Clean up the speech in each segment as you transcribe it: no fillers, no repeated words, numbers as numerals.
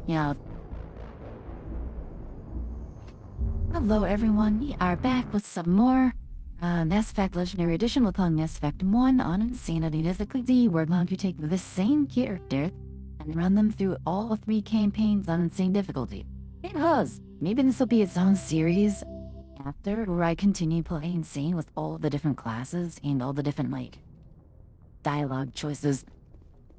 Yeah. Hello everyone, we are back with some more Mass Effect Legendary Edition. We're calling Mass Effect 1 on Insanity. Basically, we're going to take the same character and run them through all 3 campaigns on Insane difficulty. Because maybe this will be its own series after, where I continue playing Insane with all the different classes and all the different, like, dialogue choices.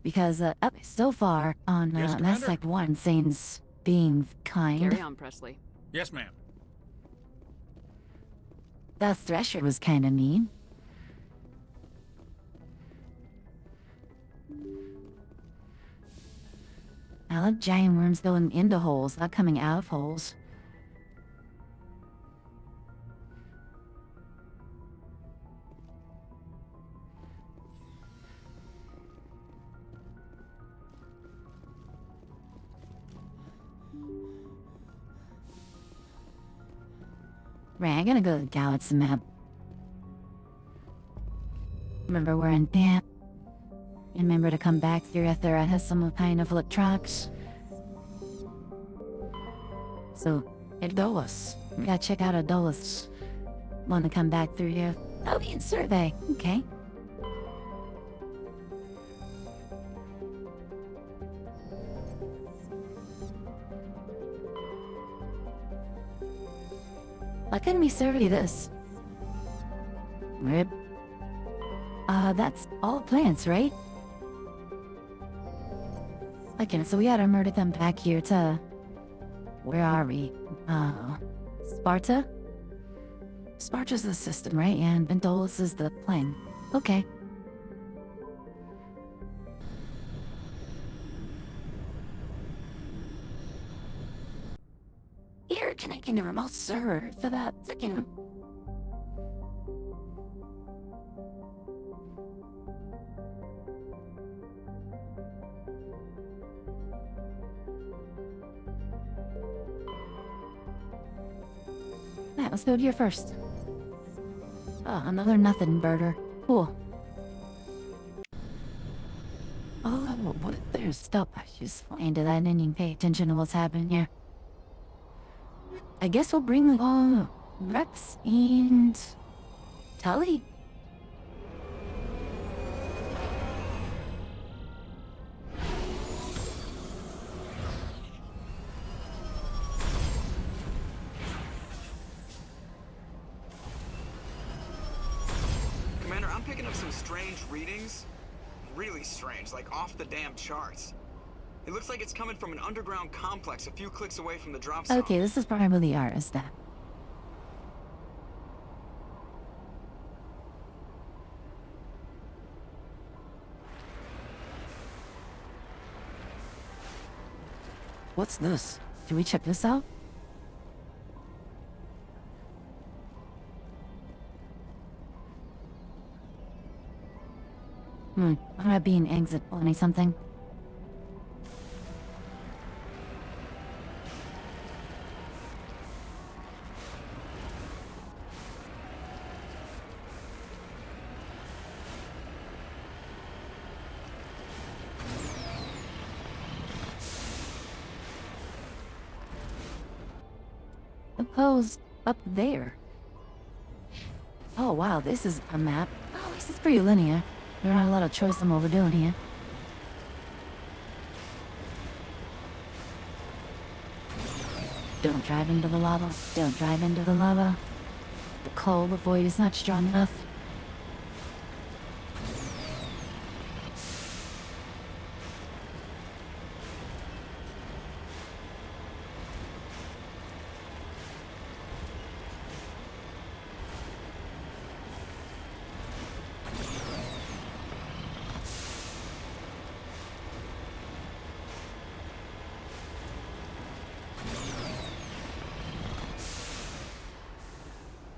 Because so far on Yes, Mass Effect 1, Insane's being kind. Carry on, Presley. Yes, ma'am. The Thresher was kinda mean. I love giant worms going into holes, not coming out of holes. Right, I'm gonna go to the Galaxy map. Remember we're in Bam. Remember to come back through if there has some kind of electronics. So, Adolis. We gotta check out Adolis. Wanna come back through here? That'll be in survey. Okay. Why couldn't we survey this? Rip. That's all plants, right? Okay, so we gotta murder them back here to... Where are we? Sparta? Sparta's the system, right? And Ventolis is the plane. Okay. Here, connecting the remote server for that freaking... Yeah, let's go here first. Oh, another nothing birder. Cool. Oh, what if there's stuff? I just landed. I didn't even pay attention to what's happening here. I guess we'll bring along Rex and Tully. Commander, I'm picking up some strange readings. Really strange, like off the damn charts. It looks like it's coming from an underground complex a few clicks away from the drop zone. Okay, this is probably the artist that. What's this? Can we check this out? I'm gonna be an exit planning something. Suppose up there. Oh wow, this is a map. Oh, this is pretty linear. There's not a lot of choice on what we're doing here. Don't drive into the lava. Don't drive into the lava. The cold void is not strong enough.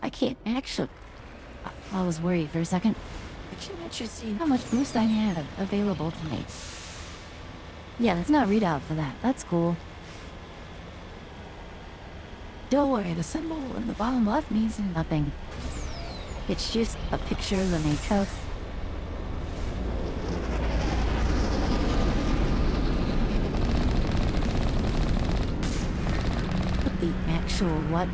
I can't actually... I was worried for a second. But you might just see how much boost I have available to me. Yeah, let's not read out for that. That's cool. Don't worry, the symbol in the bottom left means nothing. It's just a picture of a tough. actual what?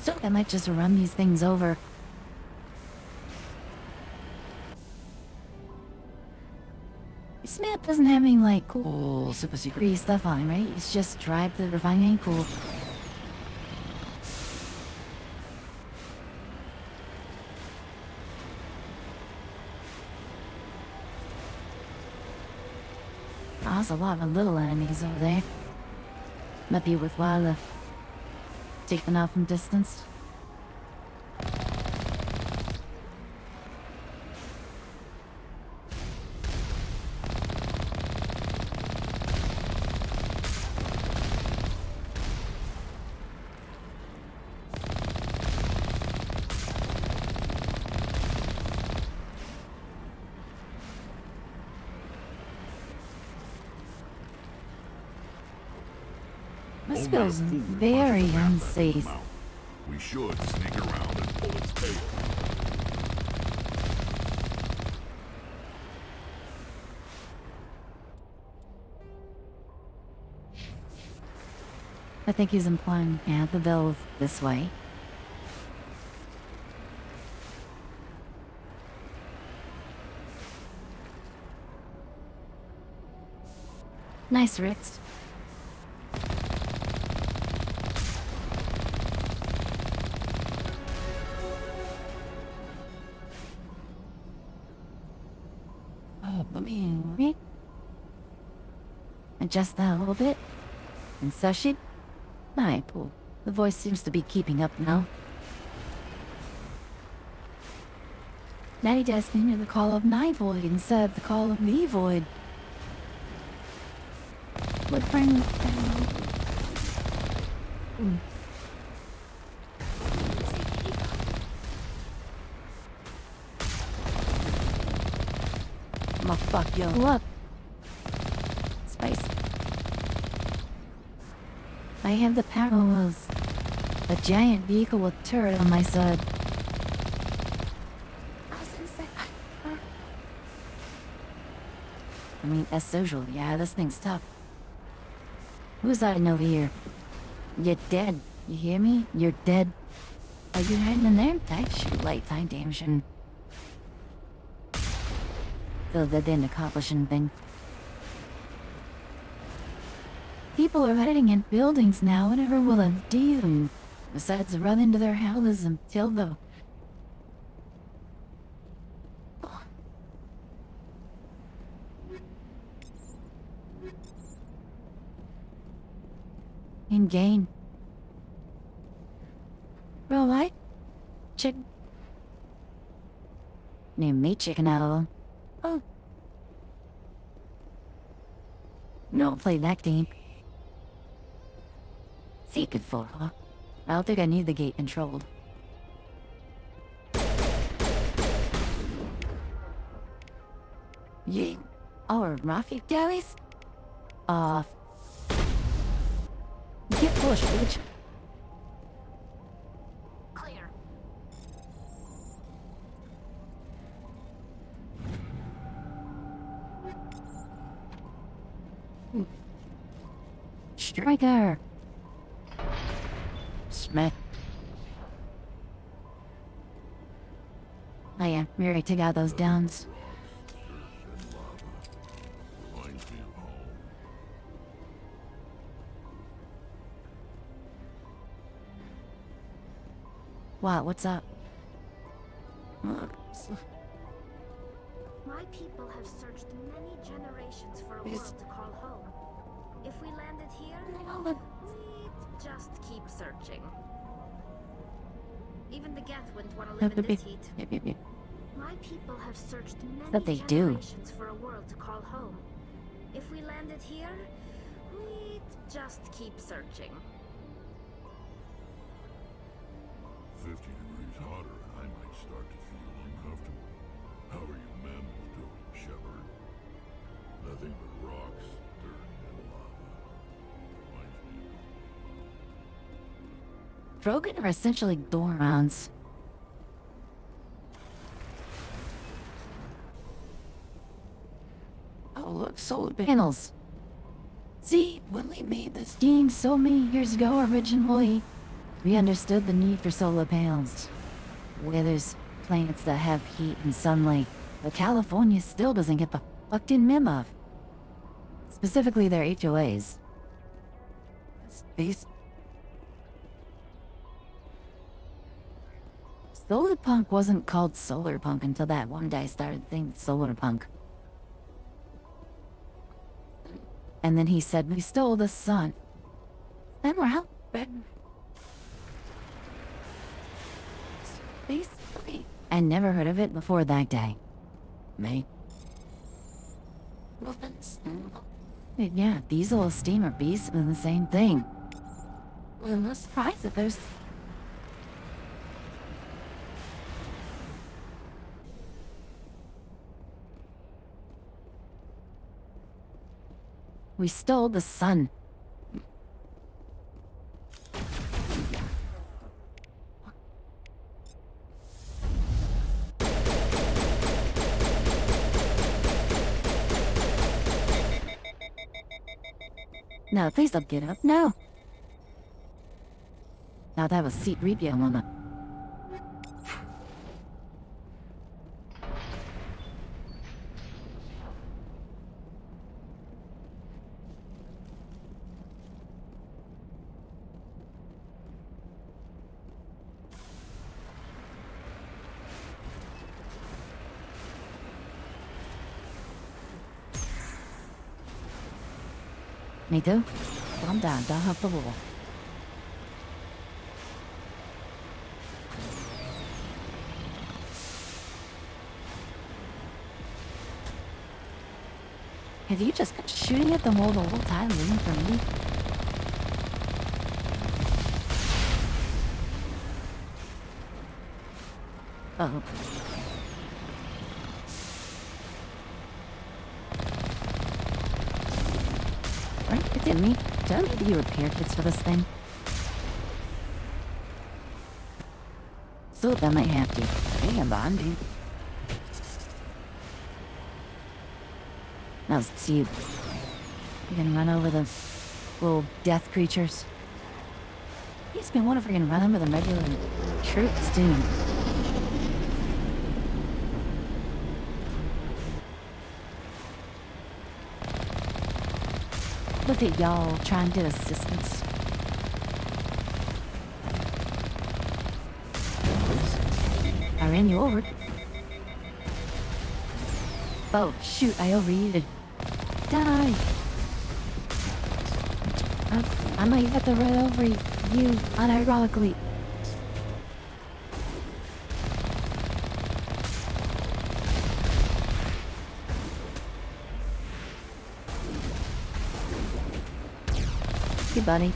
So I might just run these things over. This map doesn't have any like cool super secret stuff on it, right? It's just drive the refining cool. Oh, there's a lot of little enemies over there. Might be worthwhile to take them out from distance. This feels very unsafe. We should sneak around and pull its tail. I think he's implying, yeah, the valve this way. Nice, Ritz. Oh, let me adjust that a little bit. And Sashi? My pool. The voice seems to be keeping up now. Now he does hear the call of Night Void instead of the call of the Void. What friend? I'ma fuck you up. Spice. I have the power of a giant vehicle with turret on my side. I mean, as social, yeah, this thing's tough. Who's hiding over here? You're dead. You hear me? You're dead. Are you hiding in there? Type shoot light time damage. So that didn't accomplish anything. People are hiding in buildings now. Whatever will it do? Besides run into their houses until the... In gain. Bro, what? Chicken. Name me chicken out of them. Oh. No, play that game. Secret photo. I don't think I need the gate controlled. Yeah. Our Rafik Dallas? Get pushed, bitch. Clear. Striker. Smith. Oh yeah, we already took out those downs. Reminds me of home. What? What's up? My people have searched many generations for a world to call home. If we landed here, we'd just keep searching. Even the Geth wouldn't want to live in this heat. My people have searched But many they do. generations for a world to call home. If we landed here, we'd just keep searching. 50 degrees hotter, and I might start to feel uncomfortable. How are you men doing, Shepard? Nothing but rocks, dirt, broken are essentially door mounts. Oh, look, solar panels. See, when we made this game so many years ago originally, we understood the need for solar panels. Where there's planets that have heat and sunlight, but California still doesn't get the fucking memo. Specifically their HOAs. Space. Solar punk wasn't called solar punk until that one guy started thinking solar punk. And then he said we stole the sun. Then we're out. Basically. I never heard of it before that day. Mate. Yeah, diesel or steam or beast are the same thing. I'm not surprised that there's... We stole the sun. No, please don't get up. No. Now that was seat review, Mama. Me too. Calm down, don't hug the wall. Have you just been shooting at the wall the whole time waiting for me? Uh-oh. It's in me. Do I need to be repair kits for this thing? So I might have to. Hey, I'm bonding. Now see you. You can run over the little death creatures. You just been wondering if we can run over the regular troops too. Look at y'all trying to get assistance. I ran you over. Oh, shoot, I overheated. Die! I might have to run over you unironically. Hey, buddy.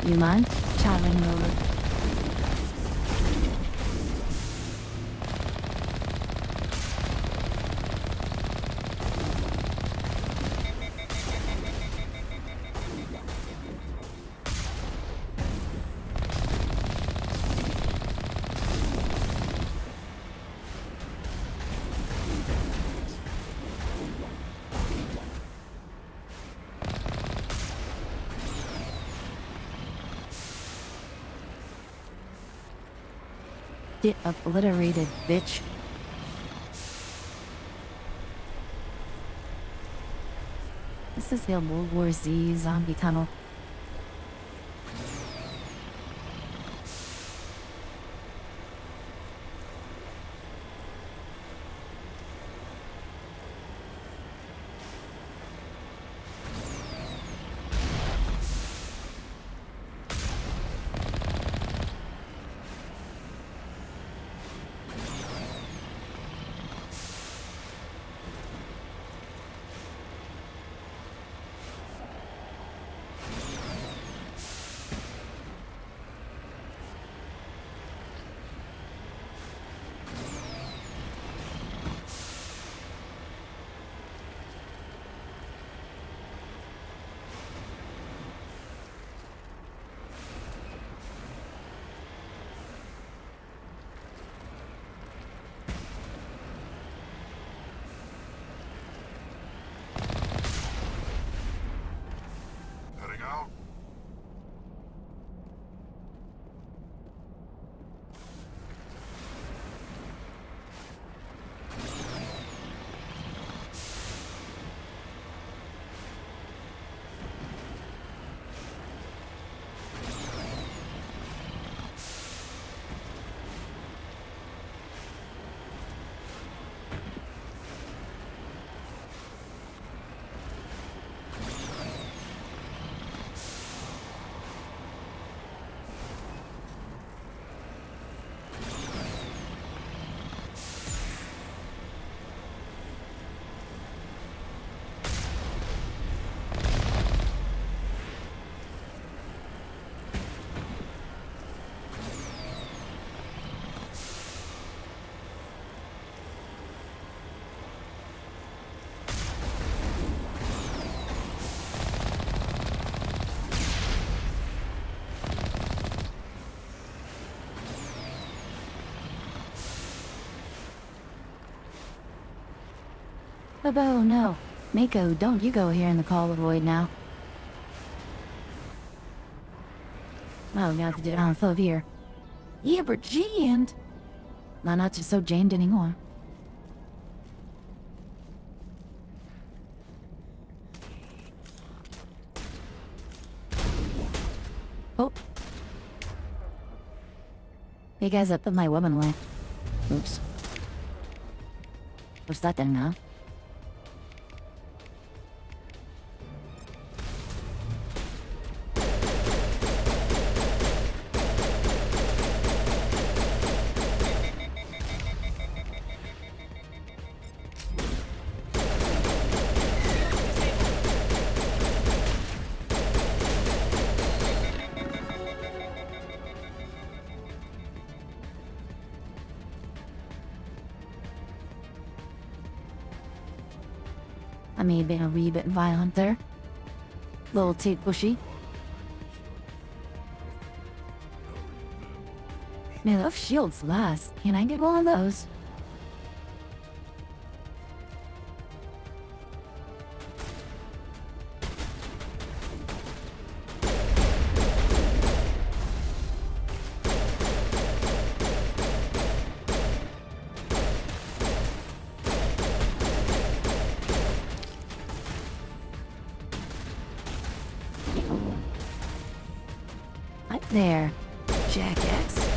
You mind? Running over. Get obliterated, bitch. This is the World War Z zombie tunnel. Oh no. Mako, don't you go here in the call void now. Oh, now the on so here. Yeah, but jammed. No, not just so jammed anymore. Oh. Hey guys, I put my woman away. Oops. What's that then now? I may have been a wee bit violent there. Little too pushy. Man, those shields last. Can I get one of those? Up there, jackass.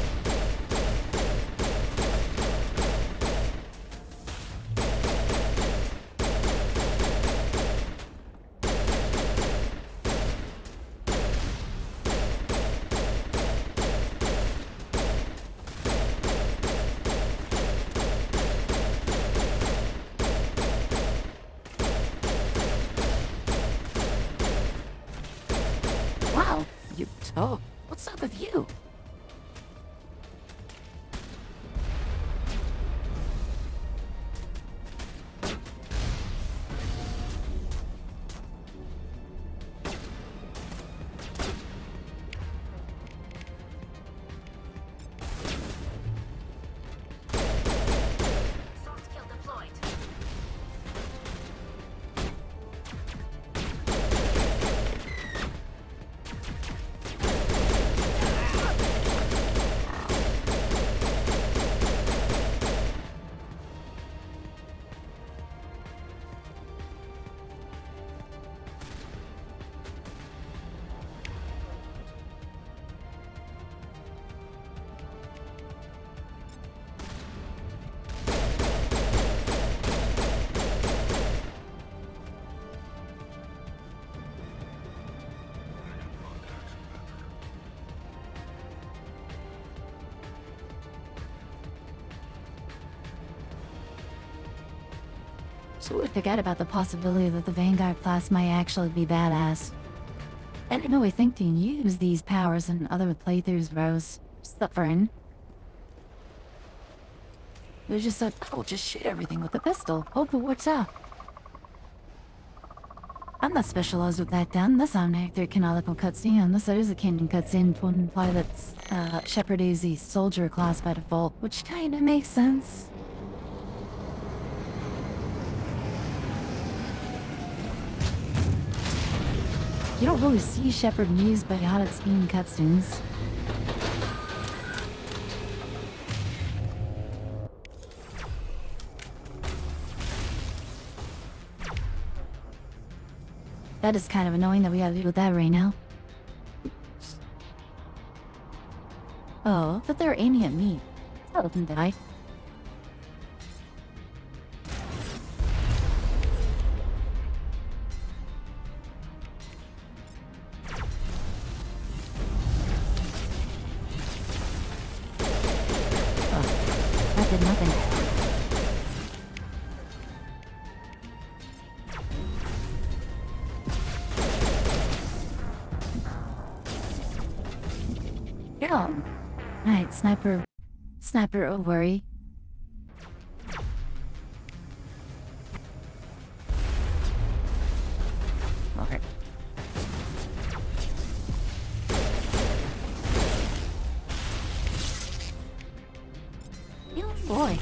Wow, you tough. What's up with you? Soft kill deployed. So we forget about the possibility that the Vanguard class might actually be badass. I don't know, I think to use these powers in other playthroughs, Rose. Suffering. It was just like, oh, just shoot everything with the pistol. Hope it works out. I'm not specialized with that done. That's not an actor canonical cutscene, unless there is a canon cutscene to imply that Shepard is the soldier class by default, which kinda makes sense. You don't really see Shepard used by how it's being cutscenes. That is kind of annoying that we gotta deal with that right now. Oh, but they're aiming at me. That doesn't die. That did nothing. Yeah. Alright, sniper. Sniper, don't worry. Okay. You boy.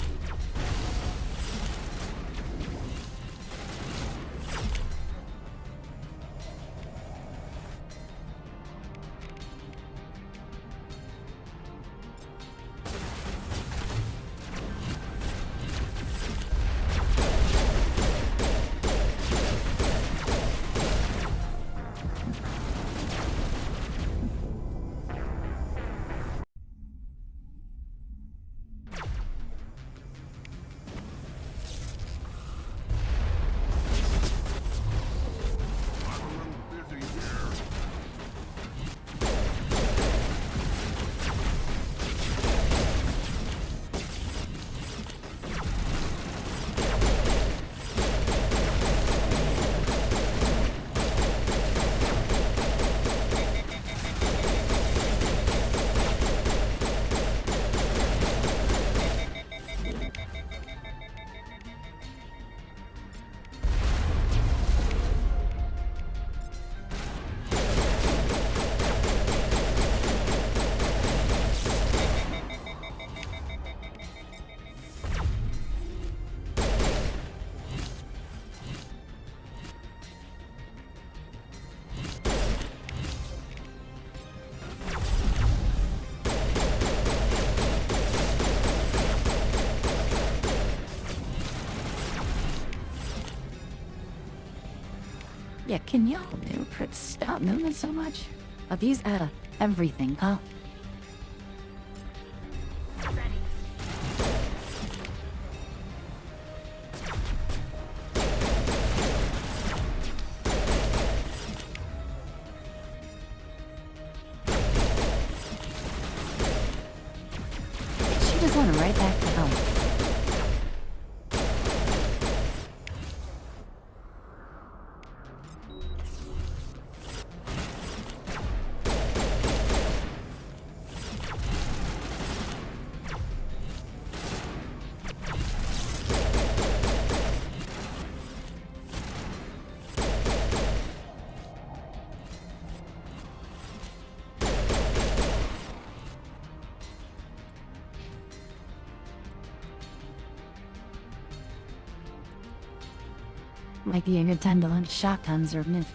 Yeah, can y'all stop moving so much? Are these everything, huh? Ready. She just went right back to home. Might be a good time to launch shotguns or move.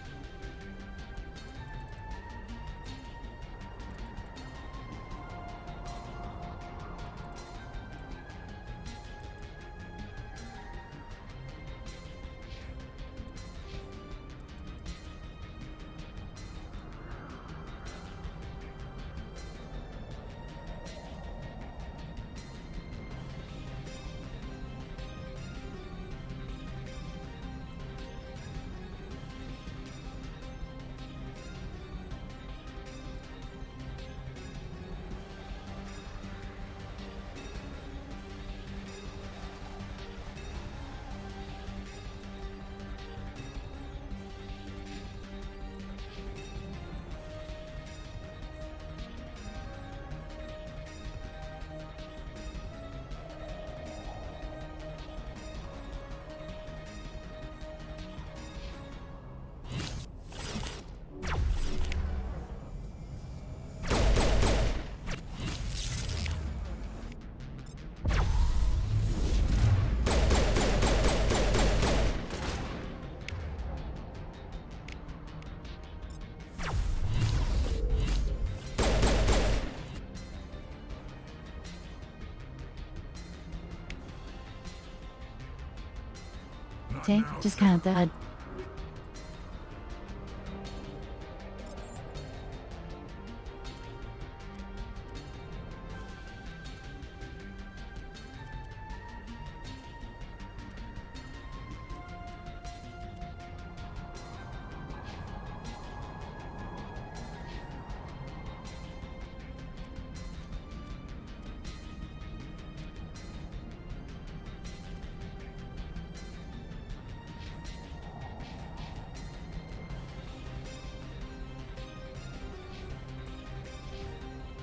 Tank just kind of died.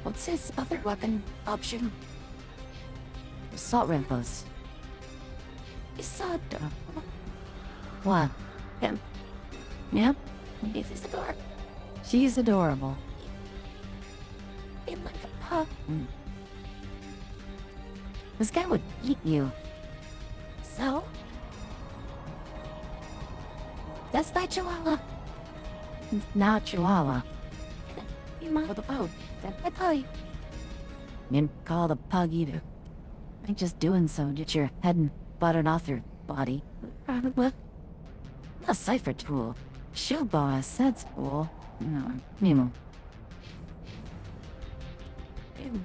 What's his other weapon option? Assault rifles. Assault. What? Him? Yep. He's adorable. She's adorable. Like a pup. This guy would eat you. So? That's my chihuahua. It's not chihuahua. You mind with the boat. I tell you. You call the pug either. I think just doing so get your head and buttered off your body. What? A cipher tool. Shoe boss, that's cool. No, Nemo. Ew.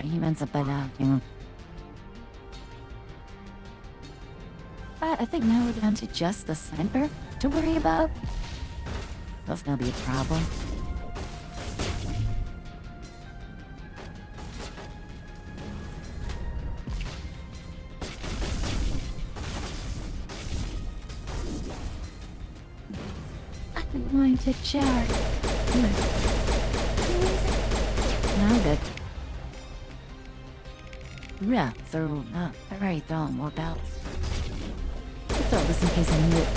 He meant it by that, you know. But I think now we're down to just the center to worry about. That's gonna be a problem. I'm going to charge. Now that. Yeah, throw up. I already thought more about. I'll throw this in case I need it.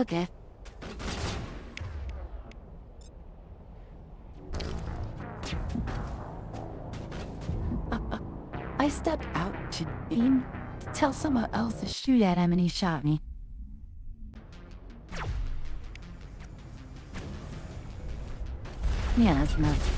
Okay. I stepped out to beam to tell someone else to shoot at him and he shot me. Yeah, that's nuts.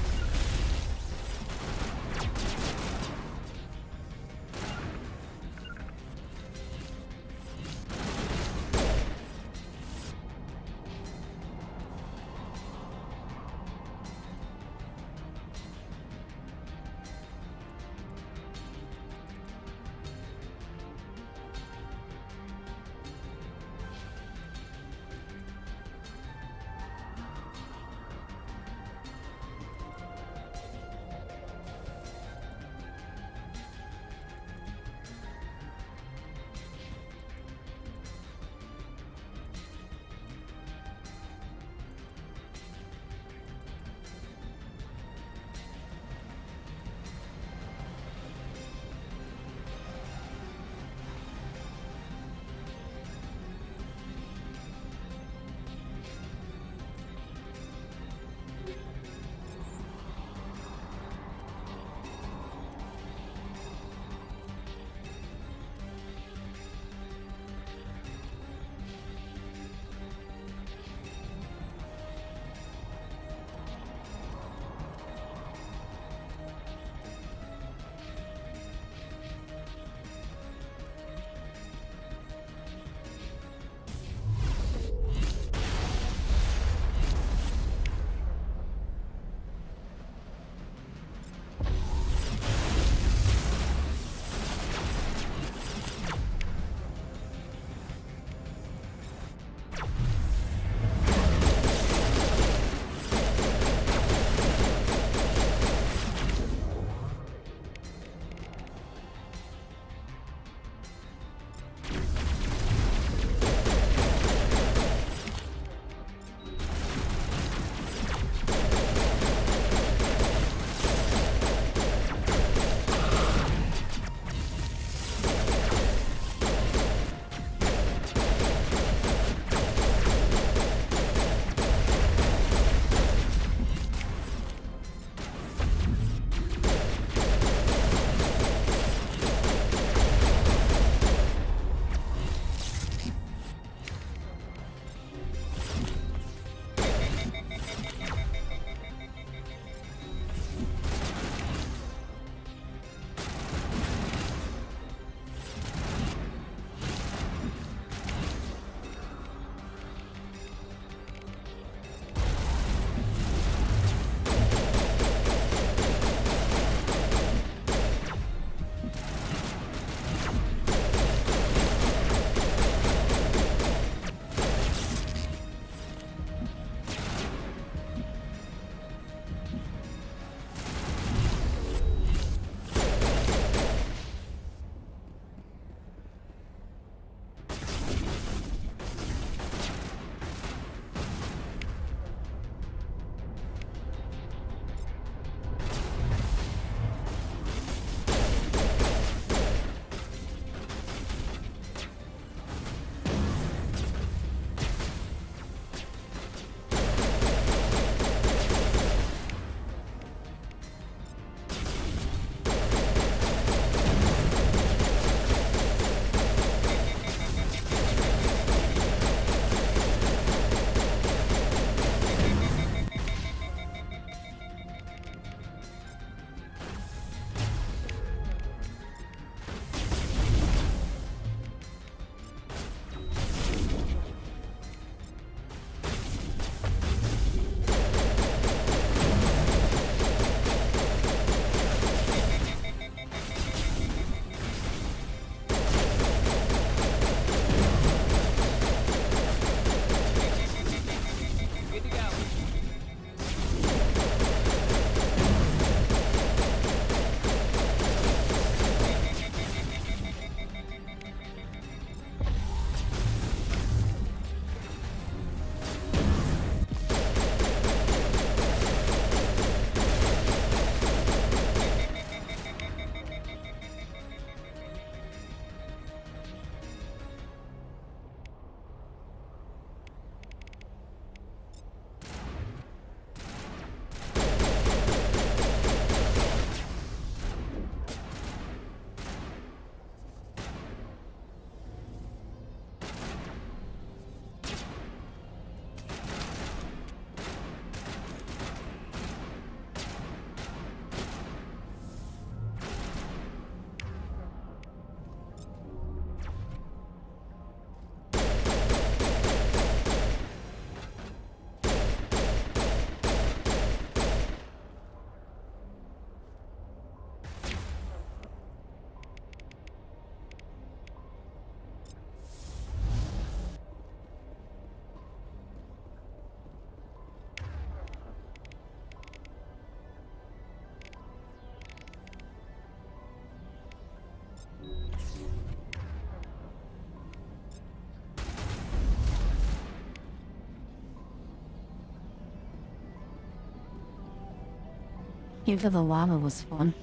Even the lava was fun.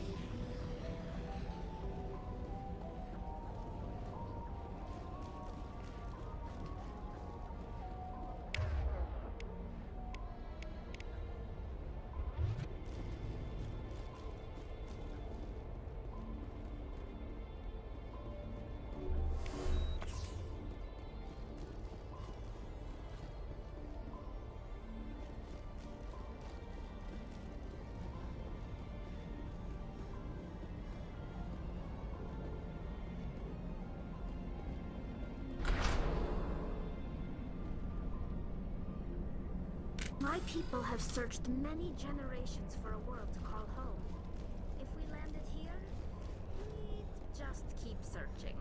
My people have searched many generations for a world to call home. If we landed here, we'd just keep searching.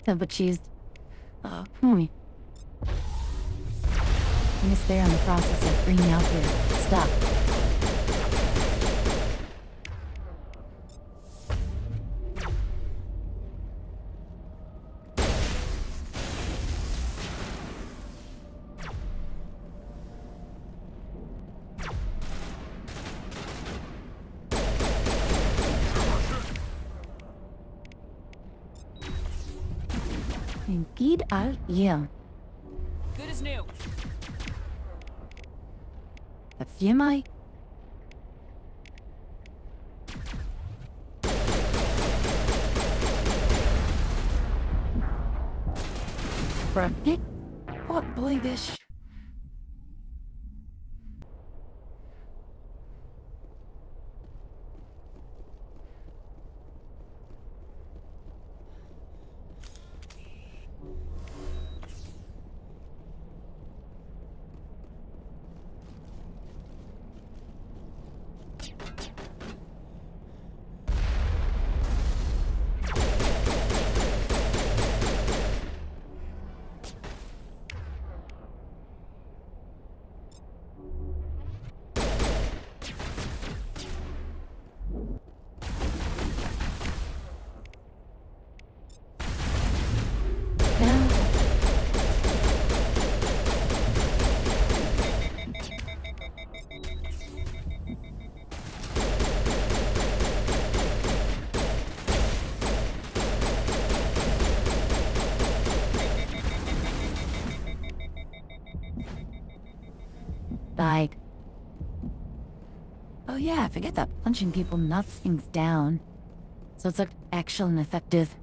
But she's... Let me stay on the process of bringing out your stuff. Indeed, yeah. Good as new. A few my... Bracket? What boyish? Died. Oh yeah, I forget that punching people knocks things down. So it's like actual and effective.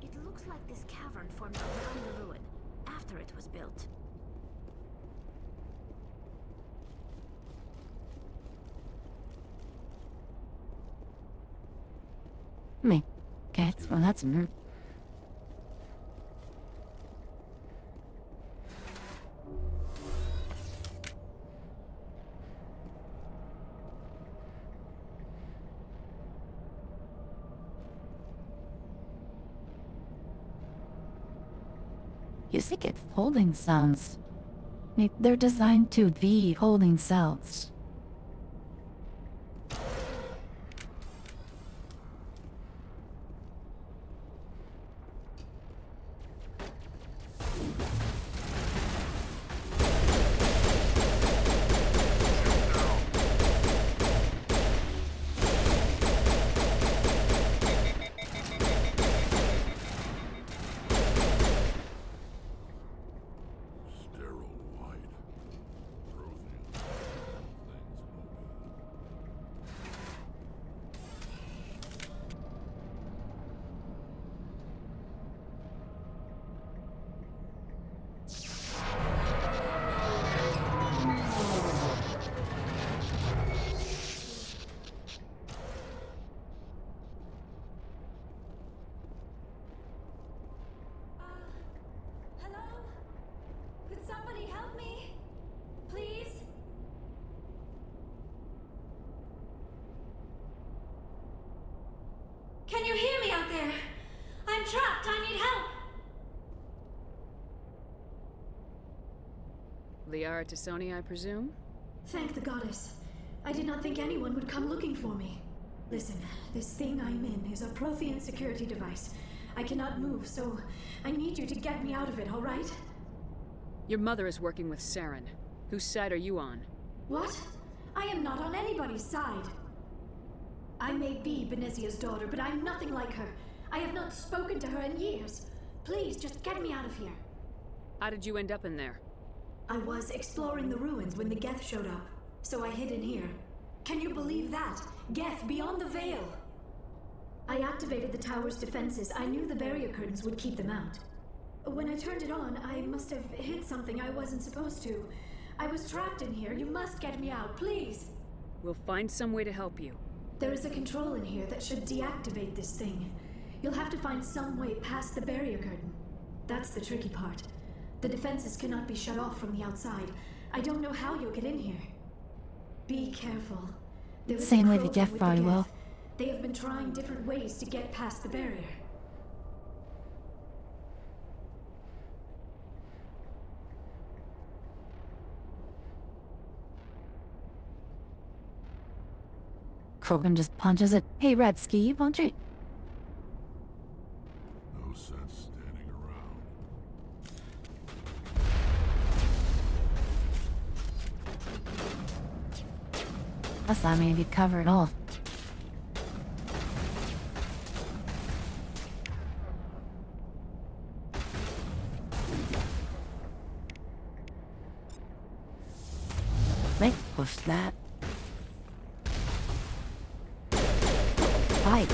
It looks like this cavern formed around the ruin, after it was built. Me. Okay, well that's a... You think it's holding cells. They're designed to be holding cells. Sterile white. Prothean. Things Hello? Could somebody help me? Please? Can you hear me out there? I'm trapped. I need help. Liara Tassoni, I presume? Thank the goddess. I did not think anyone would come looking for me. Listen, this thing I'm in is a Prothean security device. I cannot move, so I need you to get me out of it, all right? Your mother is working with Saren. Whose side are you on? What? I am not on anybody's side. I may be Benezia's daughter, but I'm nothing like her. I have not spoken to her in years. Please, just get me out of here. How did you end up in there? I was exploring the ruins when the Geth showed up, so I hid in here. Can you believe that? Geth beyond the veil! I activated the tower's defenses. I knew the barrier curtains would keep them out. When I turned it on, I must have hit something I wasn't supposed to. I was trapped in here. You must get me out, please! We'll find some way to help you. There is a control in here that should deactivate this thing. You'll have to find some way past the barrier curtain. That's the tricky part. The defenses cannot be shut off from the outside. I don't know how you'll get in here. Be careful. There was Same a way the program Geth with probably will. Geth. They have been trying different ways to get past the barrier. Krogan just punches it. Hey, Redsky, won't you? No sense standing around. Plus, I mean, you'd cover it all. Make push that. Fight.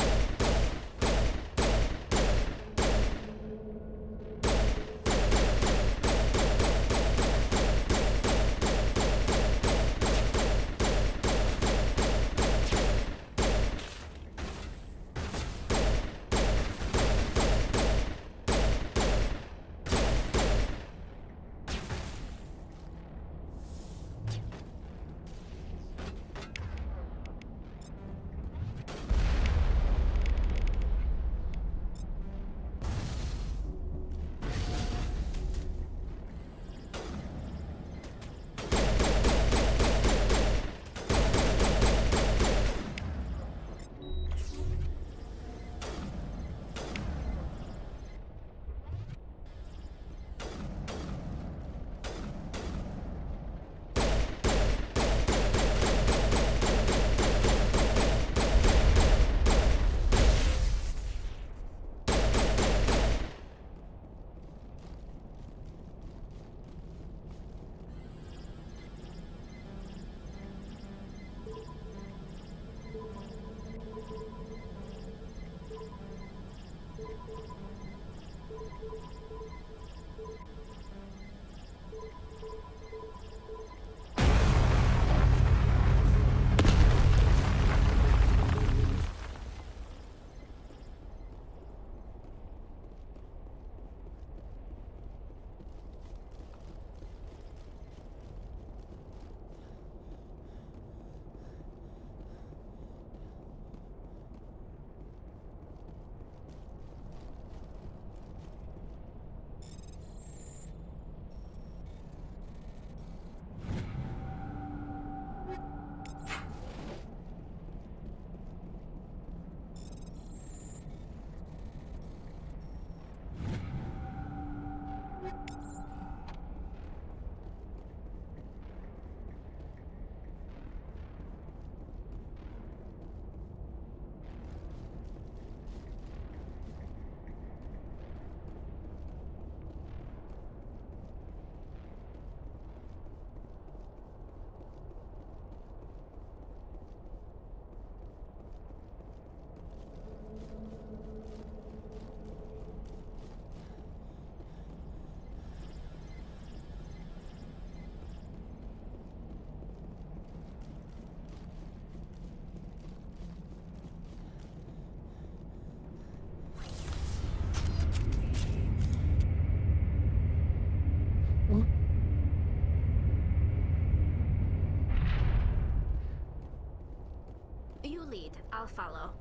You lead, I'll follow.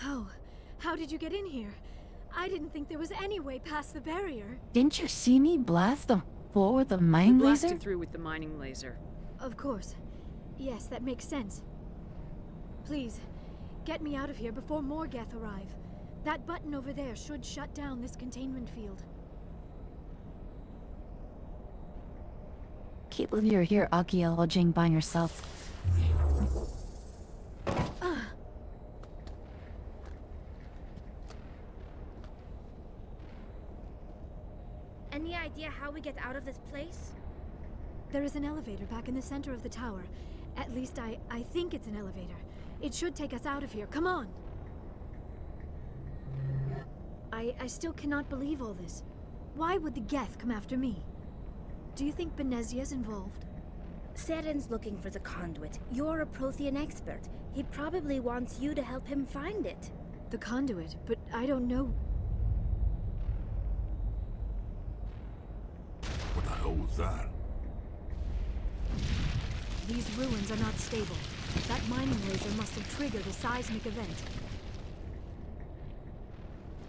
Oh, how did you get in here? I didn't think there was any way past the barrier. Didn't you see me blast the floor with the mine laser? Blasted through with the mining laser. Of course. Yes, that makes sense. Please, get me out of here before more Geth arrive. That button over there should shut down this containment field. Can't believe you're here archaeologing by yourself. Any idea how we get out of this place? There is an elevator back in the center of the tower. At least I think it's an elevator. It should take us out of here. Come on! I still cannot believe all this. Why would the Geth come after me? Do you think Benezia's involved? Seren's looking for the conduit. You're a Prothean expert. He probably wants you to help him find it. The conduit, but I don't know. What the hell was that? These ruins are not stable. That mining laser must have triggered a seismic event.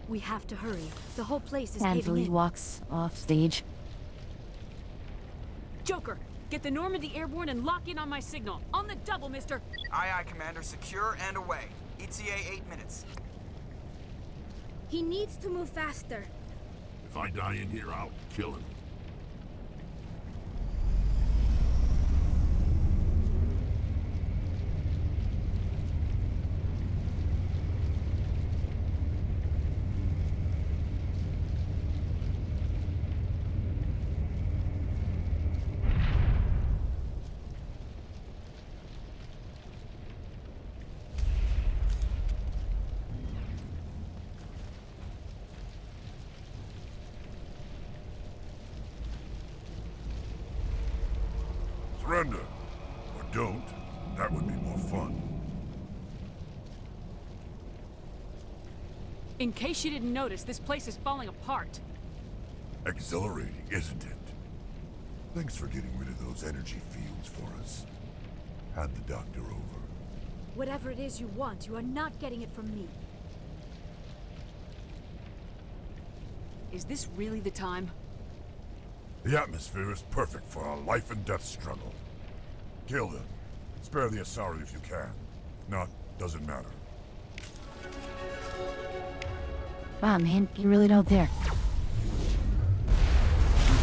We have to hurry. The whole place is caving Ansley in. walks off stage. Joker, get the Normandy airborne and lock in on my signal. On the double, mister. Aye, aye, Commander. Secure and away. ETA 8 minutes. He needs to move faster. If I die in here, I'll kill him. Surrender. Or don't. That would be more fun. In case you didn't notice, this place is falling apart. Exhilarating, isn't it? Thanks for getting rid of those energy fields for us. Hand the doctor over. Whatever it is you want, you are not getting it from me. Is this really the time? The atmosphere is perfect for a life and death struggle. Kill them. Spare the Asari if you can. If not, doesn't matter. Wow, man, you really don't dare.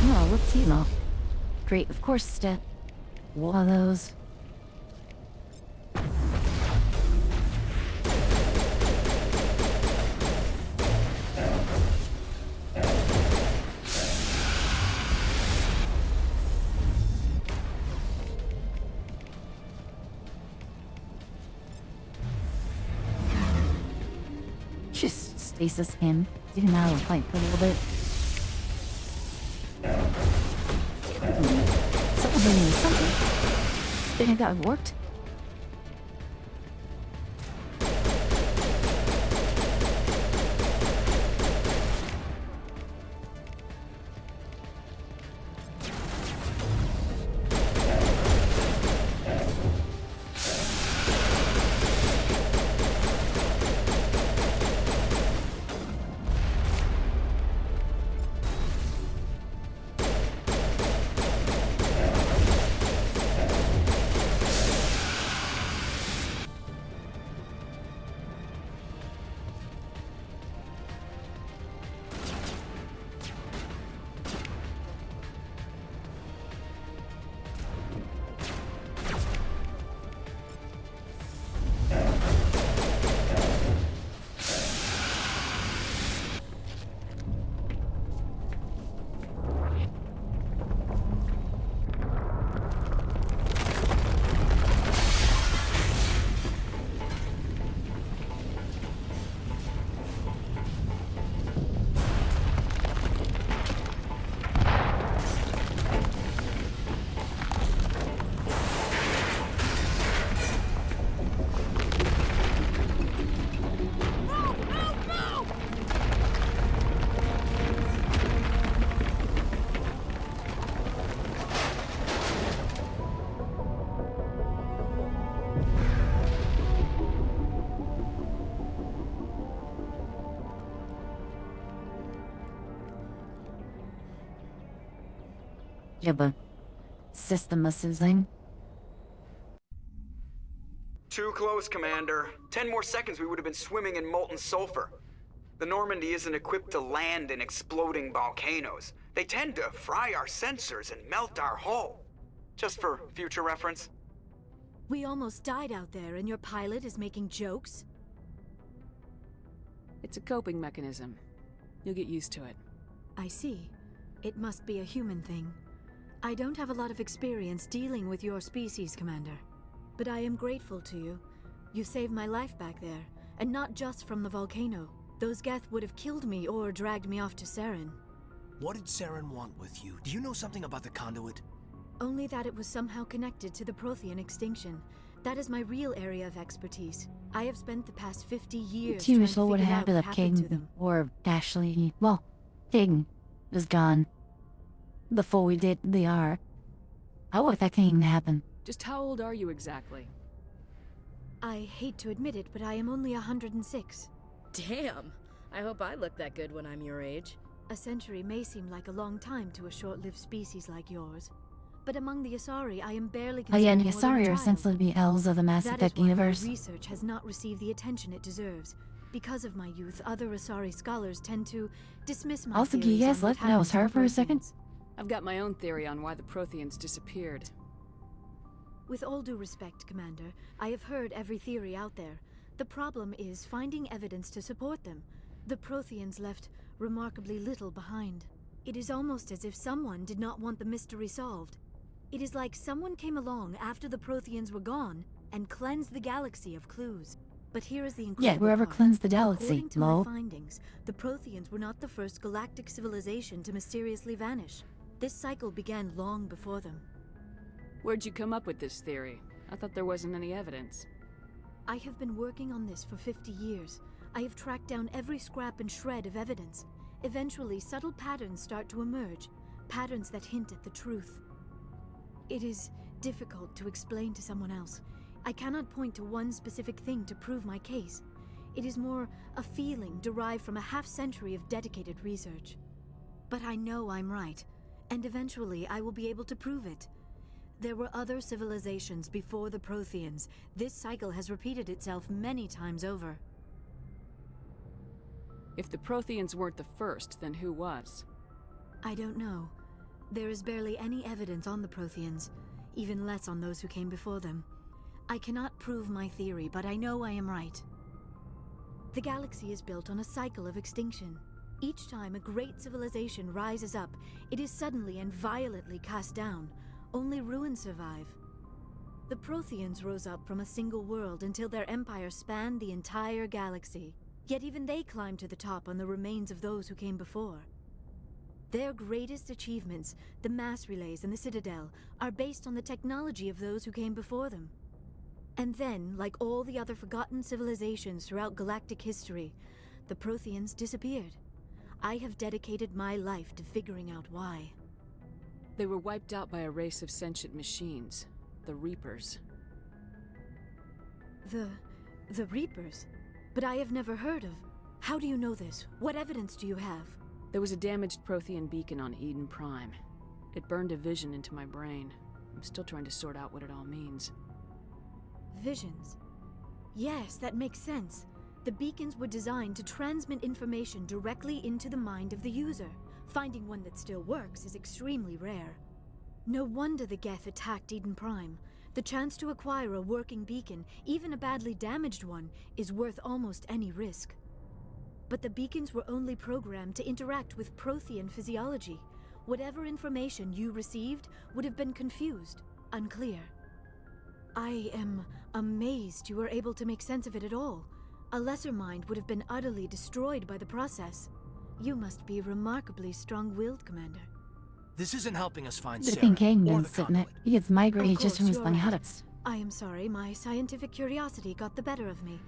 Oh, what's he know? Great, of course, Stet. What are those? Just stasis him. Get him out of the fight for a little bit. Someone bring me something. Think that worked? Yeah, but system is using. Too close, Commander. 10 more seconds we would have been swimming in molten sulfur. The Normandy isn't equipped to land in exploding volcanoes. They tend to fry our sensors and melt our hull. Just for future reference. We almost died out there, and your pilot is making jokes? It's a coping mechanism. You'll get used to it. I see. It must be a human thing. I don't have a lot of experience dealing with your species, Commander. But I am grateful to you. You saved my life back there, and not just from the volcano. Those Geth would have killed me or dragged me off to Saren. What did Saren want with you? Do you know something about the conduit? Only that it was somehow connected to the Prothean extinction. That is my real area of expertise. I have spent the past 50 years Team trying is to what figure out happened what to happened to King, them. or actually, well, King was gone. Before we did the R. How would that King happen? Just how old are you exactly? I hate to admit it, but I am only 106. Damn! I hope I look that good when I'm your age. A century may seem like a long time to a short-lived species like yours. But among the Asari, I am barely Oh yeah, considered the more than a Asari are child. essentially the elves of the Mass That is Effect why my universe. research has not received the attention it deserves. Because of my youth, other Asari scholars tend to dismiss my Also, can you theories guys on let what that was happened her to for a the second? Protheans. I've got my own theory on why the Protheans disappeared. With all due respect, Commander, I have heard every theory out there. The problem is finding evidence to support them. The Protheans left remarkably little behind. It is almost as if someone did not want the mystery solved. It is like someone came along after the Protheans were gone and cleansed the galaxy of clues. But here is the incredible Yeah, whoever part. cleansed the galaxy, According to lol. my findings, the Protheans were not the first galactic civilization to mysteriously vanish. This cycle began long before them. Where'd you come up with this theory? I thought there wasn't any evidence. I have been working on this for 50 years. I have tracked down every scrap and shred of evidence. Eventually, subtle patterns start to emerge, patterns that hint at the truth. It is difficult to explain to someone else. I cannot point to one specific thing to prove my case. It is more a feeling derived from a half-century of dedicated research. But I know I'm right, and eventually I will be able to prove it. There were other civilizations before the Protheans. This cycle has repeated itself many times over. If the Protheans weren't the first, then who was? I don't know. There is barely any evidence on the Protheans, even less on those who came before them. I cannot prove my theory, but I know I am right. The galaxy is built on a cycle of extinction. Each time a great civilization rises up, it is suddenly and violently cast down. Only ruins survive. The Protheans rose up from a single world until their empire spanned the entire galaxy. Yet even they climbed to the top on the remains of those who came before. Their greatest achievements, the mass relays and the Citadel, are based on the technology of those who came before them. And then, like all the other forgotten civilizations throughout galactic history, the Protheans disappeared. I have dedicated my life to figuring out why. They were wiped out by a race of sentient machines, the Reapers. The Reapers? But I have never heard of. How do you know this? What evidence do you have? There was a damaged Prothean beacon on Eden Prime. It burned a vision into my brain. I'm still trying to sort out what it all means. Visions. Yes, that makes sense. The beacons were designed to transmit information directly into the mind of the user. Finding one that still works is extremely rare. No wonder the Geth attacked Eden Prime. The chance to acquire a working beacon, even a badly damaged one, is worth almost any risk. But the beacons were only programmed to interact with Prothean physiology. Whatever information you received would have been confused, unclear. I am amazed you were able to make sense of it at all. A lesser mind would have been utterly destroyed by the process. You must be remarkably strong-willed, Commander. This isn't helping us find The Sarah thing King or is the sitting it. conduit. He gets migrated Of just from course, his you're funny right. habits. I am sorry, my scientific curiosity got the better of me.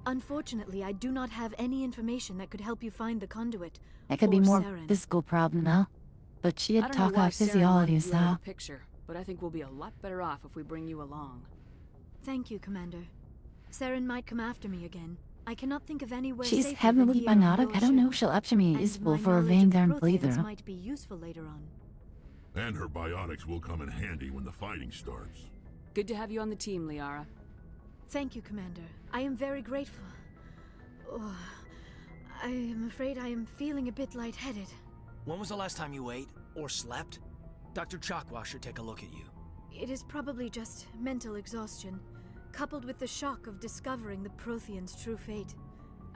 Unfortunately, I do not have any information that could help you find the conduit. That could be or more Saren. physical problem now. But she I did don't know talk why about Saren physiology, wanted you out of so... the picture, but I think we'll be a lot better off if we bring you along. Thank you, Commander. Saren might come after me again. I cannot think of anywhere She's safer heavily than here on magnetic. your I don't know ship. if she'll up to me And useful my for a knowledge of vein the down Protheans bleeder. might be useful later on. And her biotics will come in handy when the fighting starts. Good to have you on the team, Liara. Thank you, Commander. I am very grateful. Oh, I am afraid I am feeling a bit lightheaded. When was the last time you ate? Or slept? Dr. Chakwa should take a look at you. It is probably just mental exhaustion, coupled with the shock of discovering the Prothean's true fate.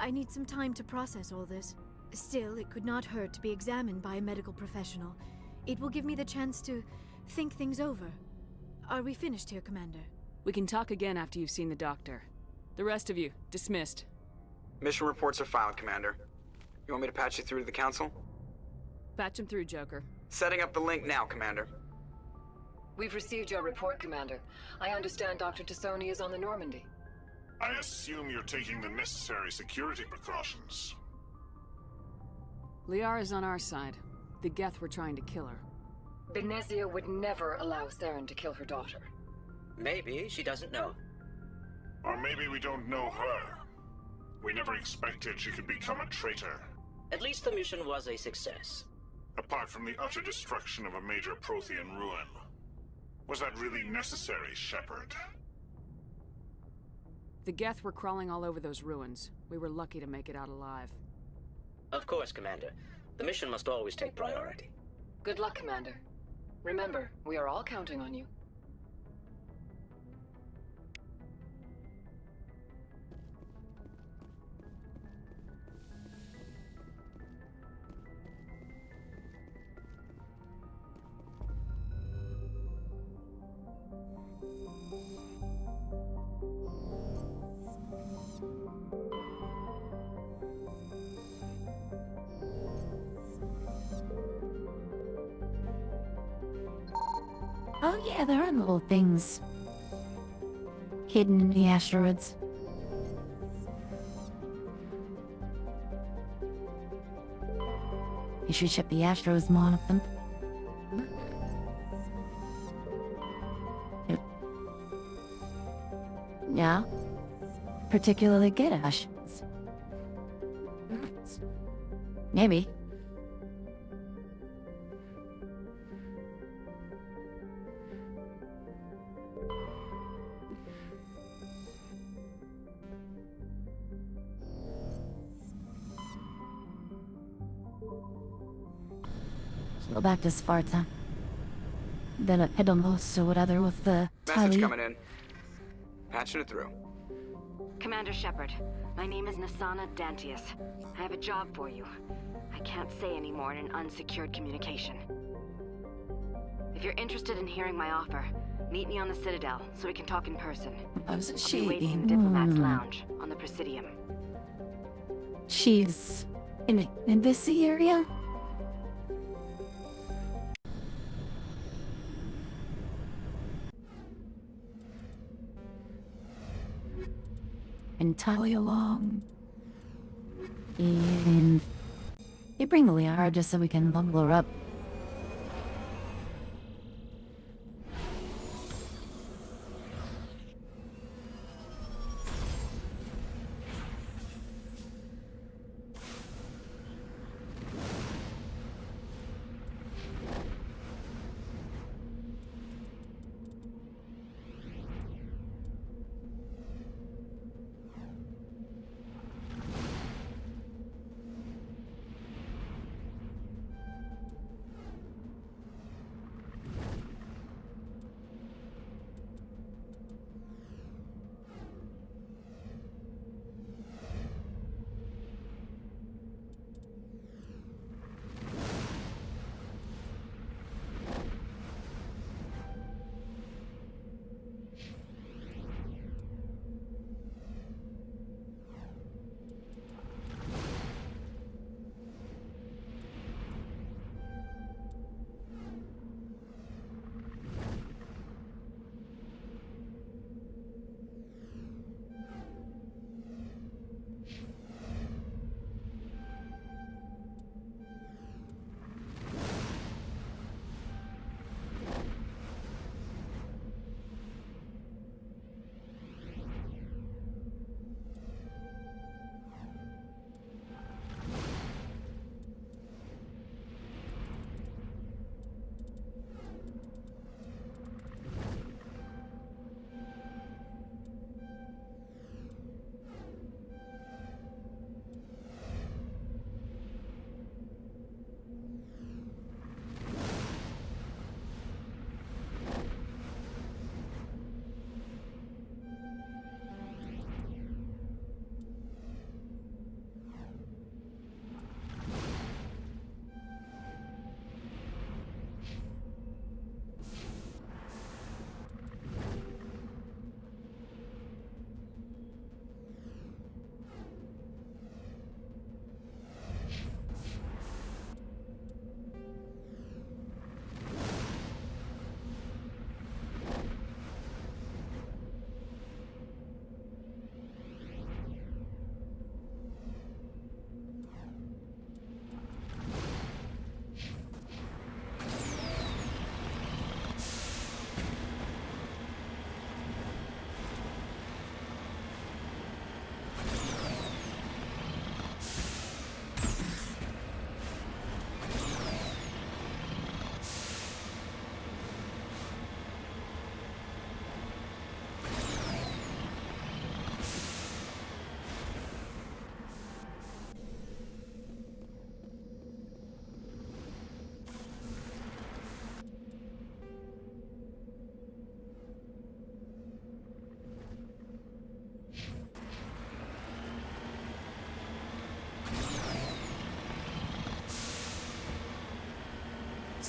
I need some time to process all this. Still, it could not hurt to be examined by a medical professional. It will give me the chance to think things over. Are we finished here, Commander? We can talk again after you've seen the doctor. The rest of you, dismissed. Mission reports are filed, Commander. You want me to patch you through to the Council? Patch him through, Joker. Setting up the link now, Commander. We've received your report, Commander. I understand Dr. Tassoni is on the Normandy. I assume you're taking the necessary security precautions. Liara's on our side. The Geth were trying to kill her. Benezia would never allow Saren to kill her daughter. Maybe she doesn't know. Or maybe we don't know her. We never expected she could become a traitor. At least the mission was a success. Apart from the utter destruction of a major Prothean ruin. Was that really necessary, Shepard? The Geth were crawling all over those ruins. We were lucky to make it out alive. Of course, Commander. The mission must always take priority. Good luck, Commander. Remember, we are all counting on you. Oh yeah, there are little things hidden in the asteroids. You should ship the Astros one of them. Yeah. Particularly good ashes. Maybe. Go back to Sparta. Then at Pedamos or whatever with the Message tally. coming in. Patching it through. Commander Shepard, my name is Nasana Dantius. I have a job for you. I can't say any more in an unsecured communication. If you're interested in hearing my offer, meet me on the Citadel so we can talk in person. Oh, is it I'll she? be waiting in the Diplomat's Lounge on the Presidium. She's in this area? Entirely along. And you bring the Liara just so we can bundle her up.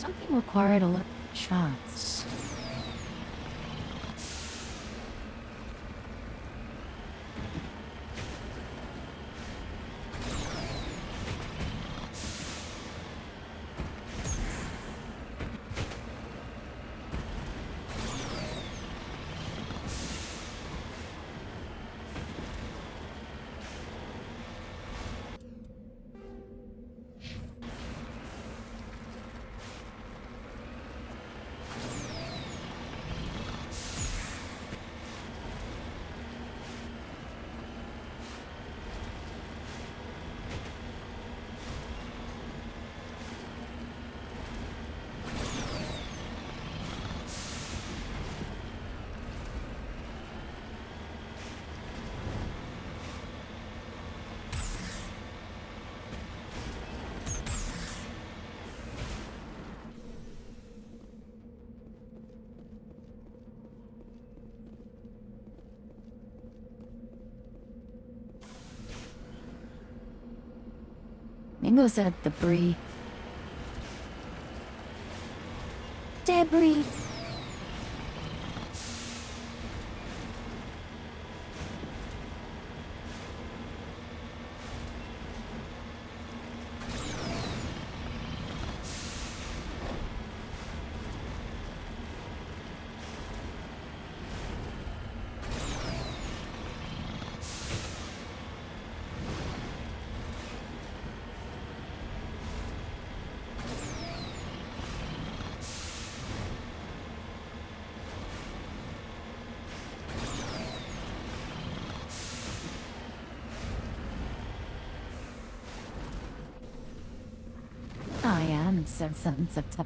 Something required a lot of shots. Mingo said debris. Debris. I am sense of tech.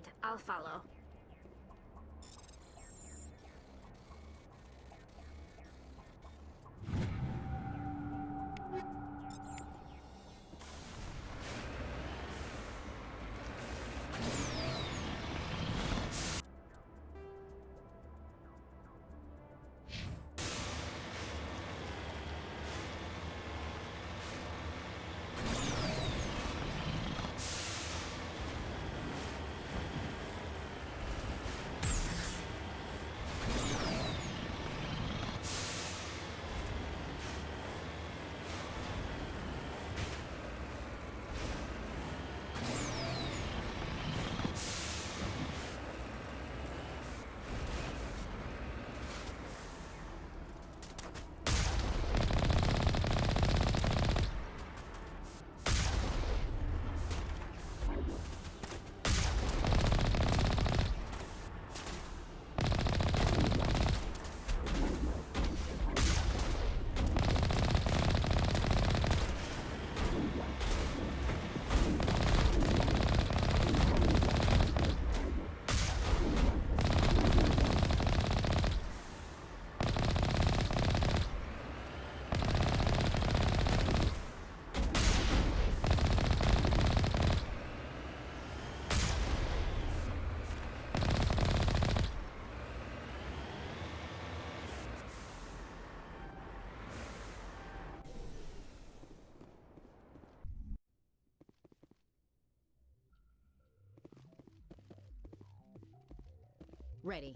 Agreed. I'll follow. Ready.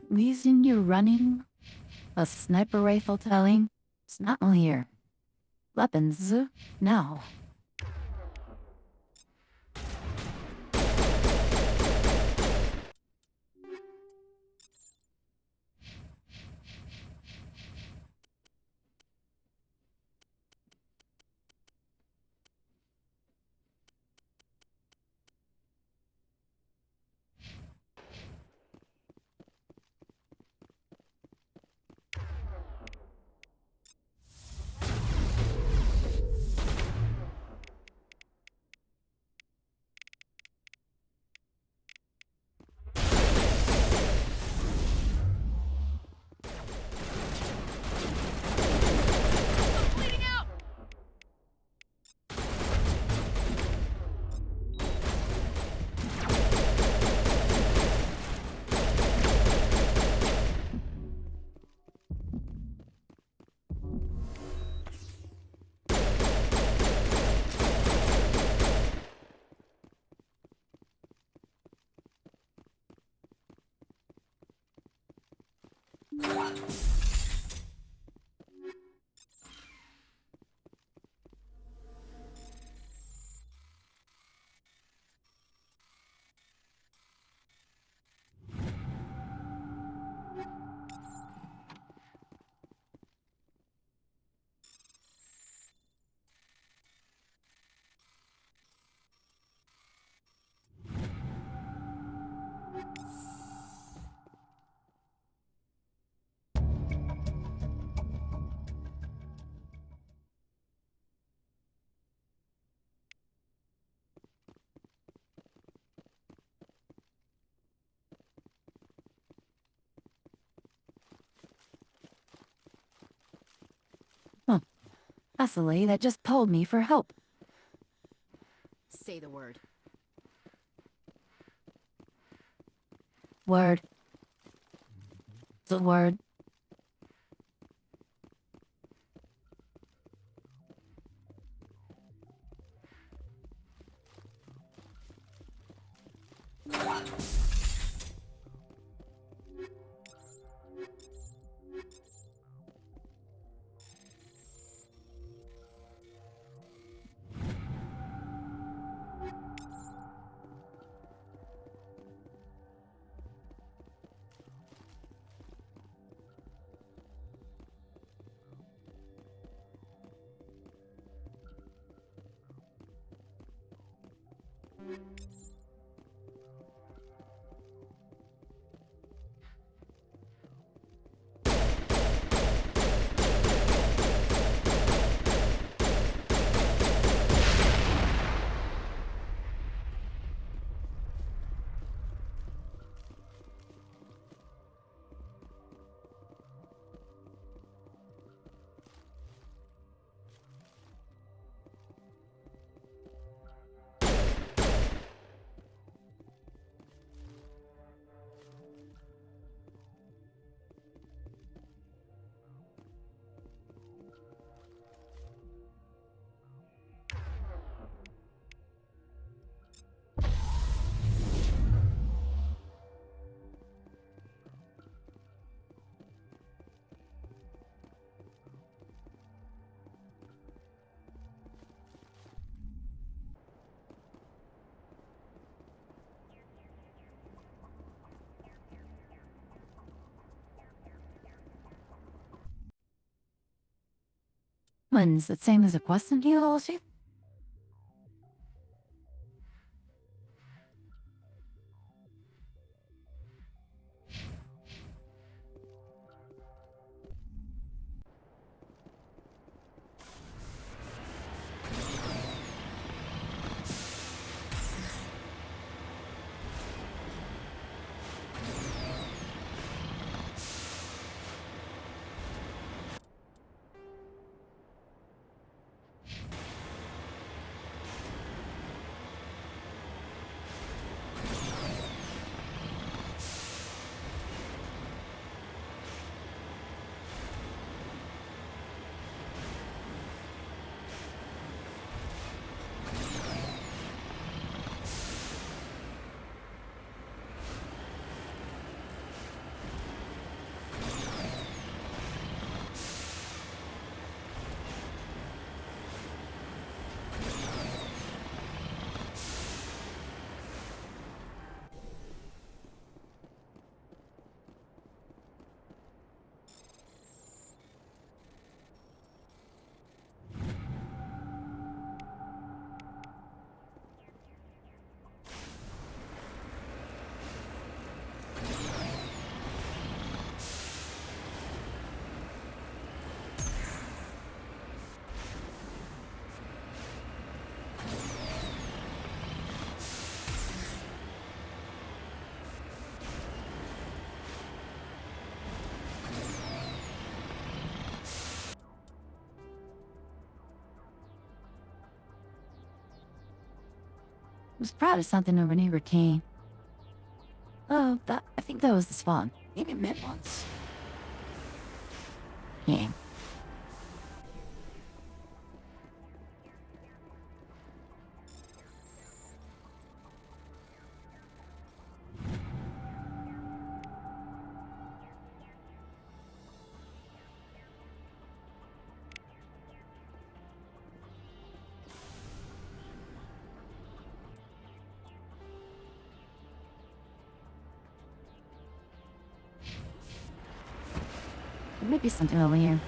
Reason you're running? A sniper rifle telling? It's not here. Weapons, now. Huh. That's the lady that just told me for help. Say the word. Word. The word. When's the same as a question here, also? I was proud of something over neighbor Kane. Oh, I think that was the spawn. Maybe met once. Yeah. might be something over here.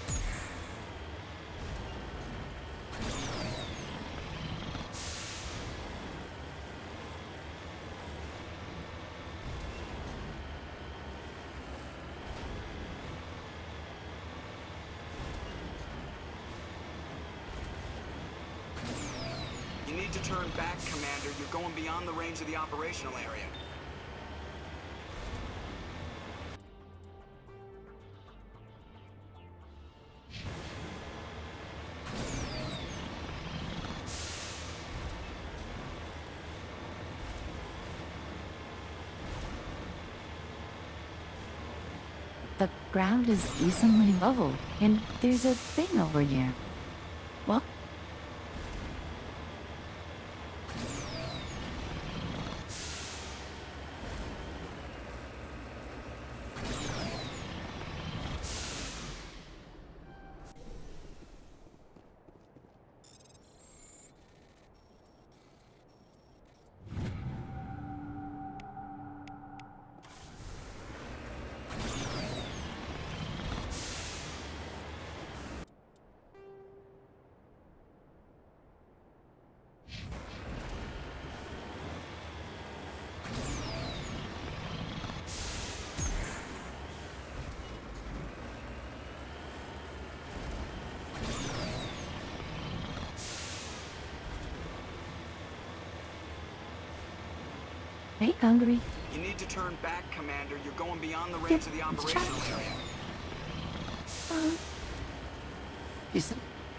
You need to turn back, Commander. You're going beyond the range of the operational area. The ground is decently level, and there's a thing over here. What? Hey, hungry? You need to turn back, Commander. You're going beyond the range of the operational area.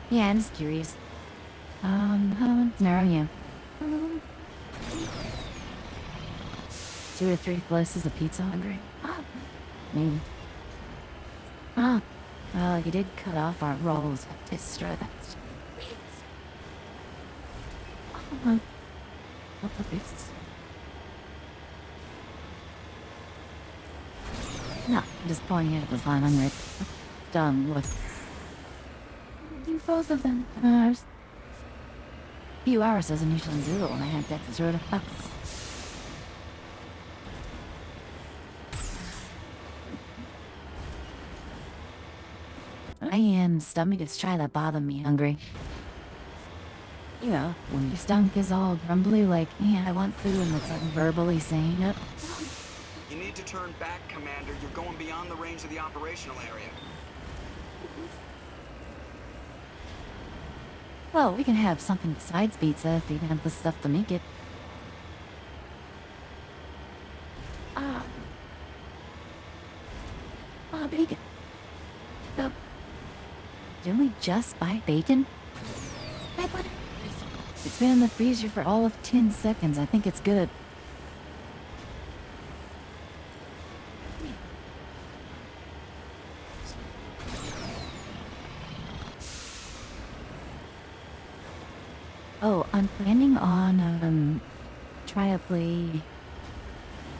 Yeah, I'm just curious. How narrow you? 2 or 3 slices of pizza hungry? Maybe. Well, you did cut off our rolls. Destroy that. What the beasts? No, I'm just pointing at the fine hungry. Done with. Both of them. Few hours doesn't usually do it when I had that sort of fucks. My stomach is trying to bother me hungry. You know, when your stomach is all grumbly like, yeah, I want food, and it's like verbally saying it. You need to turn back, Commander. You're going beyond the range of the operational area. Well, we can have something besides pizza if we have the stuff to make it. Bacon. just buy bacon? It's been in the freezer for all of 10 seconds. I think it's good. Oh, I'm planning on, try to play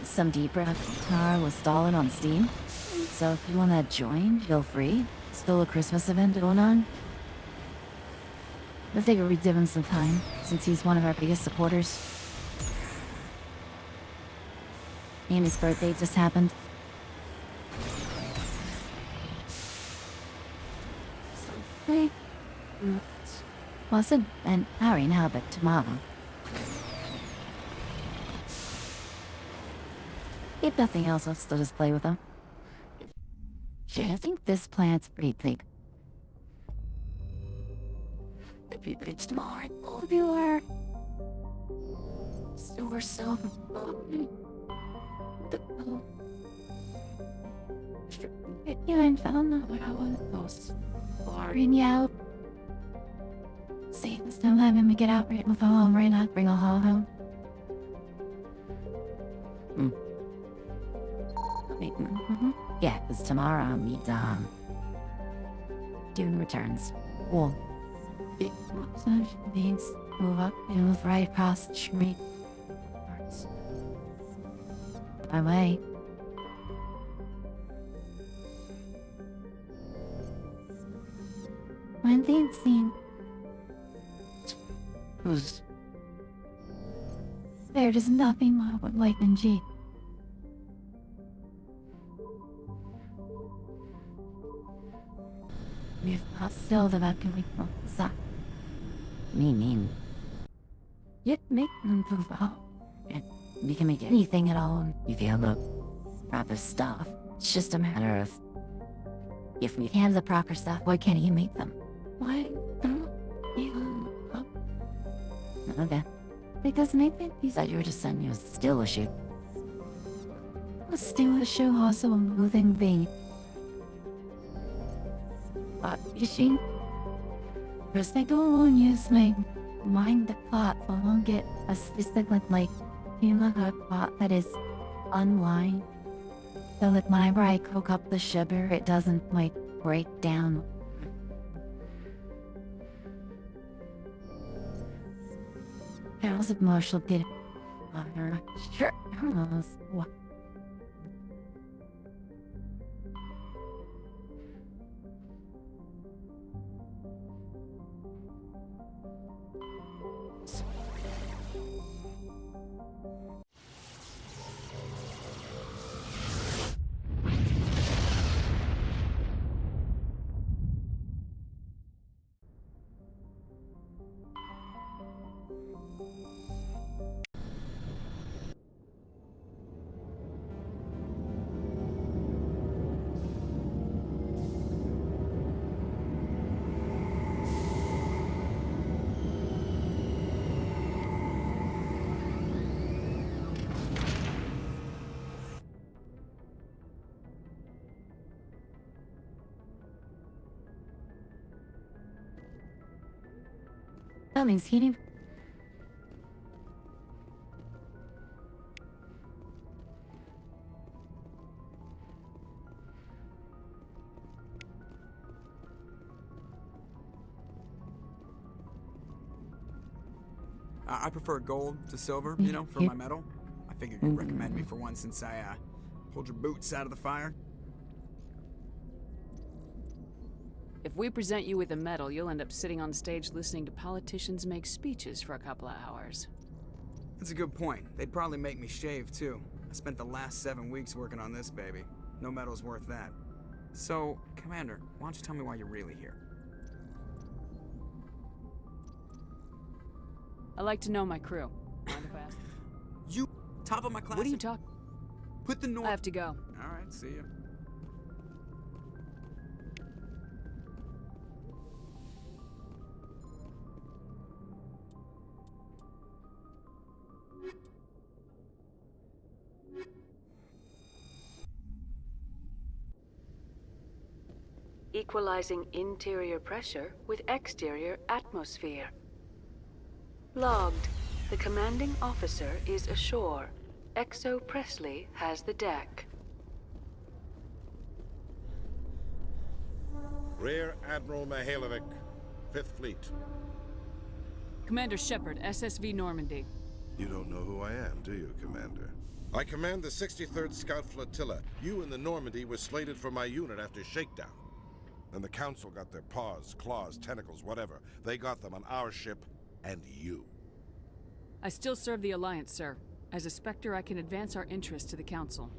some deep guitar with Stalin on Steam. So if you want to join, feel free. Still a Christmas event going on. I figure we'd give him some time, since he's one of our biggest supporters. And his birthday just happened. Hey. Wasn't an hour now, but tomorrow. If nothing else, I'll still just play with them. I think this planet's pretty big. It's more popular. So we're so. Yeah, I found out what I want those boring out. See, this time having me get out right with a home right now, bring a haul home. Yeah, because tomorrow I'll meet Dune returns. Cool. Things move up and move right across the street. My way. When things seem there is nothing I would like than G. We've not still the vacuum that. Mean. Yet make them move out. And we can make anything at all if you have the proper stuff. It's just a matter of if we have the proper stuff, why can't you make them? Why don't you? Okay. Because maybe you thought you were just sending you a still issue. A still issue also a moving thing. You see? First I go and use my mind the plot so I won't get a specific like a plot that is online. So that whenever I cook up the sugar, it doesn't like break down. There was a Marshall did it. Sure. What? Something's hitting. I prefer gold to silver, you know, for my metal. I figured you'd recommend me for one since I, pulled your boots out of the fire. If we present you with a medal, you'll end up sitting on stage listening to politicians make speeches for a couple of hours. That's a good point. They'd probably make me shave, too. I spent the last 7 weeks working on this baby. No medal's worth that. So, Commander, why don't you tell me why you're really here? I like to know my crew. Mind if I ask? You, top of my class. What are you talking? Put the North. I have to go. All right, see ya. equalizing interior pressure with exterior atmosphere. Logged. The commanding officer is ashore. Exo Presley has the deck. Rear Admiral Mihailovic, 5th Fleet. Commander Shepard, SSV Normandy. You don't know who I am, do you, Commander? I command the 63rd Scout Flotilla. You and the Normandy were slated for my unit after shakedown. And the Council got their paws, claws, tentacles, whatever. They got them on our ship, and you. I still serve the Alliance, sir. As a Spectre, I can advance our interests to the Council.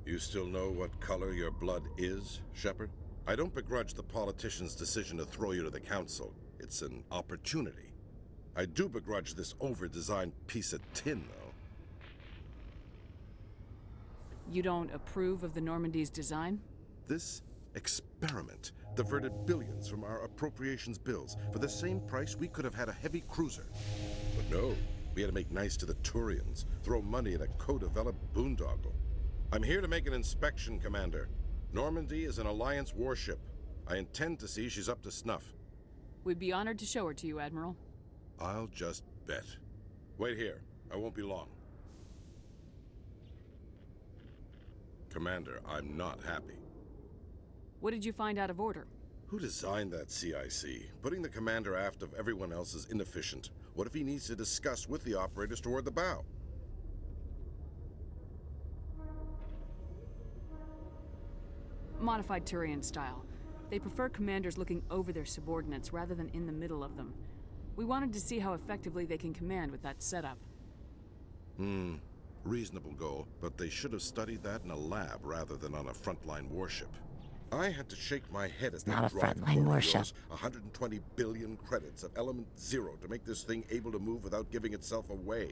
You still know what color your blood is, Shepard? I don't begrudge the politician's decision to throw you to the Council. It's an opportunity. I do begrudge this over-designed piece of tin, though. You don't approve of the Normandy's design? This experiment diverted billions from our appropriations bills. For the same price, we could have had a heavy cruiser. But no, we had to make nice to the Turians, throw money in a co-developed boondoggle. I'm here to make an inspection, Commander. Normandy is an Alliance warship. I intend to see she's up to snuff. We'd be honored to show her to you, Admiral. I'll just bet. Wait here. I won't be long. Commander, I'm not happy. What did you find out of order? Who designed that CIC? Putting the commander aft of everyone else is inefficient. What if he needs to discuss with the operators toward the bow? Modified Turian style. They prefer commanders looking over their subordinates rather than in the middle of them. We wanted to see how effectively they can command with that setup. Reasonable goal, but they should have studied that in a lab rather than on a frontline warship. I had to shake my head at Not that a drive frontline warship. 120 billion credits of element 0 to make this thing able to move without giving itself away.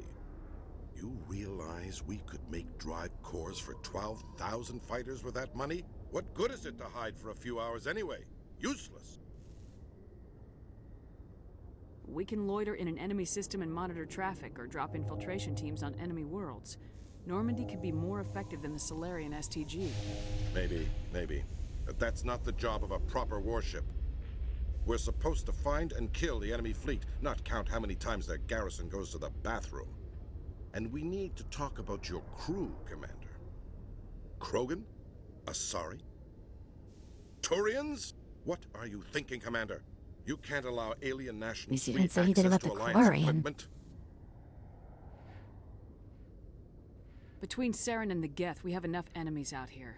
You realize we could make drive cores for 12,000 fighters with that money? What good is it to hide for a few hours anyway? Useless. We can loiter in an enemy system and monitor traffic, or drop infiltration teams on enemy worlds. Normandy could be more effective than the Solarian STG. Maybe. But that's not the job of a proper warship. We're supposed to find and kill the enemy fleet, not count how many times their garrison goes to the bathroom. And we need to talk about your crew, Commander. Krogan? Asari? Turians? What are you thinking, Commander? You can't allow alien nationals You free didn't say he did access about to the Alliance Quarian. equipment? Between Saren and the Geth, we have enough enemies out here.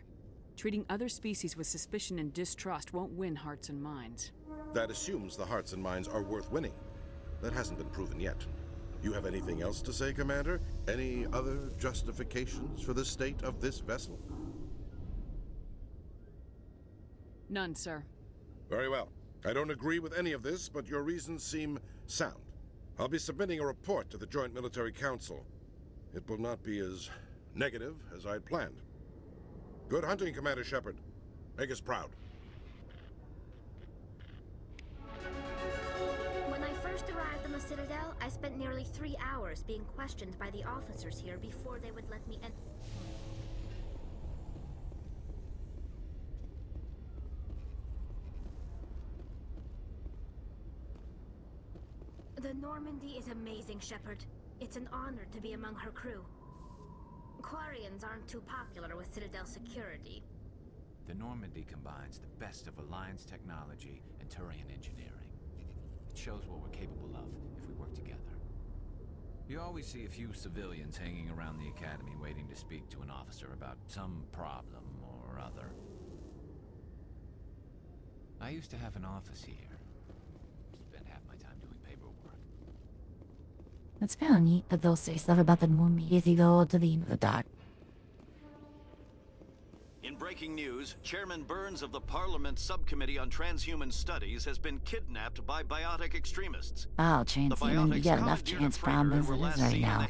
Treating other species with suspicion and distrust won't win hearts and minds. That assumes the hearts and minds are worth winning. That hasn't been proven yet. You have anything else to say, Commander? Any other justifications for the state of this vessel? None, sir. Very well. I don't agree with any of this, but your reasons seem sound. I'll be submitting a report to the Joint Military Council. It will not be as negative as I'd planned. Good hunting, Commander Shepard. Make us proud. When I first arrived on the Citadel, I spent nearly 3 hours being questioned by the officers here before they would let me enter. The Normandy is amazing, Shepard. It's an honor to be among her crew. Quarians aren't too popular with Citadel security. The Normandy combines the best of Alliance technology and Turian engineering. It shows what we're capable of if we work together. You always see a few civilians hanging around the Academy waiting to speak to an officer about some problem or other. I used to have an office here. Spent half my time doing paperwork. It's kind of neat that they'll say stuff about the Normandy as you go to the dock. In breaking news, Chairman Burns of the Parliament Subcommittee on Transhuman Studies has been kidnapped by biotic extremists. Oh, transhuman, we got enough trans problems as it is right now.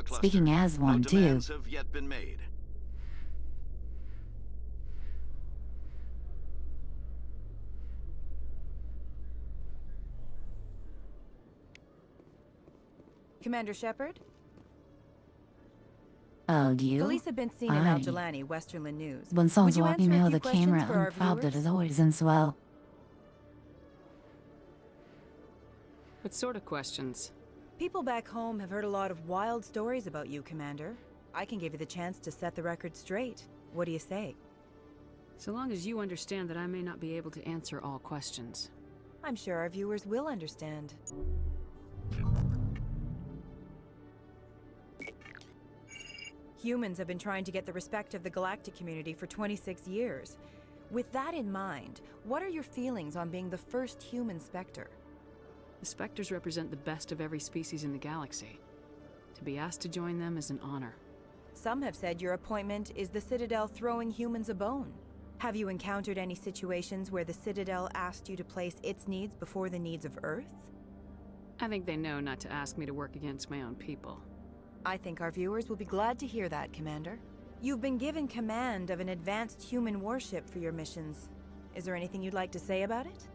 Speaking as one, too. Demands have yet been made. Commander Shepard? Oh, you? Police have been seen in Fine. Al-Jalani, Westerland News. When someone's Would you walking answer a me few the camera questions for our unfobbed it viewers? as always ends well. What sort of questions? People back home have heard a lot of wild stories about you, Commander. I can give you the chance to set the record straight. What do you say? So long as you understand that I may not be able to answer all questions. I'm sure our viewers will understand. Humans have been trying to get the respect of the galactic community for 26 years. With that in mind, what are your feelings on being the first human Spectre? The Spectres represent the best of every species in the galaxy. To be asked to join them is an honor. Some have said your appointment is the Citadel throwing humans a bone. Have you encountered any situations where the Citadel asked you to place its needs before the needs of Earth? I think they know not to ask me to work against my own people. I think our viewers will be glad to hear that, Commander. You've been given command of an advanced human warship for your missions. Is there anything you'd like to say about it?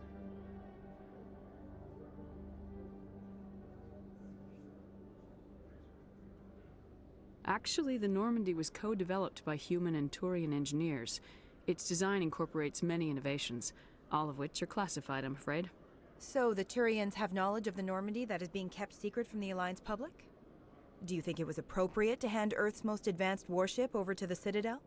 Actually, the Normandy was co-developed by human and Turian engineers. Its design incorporates many innovations, all of which are classified, I'm afraid. So the Turians have knowledge of the Normandy that is being kept secret from the Alliance public? Do you think it was appropriate to hand Earth's most advanced warship over to the Citadel?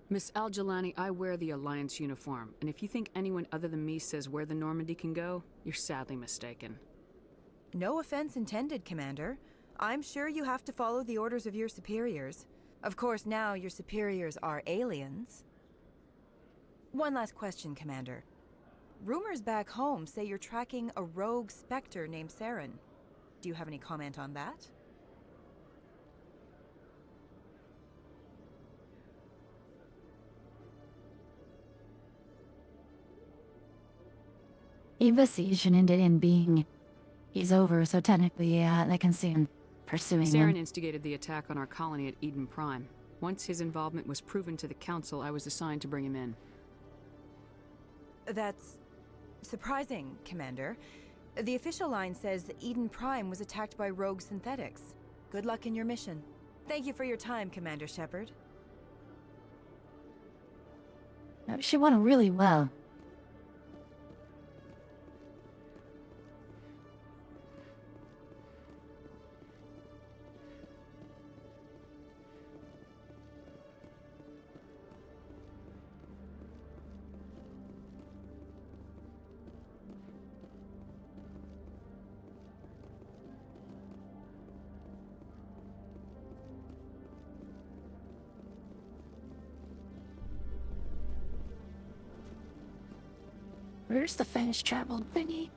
Miss Al-Jalani, I wear the Alliance uniform, and if you think anyone other than me says where the Normandy can go, you're sadly mistaken. No offense intended, Commander. I'm sure you have to follow the orders of your superiors. Of course, now your superiors are aliens. One last question, Commander. Rumors back home say you're tracking a rogue Spectre named Saren. Do you have any comment on that? Investigation ended in being... He's over, so technically, I can see him pursuing Saren him. instigated the attack on our colony at Eden Prime. Once his involvement was proven to the Council, I was assigned to bring him in. That's surprising, Commander. The official line says that Eden Prime was attacked by rogue synthetics. Good luck in your mission. Thank you for your time, Commander Shepard. She went really well. Where's the fast travel thingy?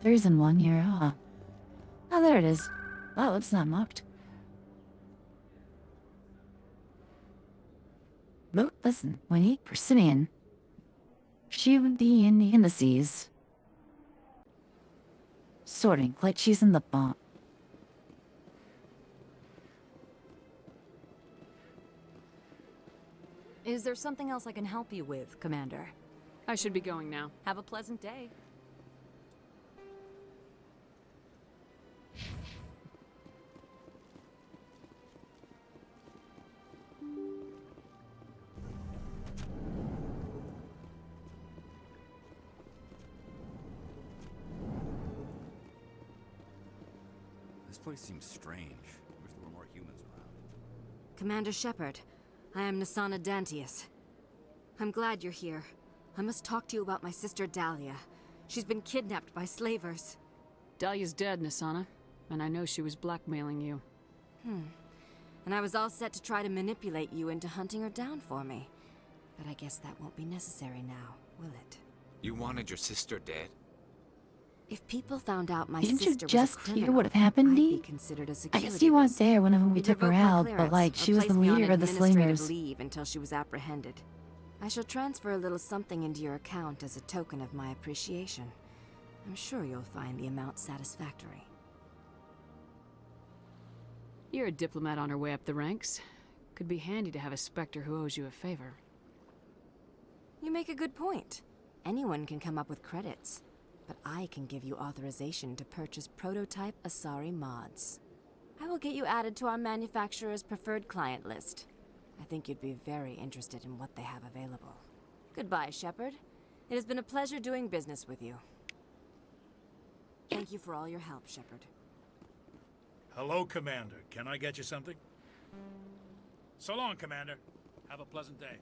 There isn't one here, huh? Oh, there it is. Oh, it's not marked. Look, listen, when he Persidian, she would be in the indices. Sorting, like she's in the bomb. Is there something else I can help you with, Commander? I should be going now. Have a pleasant day. This place seems strange. Wish there were more humans around. Commander Shepard, I am Nasana Dantius. I'm glad you're here. I must talk to you about my sister Dahlia. She's been kidnapped by slavers. Dahlia's dead, Nasana, and I know she was blackmailing you. And I was all set to try to manipulate you into hunting her down for me. But I guess that won't be necessary now, will it? You wanted your sister dead? If people found out my Didn't you sister just was a hear criminal, what happened, I'd Dee? be considered a I security guess you weren't risk. there whenever we You'd took her revoke my out, but clearance like, or she was the place me on leader of the administrative slingers. leave until she was apprehended. I shall transfer a little something into your account as a token of my appreciation. I'm sure you'll find the amount satisfactory. You're a diplomat on her way up the ranks. Could be handy to have a Spectre who owes you a favor. You make a good point. Anyone can come up with credits, but I can give you authorization to purchase prototype Asari mods. I will get you added to our manufacturer's preferred client list. I think you'd be very interested in what they have available. Goodbye, Shepard. It has been a pleasure doing business with you. Thank you for all your help, Shepard. Hello, Commander. Can I get you something? So long, Commander. Have a pleasant day.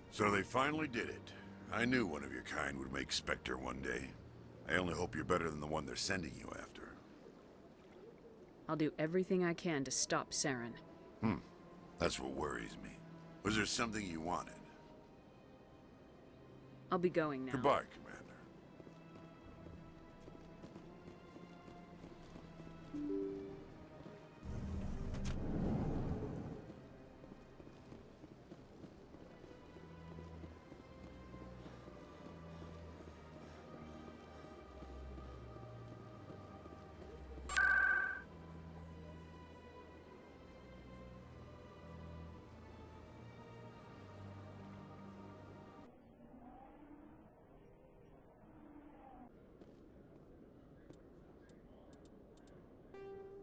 So they finally did it. I knew one of your kind would make Spectre one day. I only hope you're better than the one they're sending you after. I'll do everything I can to stop Saren. That's what worries me. Was there something you wanted? I'll be going now. Goodbye, Commander.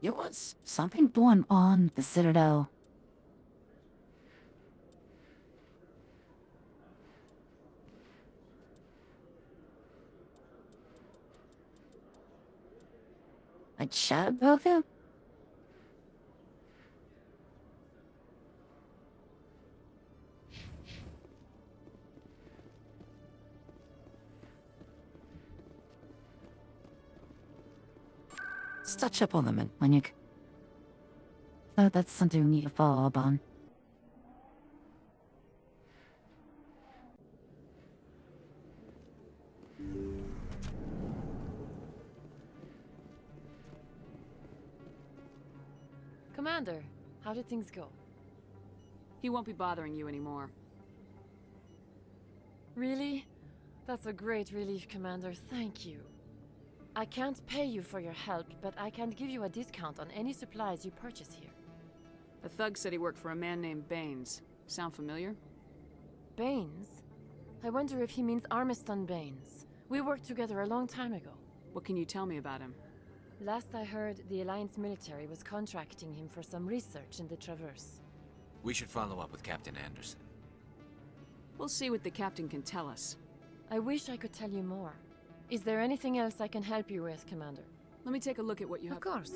There was something going on the Citadel. I chat about him? Let's touch up on them, Maniac. So that's something we need to follow up on. Commander, how did things go? He won't be bothering you anymore. Really? That's a great relief, Commander. Thank you. I can't pay you for your help, but I can give you a discount on any supplies you purchase here. A thug said he worked for a man named Baines. Sound familiar? Baines? I wonder if he means Armiston Baines. We worked together a long time ago. What can you tell me about him? Last I heard, the Alliance military was contracting him for some research in the Traverse. We should follow up with Captain Anderson. We'll see what the captain can tell us. I wish I could tell you more. Is there anything else I can help you with, Commander? Let me take a look at what you have. Of course.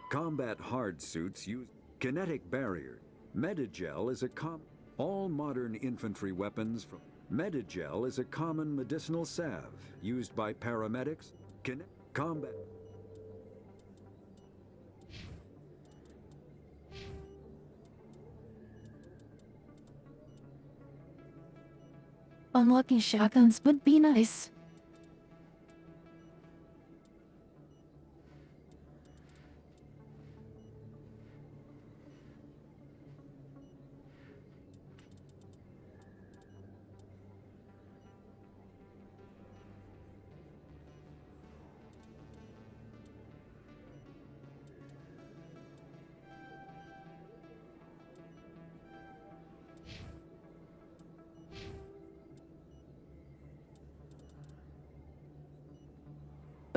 Combat hard suits use kinetic barrier. Medigel is a all modern infantry weapons from Medigel is a common medicinal salve used by paramedics, combat. Unlocking shotguns would be nice.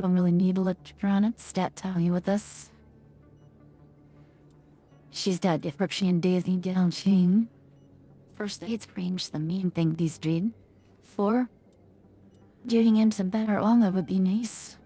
don't really need electronics to tell you with this. She's got decryption daisy downchain. First aid screens the main thing these dread. 4. Getting him some better armor would be nice.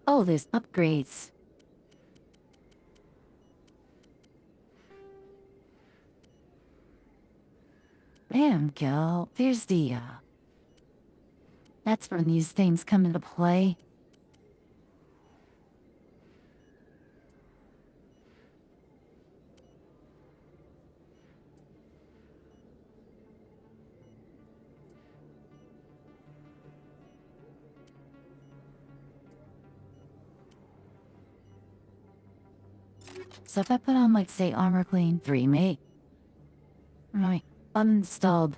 Oh, there's upgrades. Bam, girl. There's the, That's when these things come into play. So if I put on, like, say, Armor Clean 3, mate. Right. Uninstalled.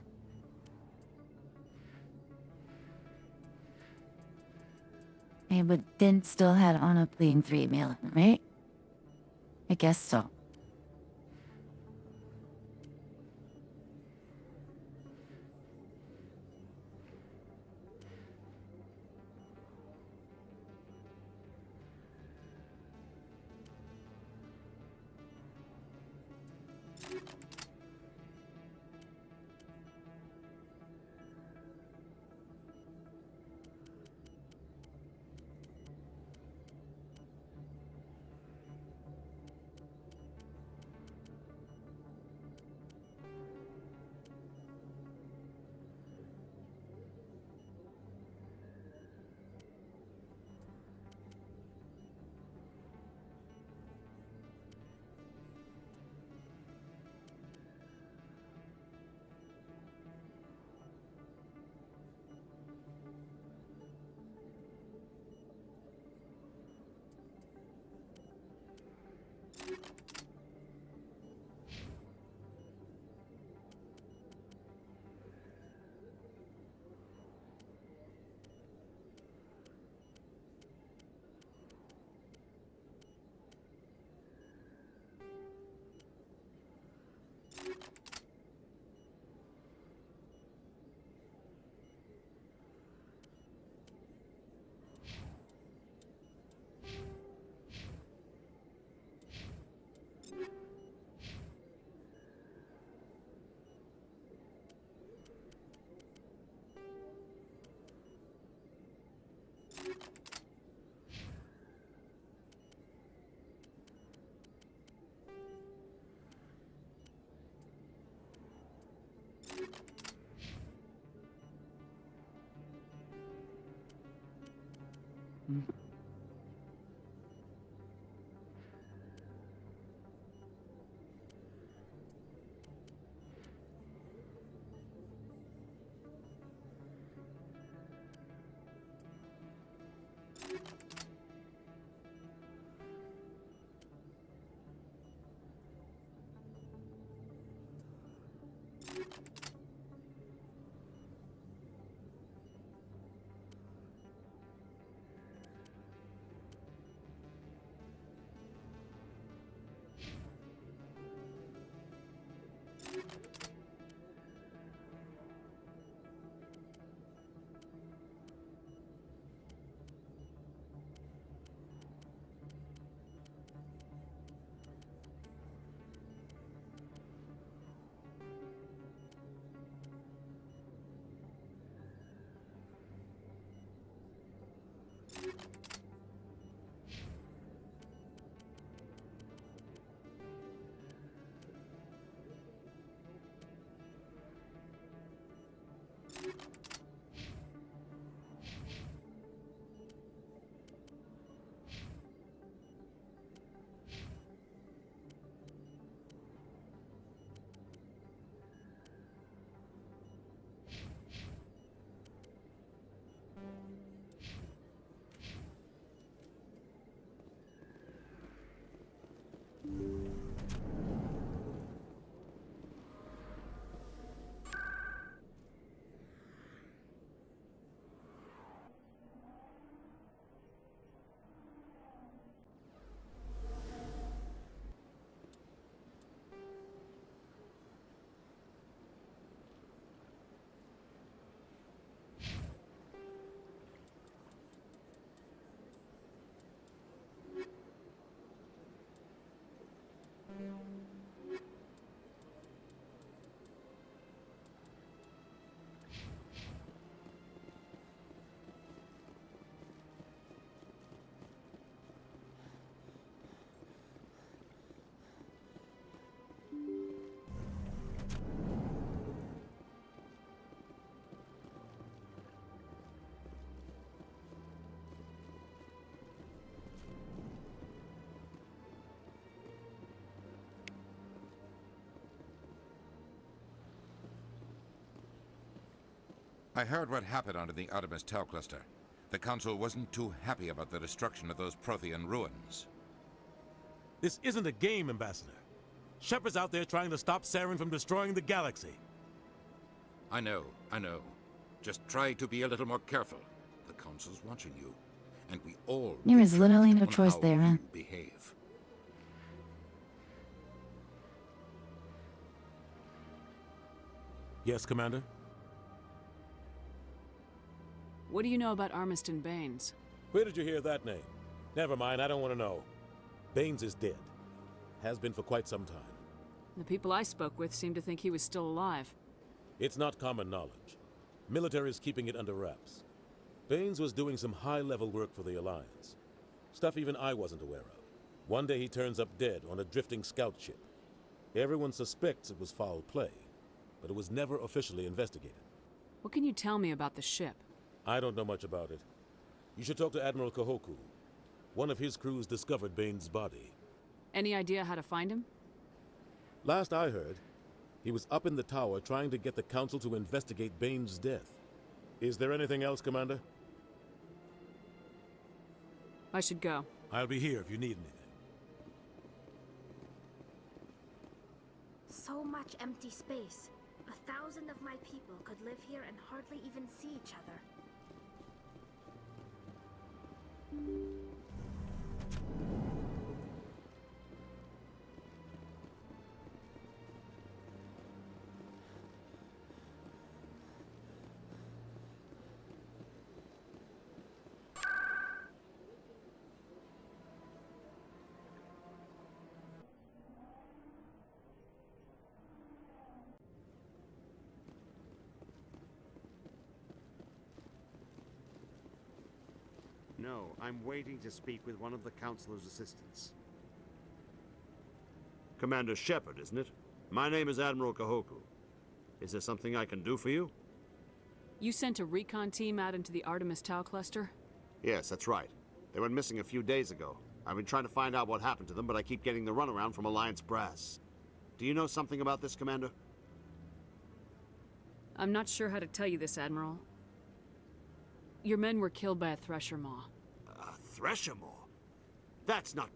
And but then still had Armor Clean 3 mail, right? I guess so. I heard what happened under the Artemis Tau cluster. The Council wasn't too happy about the destruction of those Prothean ruins. This isn't a game, Ambassador. Shepard's out there trying to stop Saren from destroying the galaxy. I know. Just try to be a little more careful. The Council's watching you, and we all There is literally no on choice how there, huh? you behave. Yes, Commander? What do you know about Armiston Baines? Where did you hear that name? Never mind, I don't want to know. Baines is dead. Has been for quite some time. The people I spoke with seemed to think he was still alive. It's not common knowledge. Military is keeping it under wraps. Baines was doing some high-level work for the Alliance. Stuff even I wasn't aware of. One day he turns up dead on a drifting scout ship. Everyone suspects it was foul play, but it was never officially investigated. What can you tell me about the ship? I don't know much about it. You should talk to Admiral Kahoku. One of his crews discovered Baines' body. Any idea how to find him? Last I heard, he was up in the tower trying to get the Council to investigate Baines' death. Is there anything else, Commander? I should go. I'll be here if you need anything. So much empty space. 1,000 of my people could live here and hardly even see each other. No, I'm waiting to speak with one of the Councilor's assistants. Commander Shepard, isn't it? My name is Admiral Kahoku. Is there something I can do for you? You sent a recon team out into the Artemis Tau cluster? Yes, that's right. They went missing a few days ago. I've been trying to find out what happened to them, but I keep getting the runaround from Alliance brass. Do you know something about this, Commander? I'm not sure how to tell you this, Admiral. Your men were killed by a Thresher Maw. A Thresher Maw? That's not...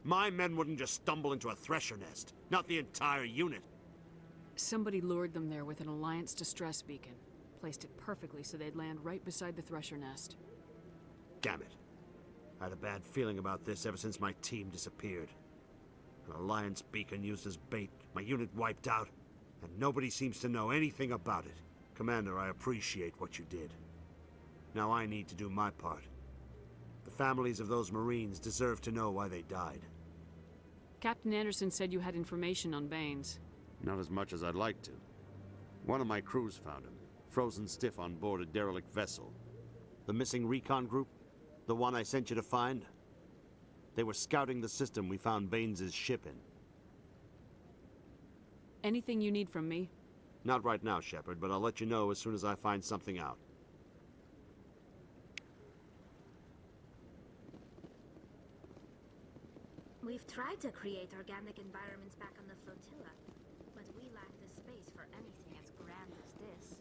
My men wouldn't just stumble into a Thresher nest. Not the entire unit. Somebody lured them there with an Alliance distress beacon. Placed it perfectly so they'd land right beside the Thresher nest. Damn it. I had a bad feeling about this ever since my team disappeared. An Alliance beacon used as bait, my unit wiped out, and nobody seems to know anything about it. Commander, I appreciate what you did. Now I need to do my part. The families of those Marines deserve to know why they died. Captain Anderson said you had information on Baines. Not as much as I'd like to. One of my crews found him, frozen stiff on board a derelict vessel. The missing recon group? The one I sent you to find? They were scouting the system we found Baines' ship in. Anything you need from me? Not right now, Shepard, but I'll let you know as soon as I find something out. We've tried to create organic environments back on the flotilla, but we lack the space for anything as grand as this.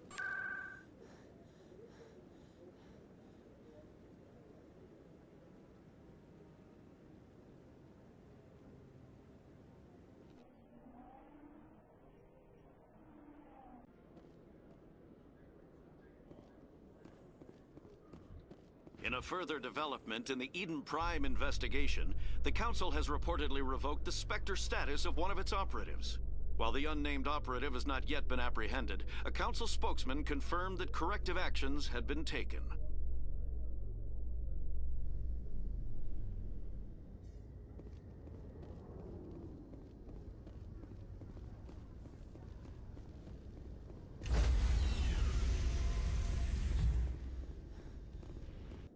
In a further development in the Eden Prime investigation, the Council has reportedly revoked the Spectre status of one of its operatives. While the unnamed operative has not yet been apprehended, a Council spokesman confirmed that corrective actions had been taken.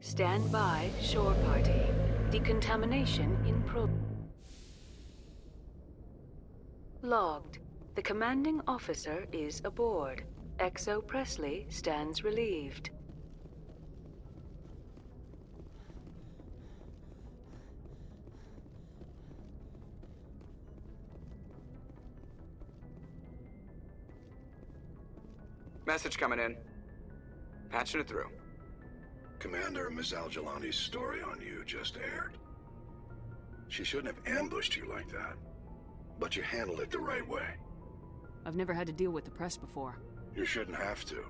Stand by, shore party. Decontamination in Logged. The commanding officer is aboard. XO Presley stands relieved. Message coming in. Patching it through. Commander, Ms. Al-Jalani's story on you just aired. She shouldn't have ambushed you like that. But you handled it the right way. I've never had to deal with the press before. You shouldn't have to.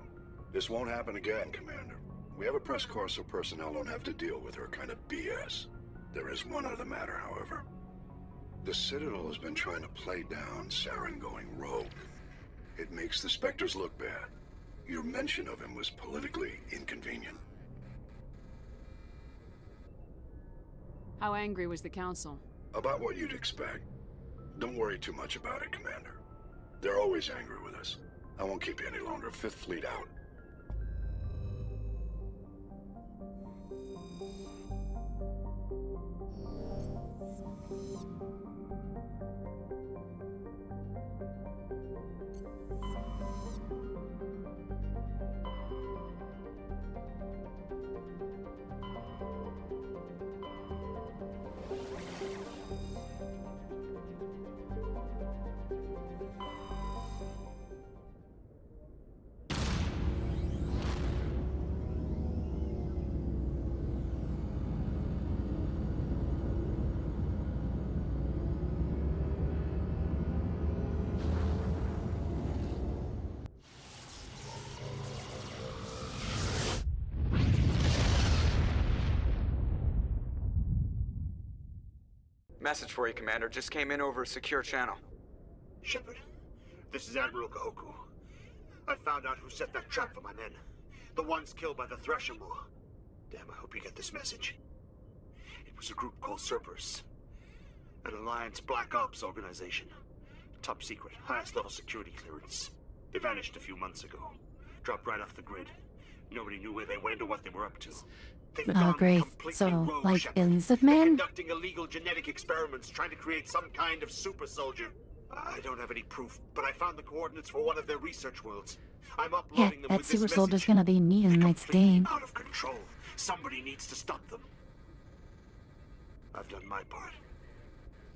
This won't happen again, Commander. We have a press corps so personnel don't have to deal with her kind of BS. There is one other matter, however. The Citadel has been trying to play down Saren going rogue. It makes the Spectres look bad. Your mention of him was politically inconvenient. How angry was the Council? About what you'd expect. Don't worry too much about it, Commander. They're always angry with us. I won't keep you any longer. Fifth Fleet out. Message for you, Commander. Just came in over a secure channel. Shepard, this is Admiral Kahoku. I found out who set that trap for my men. The ones killed by the Thresher Moor. Damn, I hope you get this message. It was a group called Cerberus. An Alliance Black Ops organization. Top secret, highest level security clearance. They vanished a few months ago. Dropped right off the grid. Nobody knew where they went or what they were up to. Oh, great. So, like Illusive Man? Conducting illegal genetic experiments, trying to create some kind of super soldier. I don't have any proof, but I found the coordinates for one of their research worlds. I'm Yeah, uploading them that with super this soldier's message. gonna be needed the next day. Out of control. Somebody needs to stop them. I've done my part.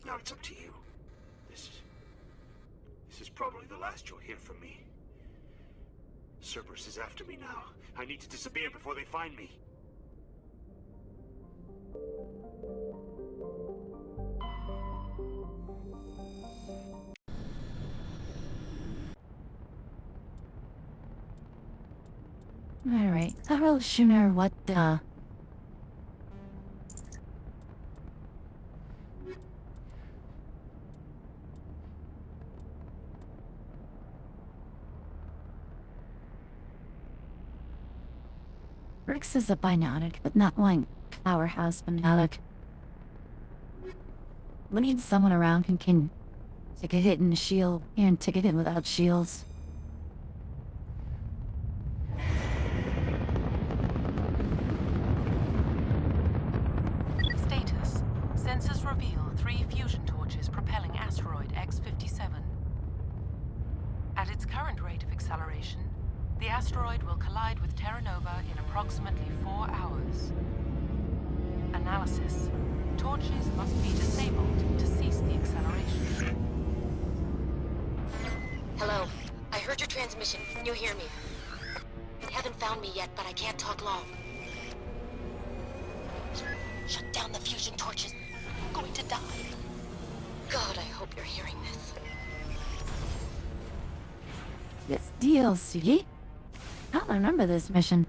Now it's up to you. This is probably the last you'll hear from me. Cerberus is after me now. I need to disappear before they find me. Alright, Carl Schooner, what the... Rix is a biotic, but not one powerhouse biotic. We need someone around who can take a hit in the shield and take a hit without shields. Status. Sensors reveal 3 fusion torches propelling asteroid X-57. At its current rate of acceleration, the asteroid will collide with Terra Nova in approximately 4 hours. Analysis. Torches must be disabled to cease the acceleration. Hello. I heard your transmission. Can you hear me? They haven't found me yet, but I can't talk long. Shut down the fusion torches. I'm going to die. God, I hope you're hearing this. This DLC? I don't remember this mission.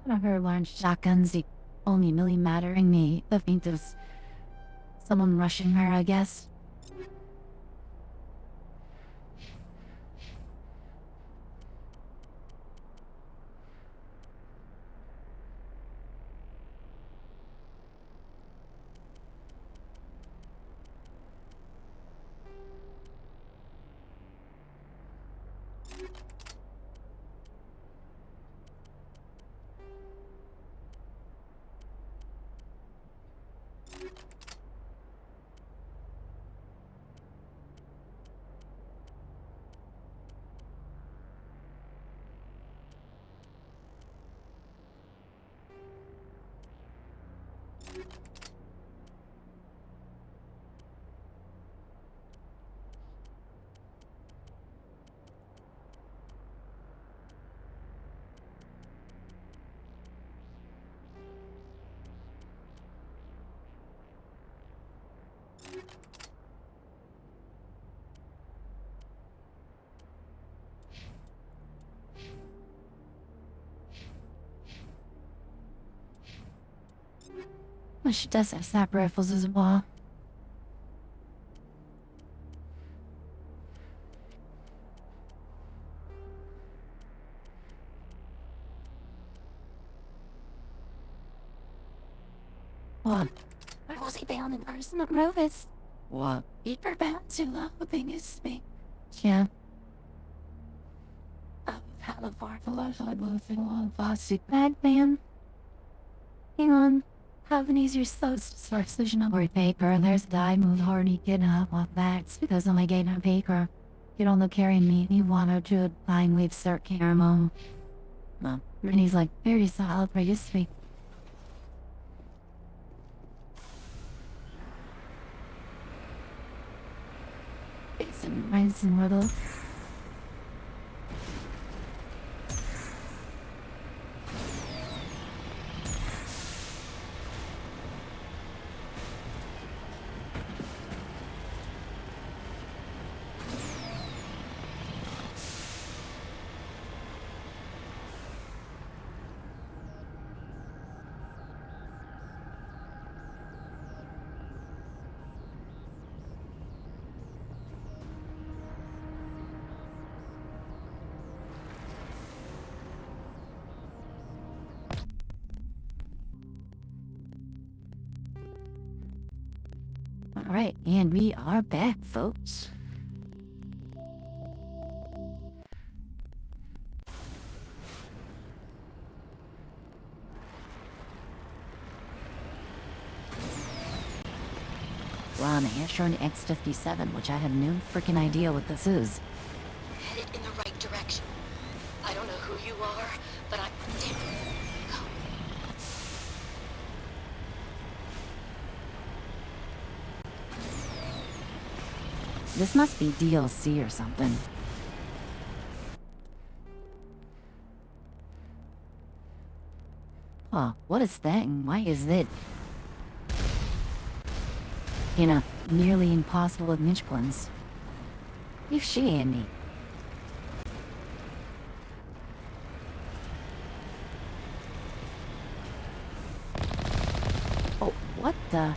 One of her large shotguns, the only really mattering me, the faint of someone rushing her, I guess. Well, she does have sniper rifles as well. What? I was bound in person of Rovis. What? Deeper bound to loving is me. Yeah. I've had a far for life. I will feel on plastic bag man. Hang on. Have an easier slows to start solution of word paper, and there's a die move horny get up off that's because of my gate on paper. You don't look carrying me, you wanna do fine wave start caramel. Well, and he's like very solid for you to be. It's a nice and little. Alright, and we are back, folks. Wow, man, you're showing X-57, which I have no freaking idea what this is. Headed in the right direction. I don't know who you are, but I'm... Damn. Go. This must be DLC or something. Oh, what is that and why is it? You know, nearly impossible with niche cleanse. You shitting me. Oh, what the?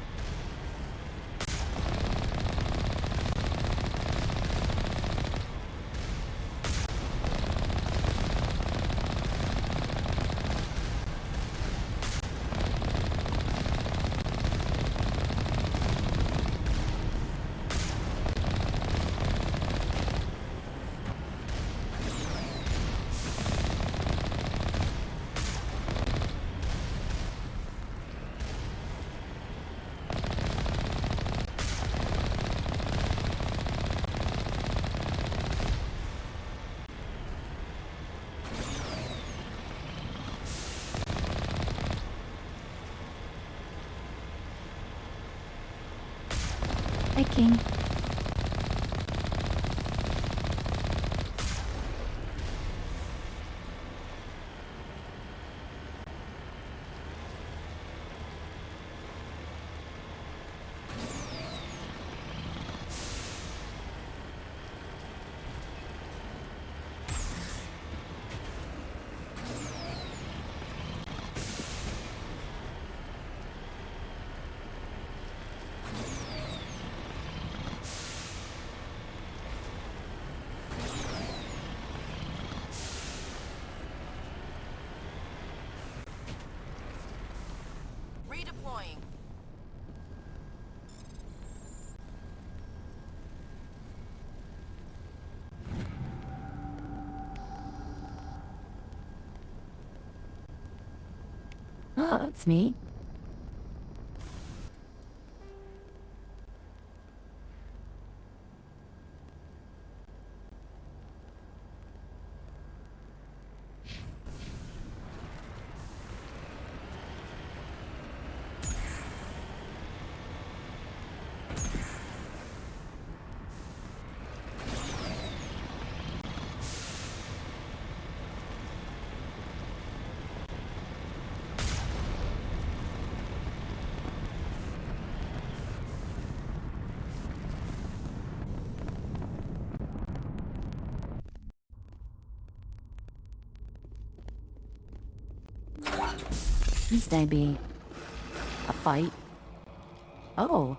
Hi, King. Oh, it's me. This may be a fight. Oh,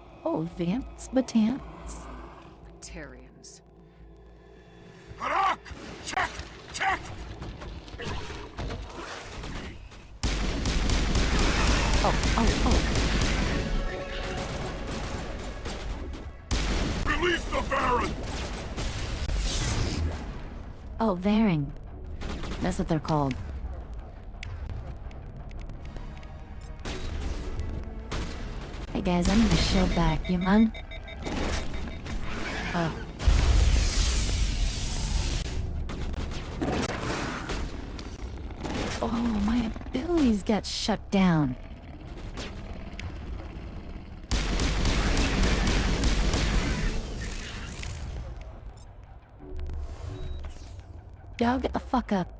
vamps, batants. Batarians. Harak! Check! Check! Oh. Release the Baron! Oh, Varing. That's what they're called. Hey guys, I'm gonna shield back, you mind? Oh. Oh, my abilities got shut down. Y'all get the fuck up.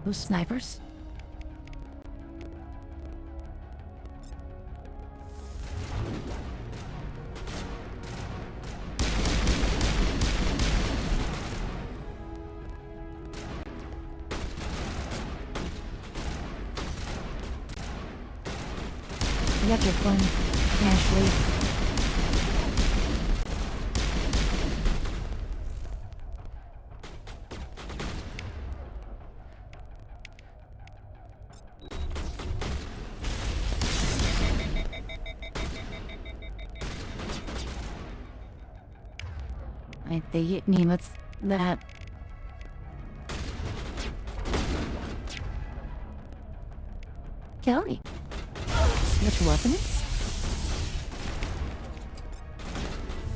Those snipers? You got your fun, Ashley. They hit me with that. Kill me. Switch weapons?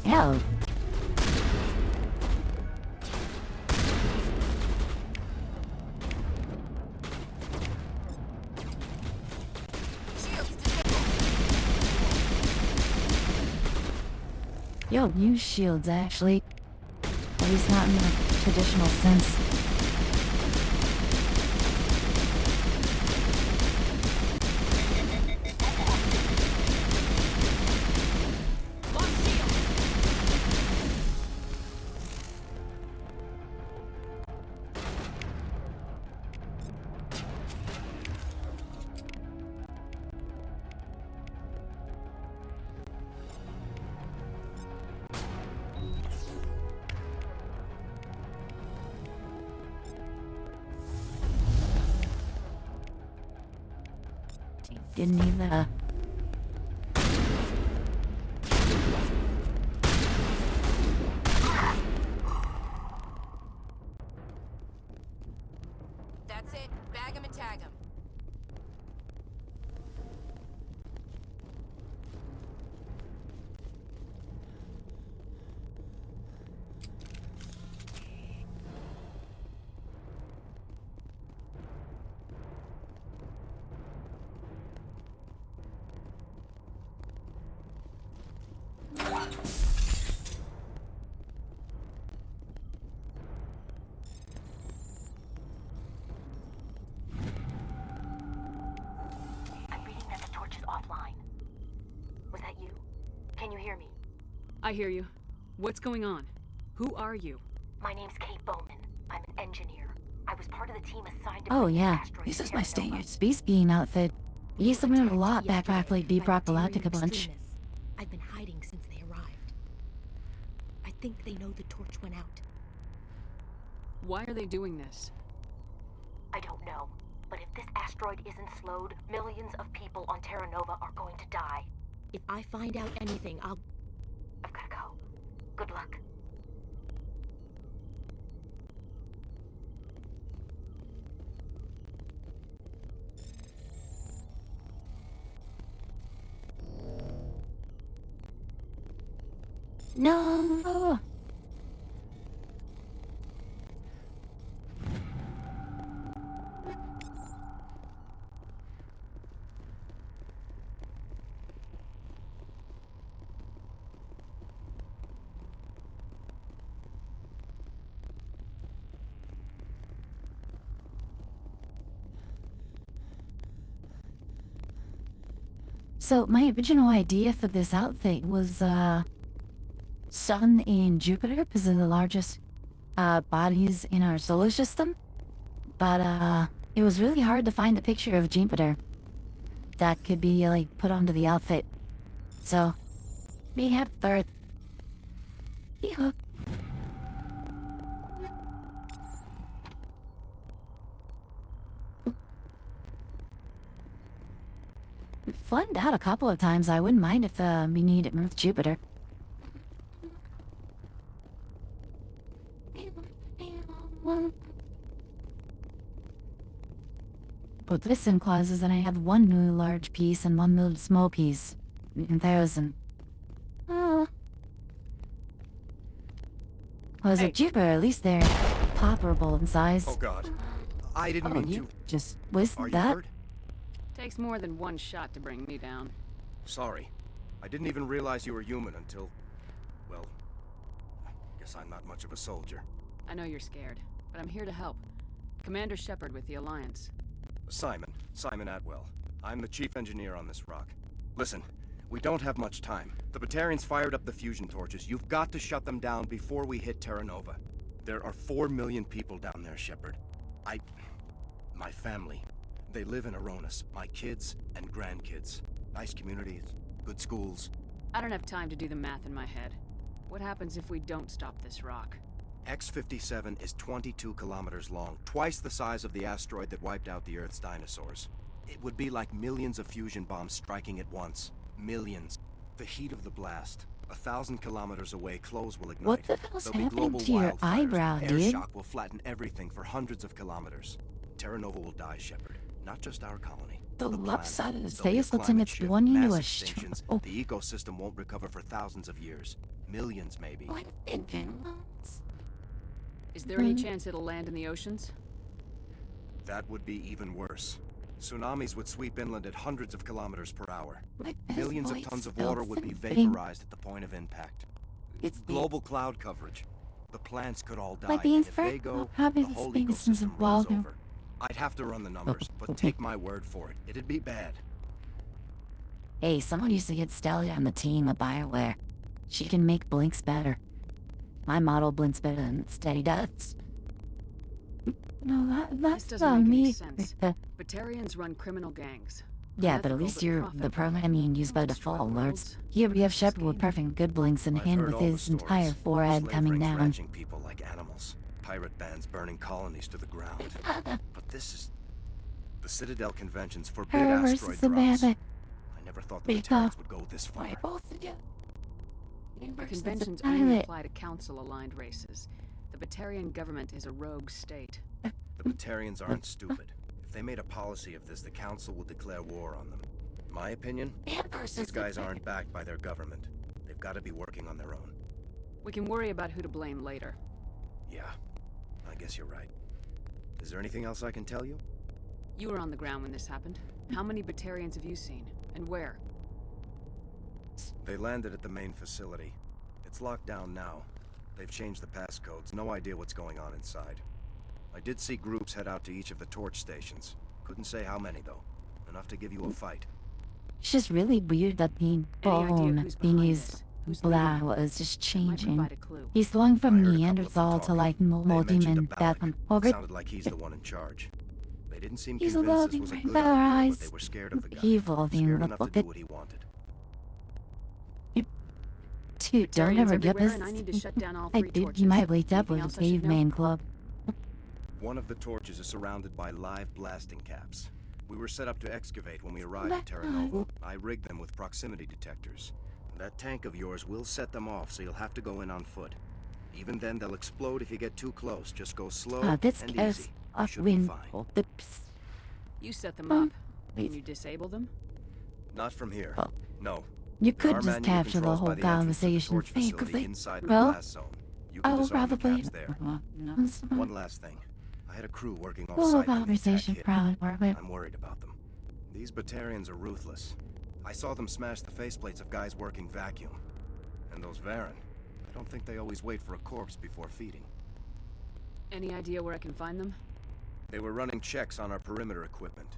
Hell. Yo, use shields, actually. At least not in the traditional sense. Didn't need that. That's it. Bag him and tag him. I'm reading that the torch is offline. Was that you? Can you hear me? I hear you. What's going on? Who are you? My name's Kate Bowman. I'm an engineer. I was part of the team assigned to Oh bring the yeah, asteroid this to is my Terranova. standard space being outfit. You submitted a lot back after like Deep Rock Galactic a bunch. Extremists. I've been hiding since they arrived. I think they know the torch went out. Why are they doing this? I don't know. But if this asteroid isn't slowed, millions of people on Terranova are going to die. If I find out anything, I've gotta go. Good luck. No! So my original idea for this outfit was, Sun and Jupiter, because they're the largest, bodies in our solar system. But, it was really hard to find a picture of Jupiter that could be, like, put onto the outfit. So, we have Earth. Yeah. We've flattened out a couple of times. I wouldn't mind if, we needed Earth Jupiter. But this implies that I have one new large piece and one little small piece. 1,000. Was it Jupiter? At least they're comparable in size. Oh God. I didn't mean you to. just whisked Are you that. hurt? Takes more than one shot to bring me down. Sorry. I didn't even realize you were human until... well... I guess I'm not much of a soldier. I know you're scared, but I'm here to help. Commander Shepard with the Alliance. Simon Atwell. I'm the chief engineer on this rock. Listen, we don't have much time. The Batarians fired up the fusion torches. You've got to shut them down before we hit Terra Nova. There are 4 million people down there, Shepard. My family. They live in Aronis. My kids and grandkids. Nice communities, good schools. I don't have time to do the math in my head. What happens if we don't stop this rock? X-57 is 22 kilometers long, twice the size of the asteroid that wiped out the Earth's dinosaurs. It would be like millions of fusion bombs striking at once. Millions. The heat of the blast. 1,000 kilometers away, clothes will ignite. What the hell's There'll be happening global to your wildfires. eyebrow, Air dude? shock will flatten everything for hundreds of kilometers. Terra Nova will die, Shepard. Not just our colony. The planet. left side of his There'll be a face looks like climate it's shift, going into a massive stroke. extinctions. The ecosystem won't recover for thousands of years. Millions, maybe. Is there any chance it'll land in the oceans? That would be even worse. Tsunamis would sweep inland at hundreds of kilometers per hour. Millions of tons of water would be vaporized at the point of impact. It's global cloud coverage. The plants could all die. Like the And if they Inferno, go, probably the the whole spaces ecosystem of rolls water. over. I'd have to run the numbers, but take my word for it. It'd be bad. Hey, someone used to get Stella on the team of BioWare. She can make blinks better. My model blinks better than Steady does. No, that's This doesn't make any me. sense. Batarians run criminal gangs. Yeah, but at least you're the programming used by default, Lords. Here we have Shepard with perfect good blinks in hand with his entire forehead coming down. Ranching people like animals. Pirate bands burning colonies to the ground. But this is... The Citadel Conventions forbid Her asteroid versus the drops. rabbit. I never thought the Because- Batarians would go this far. Why both of you? The conventions only apply to council-aligned races. The Batarian government is a rogue state. The Batarians aren't stupid. If they made a policy of this, the Council will declare war on them. My opinion? These guys aren't backed by their government. They've got to be working on their own. We can worry about who to blame later. Yeah, I guess you're right. Is there anything else I can tell you? You were on the ground when this happened. How many Batarians have you seen? And where? They landed at the main facility. It's locked down now. They've changed the passcodes. No idea what's going on inside. I did see groups head out to each of the torch stations. Couldn't say how many, though. Enough to give you a fight. It's just really weird that the bone thingy's blow is just changing. He's going from Neanderthal to like normal demon death and over. Sounded like he's the one in charge. They didn't seem He's convinced this loving was a my good better idea, eyes. but they were scared of the guy. Evil thing, Scared look, enough to look do at- what he wanted. Dude, don't Batarians ever get everywhere, this. and I need to shut down all I three did. torches. You might wake up with Anything a else I should know? caveman club. One of the torches is surrounded by live blasting caps. We were set up to excavate when we arrived at Terra Nova. I rigged them with proximity detectors. That tank of yours will set them off, so you'll have to go in on foot. Even then, they'll explode if you get too close. Just go slow this and goes easy. You off should be wind. fine. You set them up. Can you disable them? Not from here. No. You There could are just manual capture the controls by whole the entrance to the conversation torch facility fakely. inside the Well, blast zone. You can oh, disarm the probably. caps there. No. One last thing. I had a crew working Well, off-site when the attack conversation hit. probably. I'm worried about them. These Batarians are ruthless. I saw them smash the faceplates of guys working vacuum. And those Varen, I don't think they always wait for a corpse before feeding. Any idea where I can find them? They were running checks on our perimeter equipment.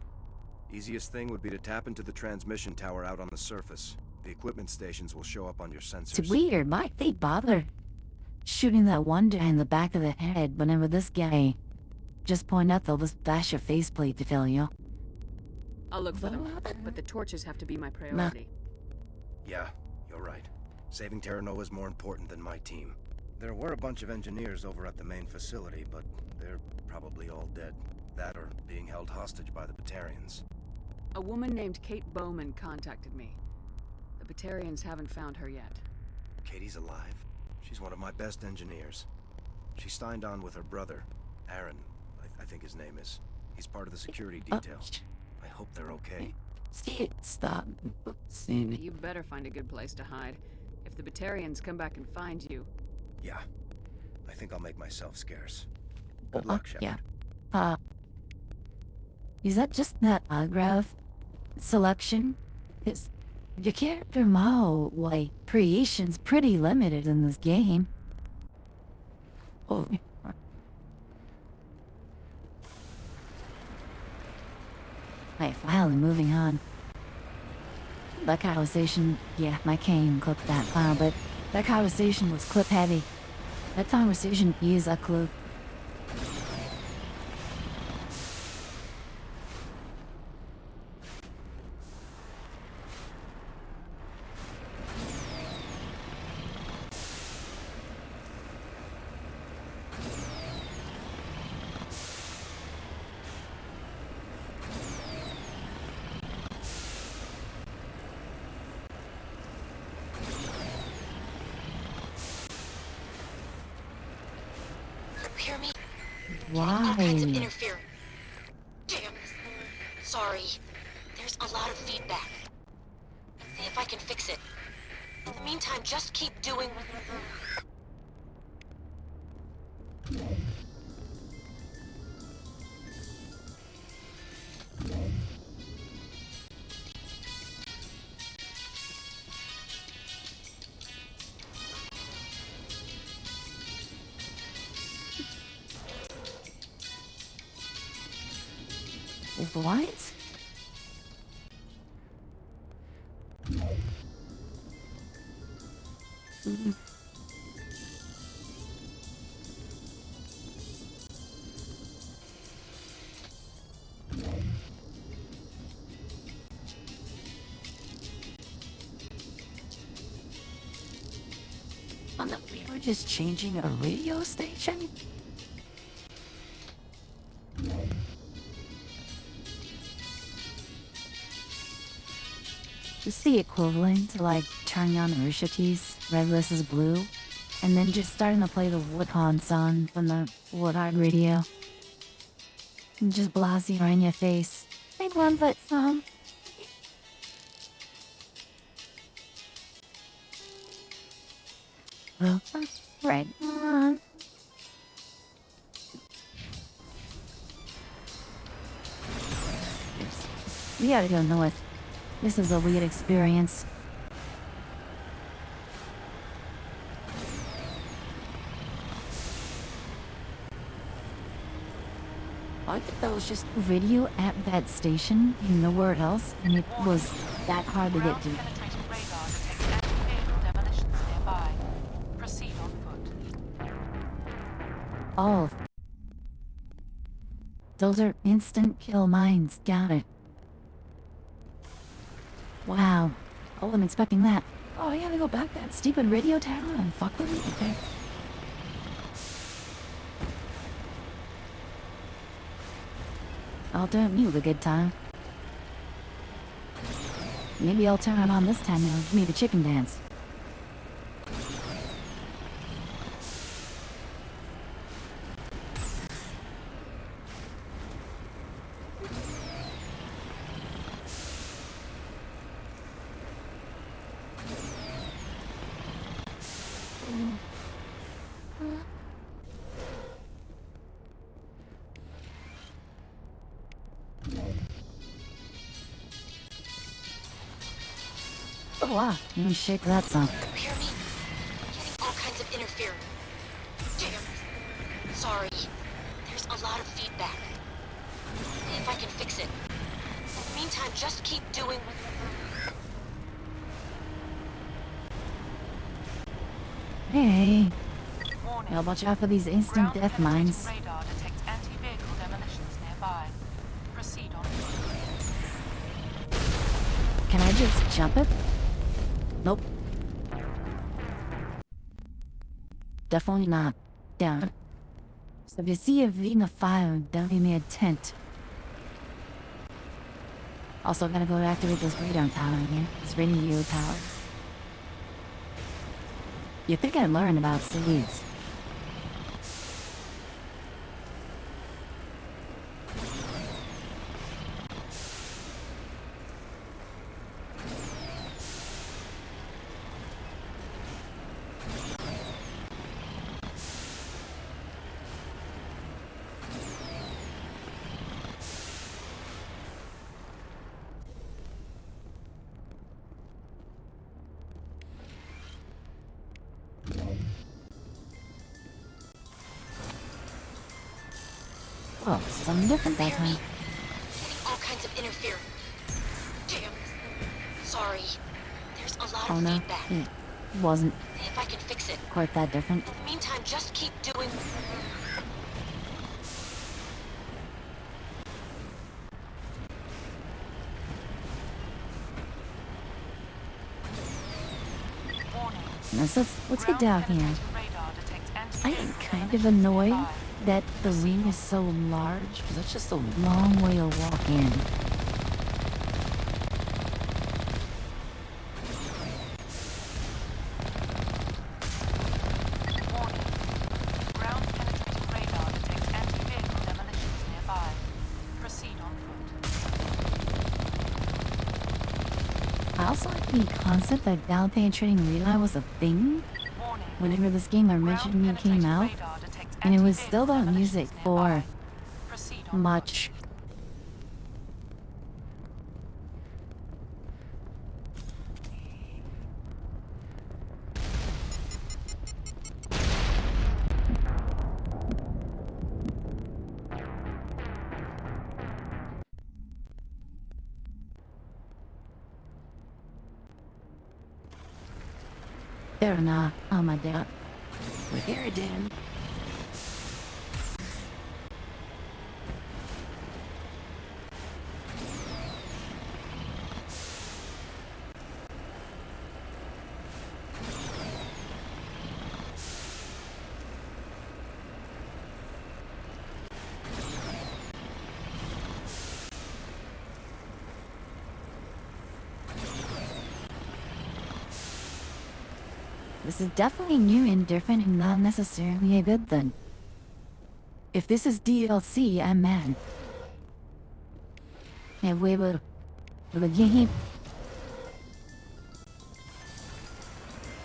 Easiest thing would be to tap into the transmission tower out on the surface. The equipment stations will show up on your sensors. It's weird. Might they bother shooting that one guy in the back of the head whenever this guy just point out they'll just flash a faceplate to fill you? I'll look for them, but the torches have to be my priority. Yeah, you're right. Saving Terra Nova is more important than my team. There were a bunch of engineers over at the main facility, but they're probably all dead. That or being held hostage by the Batarians. A woman named Kate Bowman contacted me. The Batarians haven't found her yet. Katie's alive. She's one of my best engineers. She signed on with her brother, Aaron, I think his name is. He's part of the security detail. I hope they're okay. Stop. You better find a good place to hide. If the Batarians come back and find you... Yeah. I think I'll make myself scarce. Good luck, Shepard. Yeah. Is that just that autograph selection? Is your character model, like, creation's pretty limited in this game. Oh. Right, finally moving on. That conversation, yeah, my cane clipped that file, but that conversation was clip heavy. That conversation is a clue. Hear me? Why? All kinds of interference. Damn. Sorry. There's a lot of feedback. Let's see if I can fix it. In the meantime, just keep doing what you're doing. What? Oh, no, we were just changing a radio station? It's the equivalent to like turning on Urshities, red versus blue, and then just starting to play the Woodhawn song from the Woodhard radio. And just blasting right in your face. Make one foot song. Well, right on. We gotta go north. This is a weird experience. I think that was just radio at that station, nowhere else, and it was that hard to get to. Proceed on foot. Oh. Those are instant kill mines, got it. Wow. I wasn't expecting that. Oh, I gotta go back that stupid radio tower and fuck with me. Okay. I'll don't mute a good time. Maybe I'll turn it on this time and it'll give me the chicken dance. Oh wow, you can shake that some. You hear me? Getting all kinds of interference. Damn. Sorry. There's a lot of feedback. See if I can fix it. In the meantime, just keep doing what... Hey. I'll watch out for these instant death mines. Radar detects anti-vehicle demolitions nearby. Proceed on. Can I just jump it? Nope. Definitely not. Down. So if you see a V in the fire, don't give me a tent. Also gotta go activate this radar tower again. This radio tower. You think I'd learn about cities? Oh, something different that time. Getting all kinds of interference. Damn. Sorry. There's a lot Oh of no, feedback. it wasn't See if I can fix it. quite that different. In the meantime, just keep doing... Let's get down here. I am kind of annoyed that the ring is so large, because it's just a long way to walk in. Ground penetrating radar detects anti-vehicle demolitions nearby. Proceed on foot. I also like the concept that ground penetrating radar was a thing whenever this game originally came out, and it was still the music for much. Fair enough. Oh my god. We're here, Dan. This is definitely new and different and not necessarily a good thing. If this is DLC, I'm mad. Yeah, we will game.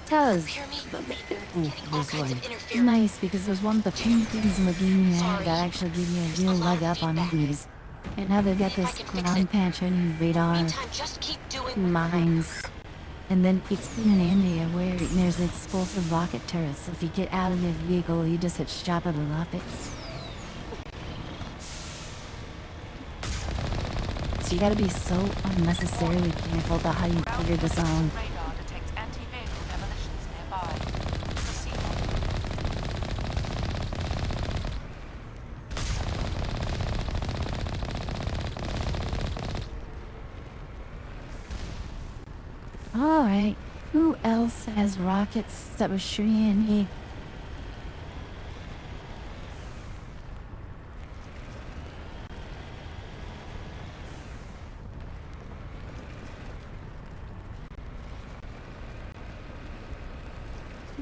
Tell us, this was nice because it was one of the few things in the game that actually gave me a real leg up on enemies. And now they've got this ground penetrating radar, mines. And then it's in an area where there's explosive rocket turrets. So if you get out of your vehicle, you just hit shot at the rockets. So you gotta be so unnecessarily careful about how you clear the zone. Radar detects anti-vehicle demolitions nearby. Proceed on. Alright, who else has rockets that were shooting here?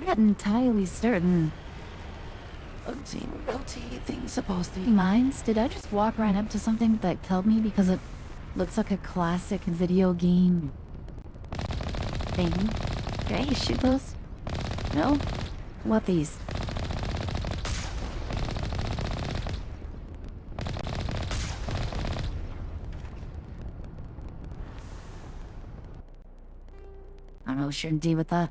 not entirely certain. OT thing's supposed to be mine. Did I just walk right up to something that killed me because it looks like a classic video game thing? Can I shoot those? No? What these? I don't know, shouldn't deal with that.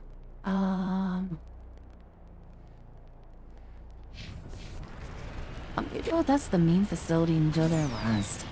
You know, that's the main facility in Jodar West.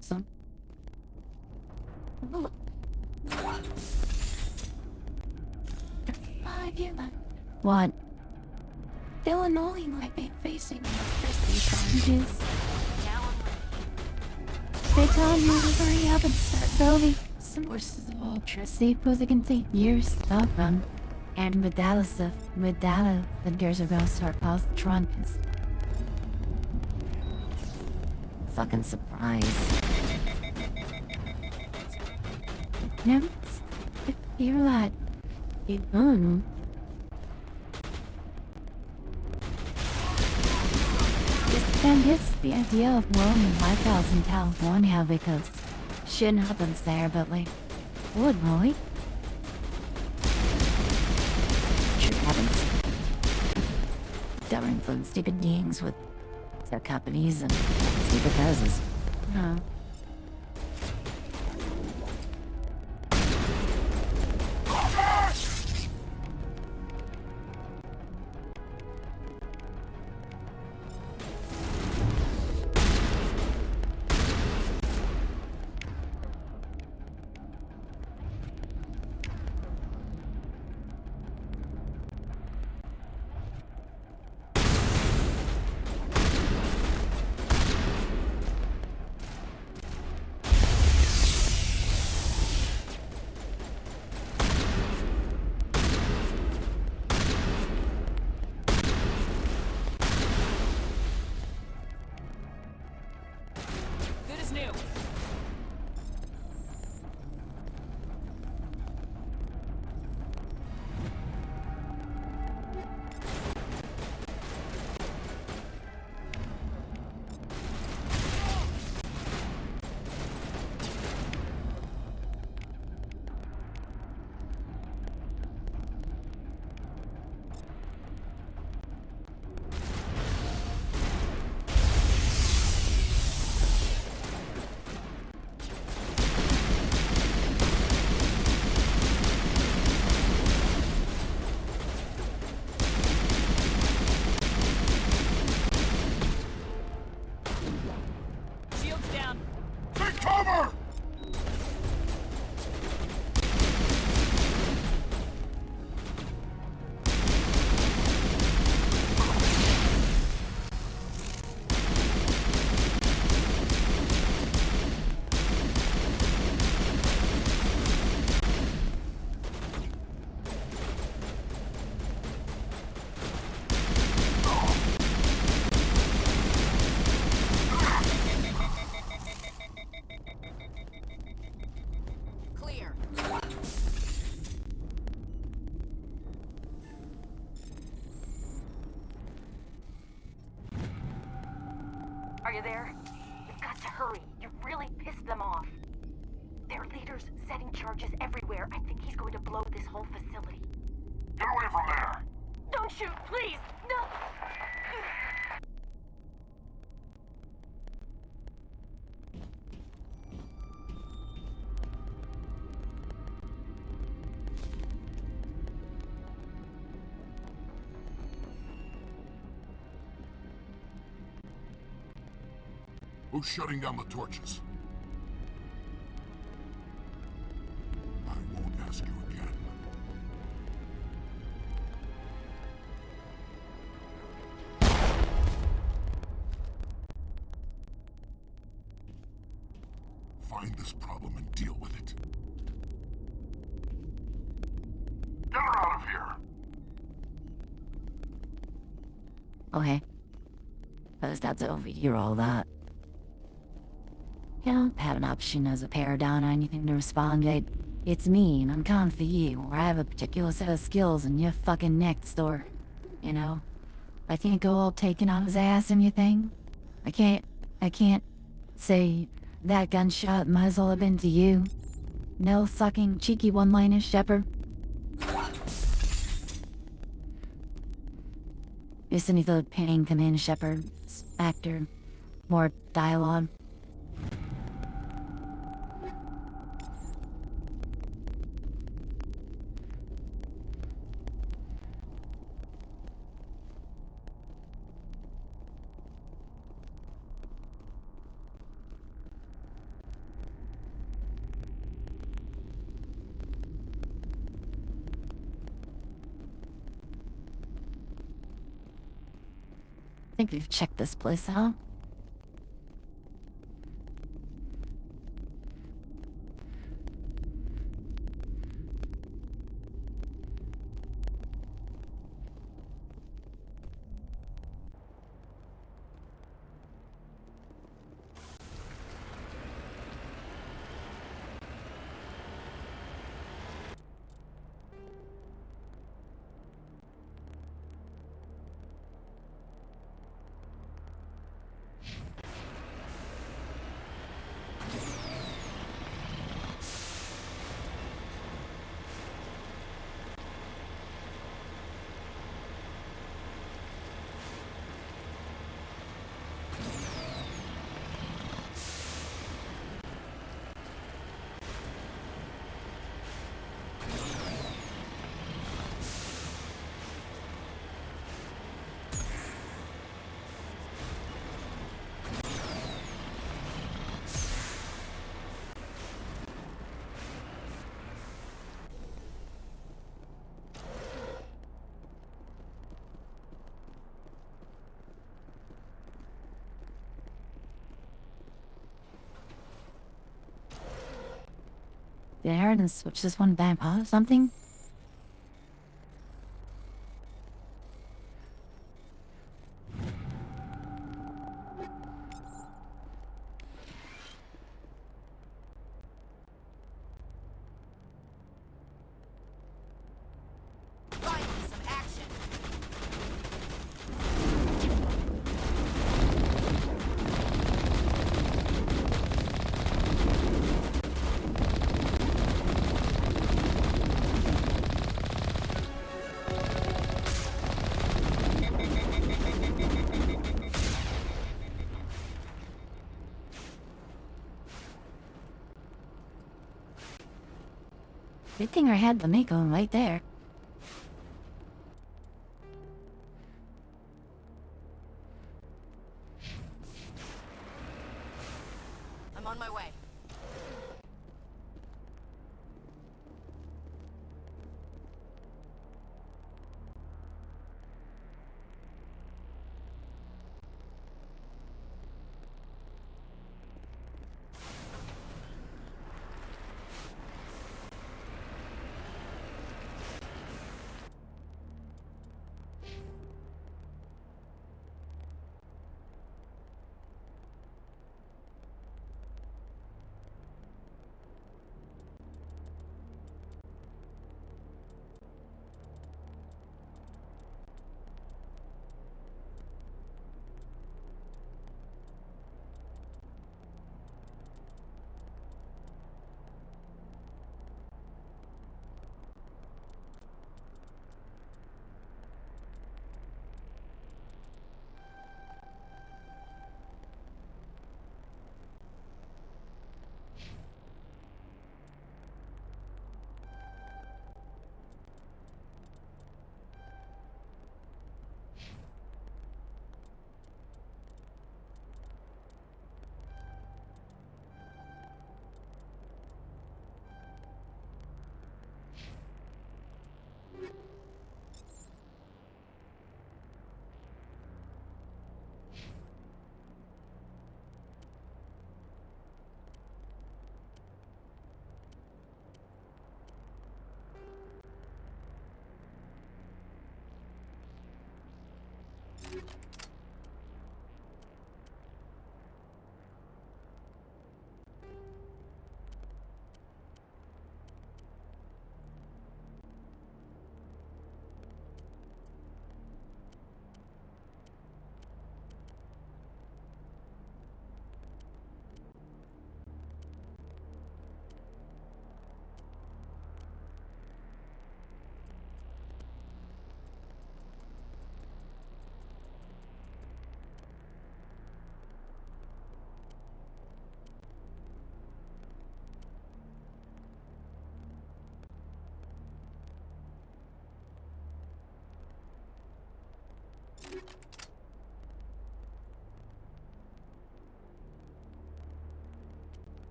Some. What? Illinois might be facing electricity charges. They tell me to hurry up and start building some sources of electricity because it can take years to stop them. And Medalla that cares about start positrons. Fucking surprise. Never hear that. And it's the idea of roaming lifestyles in California because shit happens there, but like, would really? Shit happens. Government funds stupid beings with their companies and stupid houses. No. Are you there? We've got to hurry. You've really pissed them off. Their leader's setting charges everywhere. I think he's going to blow this whole facility. Get away from there! Don't shoot, please! No! Who's shutting down the torches? I won't ask you again. Find this problem and deal with it. Get her out of here! Okay. Because that's overhear all that. You don't have an option as a pair down or anything to respond. It's me, and I'm coming for you, or I have a particular set of skills and you're fucking next door. You know? I can't go all taking on his ass and you think? I can't say that gunshot might as well have been to you. No sucking cheeky one-liners, Shepard. Just any the pain come in, Shepard. Actor. More dialogue. I think we've checked this place out. Did I heard and switch this one back off something? Good thing I had the Mako right there. I'm on my way.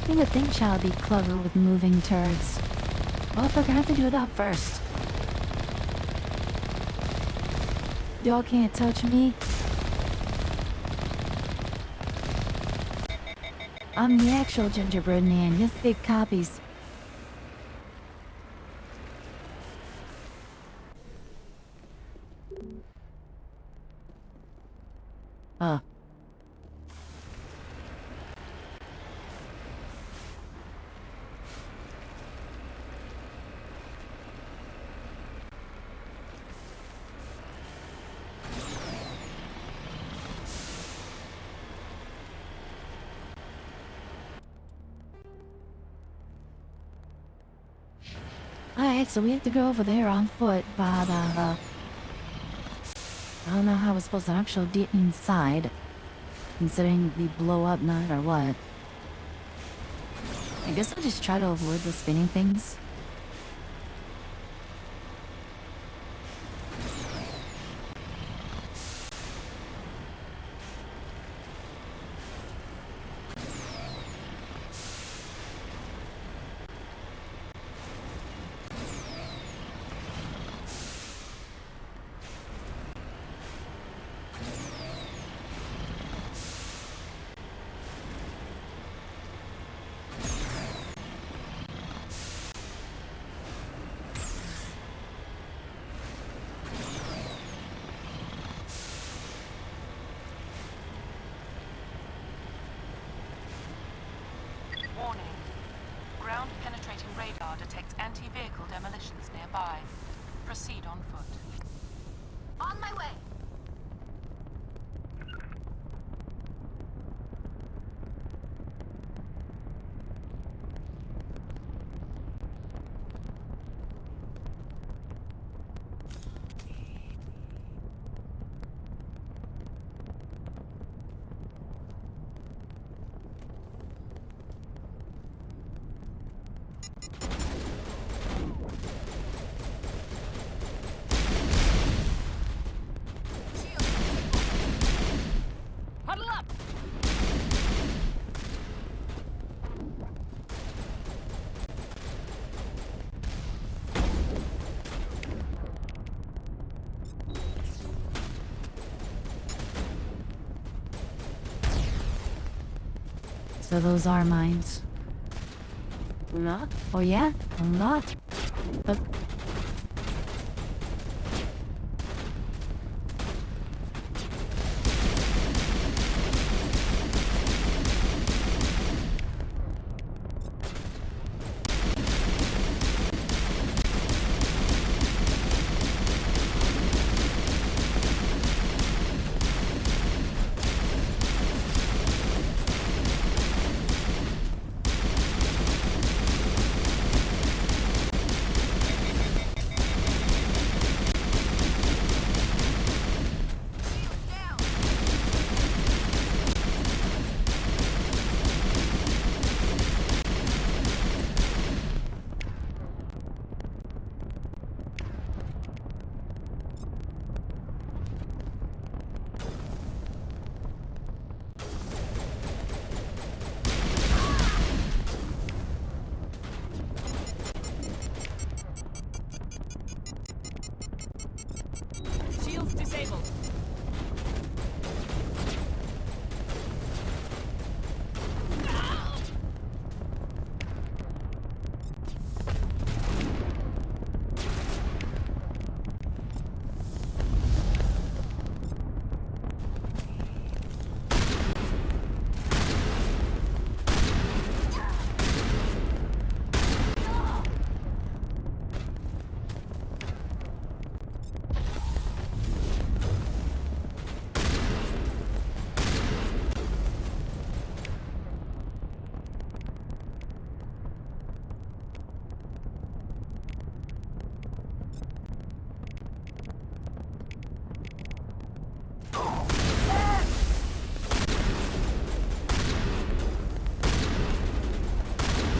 You would think Chad would be clever with moving turrets. Well, I forgot to do that first. Y'all can't touch me. I'm the actual gingerbread man, you fake copies. Alright, so we have to go over there on foot, but, I don't know how we're supposed to actually get inside, considering we blow up none or what. I guess I'll just try to avoid the spinning things. Warning. Ground-penetrating radar detects anti-vehicle demolitions nearby. Proceed on foot. On my way! So those are mines. Not? Oh yeah? Not. But Shields disabled.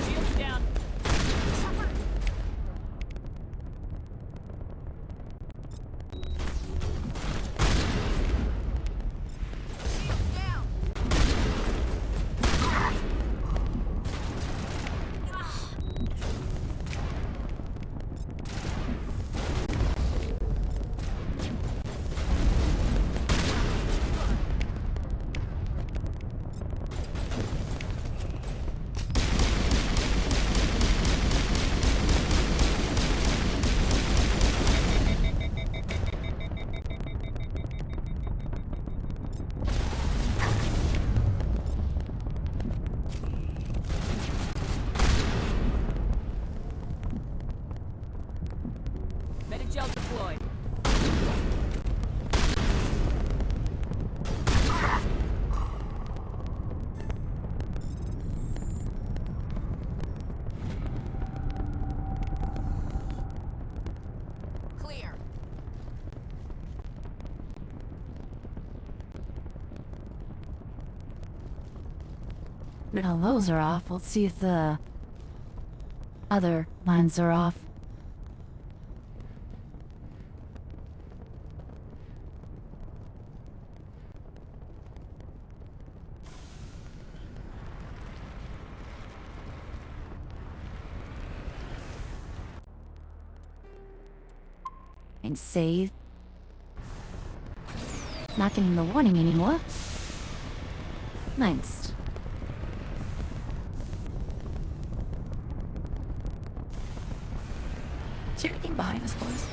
Shields down. Medigel deployed. Clear. now those are off. Let's see if the other mines are off. And save. Not getting the warning anymore. Nice. Is there anything behind us, boys?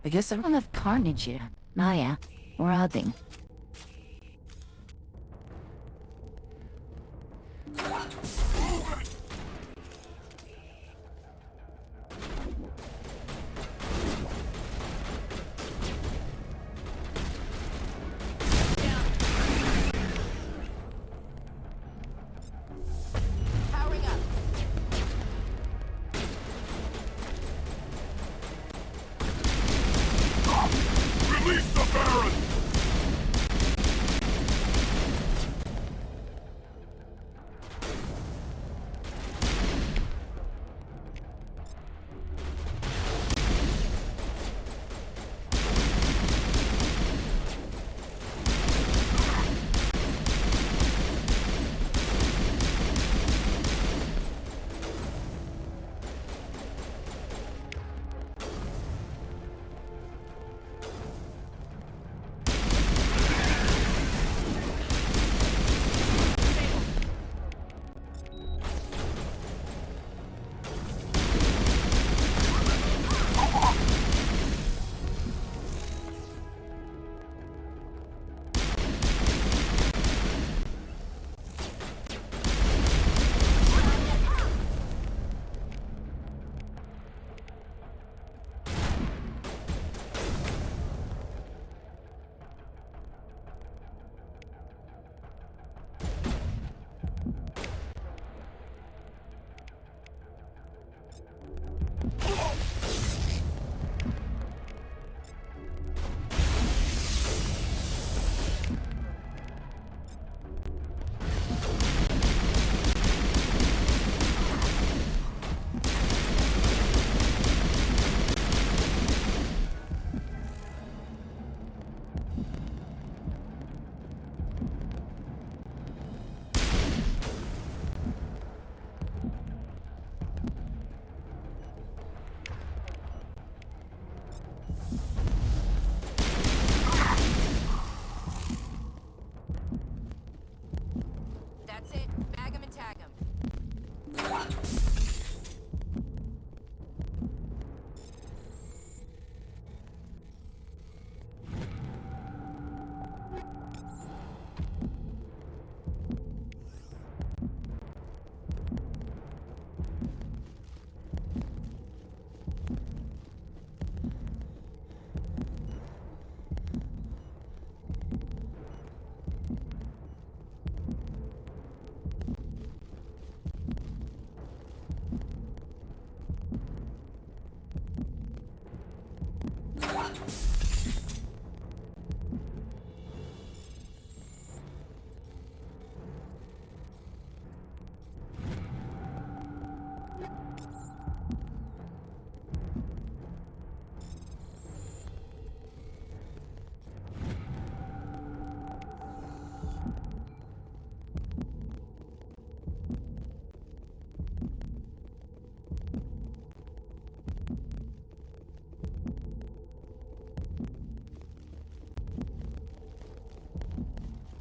I guess I don't have carnage here. Ah, yeah. We're hunting. Powering up. Release the Baron!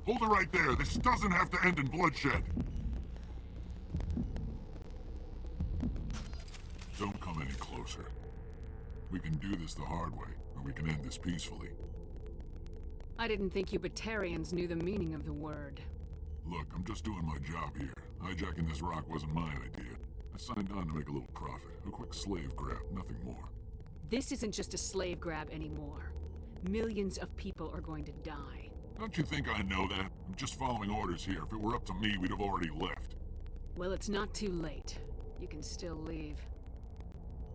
Hold it right there. This doesn't have to end in bloodshed. Don't come any closer. We can do this the hard way, or we can end this peacefully. I didn't think you Batarians knew the meaning of the word. Look, I'm just doing my job here. Hijacking this rock wasn't my idea. I signed on to make a little profit. A quick slave grab, nothing more. This isn't just a slave grab anymore. Millions of people are going to die. Don't you think I know that? I'm just following orders here. If it were up to me, we'd have already left. Well, it's not too late. You can still leave.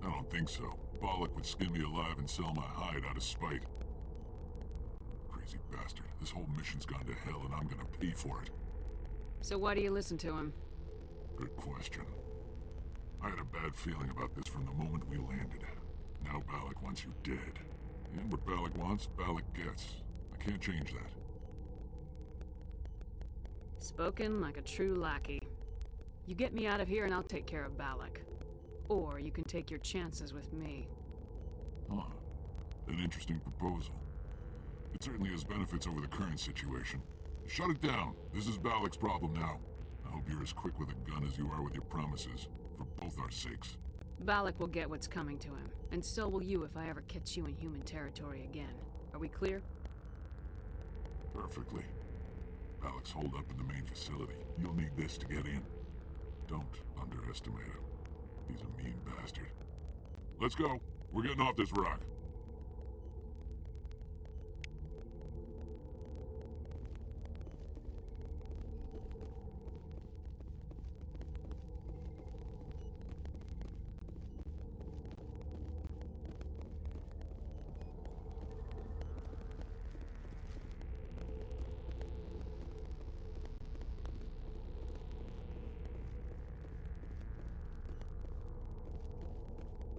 I don't think so. Bollock would skin me alive and sell my hide out of spite. Crazy bastard. This whole mission's gone to hell and I'm gonna pay for it. So why do you listen to him? Good question. I had a bad feeling about this from the moment we landed. Now Bollock wants you dead. And what Bollock wants, Bollock gets. I can't change that. Spoken like a true lackey. You get me out of here and I'll take care of Balak. Or you can take your chances with me. Huh. An interesting proposal. It certainly has benefits over the current situation. Shut it down. This is Balak's problem now. I hope you're as quick with a gun as you are with your promises. For both our sakes. Balak will get what's coming to him. And so will you if I ever catch you in human territory again. Are we clear? Perfectly. Balak's holed up in the main facility. You'll need this to get in. Don't underestimate him. He's a mean bastard. Let's go. We're getting off this rock.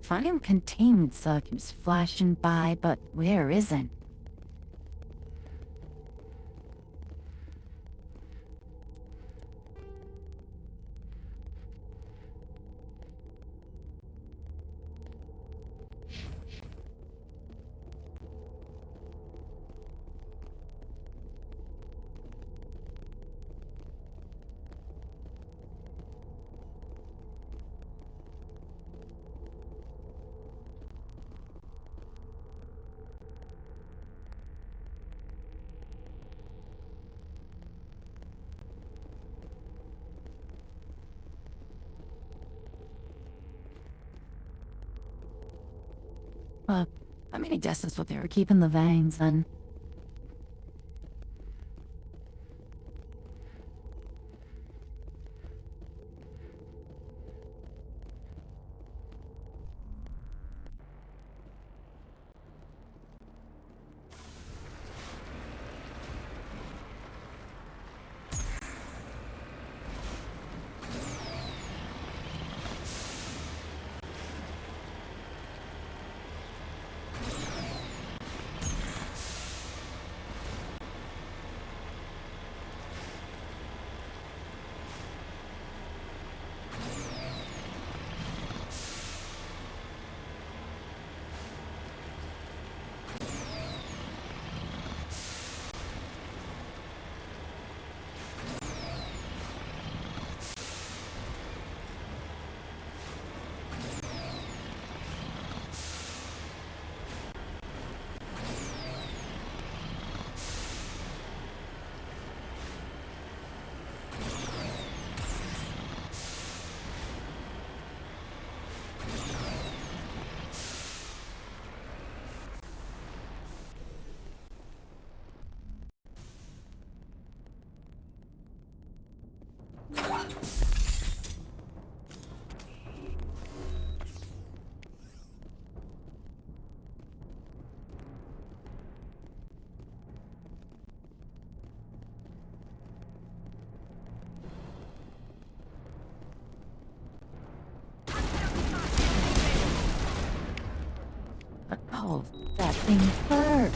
Volume containment circuits flashing by, but where isn't? How many guesses what they were keeping the veins in? Oh, that thing hurt.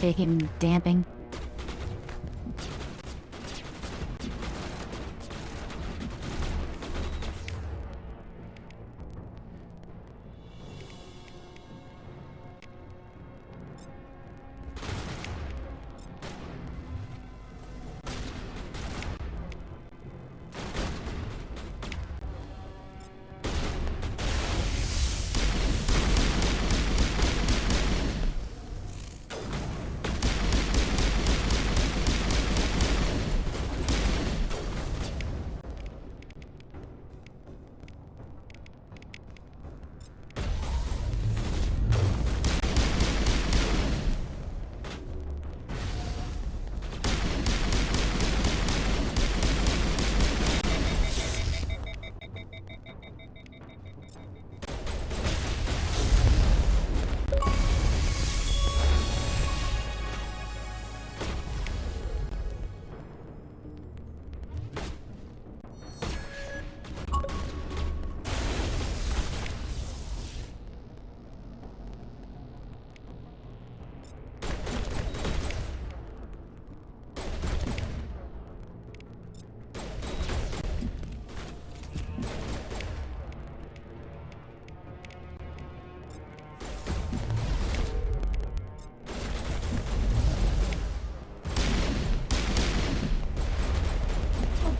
Taking damping.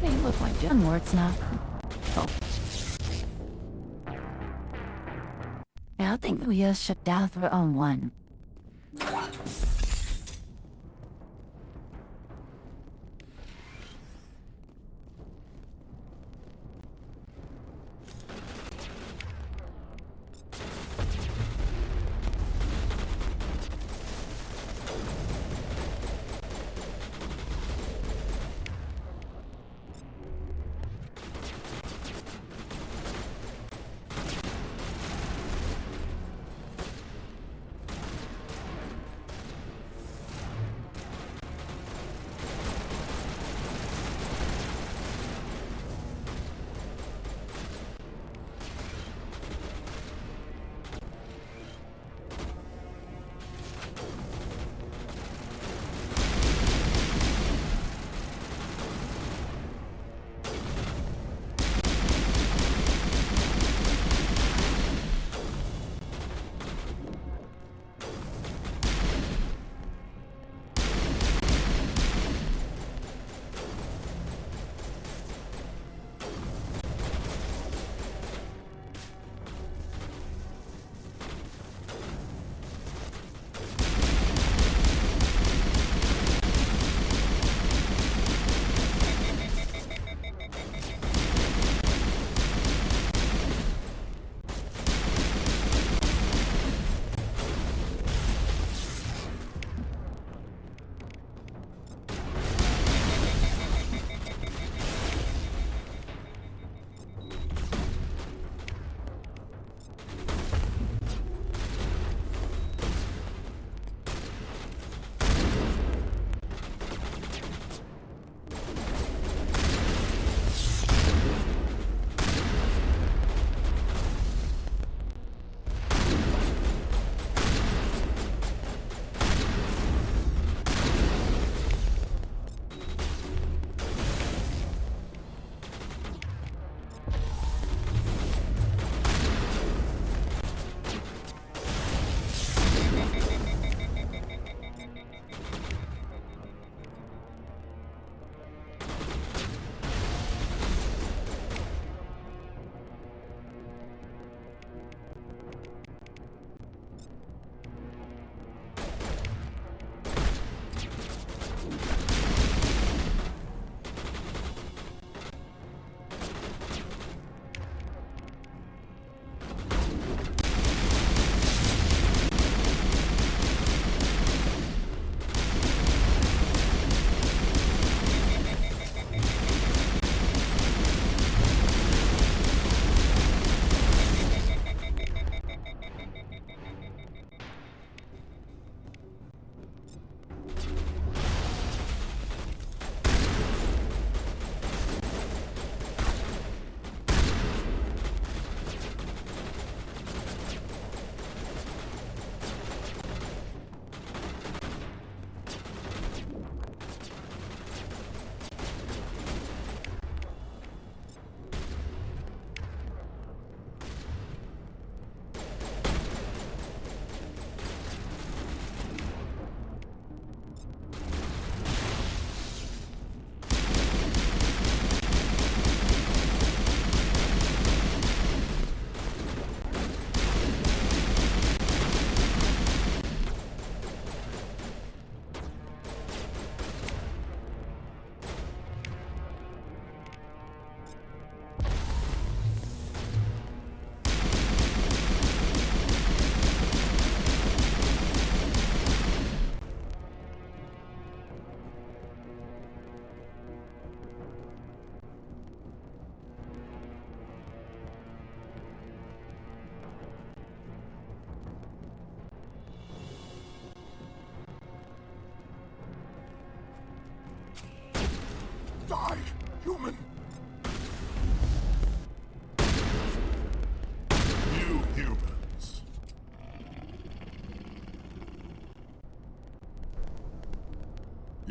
They look like John Warts now. Oh. I think we are shut down for on one.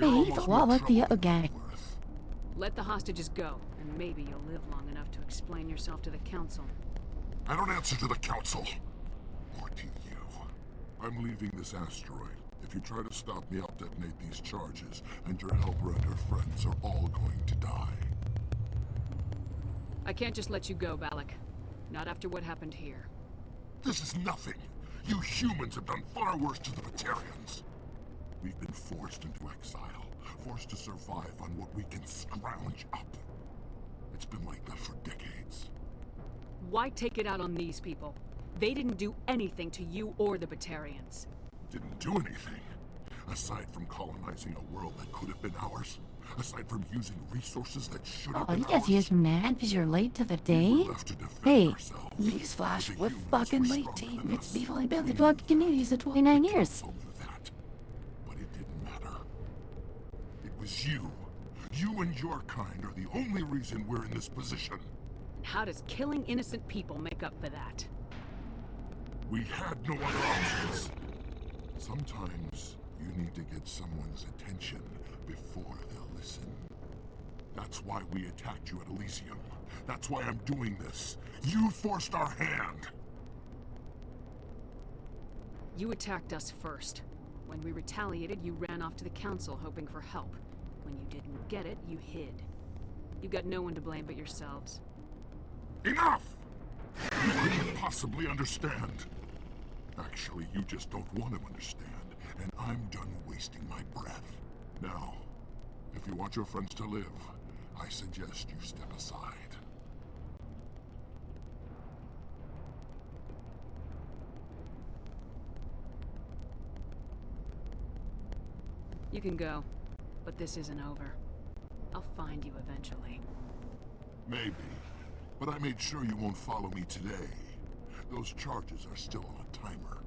Wait, what was the again? Let the hostages go, and maybe you'll live long enough to explain yourself to the Council. I don't answer to the Council. Or to you. I'm leaving this asteroid. If you try to stop me, I'll detonate these charges, and your helper and her friends are all going to die. I can't just let you go, Balak. Not after what happened here. This is nothing. You humans have done far worse to the Batarians. We've been forced into exile, forced to survive on what we can scrounge up. It's been like that for decades. Why take it out on these people? They didn't do anything to you or the Batarians. Didn't do anything. Aside from colonizing a world that could have been ours. Aside from using resources that should have Oh, been you guys ours. are mad because you're late to the day? Hey, newsflash, we're fucking late, team. It's been only been the fucking news of 29 years. But it didn't matter. It was you. You and your kind are the only reason we're in this position. And how does killing innocent people make up for that? We had no other options. Sometimes you need to get someone's attention before they'll listen. That's why we attacked you at Elysium. That's why I'm doing this. You forced our hand. You attacked us first. When we retaliated, you ran off to the Council hoping for help. When you didn't get it, you hid. You got no one to blame but yourselves. Enough! You couldn't possibly understand. Actually, you just don't want to understand, and I'm done wasting my breath. Now, if you want your friends to live, I suggest you step aside. You can go, but this isn't over. I'll find you eventually. Maybe, but I made sure you won't follow me today. Those charges are still on a timer.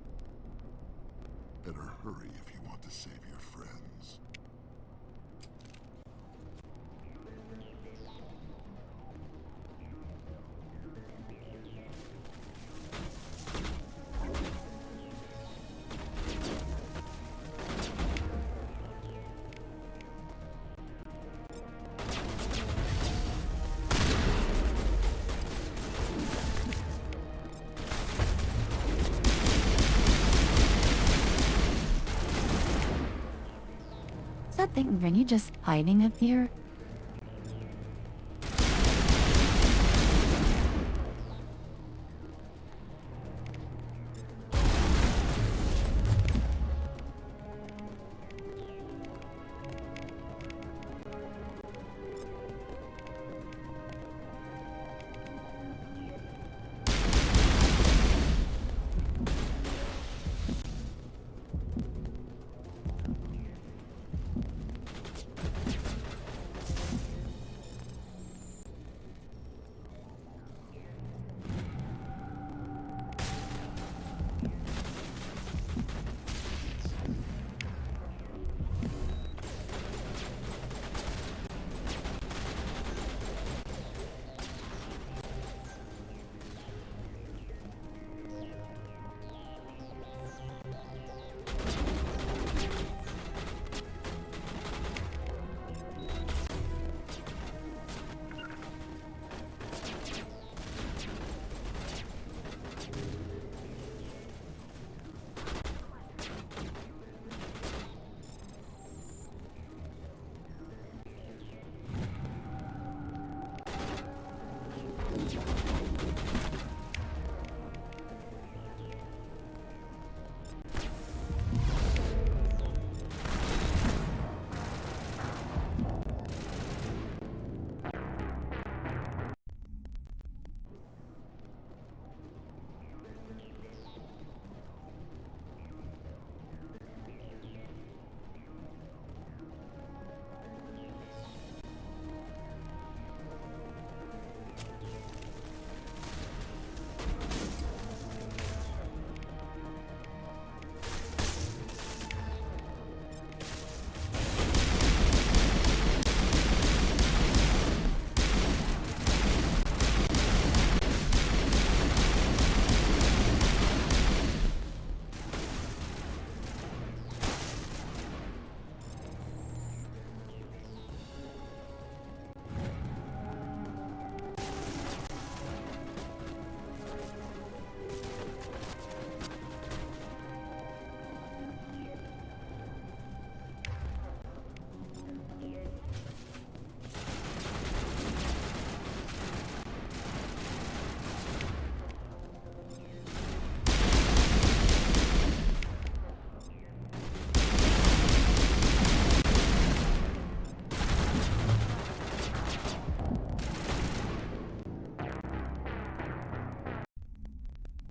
Better hurry if you want to save your friends. Is that thing Vinny just hiding up here?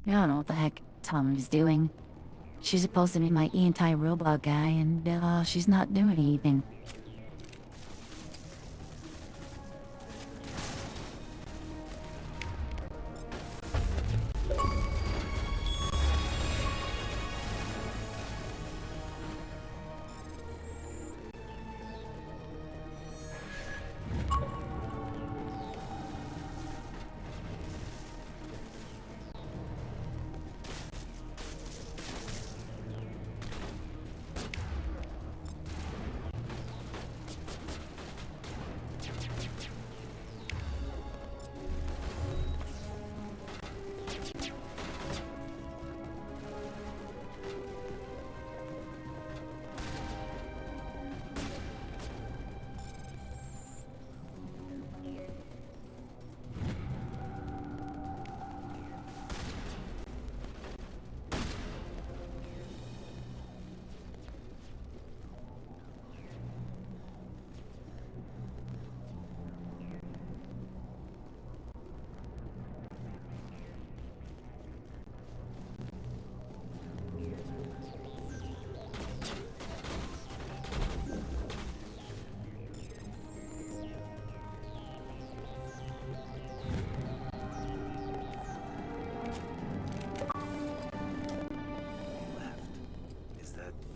I don't know what the heck Tommy's doing. She's supposed to be my anti-robot guy, and she's not doing anything.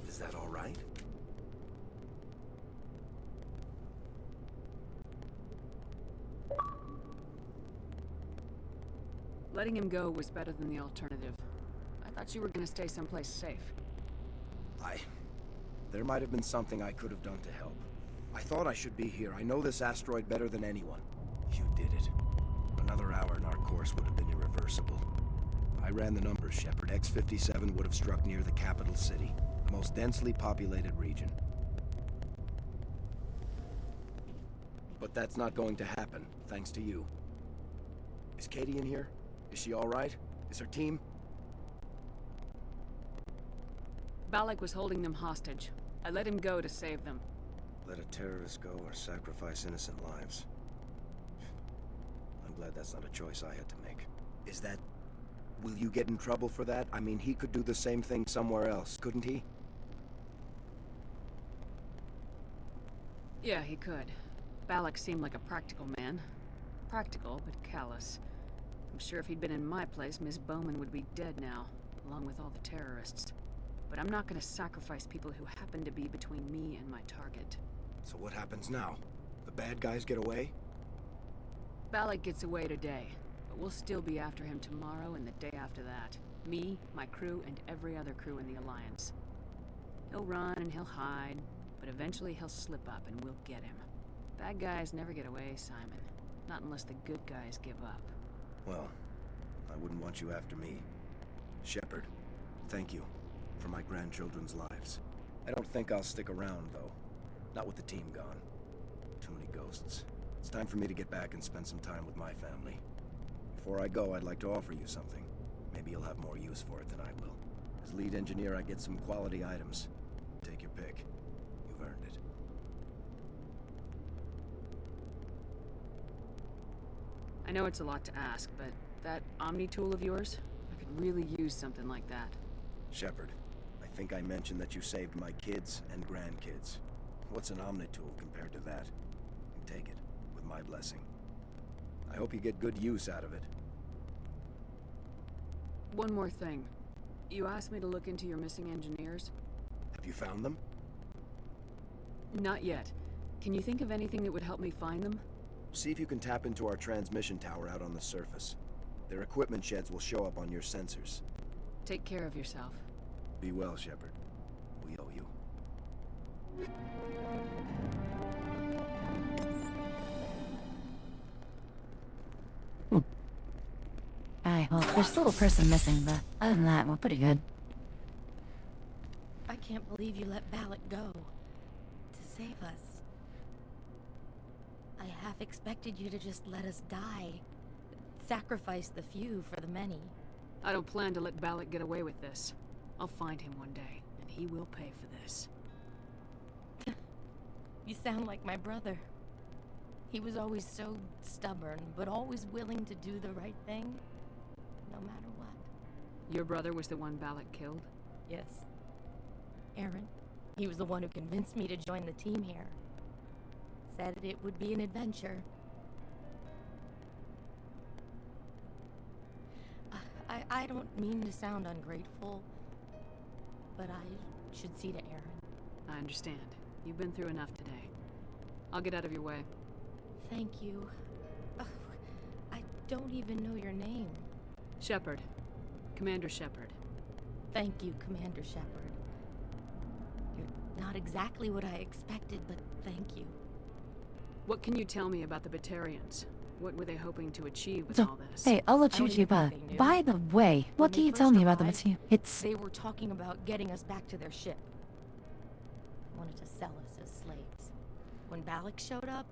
Is that all right? Letting him go was better than the alternative. I thought you were gonna stay someplace safe. There might have been something I could have done to help. I thought I should be here. I know this asteroid better than anyone. You did it. Another hour and our course would have been irreversible. I ran the numbers, Shepard. X-57 would have struck near the capital city, the most densely populated region. But that's not going to happen, thanks to you. Is Katie in here? Is she all right? Is her team? Balak was holding them hostage. I let him go to save them. Let a terrorist go or sacrifice innocent lives. I'm glad that's not a choice I had to make. Is that... Will you get in trouble for that? I mean, he could do the same thing somewhere else, couldn't he? Yeah, he could. Balak seemed like a practical man. Practical, but callous. I'm sure if he'd been in my place, Miss Bowman would be dead now, along with all the terrorists. But I'm not gonna sacrifice people who happen to be between me and my target. So what happens now? The bad guys get away? Balak gets away today, but we'll still be after him tomorrow and the day after that. Me, my crew, and every other crew in the Alliance. He'll run and he'll hide, but eventually he'll slip up and we'll get him. Bad guys never get away, Simon. Not unless the good guys give up. Well, I wouldn't want you after me. Shepard, thank you for my grandchildren's lives. I don't think I'll stick around, though. Not with the team gone. Too many ghosts. It's time for me to get back and spend some time with my family. Before I go, I'd like to offer you something. Maybe you'll have more use for it than I will. As lead engineer, I get some quality items. Take your pick. You've earned it. I know it's a lot to ask, but that Omni tool of yours? I could really use something like that. Shepard, I think I mentioned that you saved my kids and grandkids. What's an Omni tool compared to that? You take it, with my blessing. I hope you get good use out of it. One more thing. You asked me to look into your missing engineers? Have you found them? Not yet. Can you think of anything that would help me find them? See if you can tap into our transmission tower out on the surface. Their equipment sheds will show up on your sensors. Take care of yourself. Be well, Shepard. We owe you. Alright, well, there's a little person missing, but other than that, we're pretty good. I can't believe you let Balak go. To save us. I half expected you to just let us die. Sacrifice the few for the many. I don't plan to let Balak get away with this. I'll find him one day, and he will pay for this. You sound like my brother. He was always so stubborn, but always willing to do the right thing, no matter what. Your brother was the one Balak killed? Yes. Aaron. He was the one who convinced me to join the team here. Said it would be an adventure. I don't mean to sound ungrateful, but I should see to Aaron. I understand. You've been through enough today. I'll get out of your way. Thank you. I don't even know your name. Shepard. Commander Shepard. Thank you, Commander Shepard. You're not exactly what I expected, but thank you. What can you tell me about the Batarians? What were they hoping to achieve with So, all this? hey, I'll let you keep By the way, what can you tell me about the material? They were talking about getting us back to their ship. Wanted to sell us as slaves. When Balak showed up,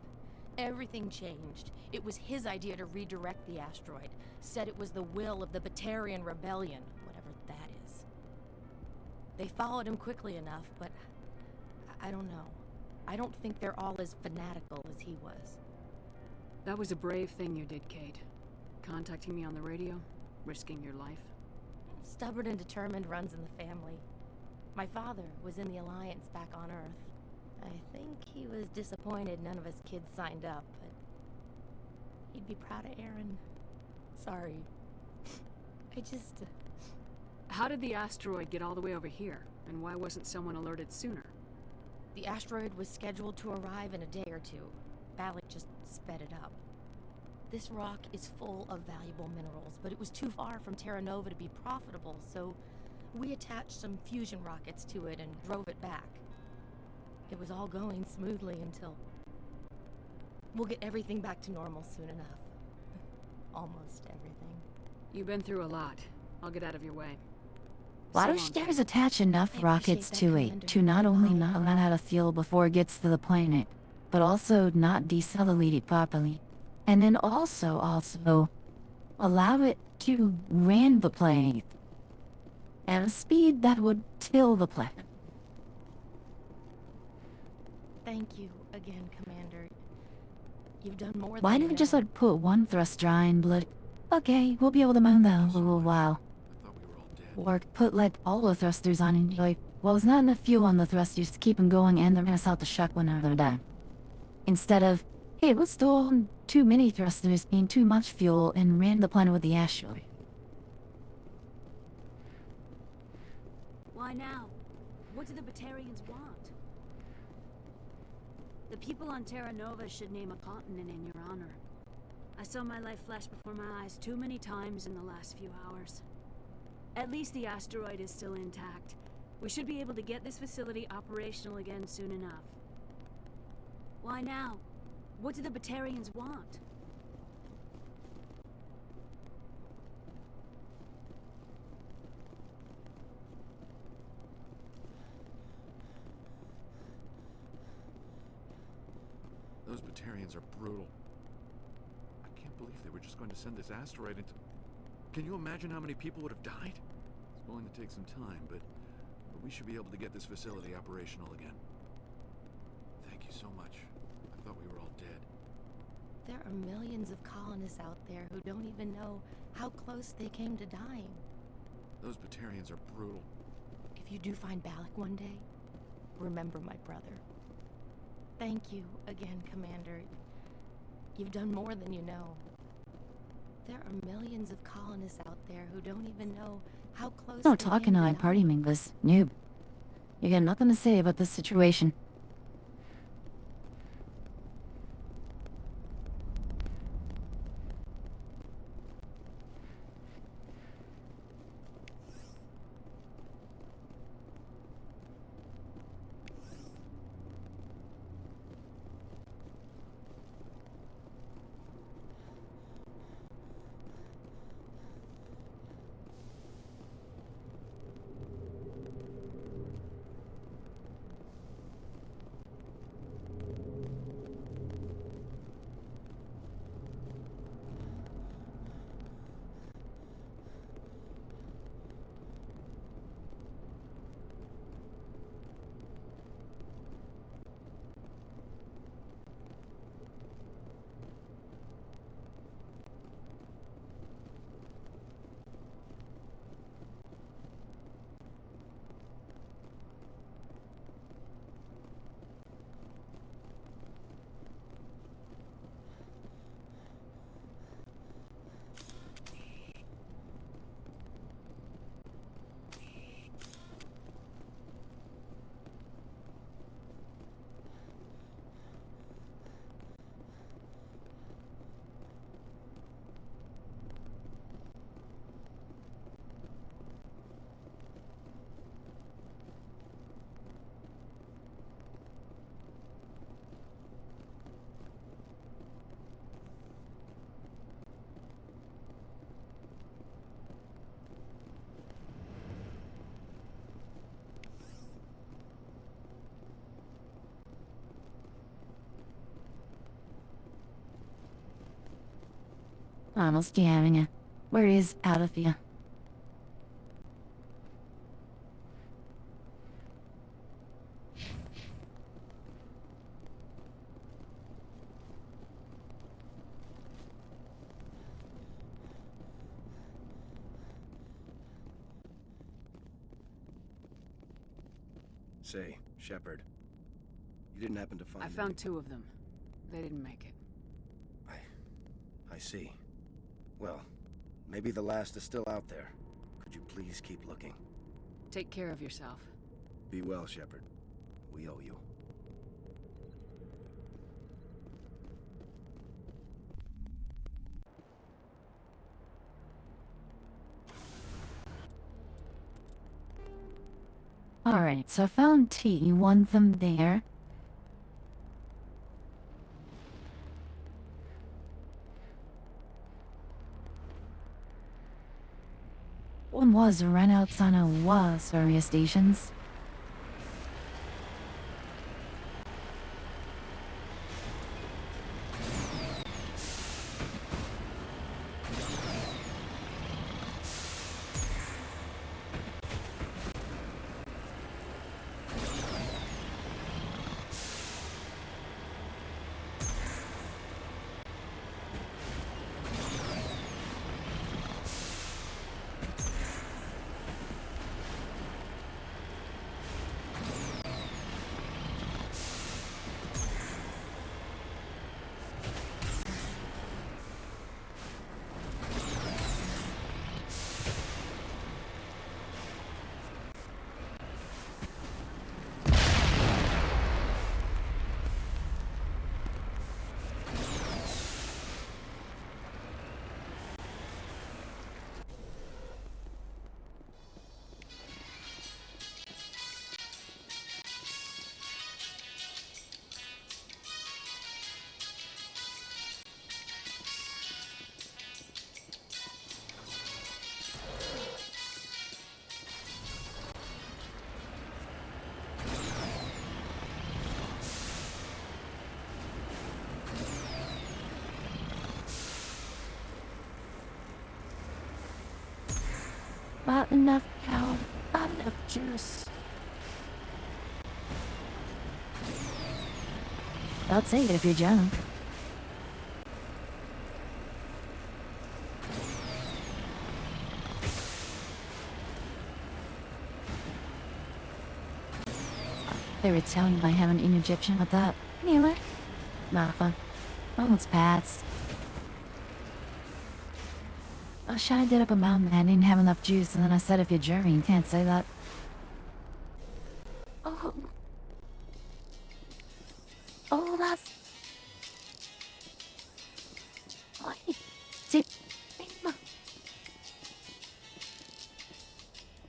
everything changed. It was his idea to redirect the asteroid. Said it was the will of the Batarian Rebellion, whatever that is. They followed him quickly enough, but I don't know. I don't think they're all as fanatical as he was. That was a brave thing you did, Kate. Contacting me on the radio, risking your life. Stubborn and determined runs in the family. My father was in the Alliance back on Earth. I think he was disappointed none of us kids signed up, but he'd be proud of Aaron. Sorry. I just... How did the asteroid get all the way over here? And why wasn't someone alerted sooner? The asteroid was scheduled to arrive in a day or two. Balak just sped it up. This rock is full of valuable minerals, but it was too far from Terra Nova to be profitable, so we attached some fusion rockets to it and drove it back. It was all going smoothly until... We'll get everything back to normal soon enough. Almost everything. You've been through a lot. I'll get out of your way. Why don't you guys attach enough rockets to it to not only not run out of fuel before it gets to the planet, but also not decelerate it properly, and then also allow it to ram the planet at a speed that would kill the planet. Thank you again, Commander. You've done more than Why don't we just put one thrust dry and blood? Okay, we'll be able to mount that in a little while. Or put all the thrusters on and well, there's not enough fuel on the thrusters to keep them going and they're gonna start to shock whenever they're done. Instead of, hey, let's store too many thrusters being too much fuel and ram the planet with the asteroid. Why now? What do the Batarians want? The people on Terra Nova should name a continent in your honor. I saw my life flash before my eyes too many times in the last few hours. At least the asteroid is still intact. We should be able to get this facility operational again soon enough. Why now? What do the Batarians want? Those Batarians are brutal. I can't believe they were just going to send this asteroid into... Can you imagine how many people would have died? It's going to take some time, but we should be able to get this facility operational again. Thank you so much. I thought we were all dead. There are millions of colonists out there who don't even know how close they came to dying. Those Batarians are brutal. If you do find Balak one day, remember my brother. Thank you again, Commander. You've done more than you know. There are millions of colonists out there who don't even know how close No they talking came to to I dying. party minglers, noob. You got nothing to say about this situation. Almost scamming you. Where is out of you? Say, Shepard, you didn't happen to find I found 2 of them. They didn't make it. I see. Well, maybe the last is still out there. Could you please keep looking? Take care of yourself. Be well, Shepard. We owe you. Alright, so I found T, one of them there. One was ran outside of was area stations. Not enough cow, not enough juice. I'll take it if you're drunk. They were telling me I have an Egyptian with that. Neither. Not fun. Moments passed. I shot it up a mountain and I didn't have enough juice, and then I said if you're German, you can't say that. Oh. Oh, that's...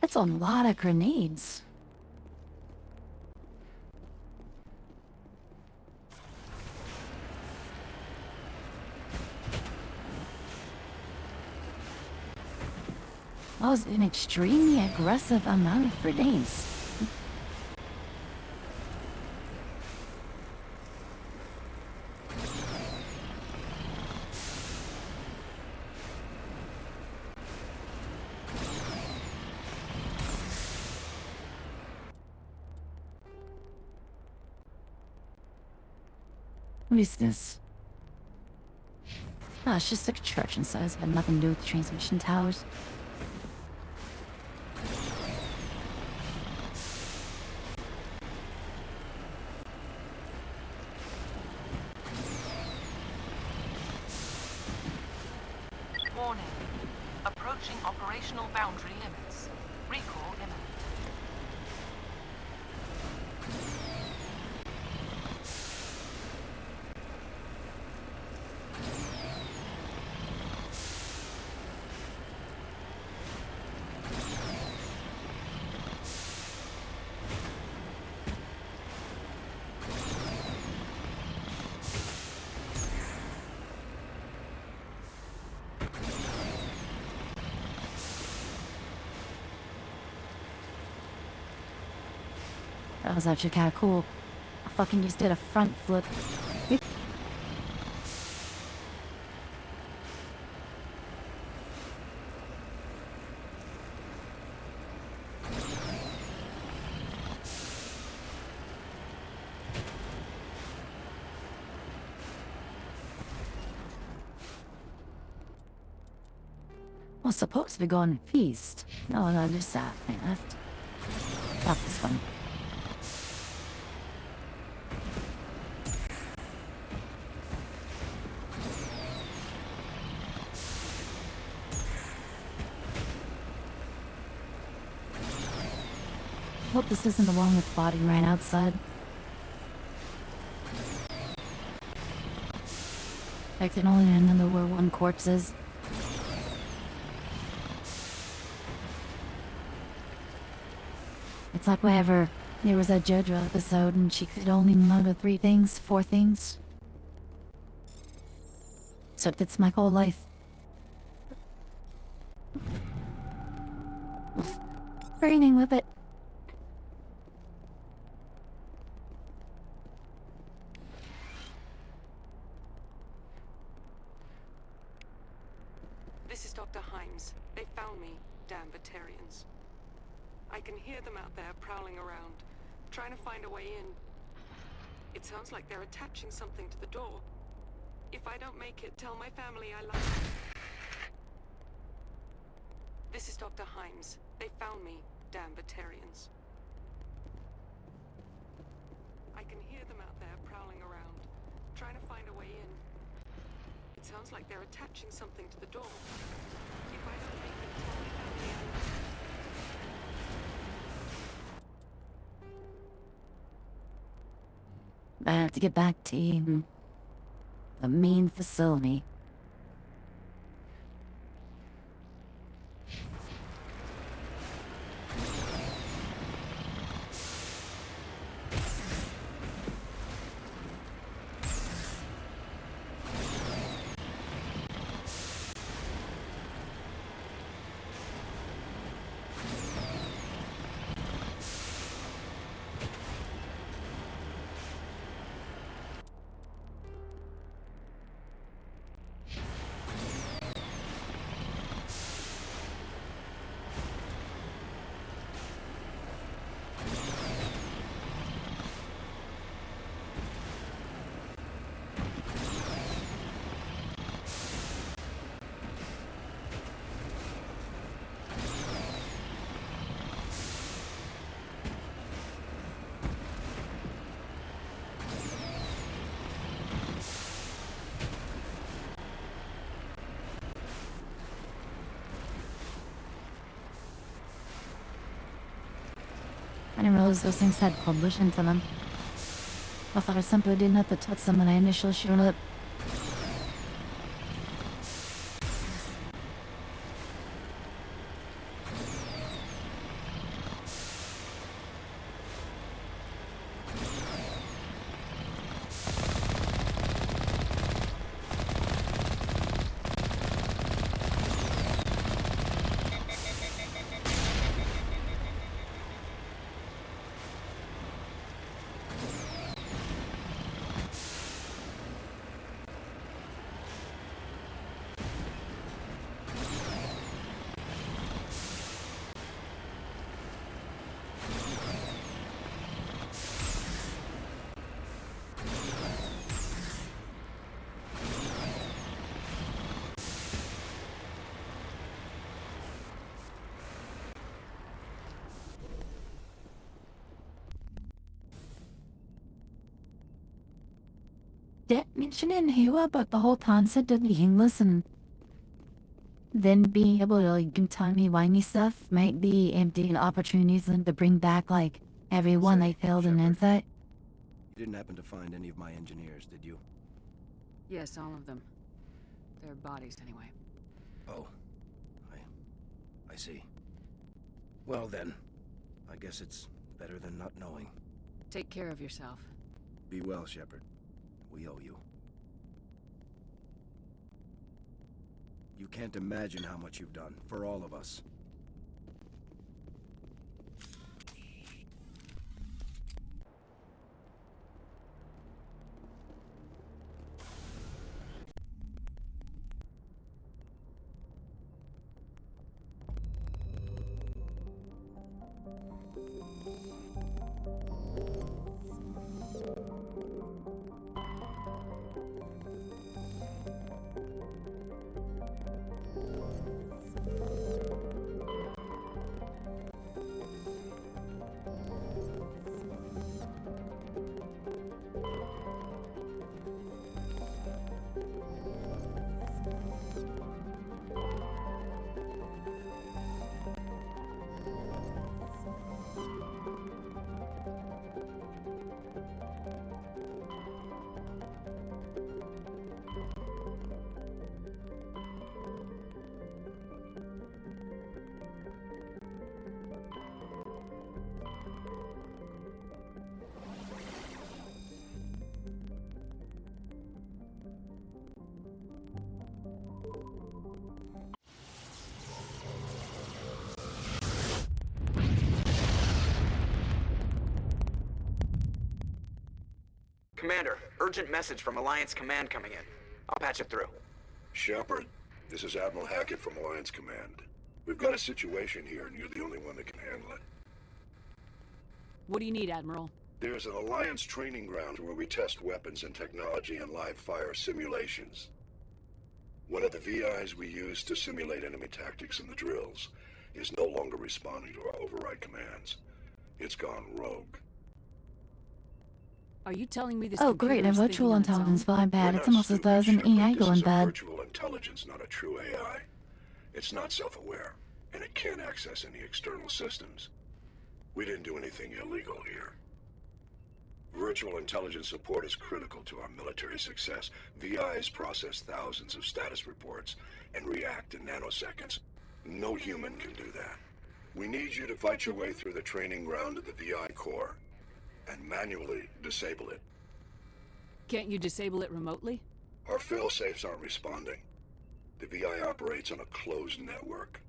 It's a lot of grenades. That was an extremely aggressive amount of grenades. What is this? Ah, it's just like a church inside. It had nothing to do with the transmission towers. Warning. Approaching operational boundary limits. Recall imminent. That was actually kind of cool. I fucking just did a front flip. was supposed to be going to feast. No, no, just that. I left. Stop this one. Hope this isn't the one with the body right outside. I can only remember where one corpse is. It's like whenever there was a JoJo episode and she could only remember 3 things, 4 things. So that's my whole life. Raining with it. This is Dr. Himes. They found me, damn Batarians. I can hear them out there prowling around, trying to find a way in. It sounds like they're attaching something to the door. If I don't make it, tell my family I love them. This is Dr. Himes. They found me, damn Batarians. I can hear them out there prowling around, trying to find a way in. It sounds like they're attaching something to the door. If I don't make it, tell my family I love them. I have to get back to the main facility. I didn't realize those things had published into them. I thought I simply didn't have to touch them when I initially showed up. Didn't mention in here, but the whole concept of being listened. Then being able to like timey-wimey stuff might be empty opportunities to bring back like everyone they failed in insight. You didn't happen to find any of my engineers, did you? Yes, all of them. Their bodies, anyway. Oh. I see. Well then, I guess it's better than not knowing. Take care of yourself. Be well, Shepard. We owe you. You can't imagine how much you've done, for all of us. Commander, urgent message from Alliance Command coming in. I'll patch it through. Shepard, this is Admiral Hackett from Alliance Command. We've got a situation here, and you're the only one that can handle it. What do you need, Admiral? There's an Alliance training ground where we test weapons and technology in live fire simulations. One of the VIs we use to simulate enemy tactics in the drills is no longer responding to our override commands. It's gone rogue. Are you telling me this Oh great, a computer's virtual thinking on its own? intelligence flying bad. We're It's not almost as stupid, though an Shepard. AI This going is a bad. virtual intelligence, not a true AI. It's not self-aware, and it can't access any external systems. We didn't do anything illegal here. Virtual intelligence support is critical to our military success. VIs process thousands of status reports and react in nanoseconds. No human can do that. We need you to fight your way through the training ground of the VI core and manually disable it. Can't you disable it remotely? Our fail-safes aren't responding. The VI operates on a closed network.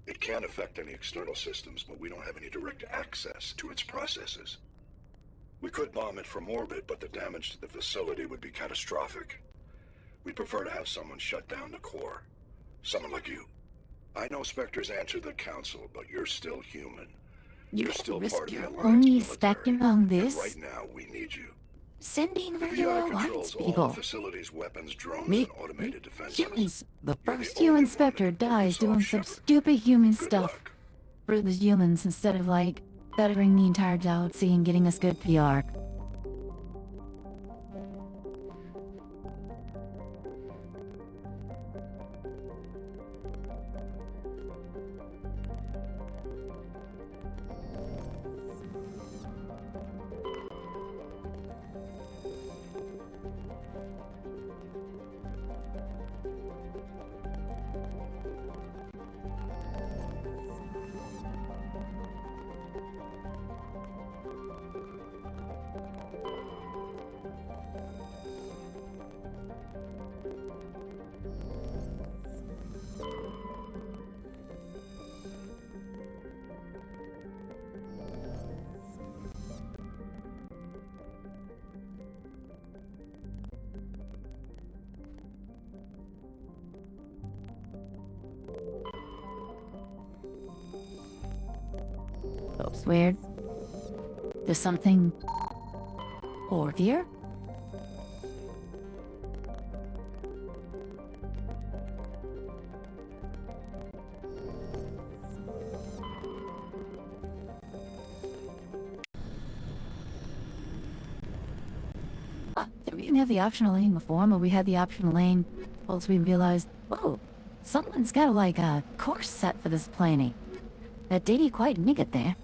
It can affect any external systems, but we don't have any direct access to its processes. We could bomb it from orbit, but the damage to the facility would be catastrophic. We'd prefer to have someone shut down the core. Someone like you. I know Spectres answer the Council, but you're still human. You You're still risk part of the your Alliance only military. spectrum on this? And right now, we need you. Sending The virtual VI alliance controls all people. the facilities, weapons, drones, Me? and automated defenses. Humans. The You're the first only human one Spectre that can dies pull doing this some off, Shepard. stupid human Good stuff. luck. Fruitless humans instead of like bettering the entire galaxy and getting us good PR. That's weird. There's something over here? We didn't have the optional lane before, but we had the optional lane once we realized, whoa, someone's got like a course set for this planning. That didn't quite make it there.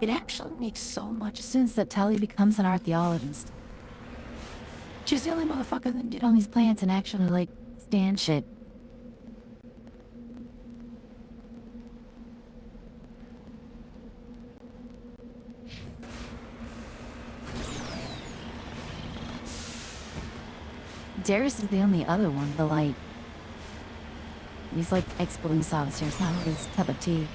It actually makes so much sense that Tully becomes an archaeologist. She's the only motherfucker that did on these plants and actually, like, stand shit. Darius is the only other one, but, like, he's like exploding sauce here. It's not his cup of tea.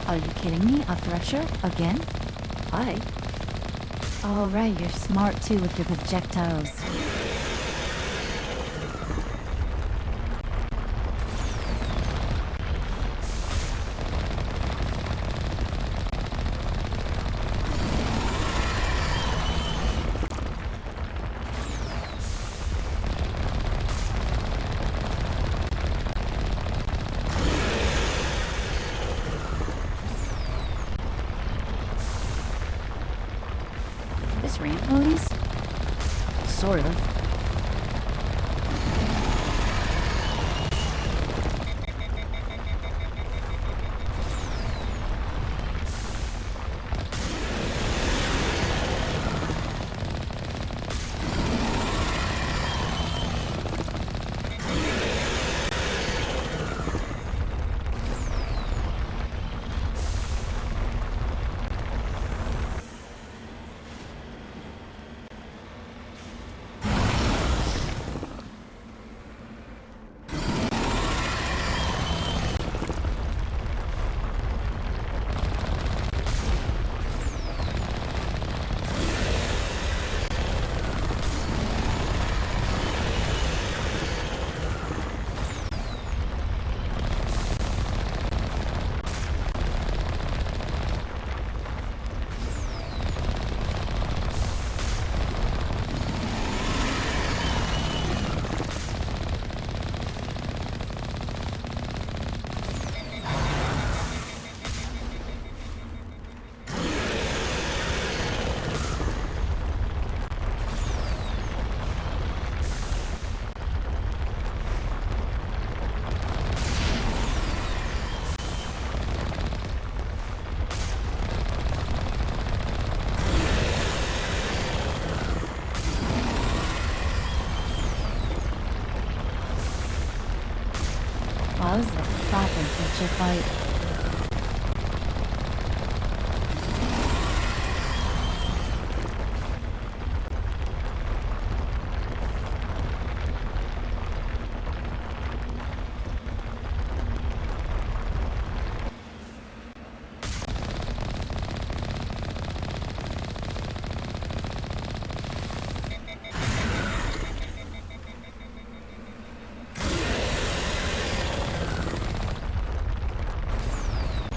Are you kidding me? A thresher? Again? Hi. Oh, right, you're smart too with your projectiles. I was stopping such a fight.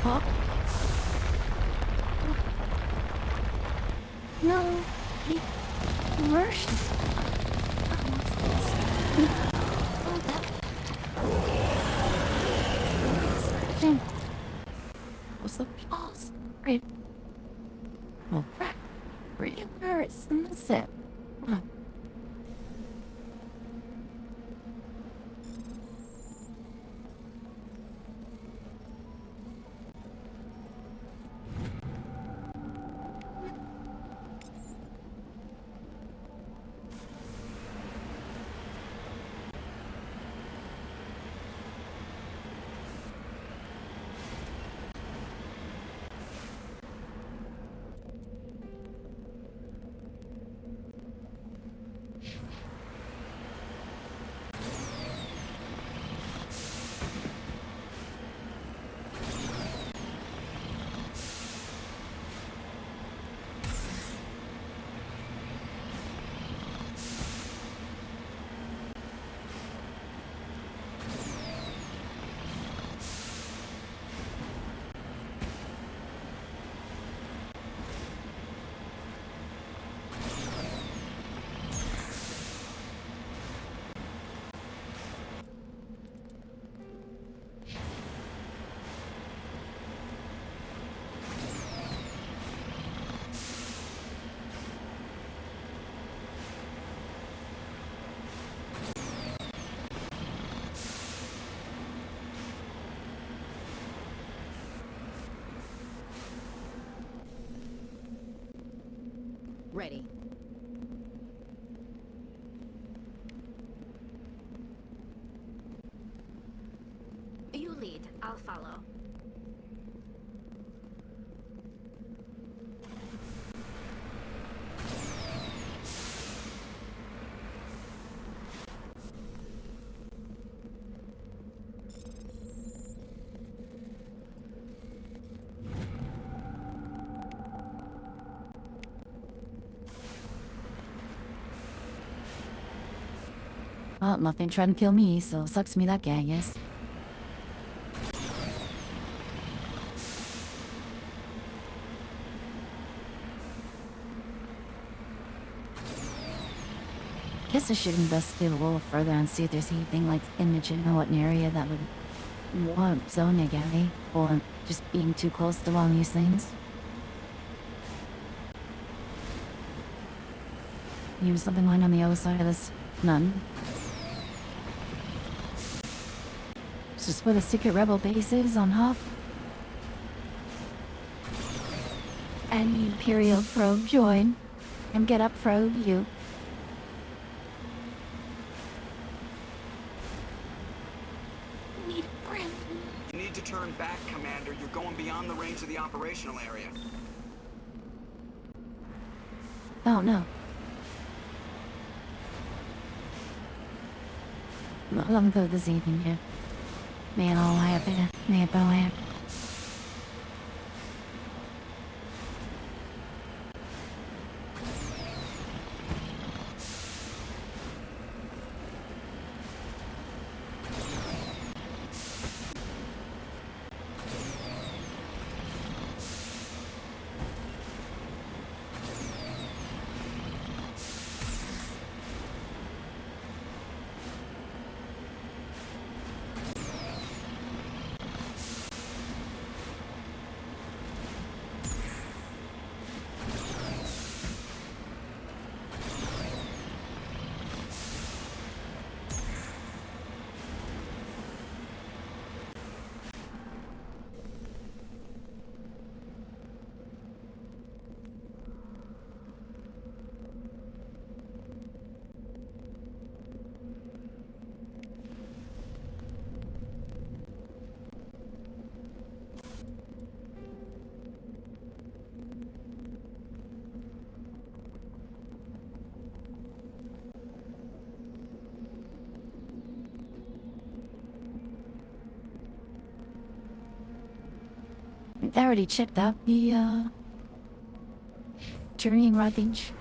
Huh? No, mercy. Was the pause? Right. Well, really where it's in the zip. Ready. You lead, I'll follow. Well, nothing trying to kill me, so sucks me that gang is. Guess I should investigate a little further and see if there's anything like imaging or what an area that would warp zoning at me, or just being too close to one of these things. Use something lying on the other side of this. None. Is this where the secret rebel base is on Huff? And the Imperial probe join. And get up probe you. Need a friend. You need to turn back, Commander. You're going beyond the range of the operational area. Oh no. Love go this evening here. Man, all happy. Man, all happy. They already checked out the, turning rottage.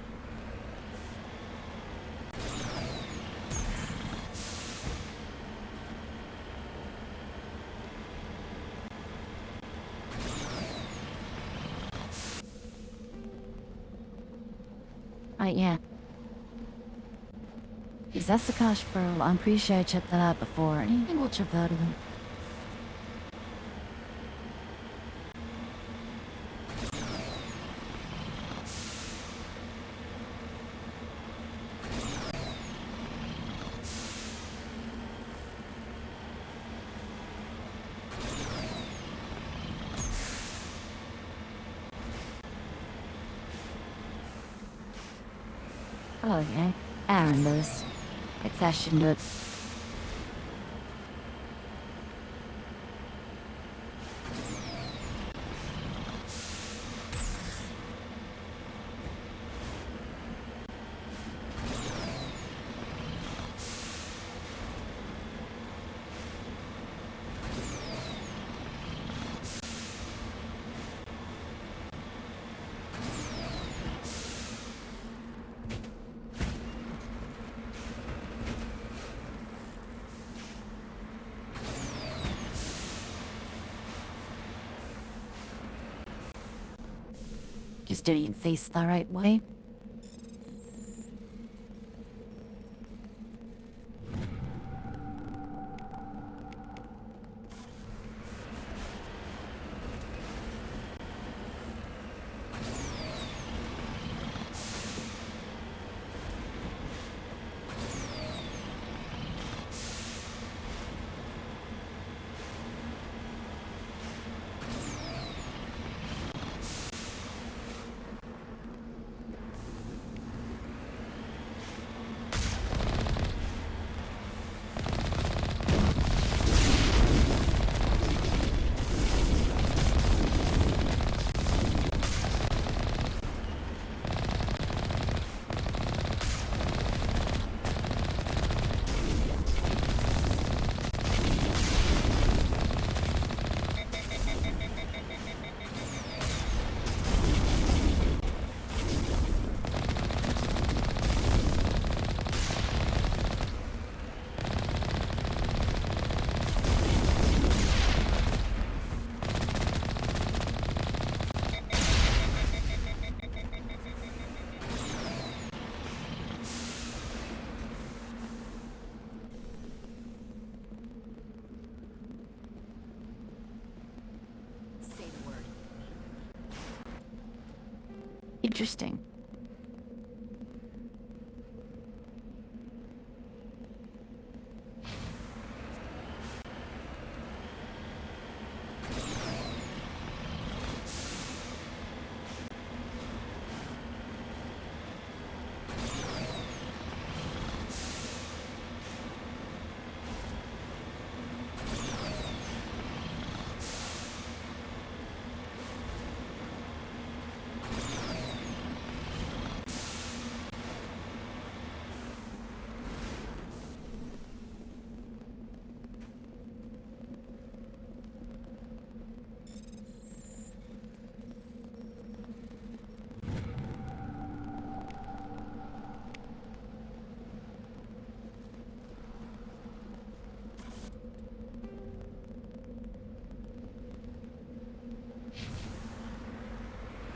Right, yeah. Is that the cash for? I'm pretty sure I checked that out before. I think we'll check that out again. Oh, okay. Aaron does. It's that shouldn't do it. Just didn't face the right way. Interesting.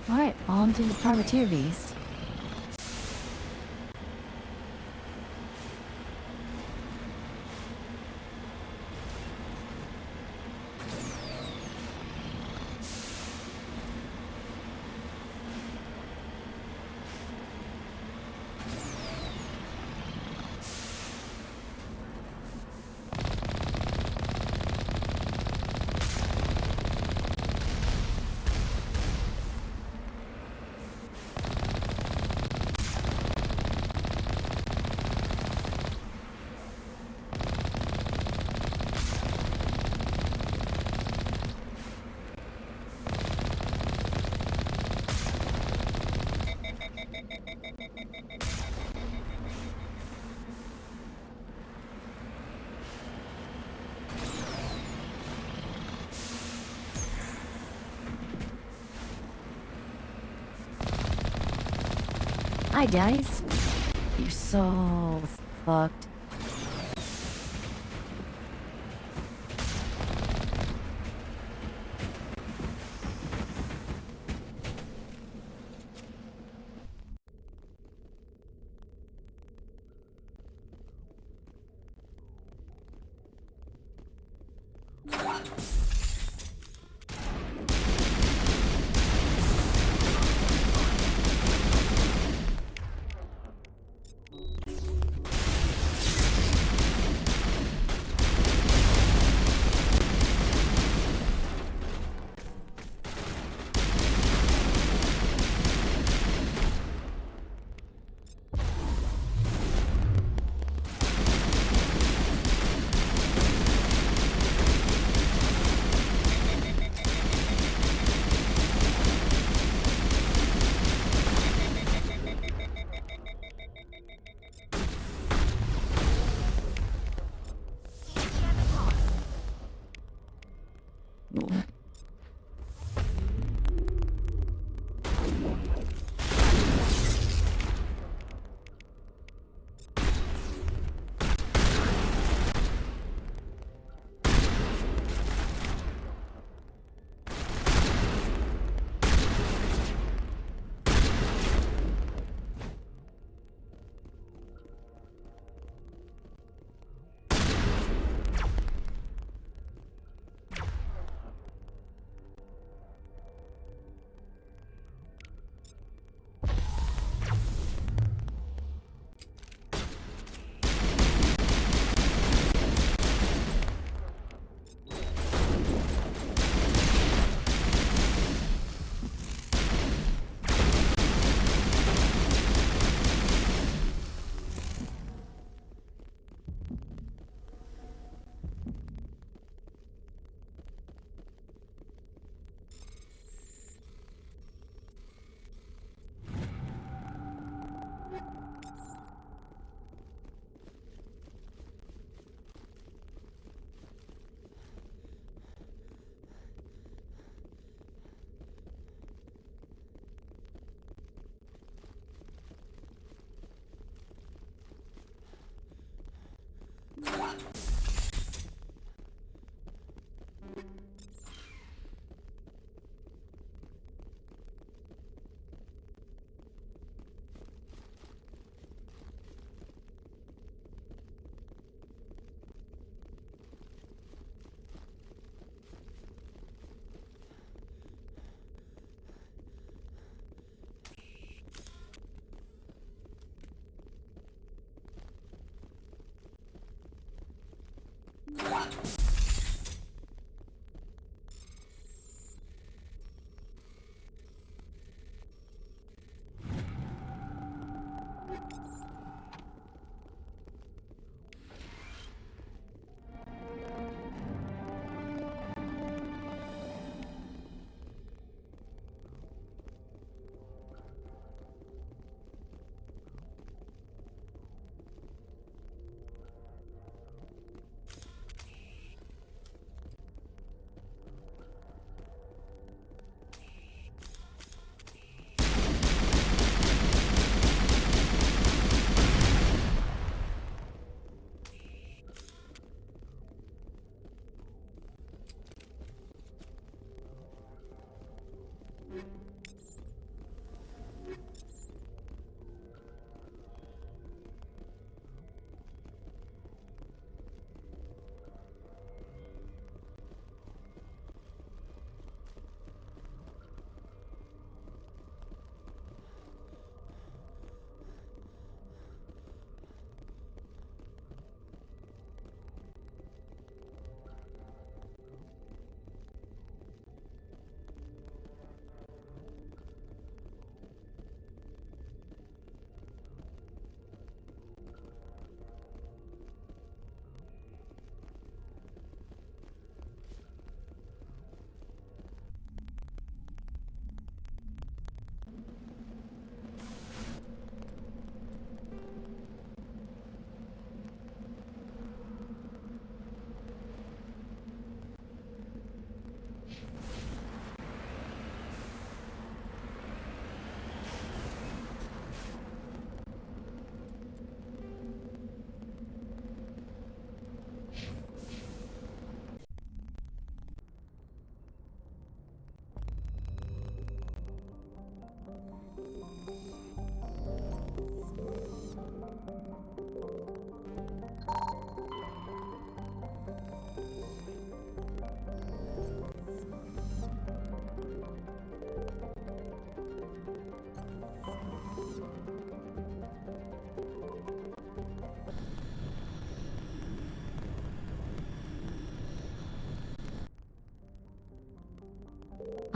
Alright, on to the privateer beast. Hi, guys. You're so fucked.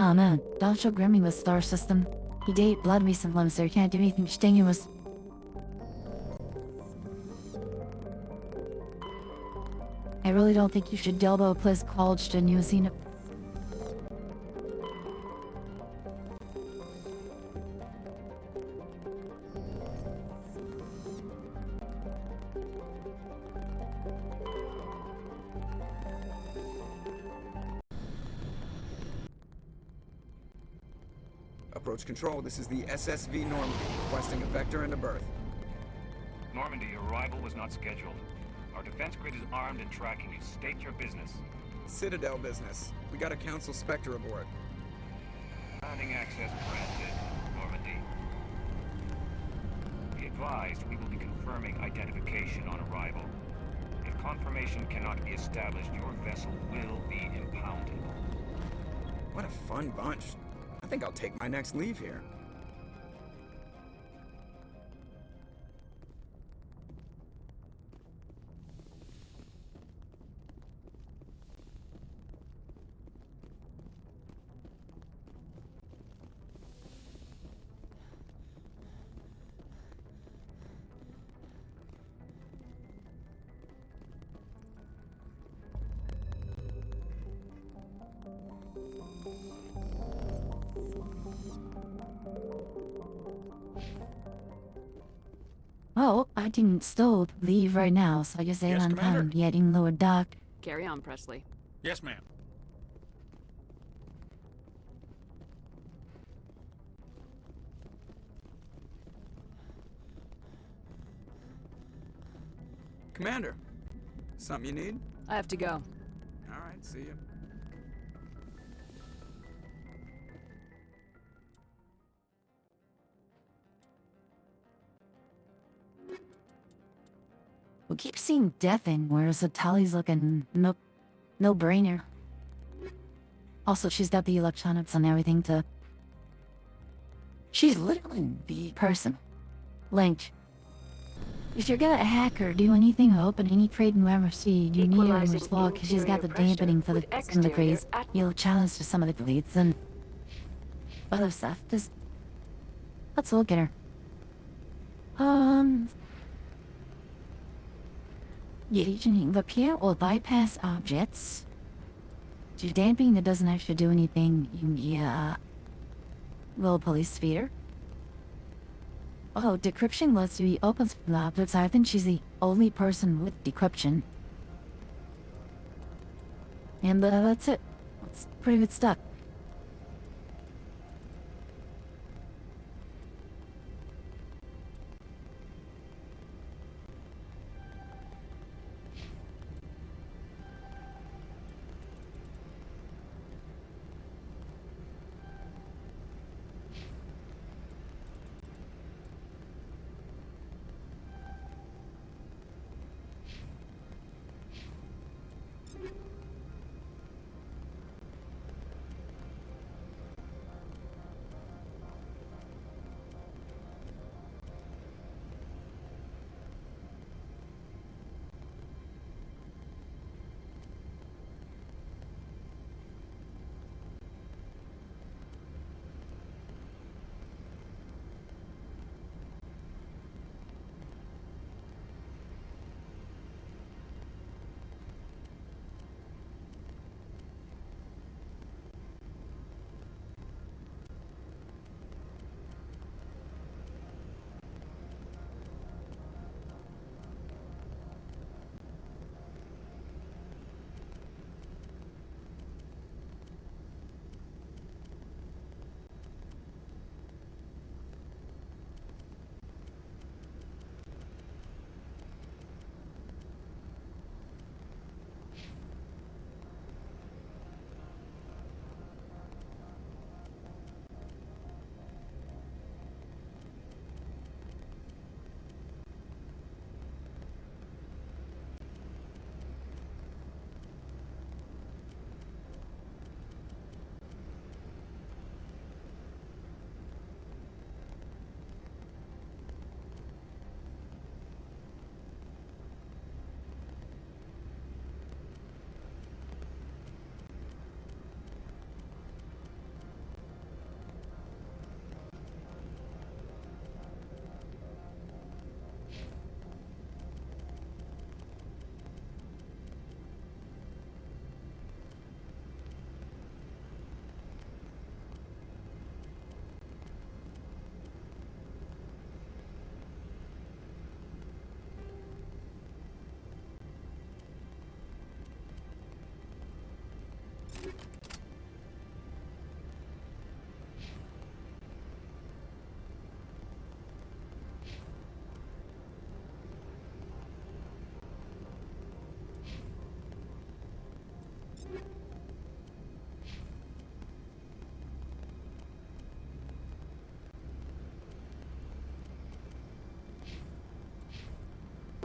Oh man, don't show Grimmy with star system. He date blood recent lumps, so he can't do anything strenuous. I really don't think you should delbo a place college to New Zealand. Approach control, this is the SSV Normandy, requesting a vector and a berth. Normandy, arrival was not scheduled. Our defense grid is armed and tracking you. State your business. Citadel business. We got a Council Spectre aboard. Landing access granted, Normandy. Be advised, we will be confirming identification on arrival. If confirmation cannot be established, your vessel will be impounded. What a fun bunch. I think I'll take my next leave here. Oh, I can still leave right now, so I just ain't Yes, on Commander. time getting lower dock. Carry on, Presley. Yes, ma'am. Commander, something you need? I have to go. Alright, see you. We keep seeing death in, whereas Atali's looking no brainer. Also, she's got the electronics and everything to... She's literally the person. Link. If you're gonna hack or do anything or open any trade in Rammerseed, you need her in Equalizing this log because she's got the interior dampening for pressure the with some of the exterior craze. You'll challenge to some of the glades and other stuff. Just let's look at her. Engaging the peer will bypass objects. To damping that doesn't actually do anything in the little police sphere. Oh, decryption lets you open the objects. I think she's the only person with decryption. And that's it. It's pretty good stuff.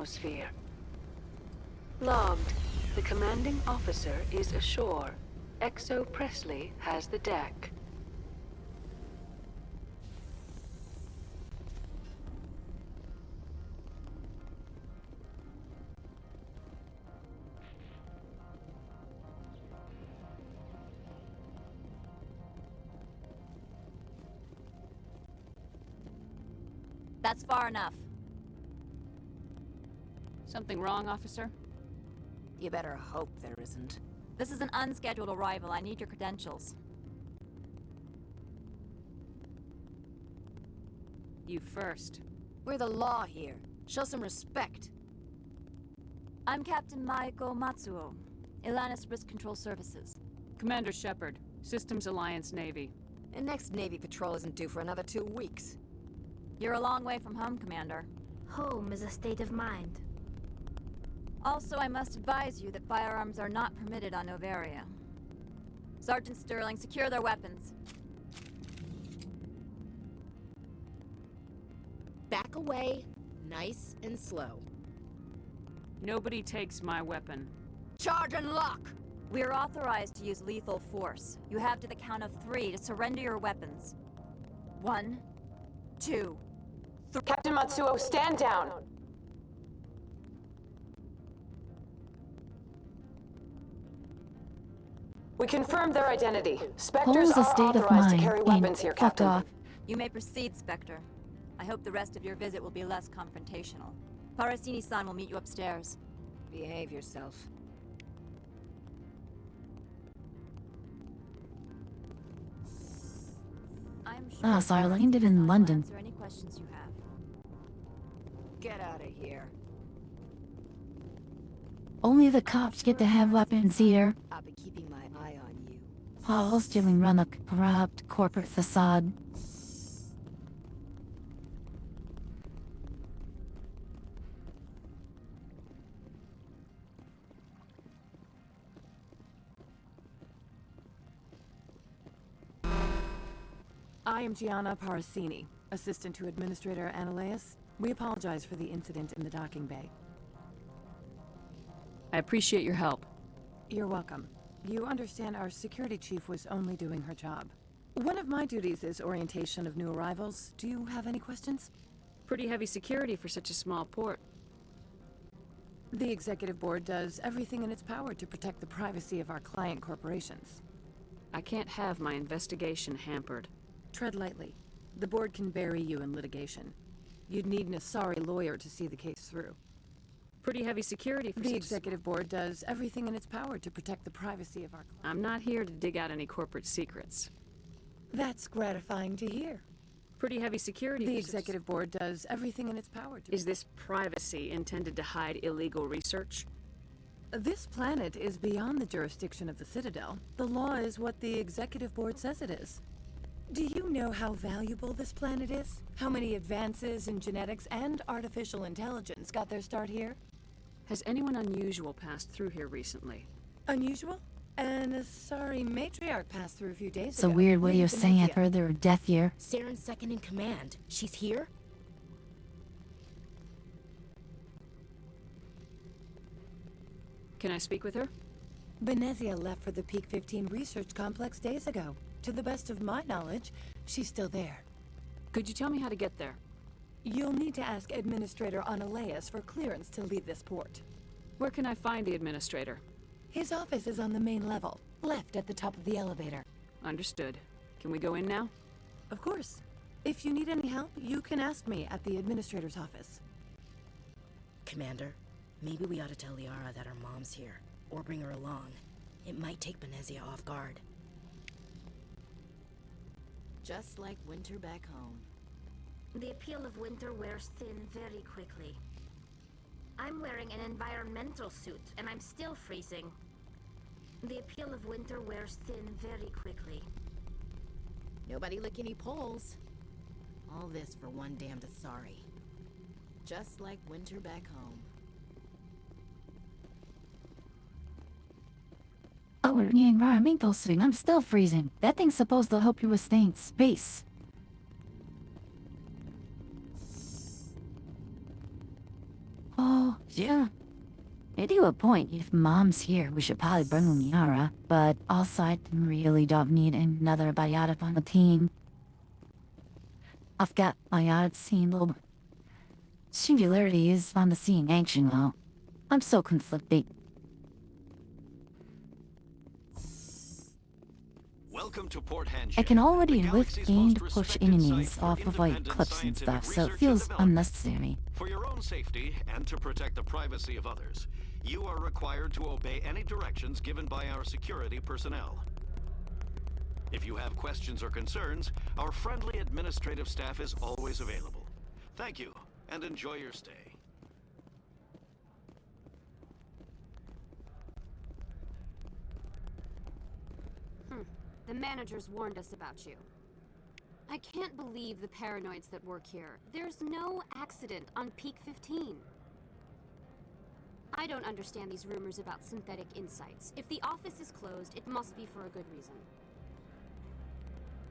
atmosphere. Logged. The commanding officer is ashore. XO Presley has the deck. That's far enough. Something wrong, officer? You better hope there isn't. This is an unscheduled arrival. I need your credentials. You first. We're the law here. Show some respect. I'm Captain Maiko Matsuo, Ilanis Risk Control Services. Commander Shepard, Systems Alliance Navy. The next Navy patrol isn't due for another 2 weeks. You're a long way from home, Commander. Home is a state of mind. Also, I must advise you that firearms are not permitted on Noveria. Sergeant Sterling, secure their weapons. Back away, nice and slow. Nobody takes my weapon. Charge and lock! We are authorized to use lethal force. You have to the count of 3 to surrender your weapons. 1, 2, 3. Captain Matsuo, stand down! We confirmed their identity. Spectres Holds a are state of authorized to mind carry and weapons here, fuck Captain. off. You may proceed, Spectre. I hope the rest of your visit will be less confrontational. Parasini-san will meet you upstairs. Behave yourself. I'm sure Ah, so I landed in London. answer any questions you have. Get out of here. Only the cops get to have weapons here. I'll be keeping my eye on you. Paul stealing run a corrupt corporate facade. I am Gianna Parasini, assistant to Administrator Ananias. We apologize for the incident in the docking bay. I appreciate your help. You're welcome. You understand our security chief was only doing her job. One of my duties is orientation of new arrivals. Do you have any questions? Pretty heavy security for such a small port. The executive board does everything in its power to protect the privacy of our client corporations. I can't have my investigation hampered. Tread lightly. The board can bury you in litigation. You'd need an Asari lawyer to see the case through. Pretty heavy security for The such executive board does everything in its power to protect the privacy of our clients. I'm not here to dig out any corporate secrets. That's gratifying to hear. Pretty heavy security The for executive board does everything in its power to... Is this privacy intended to hide illegal research? This planet is beyond the jurisdiction of the Citadel. The law is what the executive board says it is. Do you know how valuable this planet is? How many advances in genetics and artificial intelligence got their start here? Has anyone unusual passed through here recently? Unusual? An Asari matriarch passed through a few days It's a ago. weird way Lady of saying I've Venezia. heard there were death here. Saren's second in command. She's here? Can I speak with her? Venezia left for the Peak 15 research complex days ago. To the best of my knowledge, she's still there. Could you tell me how to get there? You'll need to ask Administrator Ananias for clearance to leave this port. Where can I find the administrator? His office is on the main level, left at the top of the elevator. Understood. Can we go in now? Of course. If you need any help, you can ask me at the Administrator's office. Commander, maybe we ought to tell Liara that her mom's here, or bring her along. It might take Venezia off guard. Just like winter back home. The appeal of winter wears thin very quickly. I'm wearing an environmental suit, and I'm still freezing. The appeal of winter wears thin very quickly. Nobody lick any poles. All this for one damned Asari. Just like winter back home. Oh, we're in the environmental suit. I'm still freezing. That thing's supposed to help you withstand space. Oh, Yeah. They do a point. If Mom's here, we should probably bring Liara, but also I really don't need another biotic on the team. I've got biotic scene little singularity is on the scene action though. I'm so conflicted. Welcome to Port Hanjin. I can already lift and push enemies off of like clips and stuff, so it feels unnecessary. For your own safety and to protect the privacy of others, you are required to obey any directions given by our security personnel. If you have questions or concerns, our friendly administrative staff is always available. Thank you, and enjoy your stay. The managers warned us about you. I can't believe the paranoids that work here. There's no accident on Peak 15. I don't understand these rumors about synthetic insights. If the office is closed, it must be for a good reason.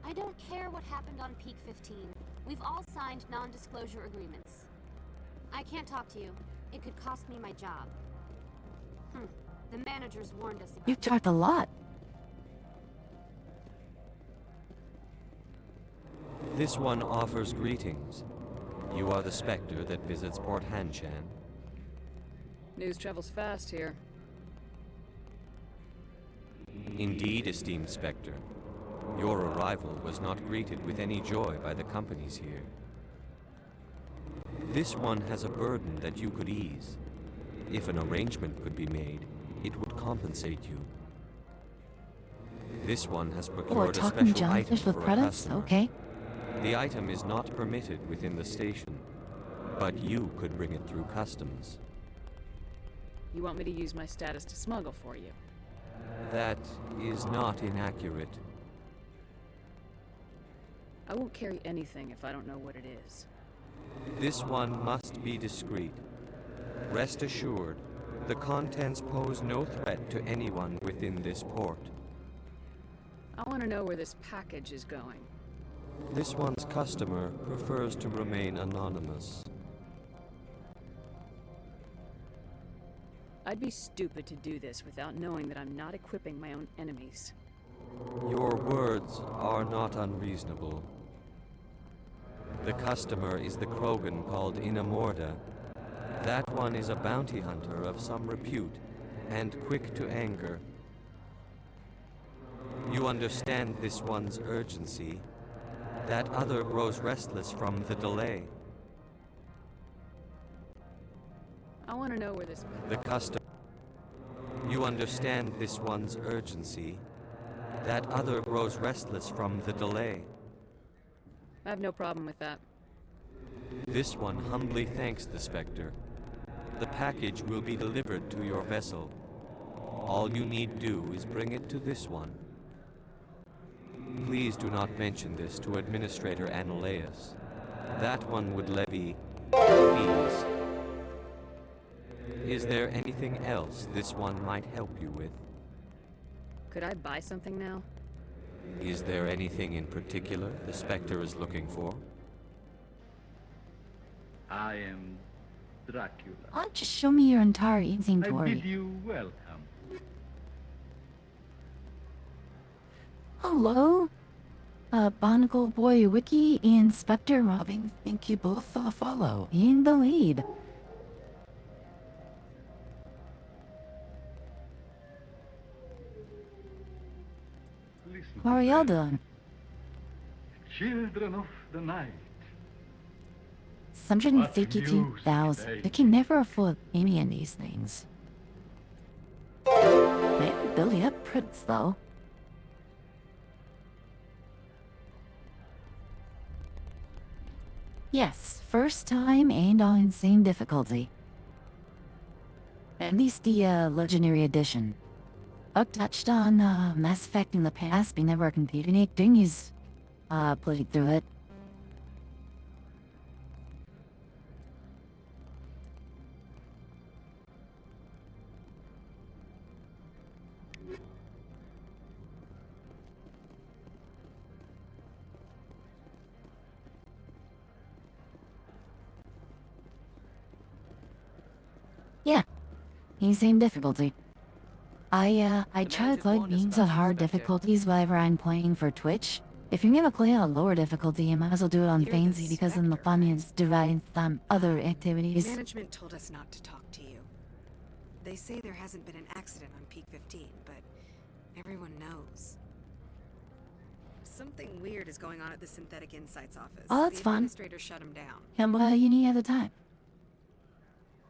I don't care what happened on Peak 15. We've all signed non-disclosure agreements. I can't talk to you. It could cost me my job. The managers warned us about You've talked a lot. This one offers greetings. You are the Spectre that visits Port Hanshan. News travels fast here. Indeed, esteemed Spectre. Your arrival was not greeted with any joy by the companies here. This one has a burden that you could ease. If an arrangement could be made, it would compensate you. This one has procured a talking special item jellyfish with for a credits? customer. Okay. The item is not permitted within the station, but you could bring it through customs. You want me to use my status to smuggle for you? That is not inaccurate. I won't carry anything if I don't know what it is. This one must be discreet. Rest assured, the contents pose no threat to anyone within this port. I want to know where this package is going. This one's customer prefers to remain anonymous. I'd be stupid to do this without knowing that I'm not equipping my own enemies. Your words are not unreasonable. The customer is the Krogan called Inamorda. That one is a bounty hunter of some repute, and quick to anger. You understand this one's urgency. That other grows restless from the delay. I want to know where this... The customer... You understand this one's urgency. That other grows restless from the delay. I have no problem with that. This one humbly thanks the Spectre. The package will be delivered to your vessel. All you need do is bring it to this one. Please do not mention this to Administrator Analaeus. That one would levy fees. Is there anything else this one might help you with? Could I buy something now? Is there anything in particular the Spectre is looking for? I am Dracula. Why don't you show me your entire I inventory? bid you welcome. Hello? Barnacle Boy Wiki and Spectre Robbing. Thank you both follow. In the lead. Listen How are to y'all them. doing? Children of the night. 152,000. They can never afford any of these things. They're building up pretty slow. Yes, first time and on insane difficulty. At least the Legendary Edition. Buck touched on Mass Effect in the past being never computing it. Dingy's played through it. Same difficulty. I try to play games on hard difficulties whenever I'm playing for Twitch. If you're gonna play on lower difficulty, you might as well do it on fancy because then the fun is divided from other activities. Management told us not to talk to you. They say there hasn't been an accident on Peak 15, but everyone knows. Something weird is going on at the Synthetic Insights office. Oh, that's the fun. administrator shut him down. And what you need at the time.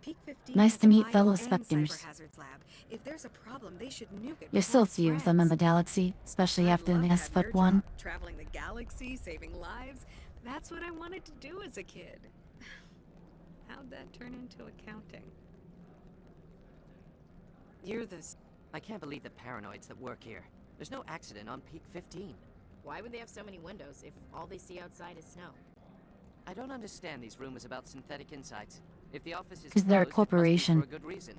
Peak 15 Nice has to a meet bio fellow and specters. cyber hazards lab. If there's a problem, they should nuke it. There's still a few of them in the galaxy, especially after the Mass Effect 1. Traveling the galaxy, saving lives. That's what I wanted to do as a kid. How'd that turn into accounting? You're the... I can't believe the paranoids that work here. There's no accident on Peak 15. Why would they have so many windows if all they see outside is snow? I don't understand these rumors about Synthetic Insights. If the office is 'Cause they're a closed, it must be corporation. for a good reason.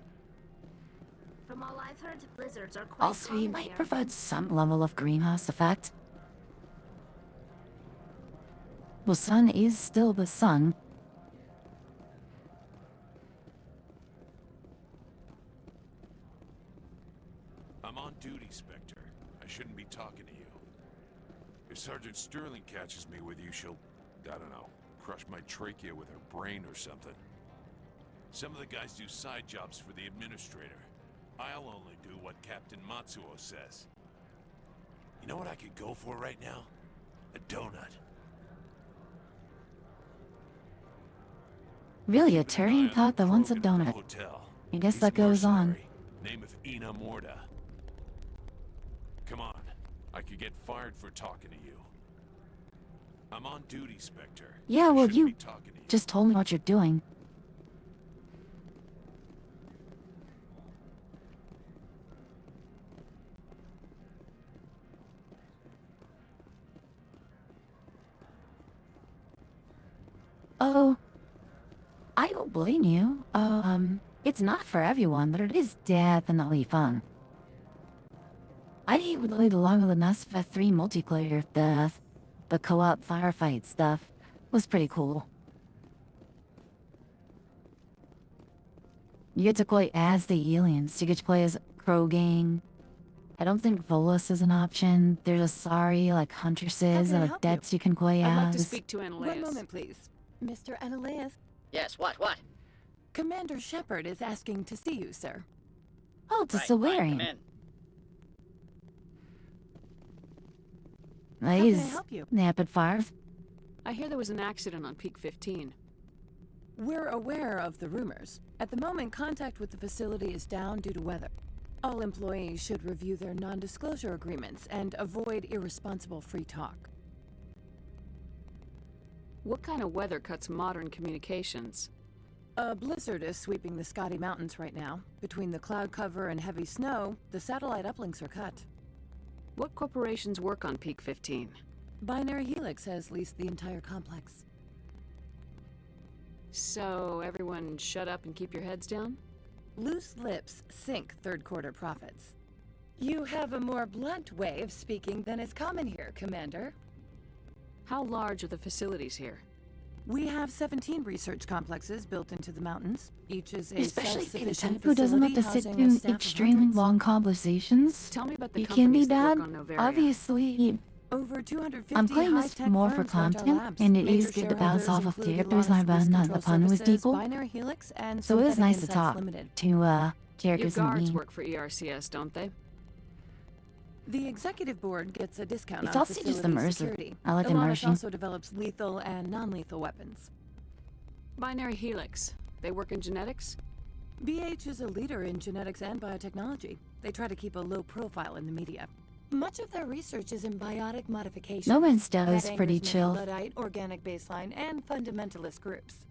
From all I've heard, blizzards are quite Also, you common might here. provide some level of greenhouse effect. The sun is still the sun. I'm on duty, Spectre. I shouldn't be talking to you. If Sergeant Sterling catches me with you, she'll, I don't know, crush my trachea with her brain or something. Some of the guys do side jobs for the administrator. I'll only do what Captain Matsuo says. You know what I could go for right now? A donut. Really, a Turian thought that wants a donut. Hotel. I guess He's that a goes on. mercenary. Name of Ina Morda. Come on. I could get fired for talking to you. I'm on duty, Spectre. Yeah, I well, shouldn't you be talking to you. just told me what you're doing. Oh, I don't blame you. It's not for everyone, but it is definitely fun. I really along with the Mass Effect 3 multiplayer, the co-op firefight stuff was pretty cool. You get to play as the aliens. You get to play as Krogan. I don't think Volus is an option. There's Asari, like Huntresses, and Cadets you can play I'd like to as. speak to Analeus. One moment, please. Mr. Analeus, Yes, what? Commander Shepard is asking to see you, sir. Oh, it's a Right, come Solarian. in. He's help you? rapid fires. I hear there was an accident on Peak 15. We're aware of the rumors. At the moment, contact with the facility is down due to weather. All employees should review their non-disclosure agreements and avoid irresponsible free talk. What kind of weather cuts modern communications? A blizzard is sweeping the Scotty Mountains right now. Between the cloud cover and heavy snow, the satellite uplinks are cut. What corporations work on Peak 15? Binary Helix has leased the entire complex. So, everyone shut up and keep your heads down? Loose lips sink third quarter profits. You have a more blunt way of speaking than is common here, Commander. How large are the facilities here? We have 17 research complexes built into the mountains. Each is a Especially the self-sufficient type who doesn't have to facility sit housing a through staff of extremely hundreds. long conversations. Tell me about the You can be companies that bad. work on Novaria. Obviously, Over 250 I'm playing this high-tech more for firms run our content, labs. and it Major is good to bounce shareholders off of include characters Elon I've Musk not Control the fun with Services, people. Binary Helix, and So it's Synthetic nice to Insights talk Limited. to Your characters like guards me. work for ERCS, don't they? The executive board gets a discount It's on also just facility immersive. security. I like Elonic immersion. also develops lethal and non-lethal weapons. Binary Helix. They work in genetics? BH is a leader in genetics and biotechnology. They try to keep a low profile in the media. Much of their research is in biotic modification. No one's does That pretty angers chill. Luddite, organic baseline, and fundamentalist groups.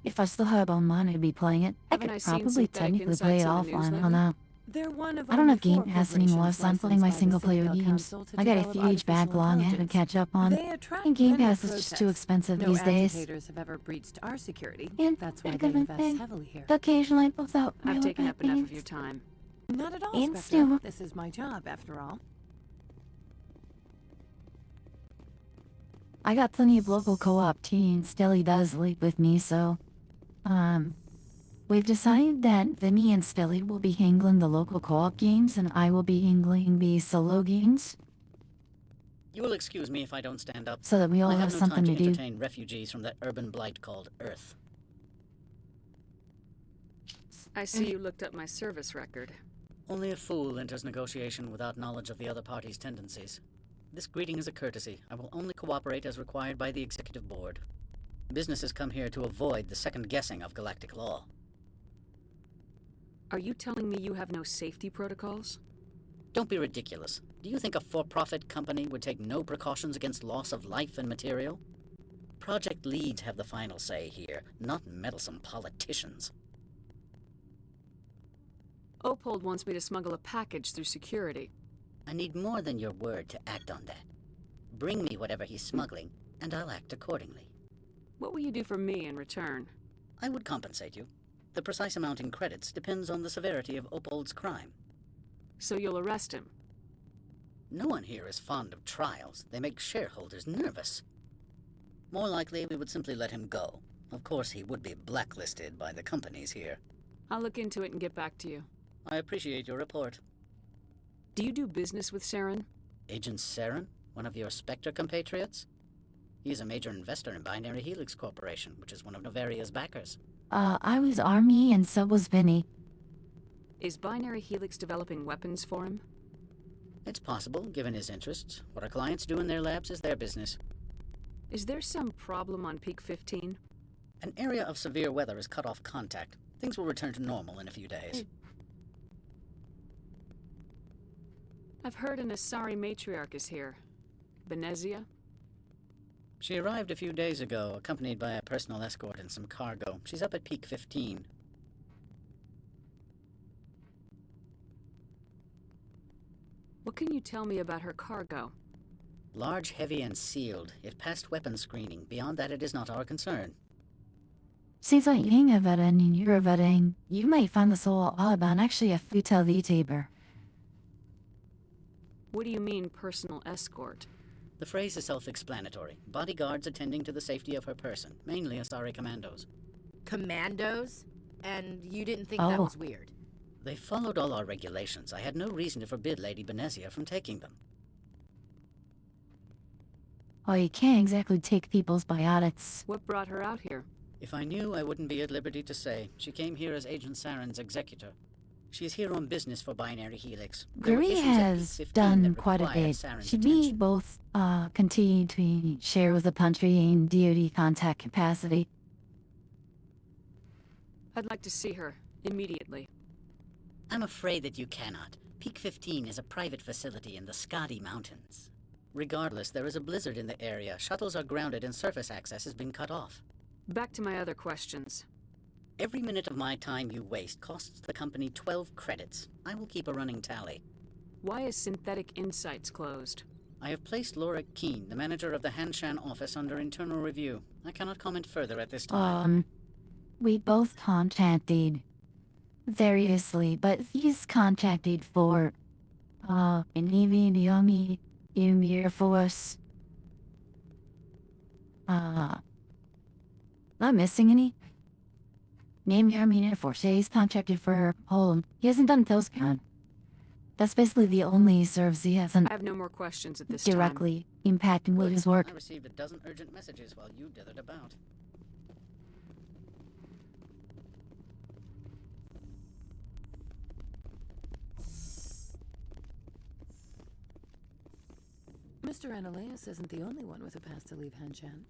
If I still had all money to be playing it, I Haven't could I seen probably Synthetic technically play it Insights on the news offline. I lately? don't know. They're one of I don't only have Game 4 Pass anymore, so I'm playing my corporations single-player licensed by the games. Council to I got a develop huge artificial backlog I had to intelligence. catch up on. They attract And Game many Pass is just too protests. expensive No these days. agitators have ever breached our security. And That's why they're they gonna invest think heavily here. Occasionally I post out I've real taken bad up enough of things. your time. Not at all, And Spectre. still- This is my job, after all. I got plenty of local co-op teams. Stelly does sleep with me, so We've decided that me and Spilly will be handling the local co-op games and I will be handling the solo games. You will excuse me if I don't stand up. So that we all I have have no something time to to do. entertain refugees from that urban blight called Earth. I see you looked up my service record. Only a fool enters negotiation without knowledge of the other party's tendencies. This greeting is a courtesy. I will only cooperate as required by the Executive Board. Businesses come here to avoid the second guessing of galactic law. Are you telling me you have no safety protocols? Don't be ridiculous. Do you think a for-profit company would take no precautions against loss of life and material? Project leads have the final say here, not meddlesome politicians. Opold wants me to smuggle a package through security. I need more than your word to act on that. Bring me whatever he's smuggling, and I'll act accordingly. What will you do for me in return? I would compensate you. The precise amount in credits depends on the severity of Opold's crime. So you'll arrest him? No one here is fond of trials. They make shareholders nervous. More likely, we would simply let him go. Of course, he would be blacklisted by the companies here. I'll look into it and get back to you. I appreciate your report. Do you do business with Saren? Agent Saren? One of your Spectre compatriots? He is a major investor in Binary Helix Corporation, which is one of Novaria's backers. I was Army and so was Vinny. Is Binary Helix developing weapons for him? It's possible, given his interests. What our clients do in their labs is their business. Is there some problem on Peak 15? An area of severe weather has cut off contact. Things will return to normal in a few days. I've heard an Asari matriarch is here. Benezia? She arrived a few days ago, accompanied by a personal escort and some cargo. She's up at Peak 15. What can you tell me about her cargo? Large, heavy, and sealed. It passed weapons screening. Beyond that, it is not our concern. Seems like you're a veteran and you're a veteran. You might find this all about actually a futal vitaber. What do you mean, personal escort? The phrase is self-explanatory. Bodyguards attending to the safety of her person, mainly Asari commandos. Commandos? And you didn't think that was weird? They followed all our regulations. I had no reason to forbid Lady Benezia from taking them. Oh, you can't exactly take people's biotics. What brought her out here? If I knew, I wouldn't be at liberty to say. She came here as Agent Saren's executor. She's here on business for Binary Helix. Guri has done quite a bit. Should we both continue to share with the country in DoD contact capacity? I'd like to see her, immediately. I'm afraid that you cannot. Peak 15 is a private facility in the Scotty Mountains. Regardless, there is a blizzard in the area. Shuttles are grounded and surface access has been cut off. Back to my other questions. Every minute of my time you waste costs the company 12 credits. I will keep a running tally. Why is Synthetic Insights closed? I have placed Laura Keene, the manager of the Hanshan office, under internal review. I cannot comment further at this time. We both contacted variously, but he's contacted for, Navy and the Army, in the Air Force. Not missing any? Name the Army and Air Force. Yeah, he's contracted for Poland. He hasn't done those count. That's basically the only service he hasn't I have no more questions at this directly impacting with his work. I received a dozen urgent messages while you dithered about. Mr. Ananias isn't the only one with a pass to leave Hanshan.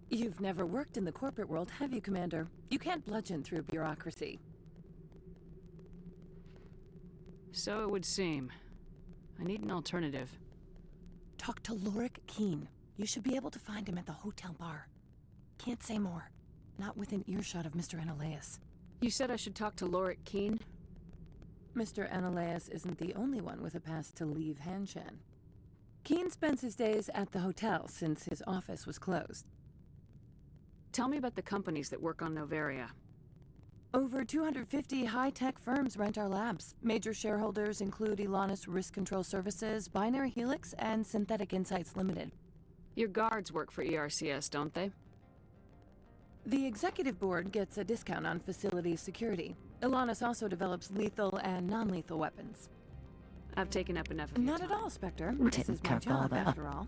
You've never worked in the corporate world, have you, Commander? You can't bludgeon through bureaucracy. So it would seem. I need an alternative. Talk to Lorik Keene. You should be able to find him at the hotel bar. Can't say more. Not within earshot of Mr. Ananias. You said I should talk to Lorik Keene? Mr. Ananias isn't the only one with a pass to leave Hanshan. Keene spends his days at the hotel since his office was closed. Tell me about the companies that work on Novaria. Over 250 high-tech firms rent our labs. Major shareholders include Elanis Risk Control Services, Binary Helix, and Synthetic Insights Limited. Your guards work for ERCS, don't they? The executive board gets a discount on facility security. Ilanis also develops lethal and non-lethal weapons. I've taken up enough of your Not time. at all, Spectre. We're This taking is my care of all job, that. after all.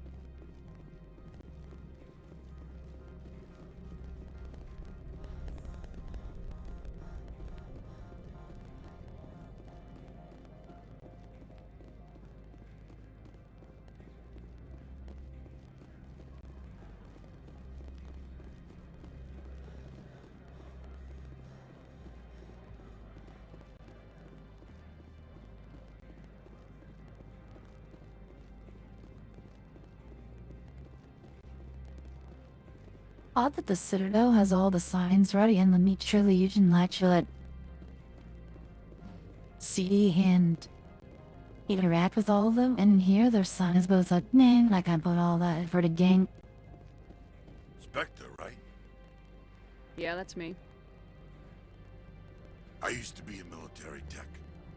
Odd that the Citadel has all the signs ready and the meat surely you can let see and interact with all of them, and here their signs both like, man, I can't put all that effort again. Spectre, right? Yeah, that's me. I used to be a military tech.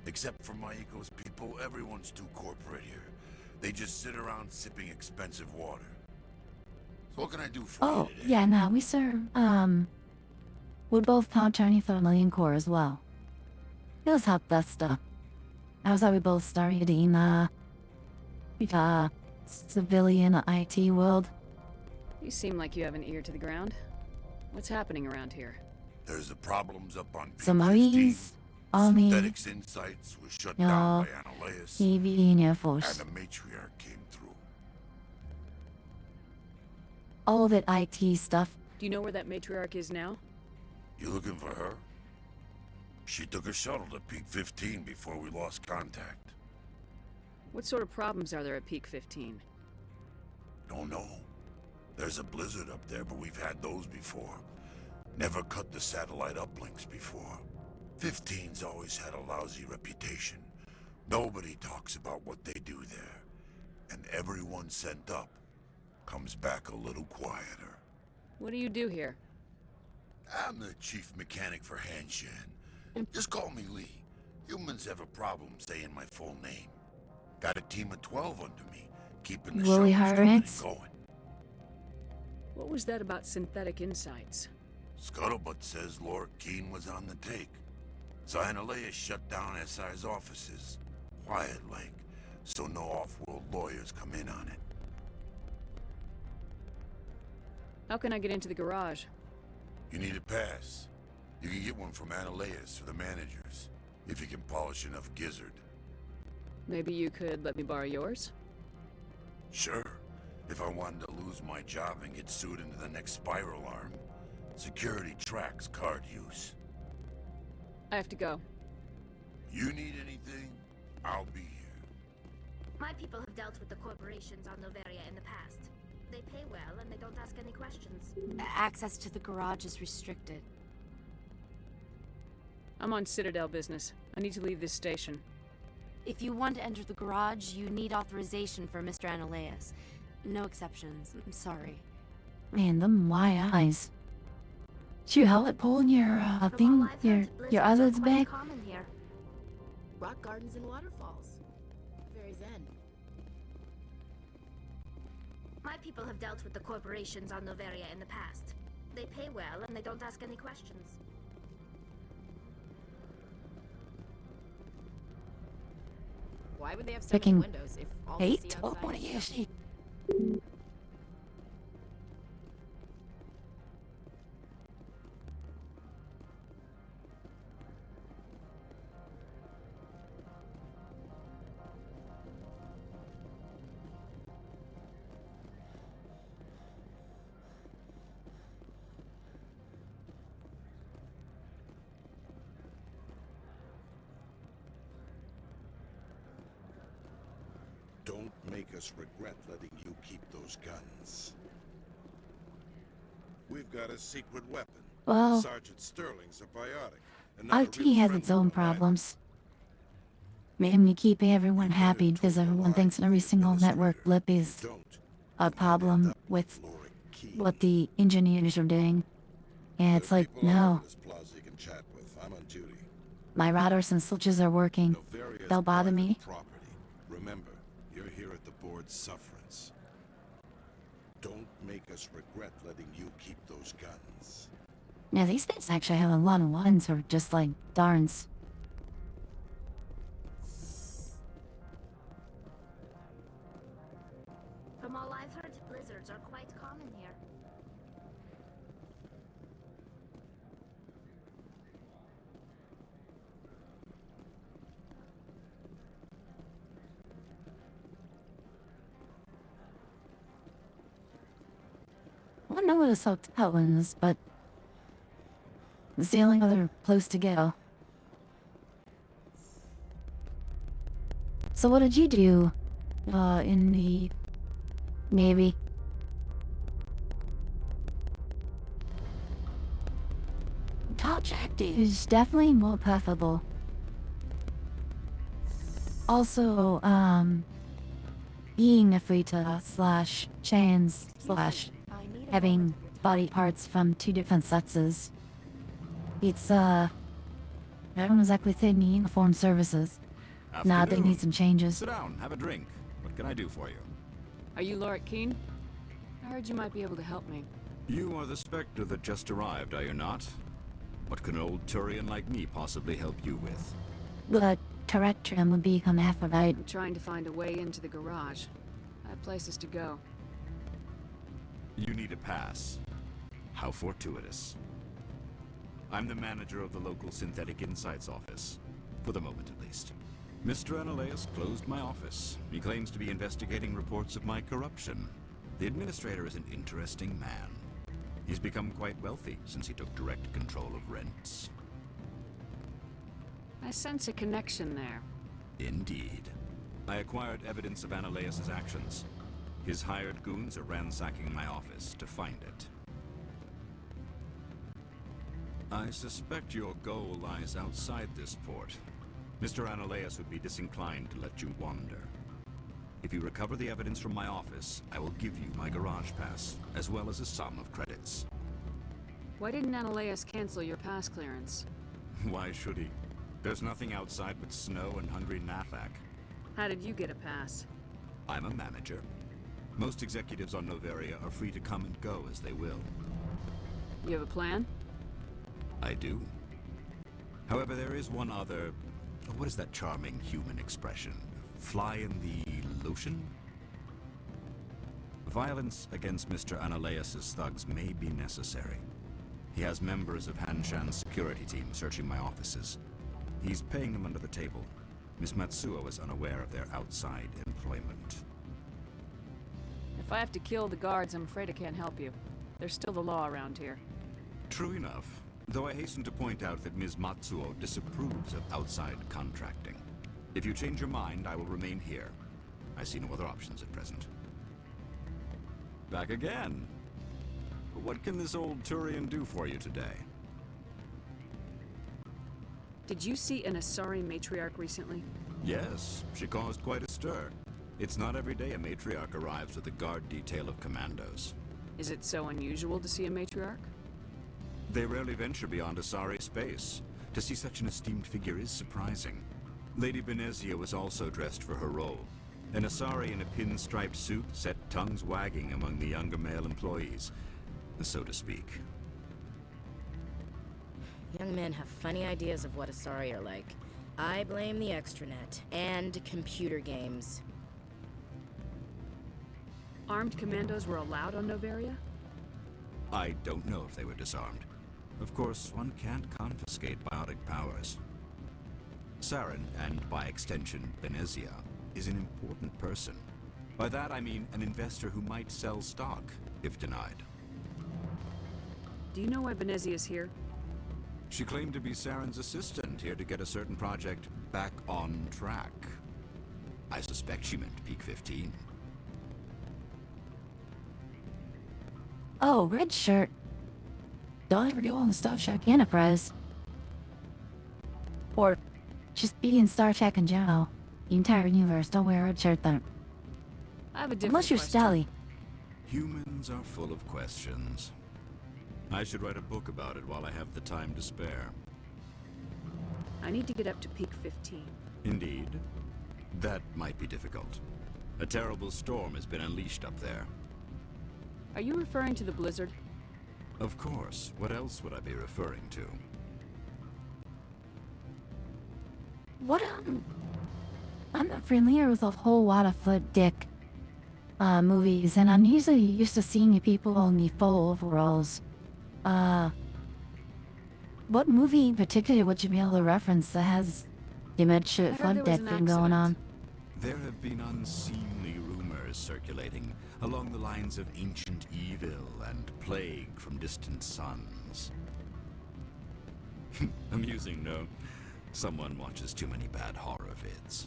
Except for my Eco's people, everyone's too corporate here. They just sit around sipping expensive water. So what can I do for you Oh, today? yeah, no, we serve, we both count Chinese family in core as well. He'll help that stuff. How's how we both started in, civilian IT world. You seem like you have an ear to the ground. What's happening around here? There's the problems up on Some Peak 15. Marines, Army, Synthetics Insights was shut yeah, down by Analeus, Navy, and Air Force. and the matriarch came through. All that IT stuff. Do you know where that matriarch is now? You looking for her? She took a shuttle to Peak 15 before we lost contact. What sort of problems are there at Peak 15? Don't know. There's a blizzard up there, but we've had those before. Never cut the satellite uplinks before. 15's always had a lousy reputation. Nobody talks about what they do there. And everyone sent up comes back a little quieter. What do you do here? I'm the chief mechanic for Hanshan. Just call me Lee. Humans have a problem saying my full name. Got a team of 12 under me, keeping the Will we shuttles hire coming and ants? going. What was that about synthetic insights? Scuttlebutt says Lord Keene was on the take. So Analea shut down SI's offices. Quiet like, so no off-world lawyers come in on it. How can I get into the garage? You need a pass. You can get one from Analeus or the managers, if you can polish enough gizzard. Maybe you could let me borrow yours? Sure, if I wanted to lose my job and get sued into the next spiral arm. Security tracks card use. I have to go. You need anything, I'll be here. My people have dealt with the corporations on Noveria in the past. They pay well and they don't ask any questions. Access to the garage is restricted. I'm on Citadel business. I need to leave this station. If you want to enter the garage, you need authorization from Mr. Analeus. No exceptions. I'm sorry. Man, them wide eyes. Should you help it pulling your thing, your eyelids back? Common here. Rock gardens and waterfalls. Very zen. My people have dealt with the corporations on Noveria in the past. They pay well and they don't ask any questions. Why would they have so many Picking windows if all they see 8? outside What do is you shut? see? Don't make us regret letting you keep those guns. We've got a secret weapon. Well, Sergeant Sterling's a biotic. and not a IT real has friend its own problems. Maybe keep everyone happy because everyone thinks every single network blip is a problem with what the engineers are doing. And it's like, no. This plaza you can chat with. I'm on duty. My routers and switches are working. Novaria's They'll bother private me. Property. Remember, you're here at the board's sufferance. Don't make us regret letting you keep those guns. Yeah, these things actually have a lot of ones or just like darns. From all I've heard, blizzards are quite common here. I don't know where this hotel is, but it's the only other place to go. So what did you do, in the Navy? Project is definitely more preferable. Also, being afraid to slash chains slash having body parts from two different sexes. It's, I don't exactly say me uniform services. Nah, they need some changes. Sit down, have a drink. What can I do for you? Are you Lorik Keen? I heard you might be able to help me. You are the Spectre that just arrived, are you not? What can an old Turian like me possibly help you with? The Terrestrium would become Aphrodite. I'm trying to find a way into the garage. I have places to go. You need a pass. How fortuitous. I'm the manager of the local Synthetic Insights office. For the moment, at least. Mr. Analeus closed my office. He claims to be investigating reports of my corruption. The administrator is an interesting man. He's become quite wealthy since he took direct control of rents. I sense a connection there. Indeed. I acquired evidence of Analeus' actions. His hired goons are ransacking my office to find it. I suspect your goal lies outside this port. Mr. Analeus would be disinclined to let you wander. If you recover the evidence from my office, I will give you my garage pass, as well as a sum of credits. Why didn't Analeus cancel your pass clearance? Why should he? There's nothing outside but snow and hungry Nathak. How did you get a pass? I'm a manager. Most executives on Noveria are free to come and go as they will. You have a plan? I do. However, there is one other... What is that charming human expression? Fly in the lotion? Violence against Mr. Analeus' thugs may be necessary. He has members of Hanshan's security team searching my offices. He's paying them under the table. Miss Matsuo is unaware of their outside employment. If I have to kill the guards, I'm afraid I can't help you. There's still the law around here. True enough, though I hasten to point out that Ms. Matsuo disapproves of outside contracting. If you change your mind, I will remain here. I see no other options at present. Back again. What can this old Turian do for you today? Did you see an Asari matriarch recently? Yes, she caused quite a stir. It's not every day a matriarch arrives with a guard detail of commandos. Is it so unusual to see a matriarch? They rarely venture beyond Asari space. To see such an esteemed figure is surprising. Lady Benezia was also dressed for her role. An Asari in a pinstriped suit set tongues wagging among the younger male employees, so to speak. Young men have funny ideas of what Asari are like. I blame the extranet and computer games. Armed commandos were allowed on Noveria? I don't know if they were disarmed. Of course, one can't confiscate biotic powers. Saren, and by extension, Benezia, is an important person. By that I mean an investor who might sell stock, if denied. Do you know why Benezia is here? She claimed to be Saren's assistant, here to get a certain project back on track. I suspect she meant Peak 15. Oh, red shirt. Don't ever go on the Star Trek Enterprise. Or just be in Star Trek in general. The entire universe, don't wear a red shirt then. I have a different Unless you're question. Stally. Humans are full of questions. I should write a book about it while I have the time to spare. I need to get up to Peak 15. Indeed. That might be difficult. A terrible storm has been unleashed up there. Are you referring to the blizzard? Of course. What else would I be referring to? What, I'm not familiar with a whole lot of Foot Dick movies, and I'm usually used to seeing people in the full overalls. What movie in particular would you be able to reference that has dementia Foot Dick thing going on? There have been unseemly rumors circulating along the lines of ancient evil and plague from distant suns. Amusing, no? Someone watches too many bad horror vids.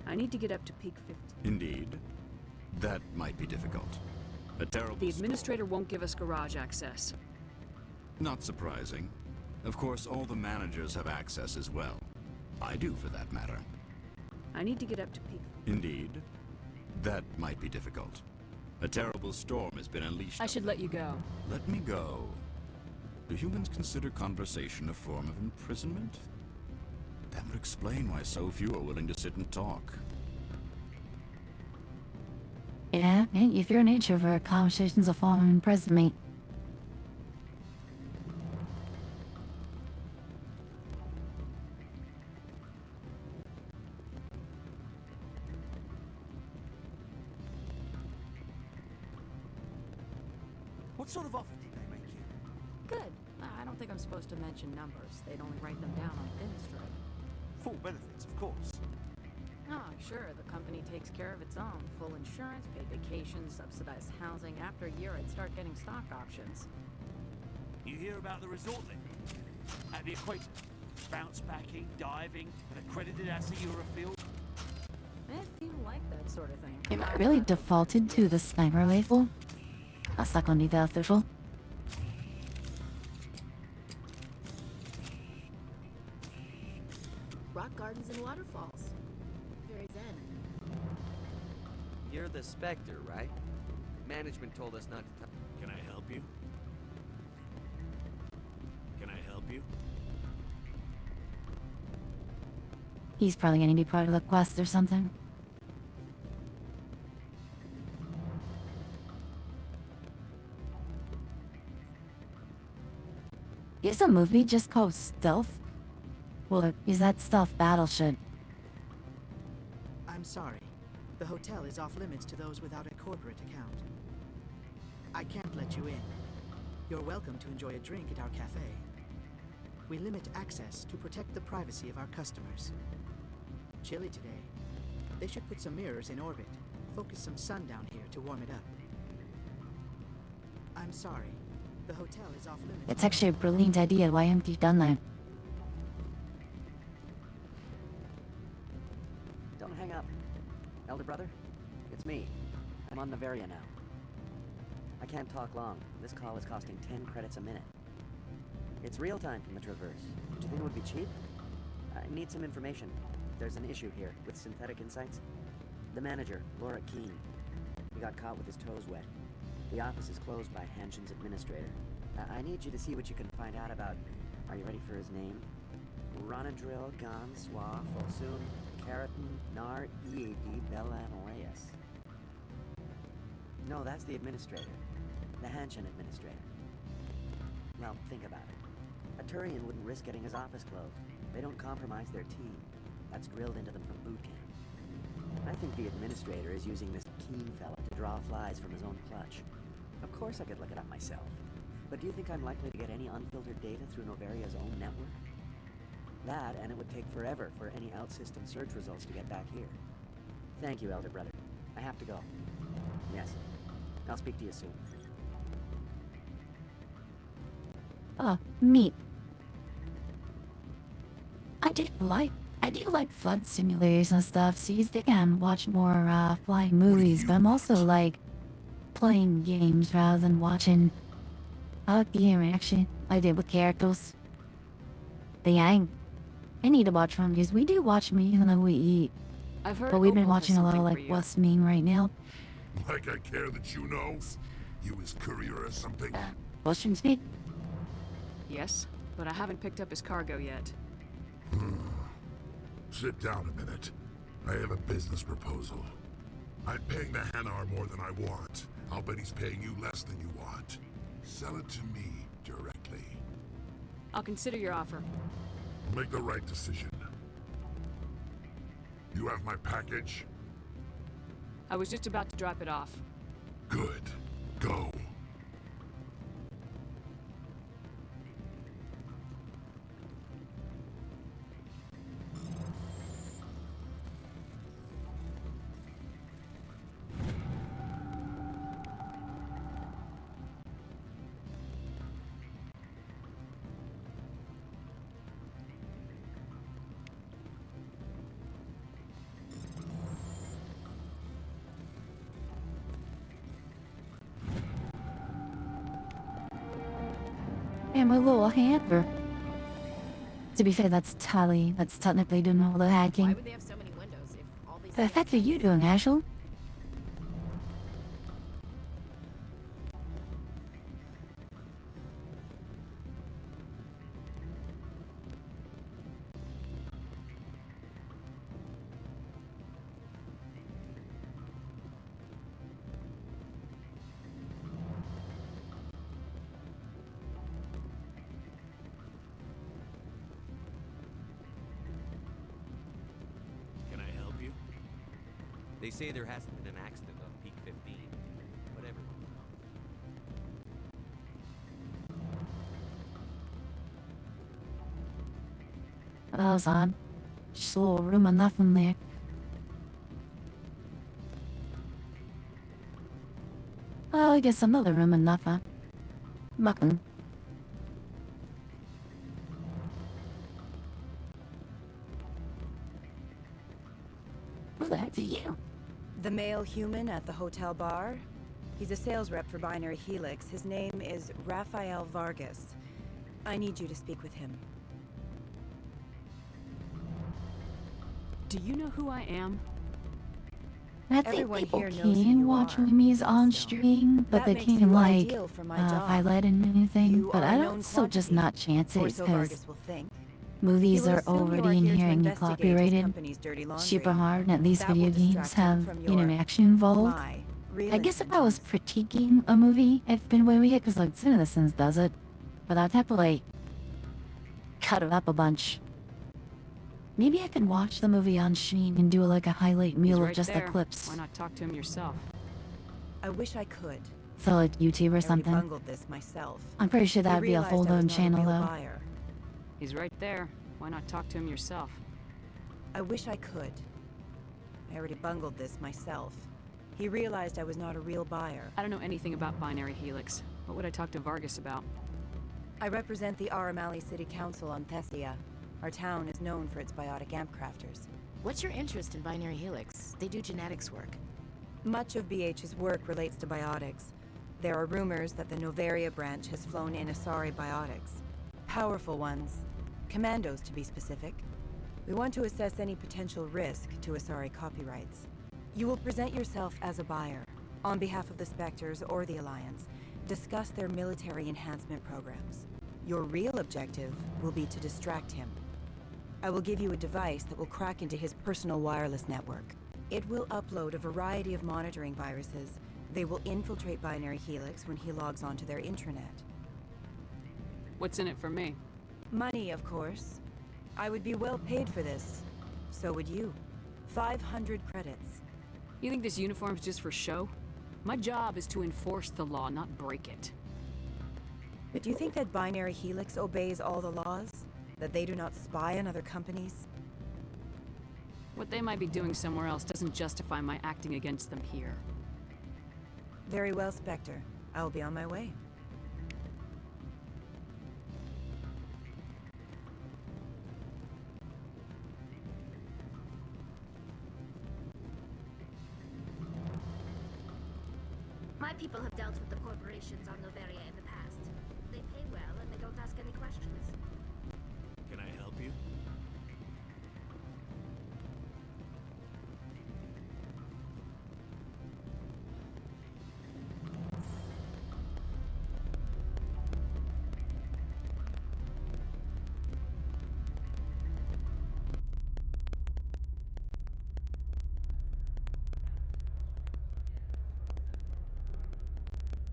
I need to get up to peak 50. Indeed. That might be difficult. A terrible The administrator won't give us garage access. Not surprising. Of course, all the managers have access as well. I do, for that matter. I need to get up to peak. Indeed. That might be difficult. A terrible storm has been unleashed. I should let you go. Let me go. Do humans consider conversation a form of imprisonment? That would explain why so few are willing to sit and talk. Yeah, if you're an introvert, conversation's a form of imprisonment. What sort of offer did they make you? Good. I don't think I'm supposed to mention numbers. They'd only write them down on thin strip. Full benefits, of course. Oh, sure, the company takes care of its own. Full insurance, paid vacations, subsidized housing. After a year, I'd start getting stock options. You hear about the resort then? At the equator. Bounce backing, diving, an accredited ASA Eurofield. If you like that sort of thing. Am I really defaulted to the sniper rifle? I'll suck on the official. Rock gardens and waterfalls. Very zen. You're the Spectre, right? Management told us not to talk. Can I help you? Can I help you? He's probably gonna be part of the quest or something. Is a movie just called Stealth? Well, is that Stealth Battleship? I'm sorry. The hotel is off limits to those without a corporate account. I can't let you in. You're welcome to enjoy a drink at our cafe. We limit access to protect the privacy of our customers. Chilly today. They should put some mirrors in orbit. Focus some sun down here to warm it up. I'm sorry. The hotel is off limits. It's actually a brilliant idea. Why haven't you done that? Don't hang up. Elder brother, it's me. I'm on Navaria now. I can't talk long. This call is costing 10 credits a minute. It's real time from the Traverse. Do you think it would be cheap? I need some information. There's an issue here with Synthetic Insights. The manager, Laura Keene. He got caught with his toes wet. The office is closed by Hanshin's administrator. I need you to see what you can find out about... Are you ready for his name? Ronadril Gan Swa Fosun Keratin Nar Ead Bellan Reyes. No, that's the administrator. The Hanshin administrator. Well, think about it. A Turian wouldn't risk getting his office closed. They don't compromise their team. That's drilled into them from boot camp. I think the administrator is using this Keene fella to draw flies from his own clutch. Of course I could look it up myself. But do you think I'm likely to get any unfiltered data through Novaria's own network? That, and it would take forever for any out-system search results to get back here. Thank you, Elder Brother. I have to go. Yes. I'll speak to you soon. Meat. I do like flood simulators and stuff, so you can watch more, flying movies, but I'm also like playing games rather than watching. I like the interaction I did with characters. The yang. I need to watch one because we do watch meat and then we eat. I've heard but we've been Opal has watching a lot of something like for you. What's Mean right now. Like I care that you know? You his courier or something? Western Speed. Yes, but I haven't picked up his cargo yet. Sit down a minute. I have a business proposal. I'm paying the Hanar more than I want. I'll bet he's paying you less than you want. Sell it to me directly. I'll consider your offer. Make the right decision. You have my package? I was just about to drop it off. Good. Go. And my little hamper. To be fair, that's Tally. That's technically doing all the hacking. Why would they have so many windows if all these... The heck are you doing, Ashel? Can I help you? They say there hasn't been an accident on Peak 15, but everyone knows. That was odd. Just a little room of nothing there. Oh, I guess another room of nothing. Nothing. Who the heck are you? The male human at the hotel bar? He's a sales rep for Binary Helix. His name is Rafael Vargas. I need you to speak with him. Do you know who I am? I think Everyone people here knows who can you watch are. movies on stream, but That they makes can't you like ideal for my job. highlight and anything. You But are I a don't known so just quantity, not or chances so because Vargas will think. movies He will are assume you already are here to inherently investigate his copyrighted company's dirty laundry. super hard, and at least That video will games distract him have from your interaction involved. lie, I guess if I was critiquing a movie, it'd been way weird because like Citizens does it, but I'd have to like cut it up a bunch. Maybe I could watch the movie on Sheen and do like a highlight He's meal of right just there. the clips. Why not talk to him yourself? I wish I could. So like YouTube or I already something. bungled this myself. I'm pretty sure He that'd be a realized whole I was known not a channel real though. buyer. He's right there. Why not talk to him yourself? I wish I could. I already bungled this myself. He realized I was not a real buyer. I don't know anything about Binary Helix. What would I talk to Vargas about? I represent the Aramali City Council on Thessia. Our town is known for its biotic amp crafters. What's your interest in Binary Helix? They do genetics work. Much of BH's work relates to biotics. There are rumors that the Novaria branch has flown in Asari biotics. Powerful ones. Commandos, to be specific. We want to assess any potential risk to Asari copyrights. You will present yourself as a buyer, on behalf of the Spectres or the Alliance. Discuss their military enhancement programs. Your real objective will be to distract him. I will give you a device that will crack into his personal wireless network. It will upload a variety of monitoring viruses. They will infiltrate Binary Helix when he logs onto their intranet. What's in it for me? Money, of course. I would be well paid for this. So would you. 500 credits. You think this uniform's just for show? My job is to enforce the law, not break it. Do you think that Binary Helix obeys all the laws? That they do not spy on other companies? What they might be doing somewhere else doesn't justify my acting against them here. Very well, Spectre. I will be on my way. My people have dealt with the corporations on Novaria in the past. They pay well and they don't ask any questions. Can I help you?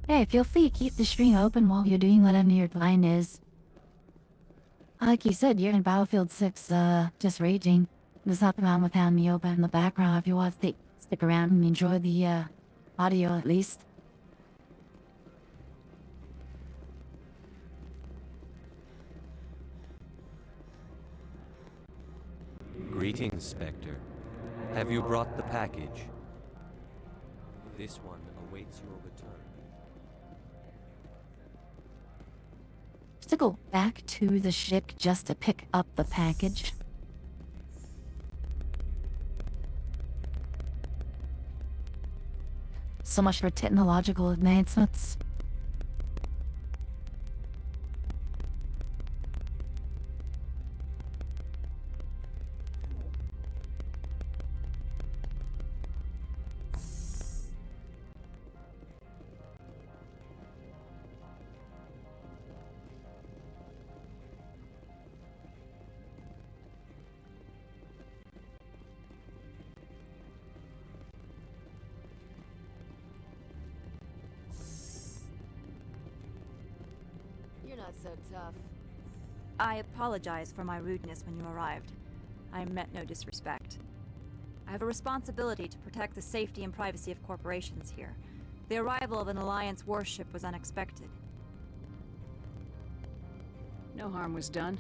Hey, feel free to keep the stream open while you're doing whatever your plan is. Like you said, you're in Battlefield 6, just raging. There's nothing wrong with having me open in the background if you want to stick around and enjoy the, audio at least. Greetings, Spectre. Have you brought the package? This one awaits your return. To go back to the ship just to pick up the package. So much for technological advancements. You're not so tough. I apologize for my rudeness when you arrived. I meant no disrespect. I have a responsibility to protect the safety and privacy of corporations here. The arrival of an Alliance warship was unexpected. No harm was done.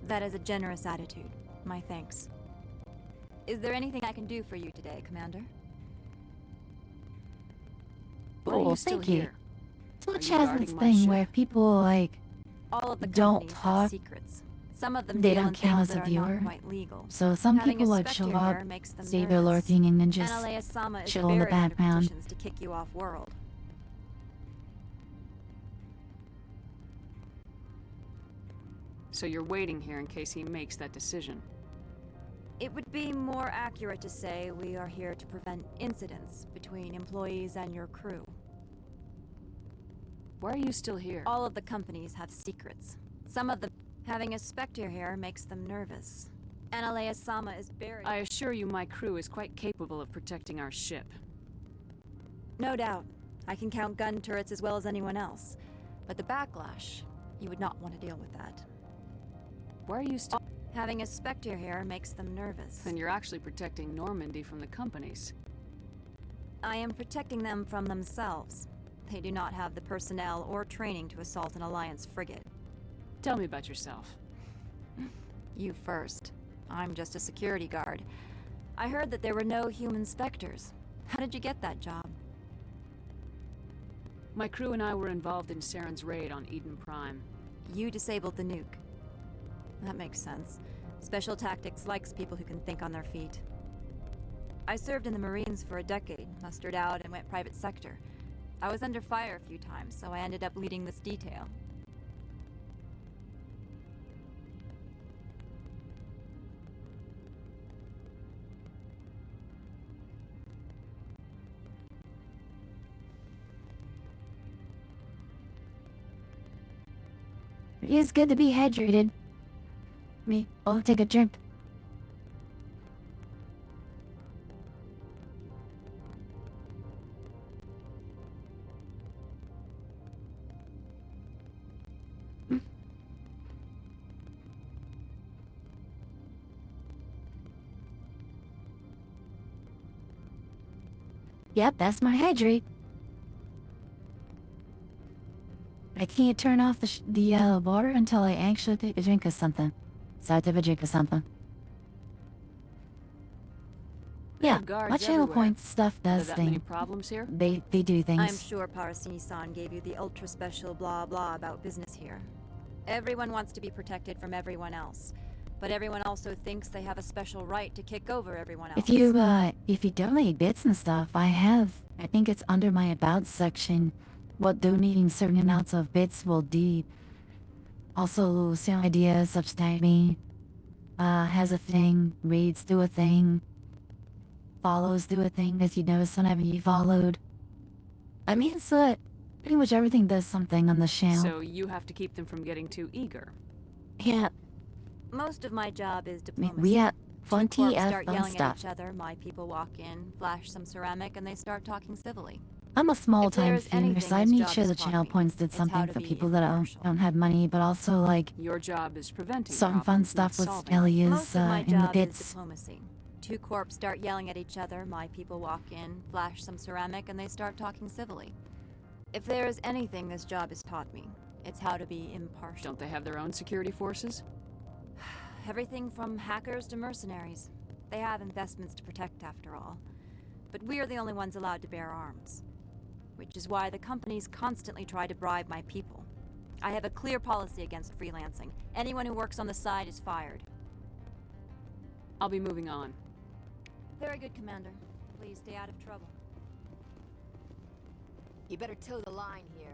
That is a generous attitude. My thanks. Is there anything I can do for you today, Commander? Oh, thank you. Twitch has this guarding my thing ship? where people, like, All of the don't companies have talk. secrets. Some of them They deal don't in count things as a that are viewer. not quite legal. So some Having people a like show specter up, here makes them say they're nervous. lurking, and then just Analea-sama is chill in the very under background. petitions to kick you off world. So you're waiting here in case he makes that decision. It would be more accurate to say we are here to prevent incidents between employees and your crew. Why are you still here? All of the companies have secrets. Some of them... Having a specter here makes them nervous. Analea-sama is buried... I assure you my crew is quite capable of protecting our ship. No doubt. I can count gun turrets as well as anyone else. But the backlash, you would not want to deal with that. Why are you still... Having a specter here makes them nervous. Then you're actually protecting Normandy from the companies. I am protecting them from themselves. They do not have the personnel or training to assault an Alliance frigate. Tell me about yourself. You first. I'm just a security guard. I heard that there were no human specters. How did you get that job? My crew and I were involved in Saren's raid on Eden Prime. You disabled the nuke. That makes sense. Special Tactics likes people who can think on their feet. I served in the Marines for a decade, mustered out, and went private sector. I was under fire a few times, so I ended up leading this detail. It is good to be hydrated. I'll take a drink. Yep, that's my hydrate. I can't turn off the water until I actually take a drink of something. So I take a drink of something. Yeah, guards my channel everywhere. point stuff Are does that many things. problems here? They do things. I'm sure Parasini-san gave you the ultra special blah blah about business here. Everyone wants to be protected from everyone else. But everyone also thinks they have a special right to kick over everyone else. If you donate bits and stuff, I think it's under my about section, what donating certain amounts of bits will do. Also, some ideas, subscribing, has a thing, raids do a thing, follows do a thing, as you notice whenever you followed. I mean, so pretty much everything does something on the channel. So you have to keep them from getting too eager. Yeah. Most of my job is diplomacy. We have Two plenty corps of start fun yelling stuff. at each other, my people walk in, flash some ceramic, and they start talking civilly. I'm a small If time there's streamer, anything so I this made job sure has the taught channel me, points did it's how something to for be people that don't have money, but also like Your job is preventing some fun problems, stuff not with solving them. Skelly Most is of my in the job is pits. diplomacy. Two corps start yelling at each other, my people walk in, flash some ceramic, and they start talking civilly. If there's anything this job has taught me, it's how to be impartial. Don't they have their own security forces? Everything from hackers to mercenaries. They have investments to protect after all. But we're the only ones allowed to bear arms. Which is why the companies constantly try to bribe my people. I have a clear policy against freelancing. Anyone who works on the side is fired. I'll be moving on. Very good, Commander. Please stay out of trouble. You better toe the line here.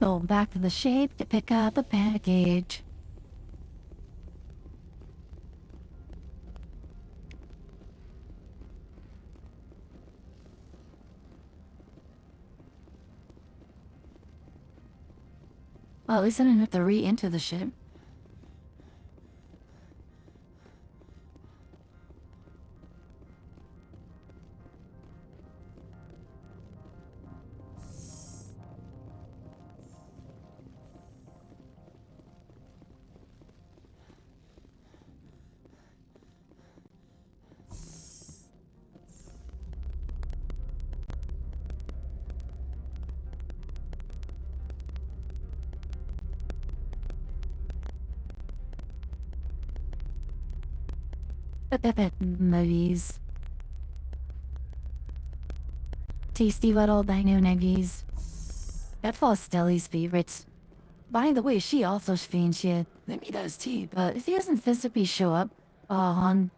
Go back to the shape to pick up a package. Well, at least I didn't have to re-enter the ship. Movies. Tasty little dino nuggies. That's all Stelly's favorites. By the way, she also fiends shit. Lemmy does too, but he doesn't physically show up on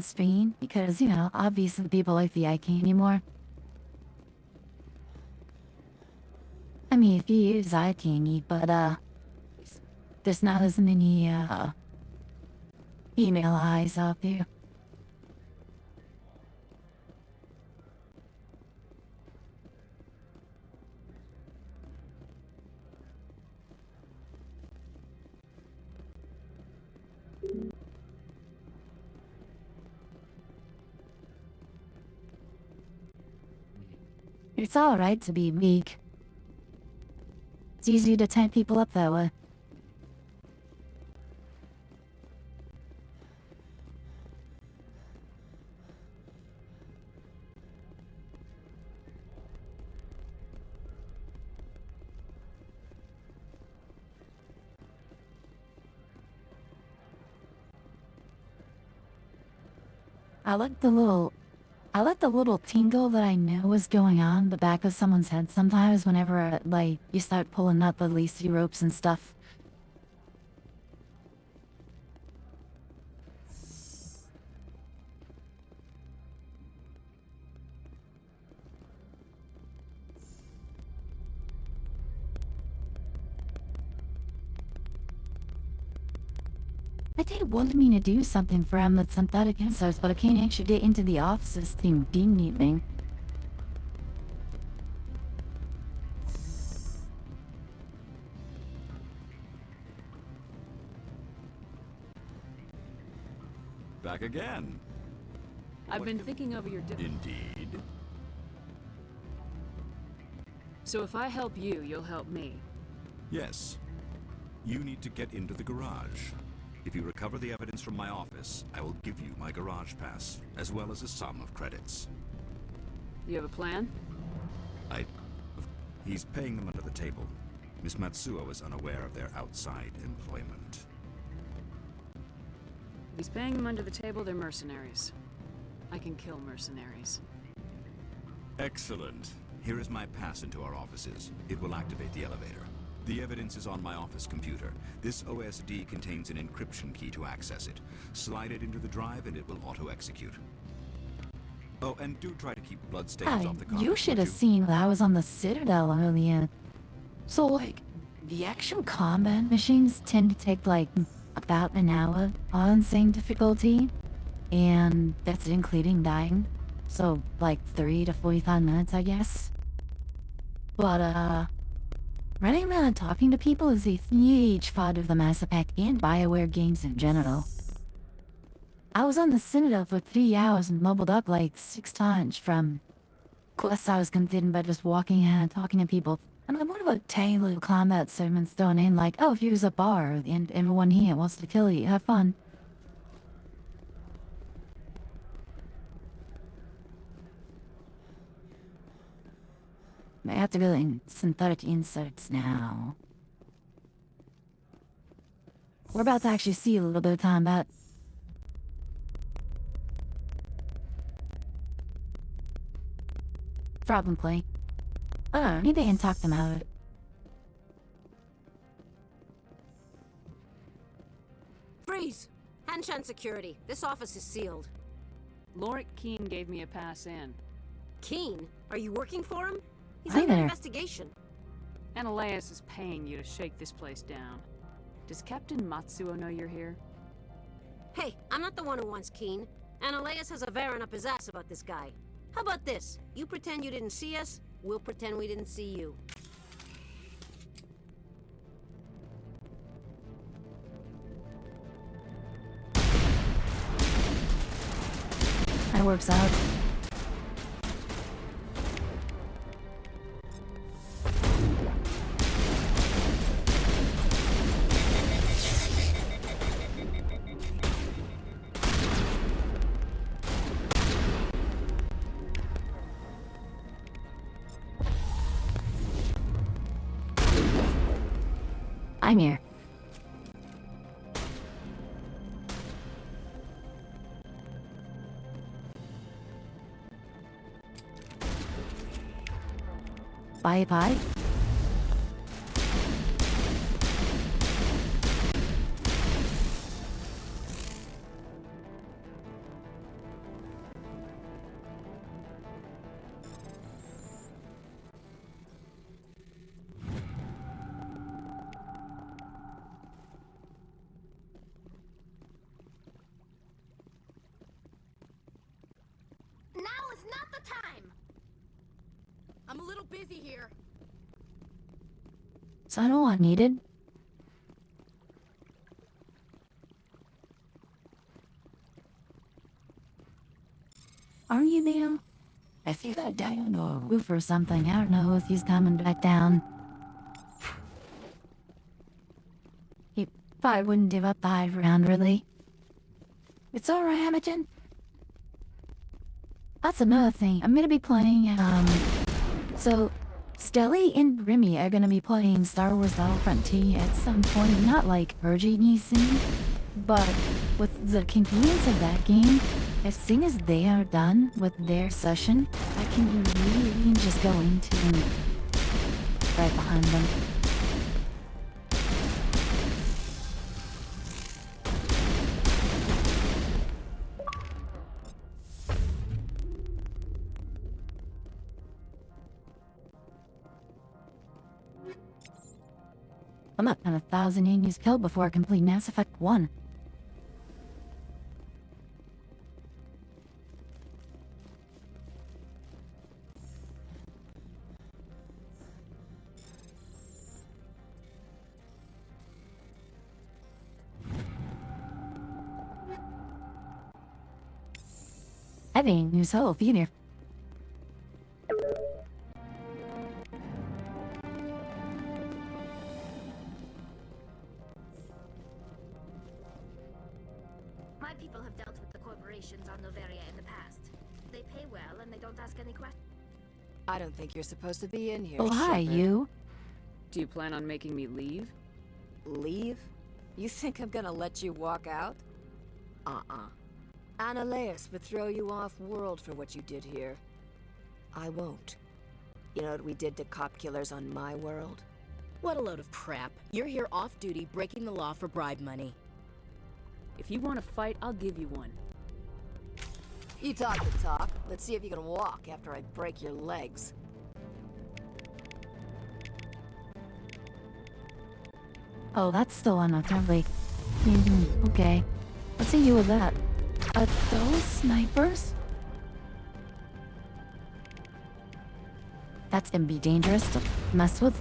screen because, you know, obviously people like the IK anymore. I mean, if you use IK, but there's not as many female eyes out there. It's alright to be weak. It's easy to tie people up that way. I like the little tingle that I know is going on the back of someone's head sometimes whenever, like, you start pulling up the lacy ropes and stuff. I did want me to do something for him with synthetic inserts, but I can't actually get into the offices thing being evening. Back again. I've been thinking over your Indeed. So if I help you, you'll help me. Yes. You need to get into the garage. If you recover the evidence from my office, I will give you my garage pass, as well as a sum of credits. You have a plan? He's paying them under the table. Miss Matsuo is unaware of their outside employment. If he's paying them under the table, they're mercenaries. I can kill mercenaries. Excellent. Here is my pass into our offices. It will activate the elevator. The evidence is on my office computer. This OSD contains an encryption key to access it. Slide it into the drive and it will auto-execute. Oh, and do try to keep bloodstains off the carpet. You should have seen that I was on the Citadel earlier. So, like, the actual combat missions tend to take, like, about an hour on insane difficulty. And that's including dying. So, like, 30 to 45 minutes, I guess. But, running around and talking to people is a huge part of the Mass Effect and BioWare games in general. I was on the Citadel for 3 hours and mobbled up like 6 times from quests I was completing by just walking around and talking to people. And I'm more about tiny little combat segments thrown in like, oh, here's a bar and everyone here wants to kill you, have fun. I have to go in synthetic inserts now. We're about to actually see a little bit of combat. Problem play. Oh, maybe I can talk them out. Freeze! Hanshan security. This office is sealed. Lorik Keen gave me a pass in. Keen? Are you working for him? He's Hi under there. investigation. Ananias is paying you to shake this place down. Does Captain Matsuo know you're here? Hey, I'm not the one who wants Keen. Ananias has a Varen up his ass about this guy. How about this? You pretend you didn't see us, we'll pretend we didn't see you. That works out. I'm here. Bye bye. Now is not the time! I'm a little busy here. So I know what needed. Are you there? I see that down or roof or something. I don't know if he's coming back down. He probably wouldn't give up the high ground, really. It's alright, Hamilton. That's another thing. I'm gonna be playing, so Stelly and Grimmy are gonna be playing Star Wars Battlefront 2 at some point, not like urgently soon, but with the convenience of that game, as soon as they are done with their session, I can immediately just go into right behind them. I'm up on 1,000 enemies killed before I complete Mass Effect 1. I think news whole either. My people have dealt with the corporations on Noveria in the past. They pay well and they don't ask any questions. I don't think you're supposed to be in here. Oh, hi, Shepard. you. Do you plan on making me leave? Leave? You think I'm gonna let you walk out? Ananias would throw you off world for what you did here. I won't. You know what we did to cop killers on my world? What a load of crap. You're here off duty, breaking the law for bribe money. If you want to fight, I'll give you one. You talk the talk. Let's see if you can walk after I break your legs. Oh, that's still unfriendly. Okay. Let's see you with that. Are those snipers? That's gonna be dangerous to mess with.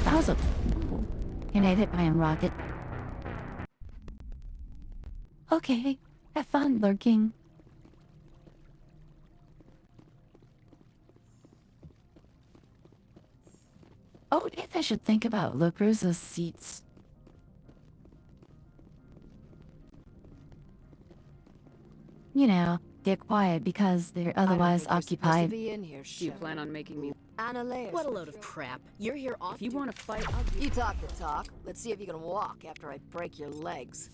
That was a... Ooh. Can I hit by a rocket? Okay, have fun lurking. Oh, maybe I should think about lookers as seats. You know, they're quiet because they're otherwise occupied. Do you plan on making me... Analyus. What a load of crap. You're here off. If you want to fight, I'll... You talk the talk. Let's see if you can walk after I break your legs.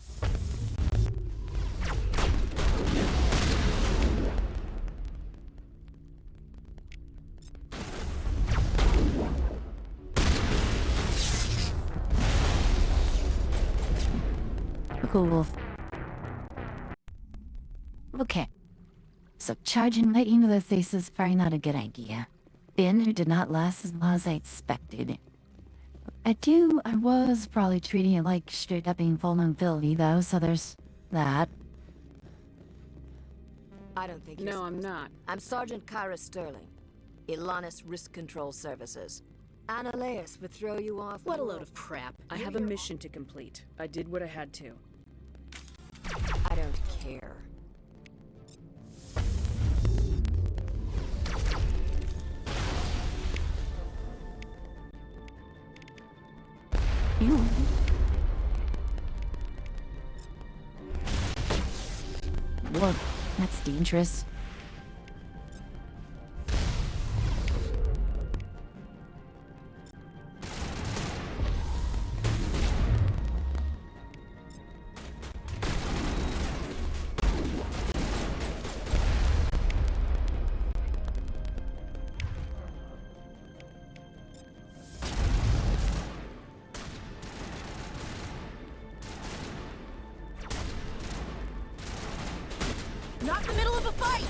Cool. Okay. So charging right into their face is probably not a good idea. Dinner did not last as long as I expected. I was probably treating it like straight up being vulnerability though, so there's that. I don't think No, I'm not. I'm Sergeant Kyra Sterling, Ilanis Risk Control Services. Analyus would throw you off. What a load of crap. I have a mission to complete. I did what I had to. I don't care. Ew. Whoa, that's dangerous. Not in the middle of a fight!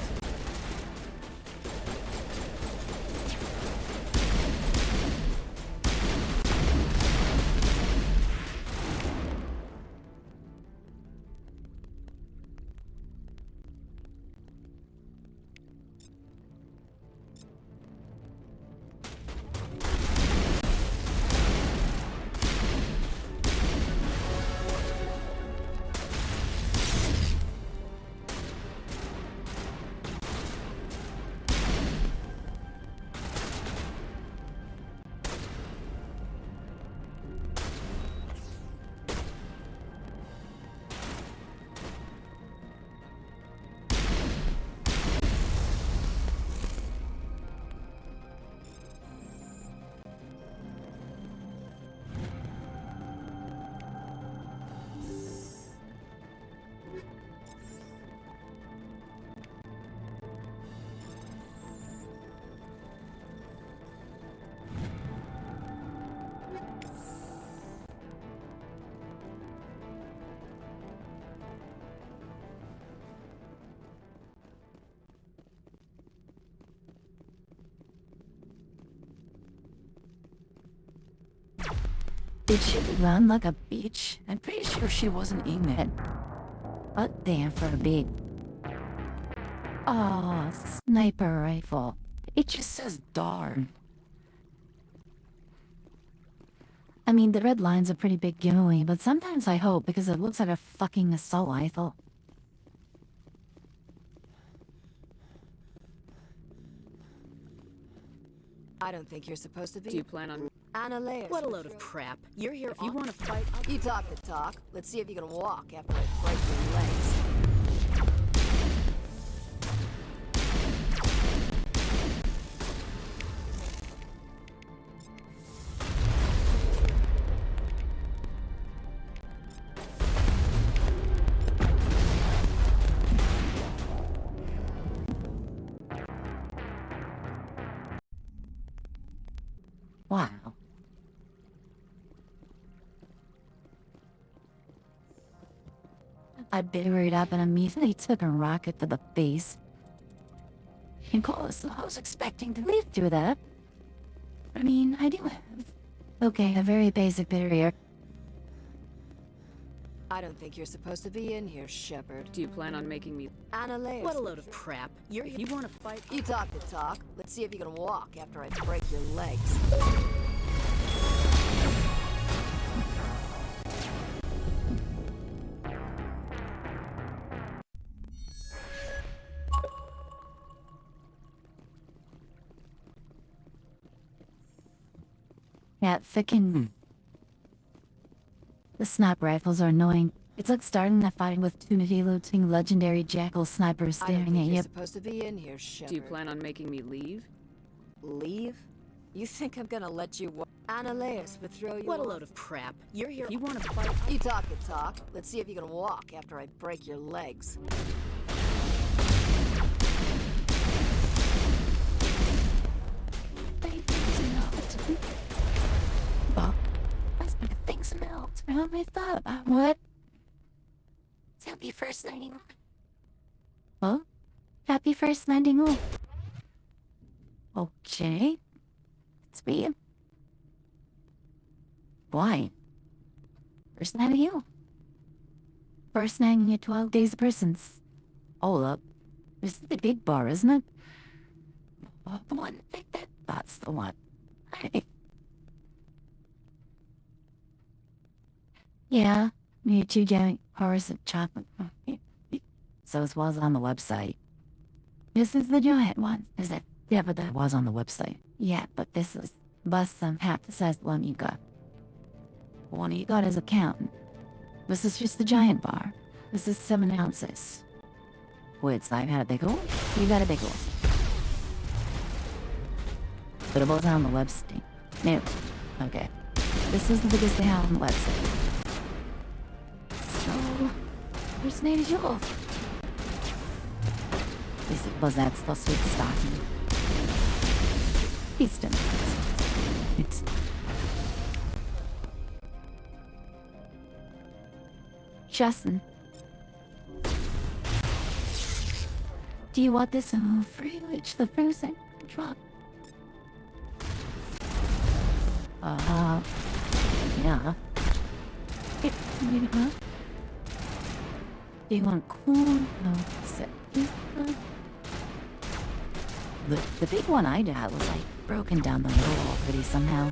Did she run like a bitch? I'm pretty sure she wasn't in it. But damn for a big... Oh, sniper rifle. It just says darn. I mean, the red line's a pretty big giveaway, but sometimes I hope because it looks like a fucking assault rifle. I don't think you're supposed to be. Do you plan on... Analyus. What a load of crap. You're here If you want to fight, I'll... You talk the talk. Let's see if you can walk after I break your legs. Wow. I buried up and immediately took a rocket to the face. Of course, I was expecting to live through that. I mean, I do have Okay, a very basic barrier. I don't think you're supposed to be in here, Shepard. Do you plan on making me... Annaleus. What a load of crap. You're If you want to fight... You talk the talk. Let's see if you can walk after I break your legs. Yeah, thickin'. The sniper rifles are annoying. It's like starting a fight with two looting legendary jackal snipers I don't staring think at you're you. supposed to be in here, Shepard. Do you plan on making me leave? Leave? You think I'm gonna let you Annaleus would throw you What a off. load of crap. You're here... If you want to fight... You talk the talk. Let's see if you can walk after I break your legs. Well, that's what things melt. I thought about what? Happy first landing. Huh? Happy first landing. Okay. It's me. Why? First night of you. First night in 12 days of persons. Hold up. This is the big bar, isn't it? Oh, the one. That's the one. Yeah, me two giant bars of chocolate. So it was on the website. This is the giant one, is it? Yeah, but that was on the website. Yeah, but this is some half the size one you got. The one you got is a count. This is just the giant bar. This is 7 ounces. Wait, so I've had a big one? You got a big one. But it was on the website. No. Okay. This is the biggest they have on the website. So, where's Nate Jewel? This was that supposed to be the stocking. Easton. It's... Justin. Do you want this free which the frozen drop? Yeah. Huh? Do you want cool? No, the big one I got was like broken down the middle already somehow.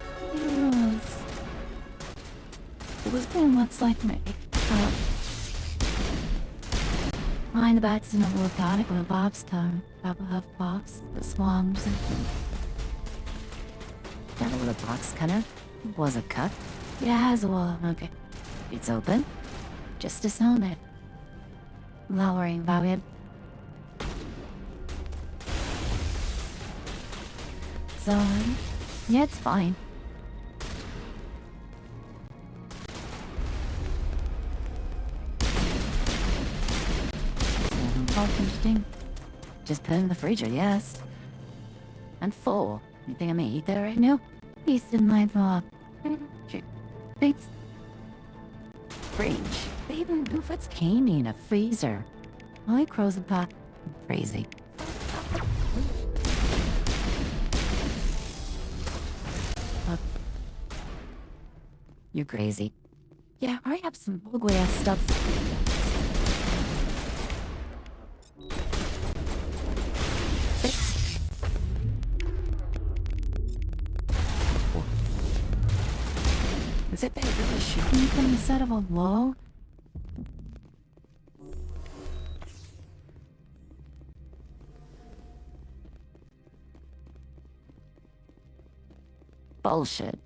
It was very much like me. Behind the backs in a little tonic with a Bob's tongue. Papa Huff Box, the swans, and that little box cutter was a cut. Yeah, as well. Okay. It's open. Just to sound it. Lowering Bobby. So, yeah, it's fine. Interesting. Just put it in the freezer, yes. And full. You think I may eat that right now? East in my thought. Thanks. Fridge. They even do what's candy in a freezer. I crows a pot. Crazy. You're crazy. Yeah, I have some bugly ass stuff. Is it that really shooting from inside of a wall? Bullshit.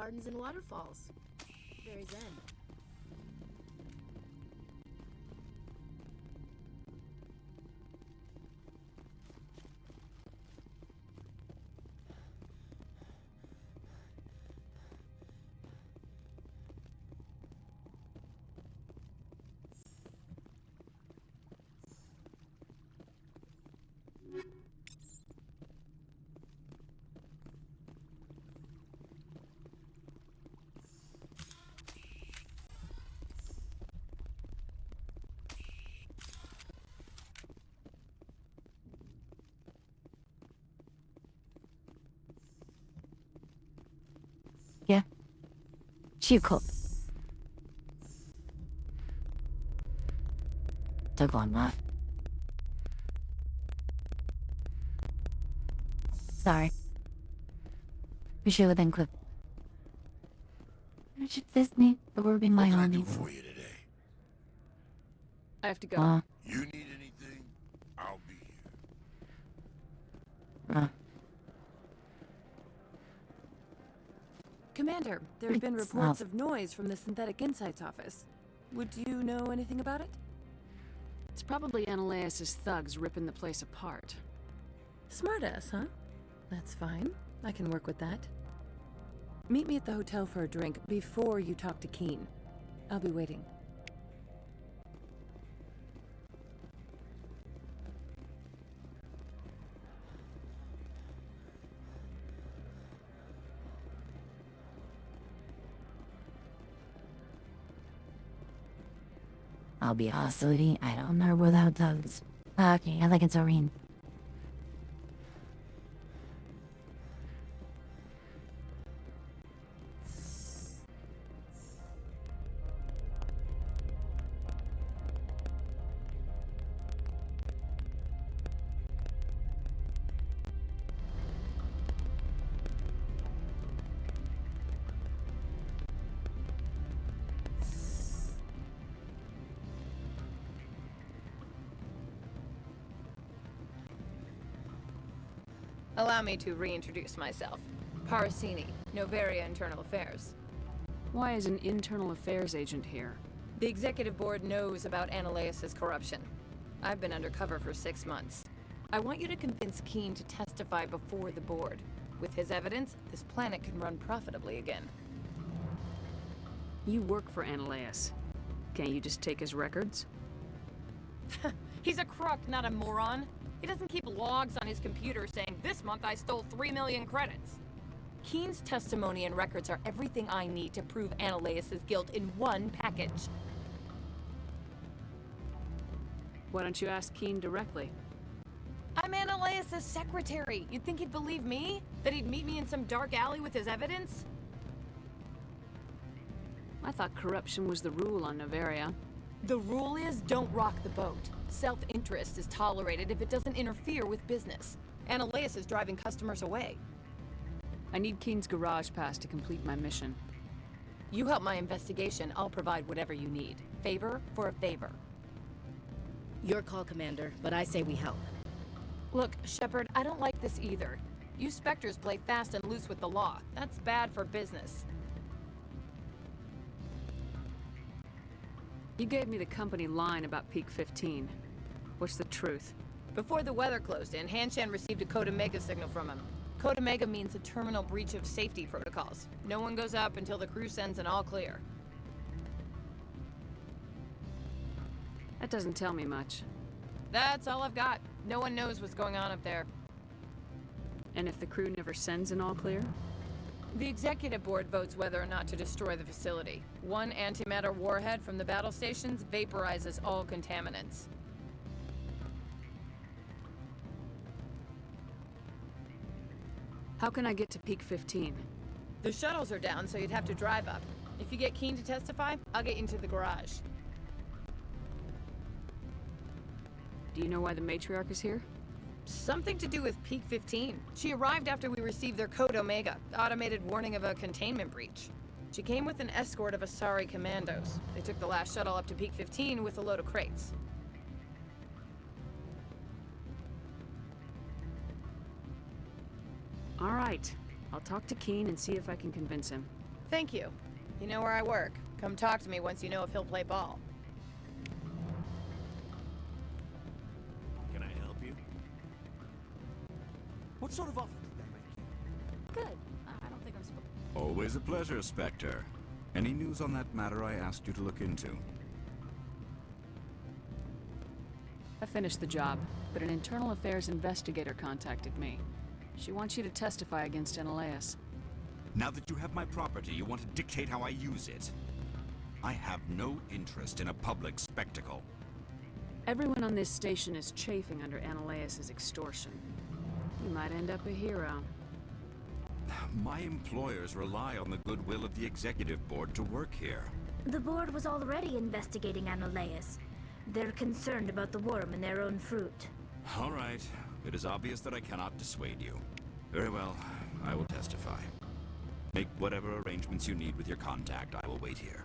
gardens and waterfalls. Very zen. Yeah. Chico. Took long off. Sorry. We should have been clip. Should this me or be my What can I homie? do for you today? I have to go. You need anything? I'll be here. Commander, there have been reports of noise from the Synthetic Insights office. Would you know anything about it? It's probably Ananias' thugs ripping the place apart. Smartass, huh? That's fine. I can work with that. Meet me at the hotel for a drink before you talk to Keen. I'll be waiting. I'll be hostility. I don't know without thugs. Okay, I like it, Doreen. Allow me to reintroduce myself. Parasini, Novaria Internal Affairs. Why is an internal affairs agent here? The executive board knows about Ananias' corruption. I've been undercover for 6 months. I want you to convince Keen to testify before the board. With his evidence, this planet can run profitably again. You work for Ananias. Can't you just take his records? He's a crook, not a moron. He doesn't keep logs on his computer saying, "This month I stole 3 million credits." Keen's testimony and records are everything I need to prove Ananias' guilt in one package. Why don't you ask Keen directly? I'm Ananias' secretary. You'd think he'd believe me? That he'd meet me in some dark alley with his evidence? I thought corruption was the rule on Novaria. The rule is, don't rock the boat. Self-interest is tolerated if it doesn't interfere with business. Ananias is driving customers away. I need Keen's garage pass to complete my mission. You help my investigation, I'll provide whatever you need. Favor for a favor. Your call, Commander, but I say we help. Look, Shepard, I don't like this either. You Spectres play fast and loose with the law. That's bad for business. You gave me the company line about Peak 15. What's the truth? Before the weather closed in, Hanshan received a Code Omega signal from him. Code Omega means a terminal breach of safety protocols. No one goes up until the crew sends an all clear. That doesn't tell me much. That's all I've got. No one knows what's going on up there. And if the crew never sends an all clear? The executive board votes whether or not to destroy the facility. One antimatter warhead from the battle stations vaporizes all contaminants. How can I get to Peak 15? The shuttles are down, so you'd have to drive up. If you get Keen to testify, I'll get you into the garage. Do you know why the matriarch is here? Something to do with Peak 15. She arrived after we received their Code Omega, automated warning of a containment breach. She came with an escort of Asari commandos. They took the last shuttle up to Peak 15 with a load of crates. All right. I'll talk to Keen and see if I can convince him. Thank you. You know where I work. Come talk to me once you know if he'll play ball. Can I help you? What sort of offer did they make you? Good. I don't think I'm supposed. Always a pleasure, Spectre. Any news on that matter I asked you to look into? I finished the job, but an internal affairs investigator contacted me. She wants you to testify against Analeas. Now that you have my property, you want to dictate how I use it? I have no interest in a public spectacle. Everyone on this station is chafing under Analeas' extortion. You might end up a hero. My employers rely on the goodwill of the executive board to work here. The board was already investigating Analeas. They're concerned about the worm in their own fruit. All right. It is obvious that I cannot dissuade you. Very well. I will testify. Make whatever arrangements you need with your contact. I will wait here.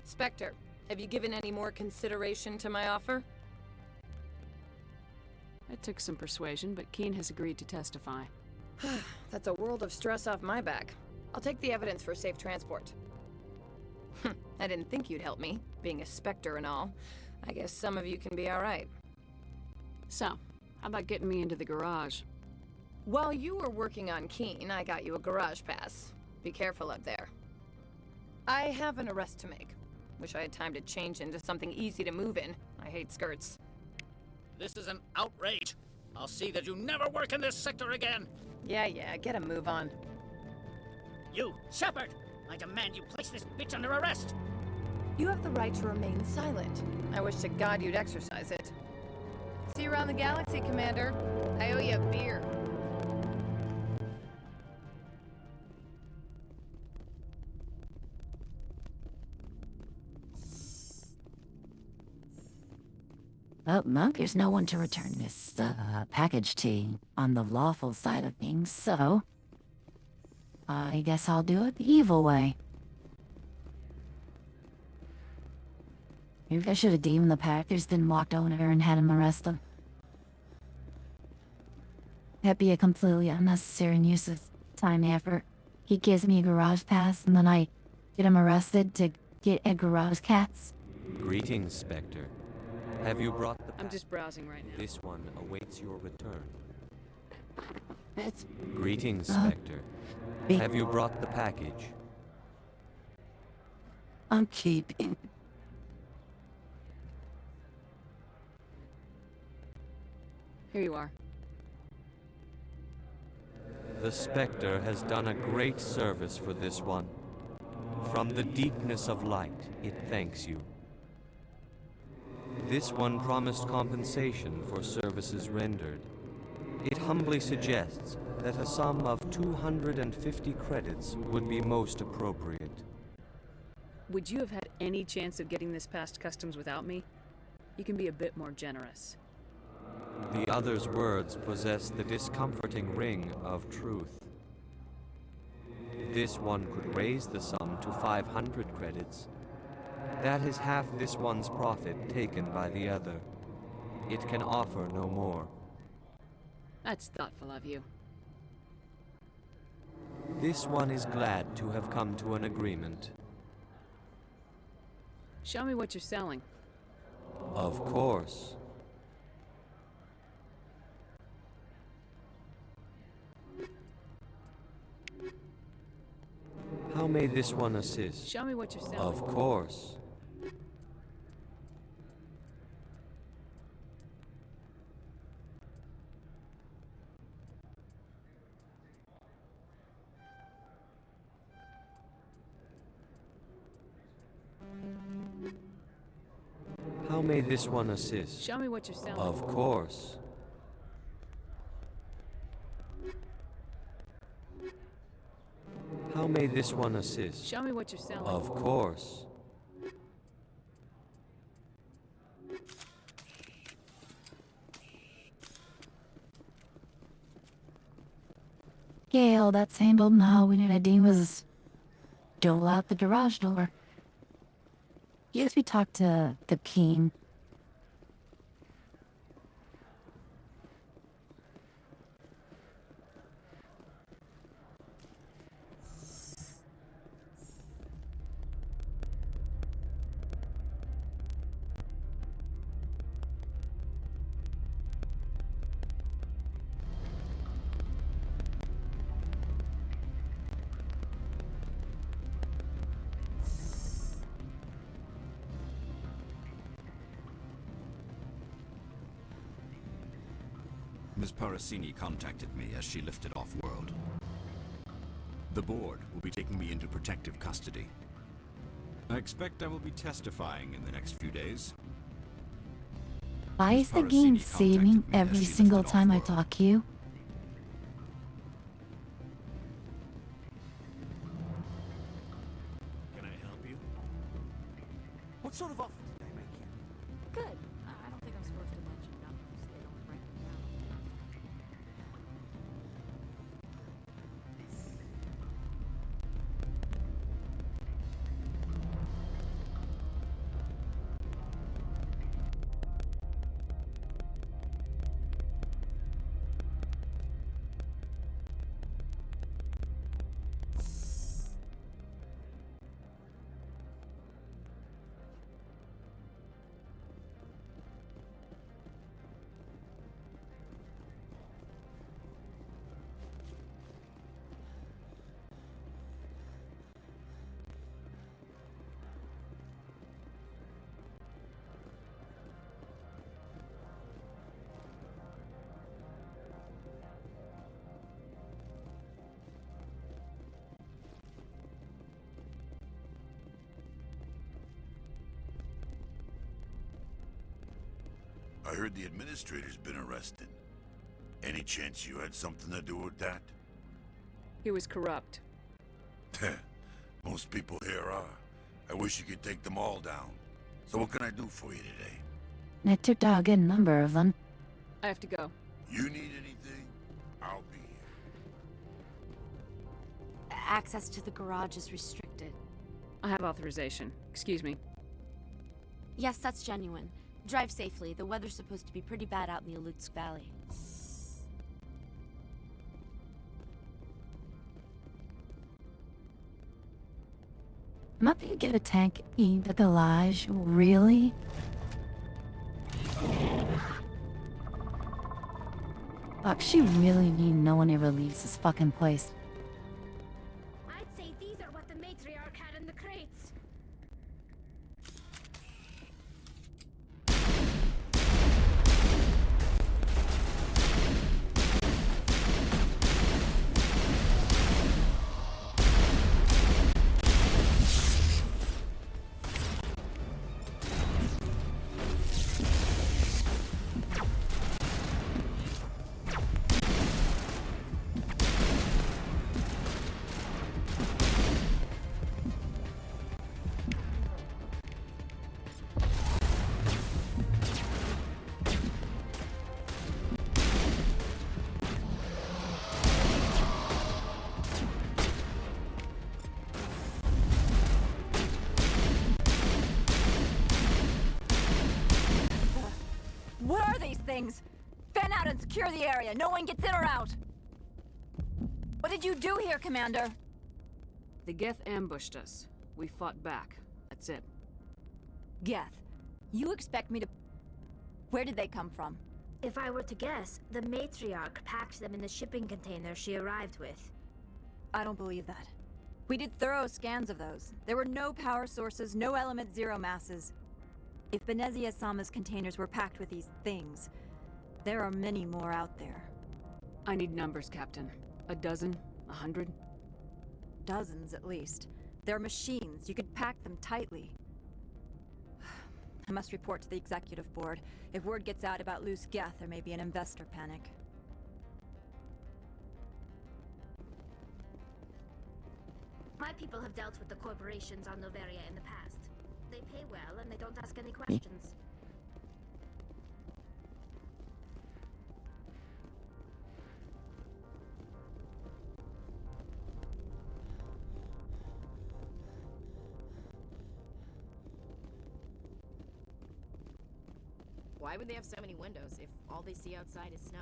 Spectre, have you given any more consideration to my offer? It took some persuasion, but Keen has agreed to testify. That's a world of stress off my back. I'll take the evidence for safe transport. I didn't think you'd help me, being a Spectre and all. I guess some of you can be alright. So, how about getting me into the garage? While you were working on Keen, I got you a garage pass. Be careful up there. I have an arrest to make. Wish I had time to change into something easy to move in. I hate skirts. This is an outrage. I'll see that you never work in this sector again. Yeah, get a move on. You, Shepard! I demand you place this bitch under arrest! You have the right to remain silent. I wish to God you'd exercise it. See you around the galaxy, Commander. I owe you a beer. Well, Monk, there's no one to return this package to on the lawful side of things, so I guess I'll do it the evil way. Maybe I should have deemed the Packers didn't walk down here and had him arrested. That'd be a completely unnecessary and useless time and effort. He gives me a garage pass and then I get him arrested to get a garage cats. Greetings, Spectre. Have you brought the I'm just browsing right now. This one awaits your return. It's... Greetings, Spectre. Have you brought the package? I'm keeping... Here you are. The Spectre has done a great service for this one. From the deepness of light, it thanks you. This one promised compensation for services rendered. It humbly suggests that a sum of 250 credits would be most appropriate. Would you have had any chance of getting this past customs without me? You can be a bit more generous. The other's words possess the discomforting ring of truth. This one could raise the sum to 500 credits. That is half this one's profit taken by the other. It can offer no more. That's thoughtful of you. This one is glad to have come to an agreement. Show me what you're selling. Of course. How may this one assist? Show me what you're selling. Of course. How may this one assist? Show me what you're selling. Of course. How may this one assist? Show me what you're selling. Of course. Gail, that's handled now. We need to was dole out the garage door. Yes, we talked to the king. Ms. Parasini contacted me as she lifted off-world. The board will be taking me into protective custody. I expect I will be testifying in the next few days. Why is the game saving every single time I talk to you? Can I help you? What sort of offer did they make you? Good. I don't think I'm supposed to mention numbers. They don't break them down. I heard the administrator's been arrested. Any chance you had something to do with that? He was corrupt. Most people here are. I wish you could take them all down. So what can I do for you today? I took down a good number of them. I have to go. You need anything? I'll be here. Access to the garage is restricted. I have authorization. Excuse me. Yes, that's genuine. Drive safely. The weather's supposed to be pretty bad out in the Alutsk Valley. I'm up to get a tank in the garage. Really? Fuck, she really need no one ever leaves this fucking place. I'd say these are what the matriarch had in the crates. What are these things? Fan out and secure the area. No one gets in or out. What did you do here, Commander? The Geth ambushed us. We fought back. That's it. Geth. You expect me to... Where did they come from? If I were to guess, the matriarch packed them in the shipping container she arrived with. I don't believe that. We did thorough scans of those. There were no power sources, no element zero masses. If Benezia Sama's containers were packed with these things, there are many more out there. I need numbers, Captain. A dozen? 100? Dozens, at least. They're machines. You could pack them tightly. I must report to the executive board. If word gets out about loose Geth, there may be an investor panic. My people have dealt with the corporations on Noveria in the past. They pay well and they don't ask any questions. Why would they have so many windows if all they see outside is snow?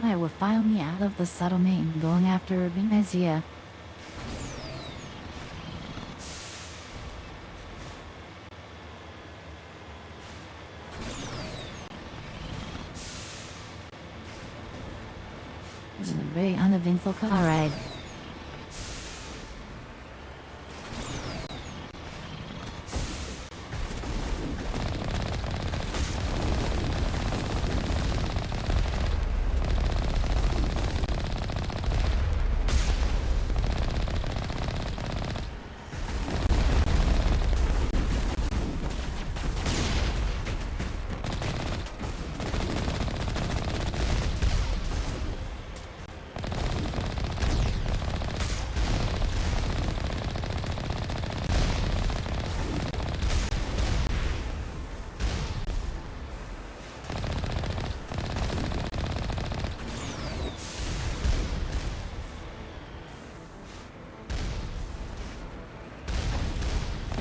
I will finally out of the settlement going after Benezia. This is a very uneventful car ride.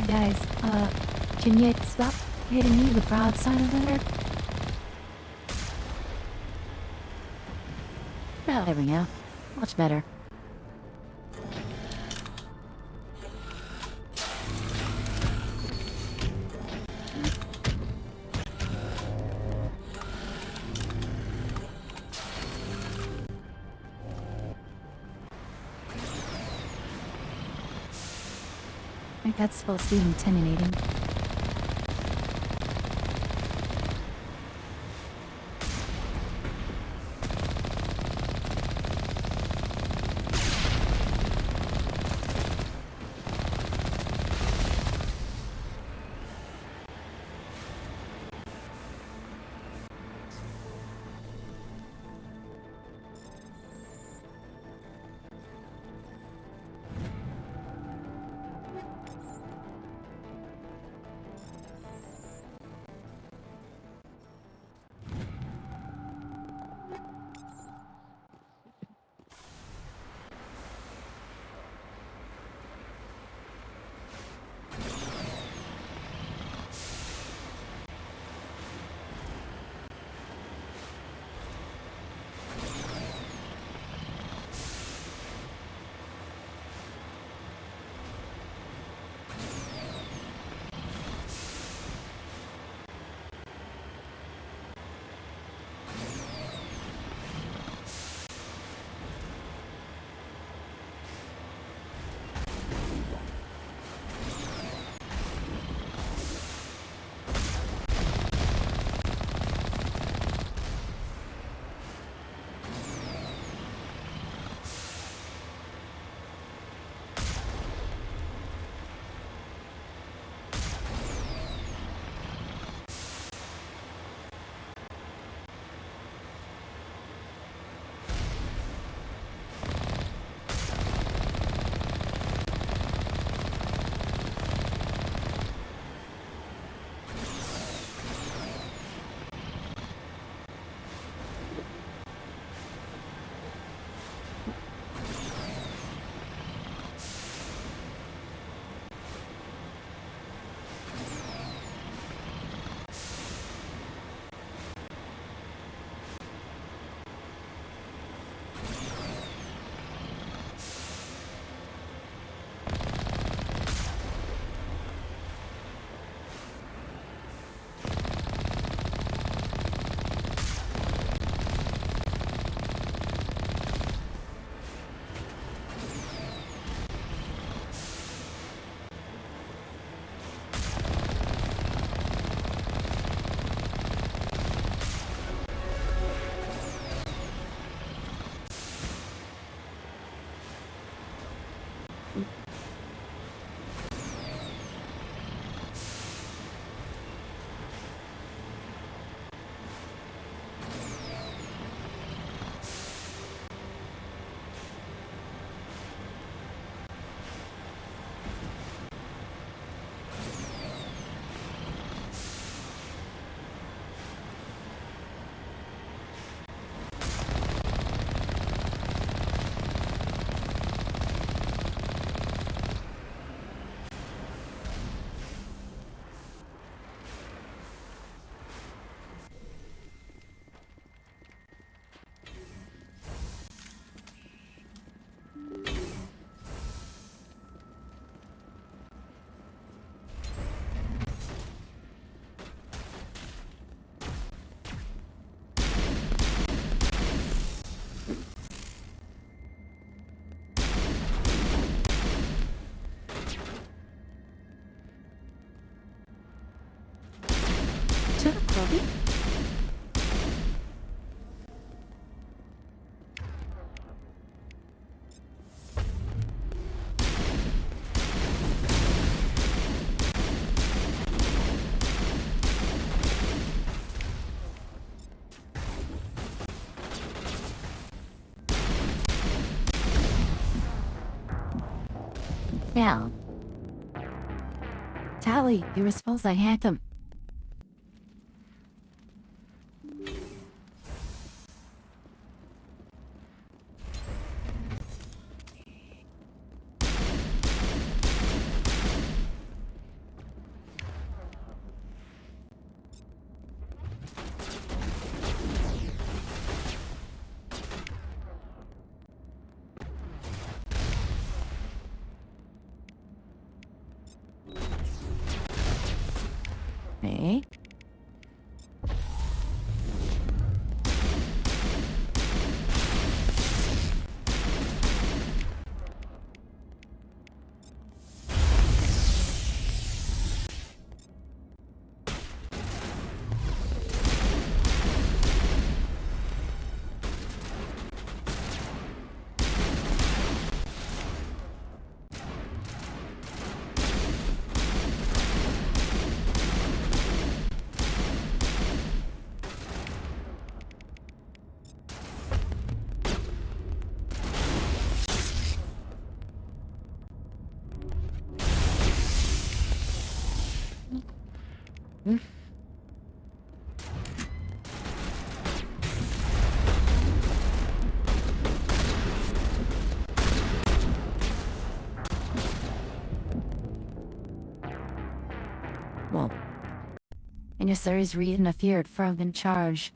Guys, can you stop hitting me the broadside of there? Oh, there we go. Much better. I think that's supposed to be intimidating. to the Chloe? Now, Tally, you were supposed I hacked him. Hey. Well, and your sir is re-interfered from in charge.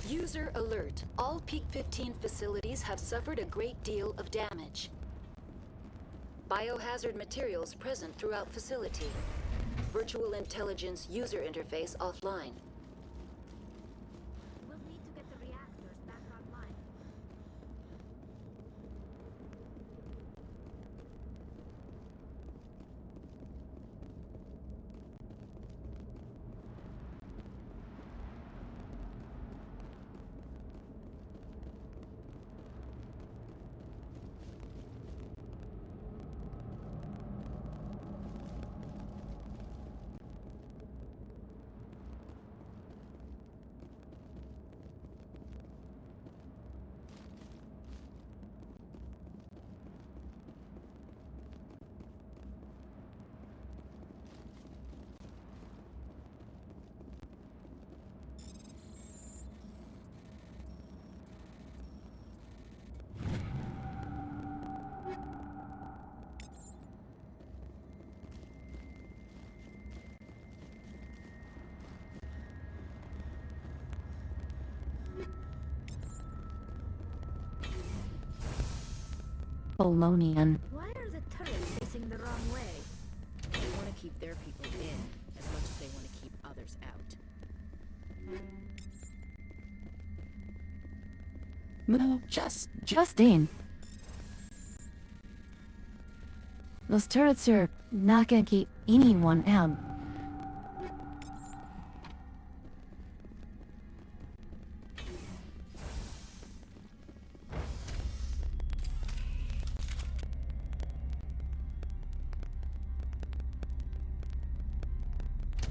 User alert. All Peak 15 facilities have suffered a great deal of damage. Biohazard materials present throughout facility. Virtual intelligence user interface offline. We'll need to get the reactors back online. Polonian. Why are the turrets facing the wrong way? They want to keep their people in as much as they want to keep others out. No, just in. Those turrets are not gonna keep anyone out.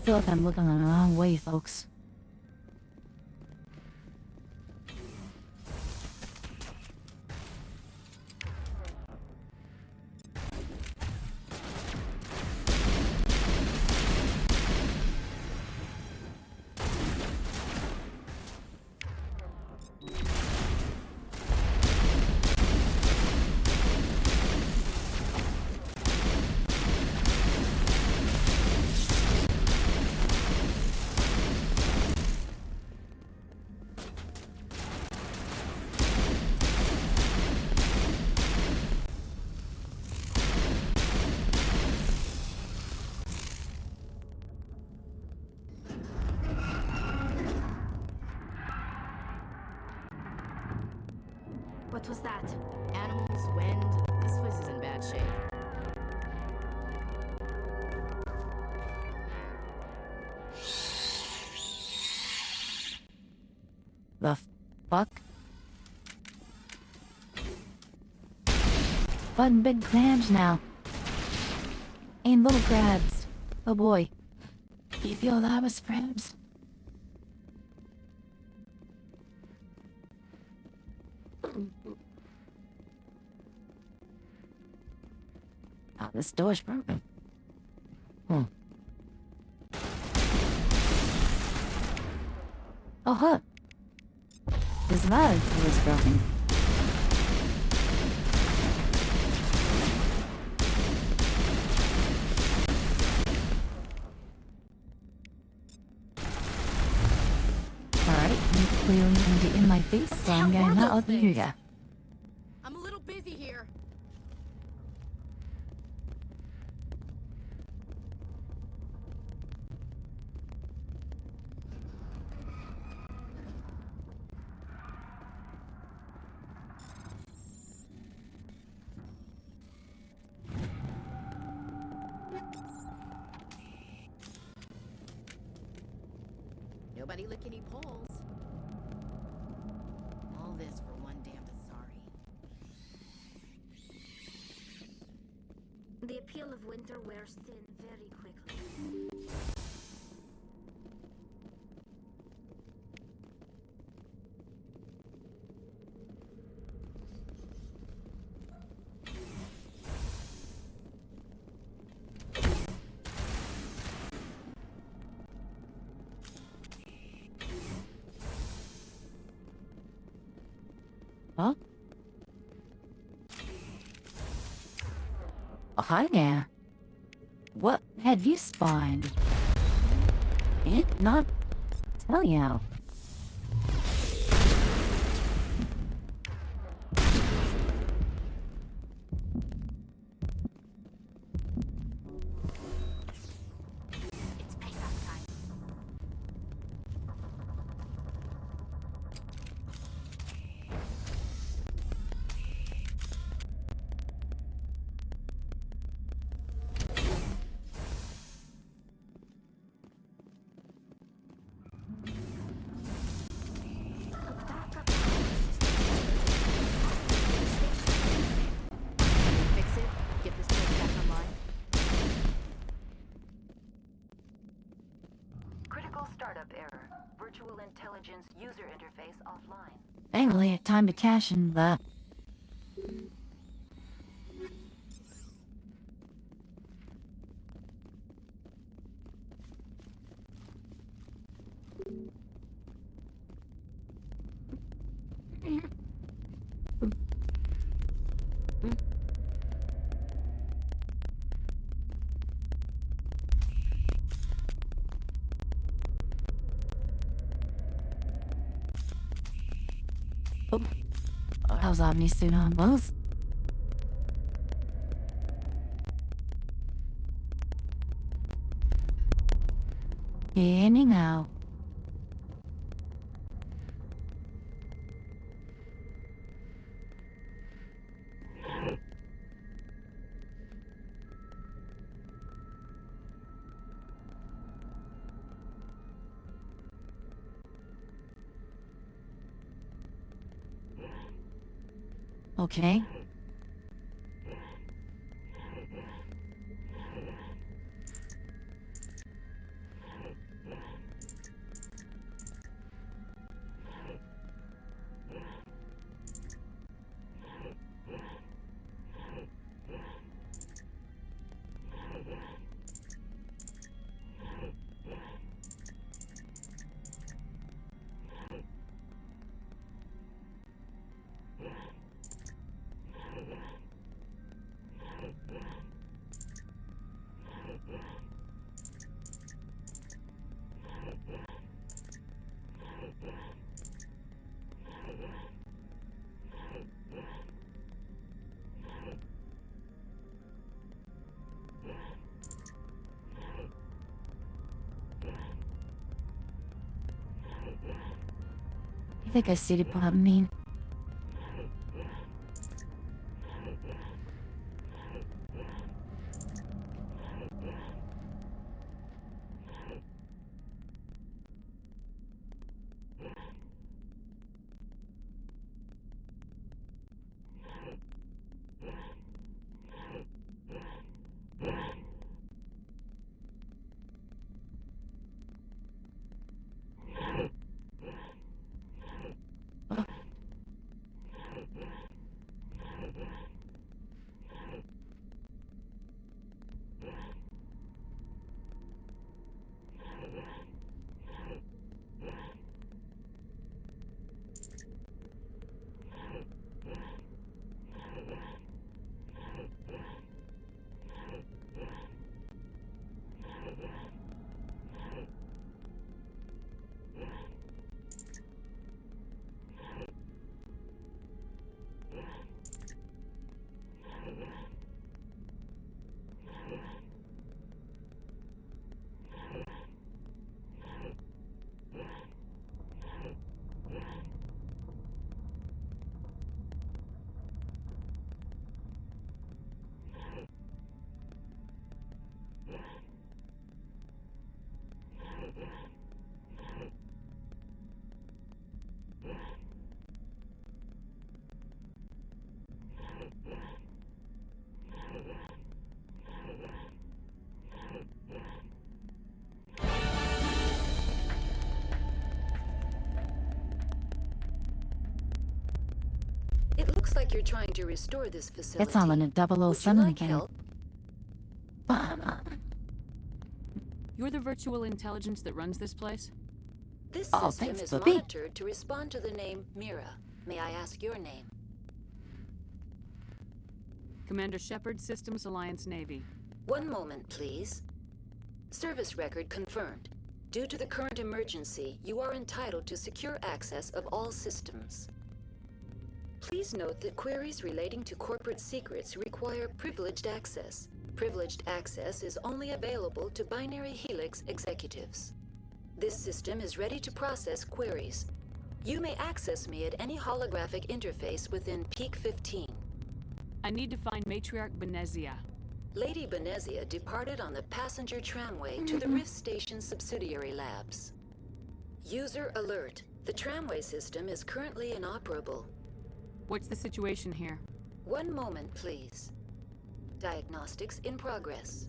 feel like I'm looking the wrong way, folks. What was that? Animals, wind. This place is in bad shape. The fuck? Fun big clams now. And little crabs. Oh boy. You feel that was crabs? Oh, this door's broken. Oh, huh. This valve was broken. Alright, you clearly need it in my face, so I'm gonna not let you hear ya. I'm a little busy here. Nobody lick any poles. All this for one damn sorry. The appeal of winter wears thin very quickly. Huh? Oh, hi there. What have you spawned? It not tell you. It's payback time. Fix it. Get this place back online. Critical startup error. Virtual intelligence user interface offline. Thankfully, time to cash in the... Oh, how's Omni suit on both? Anyhow. Okay. think I see the problem mean. It looks like you're trying to restore this facility. It's all in a Would you 007 like game. help? You're the virtual intelligence that runs this place? This Oh, system thanks, is Puppy. monitored to respond to the name Mira. May I ask your name? Commander Shepard, Systems Alliance Navy. One moment, please. Service record confirmed. Due to the current emergency, you are entitled to secure access of all systems. Please note that queries relating to corporate secrets require privileged access. Privileged access is only available to Binary Helix executives. This system is ready to process queries. You may access me at any holographic interface within Peak 15. I need to find Matriarch Benezia. Lady Benezia departed on the passenger tramway to the Rift Station subsidiary labs. User alert. The tramway system is currently inoperable. What's the situation here? One moment, please. Diagnostics in progress.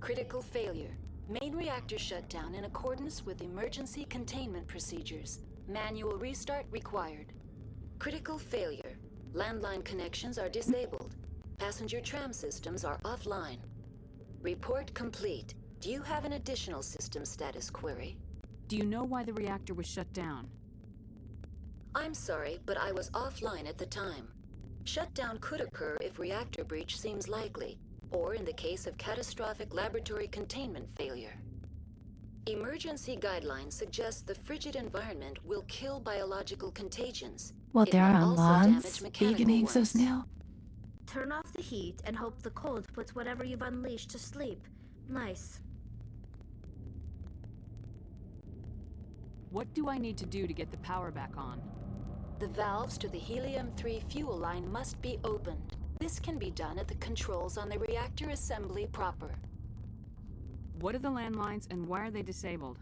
Critical failure. Main reactor shut down in accordance with emergency containment procedures. Manual restart required. Critical failure. Landline connections are disabled. Passenger tram systems are offline. Report complete. Do you have an additional system status query? Do you know why the reactor was shut down? I'm sorry, but I was offline at the time. Shutdown could occur if reactor breach seems likely, or in the case of catastrophic laboratory containment failure. Emergency guidelines suggest the frigid environment will kill biological contagions. What, It there may are also alarms damage mechanical beginning so ones. now? Turn off the heat and hope the cold puts whatever you've unleashed to sleep. Nice. What do I need to do to get the power back on? The valves to the helium-3 fuel line must be opened. This can be done at the controls on the reactor assembly proper. What are the landlines and why are they disabled?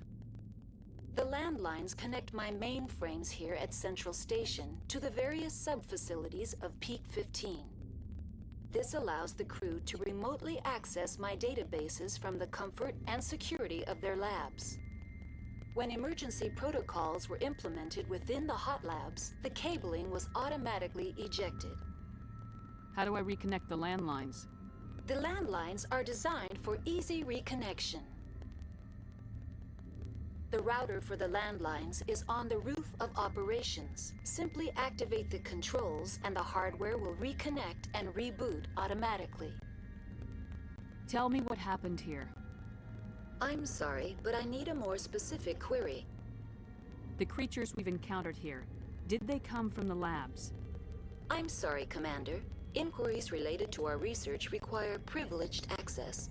The landlines connect my mainframes here at Central Station to the various sub-facilities of Peak 15. This allows the crew to remotely access my databases from the comfort and security of their labs. When emergency protocols were implemented within the hot labs, the cabling was automatically ejected. How do I reconnect the landlines? The landlines are designed for easy reconnection. The router for the landlines is on the roof of operations. Simply activate the controls and the hardware will reconnect and reboot automatically. Tell me what happened here. I'm sorry, but I need a more specific query. The creatures we've encountered here, did they come from the labs? I'm sorry, Commander. Inquiries related to our research require privileged access.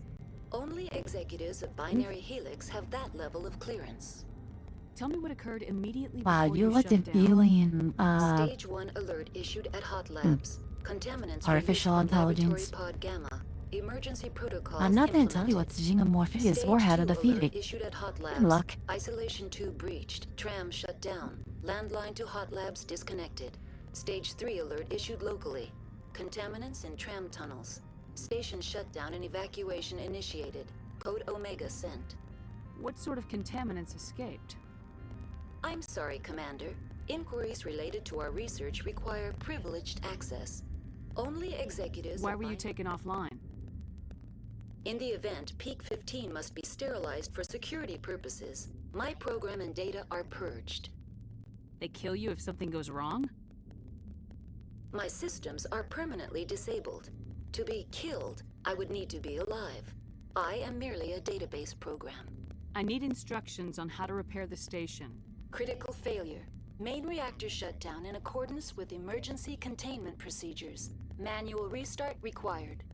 Only executives of Binary Helix have that level of clearance. Tell me what occurred immediately Wow, before you you let shut it down. feeling, Stage 1 alert issued at Hot Labs. Contaminants artificial released from intelligence. Laboratory Pod Gamma. Emergency protocols I'm not gonna tell you implemented. what xenomorph is or how to Stage 2 defeat alert it. issued at Hot Labs. Good luck. Isolation 2 breached. Tram shut down. Landline to Hot Labs disconnected. Stage 3 alert issued locally. Contaminants in tram tunnels. Station shut down and evacuation initiated. Code Omega sent. What sort of contaminants escaped? I'm sorry, Commander. Inquiries related to our research require privileged access. Only executives... Why were you taken offline? In the event, Peak 15 must be sterilized for security purposes. My program and data are purged. They kill you if something goes wrong? My systems are permanently disabled. To be killed, I would need to be alive. I am merely a database program. I need instructions on how to repair the station. Critical failure. Main reactor shut down in accordance with emergency containment procedures. Manual restart required.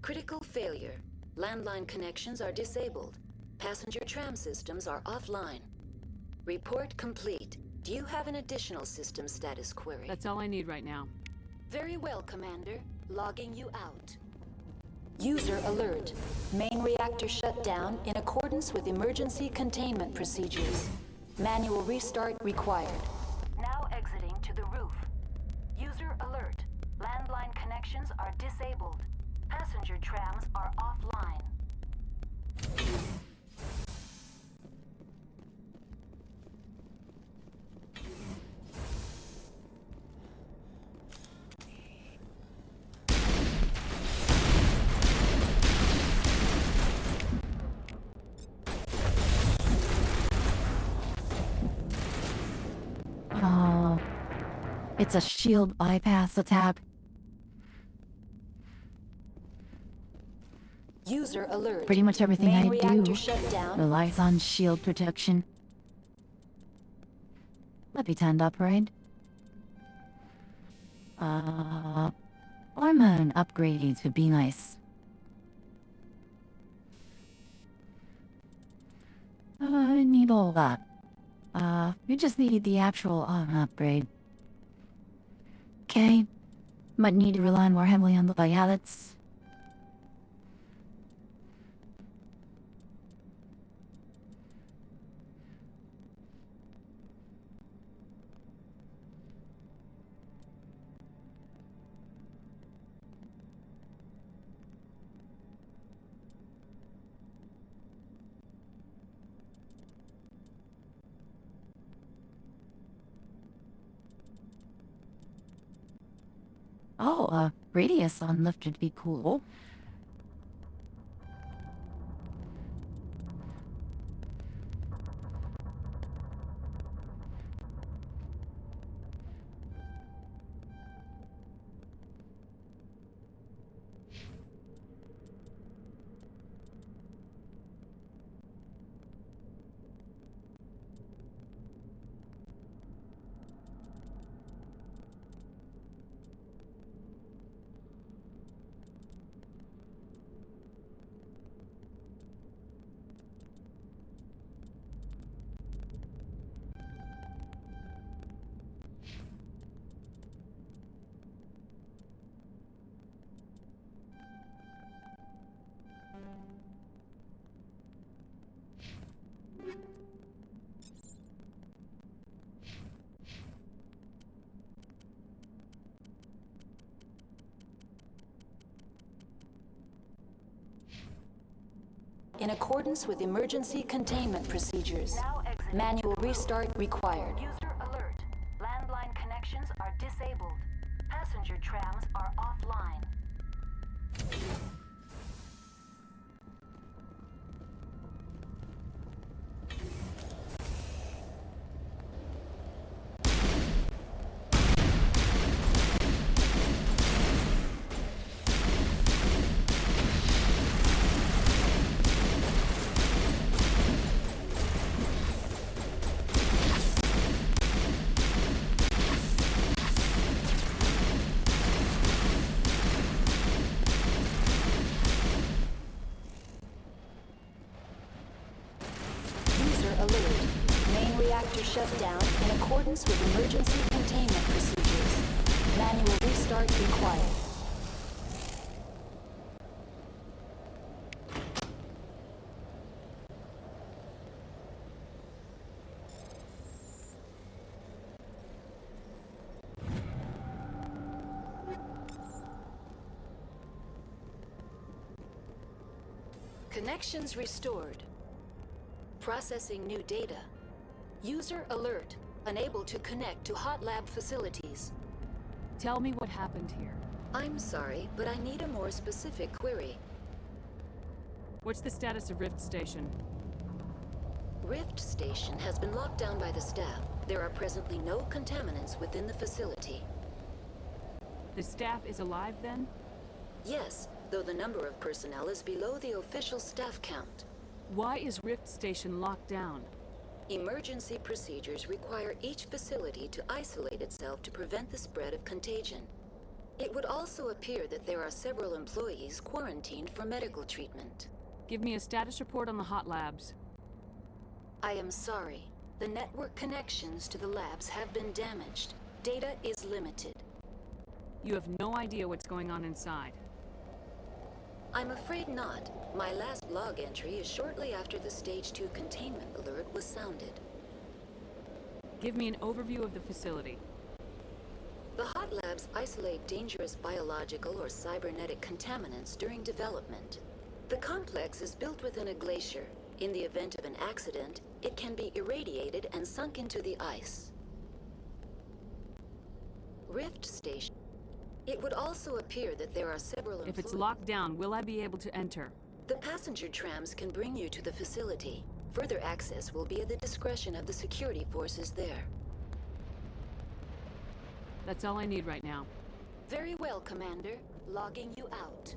Critical failure. Landline connections are disabled. Passenger tram systems are offline. Report complete. Do you have an additional system status query? That's all I need right now. Very well, Commander. Logging you out. User alert. Main reactor shut down in accordance with emergency containment procedures. Manual restart required. Now exiting to the roof. User alert. Landline connections are disabled. Passenger trams are offline. Oh, it's a shield bypass attack. User alert. Pretty much everything Main I reactor do shut down. relies on shield protection. Let me turned up, right? Hormone upgrades would be nice. I need all that. You just need the actual upgrade. Okay. Might need to rely more heavily on the pilots. Oh, radius on lift would be cool. In accordance with emergency containment procedures. Manual restart required. User alert. Landline connections are disabled. Passenger trams are offline. reactor shut down in accordance with emergency containment procedures. Manual restart required. Connections restored. Processing new data. User alert. Unable to connect to hot lab facilities. Tell me what happened here. I'm sorry, but I need a more specific query. What's the status of Rift Station? Rift Station has been locked down by the staff. There are presently no contaminants within the facility. The staff is alive then? Yes, though the number of personnel is below the official staff count. Why is Rift Station locked down? Emergency procedures require each facility to isolate itself to prevent the spread of contagion. It would also appear that there are several employees quarantined for medical treatment. Give me a status report on the hot labs. I am sorry. The network connections to the labs have been damaged. Data is limited. You have no idea what's going on inside. I'm afraid not. My last log entry is shortly after the Stage 2 containment alert was sounded. Give me an overview of the facility. The hot labs isolate dangerous biological or cybernetic contaminants during development. The complex is built within a glacier. In the event of an accident, it can be irradiated and sunk into the ice. Rift Station. It would also appear that there are several If it's locked down, will I be able to enter? The passenger trams can bring you to the facility. Further access will be at the discretion of the security forces there. That's all I need right now. Very well, Commander. Logging you out.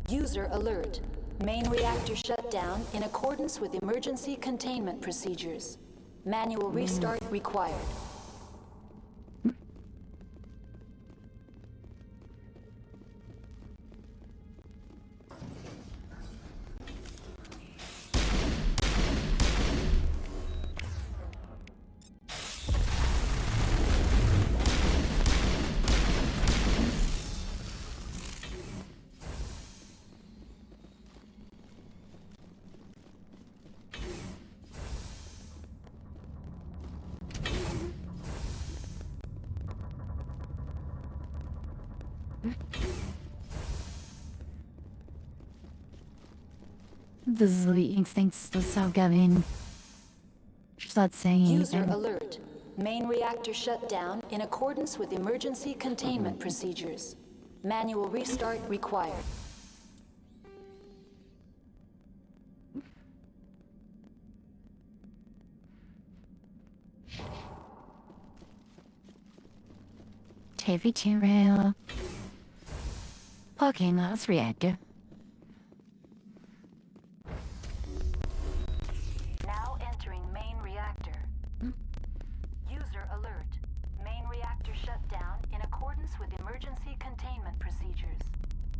User alert. Main reactor shut down in accordance with emergency containment procedures. Manual restart required. The instincts to so giving. She's not saying User anything. alert. Main reactor shut down in accordance with emergency containment procedures. Manual restart required. Heavy rail. Okay, let's reactor. Now entering main reactor. User alert. Main reactor shut down in accordance with emergency containment procedures.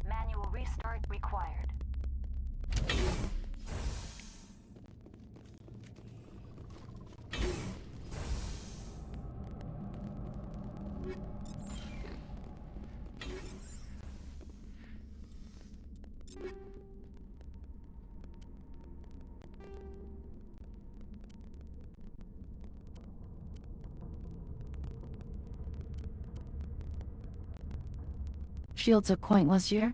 Manual restart required. Shields are pointless here.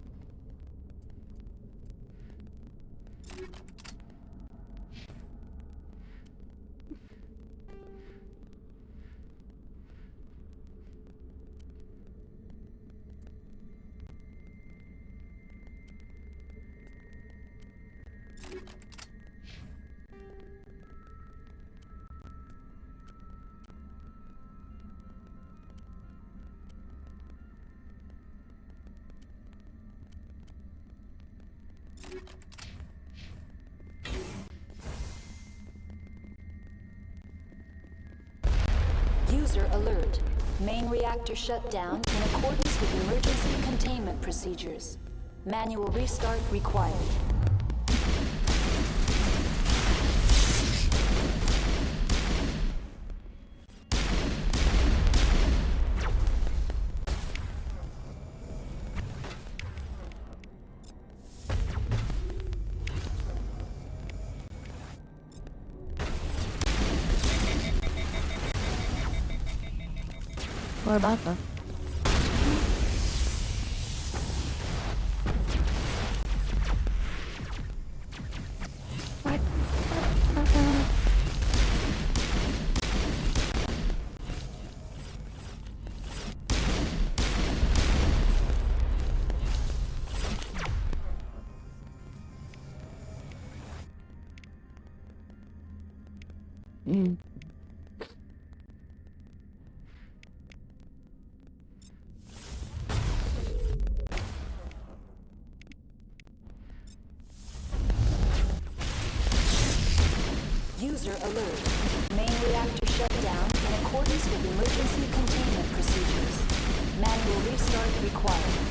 User alert. Main reactor shut down in accordance with emergency containment procedures. Manual restart required. What about the... User alert. Main reactor shut down in accordance with emergency containment procedures. Manual restart required.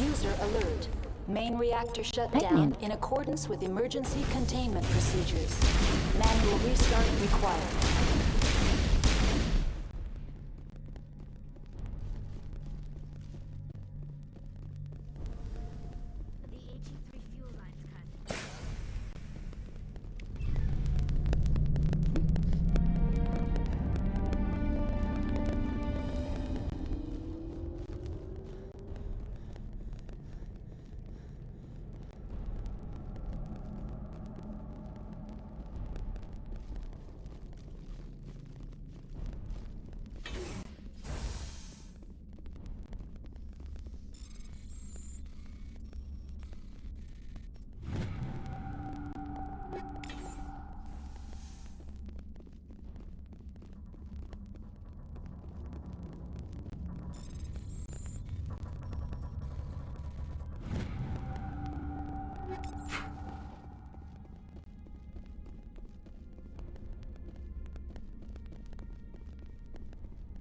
User alert. Main reactor shut down in accordance with emergency containment procedures. Manual restart required.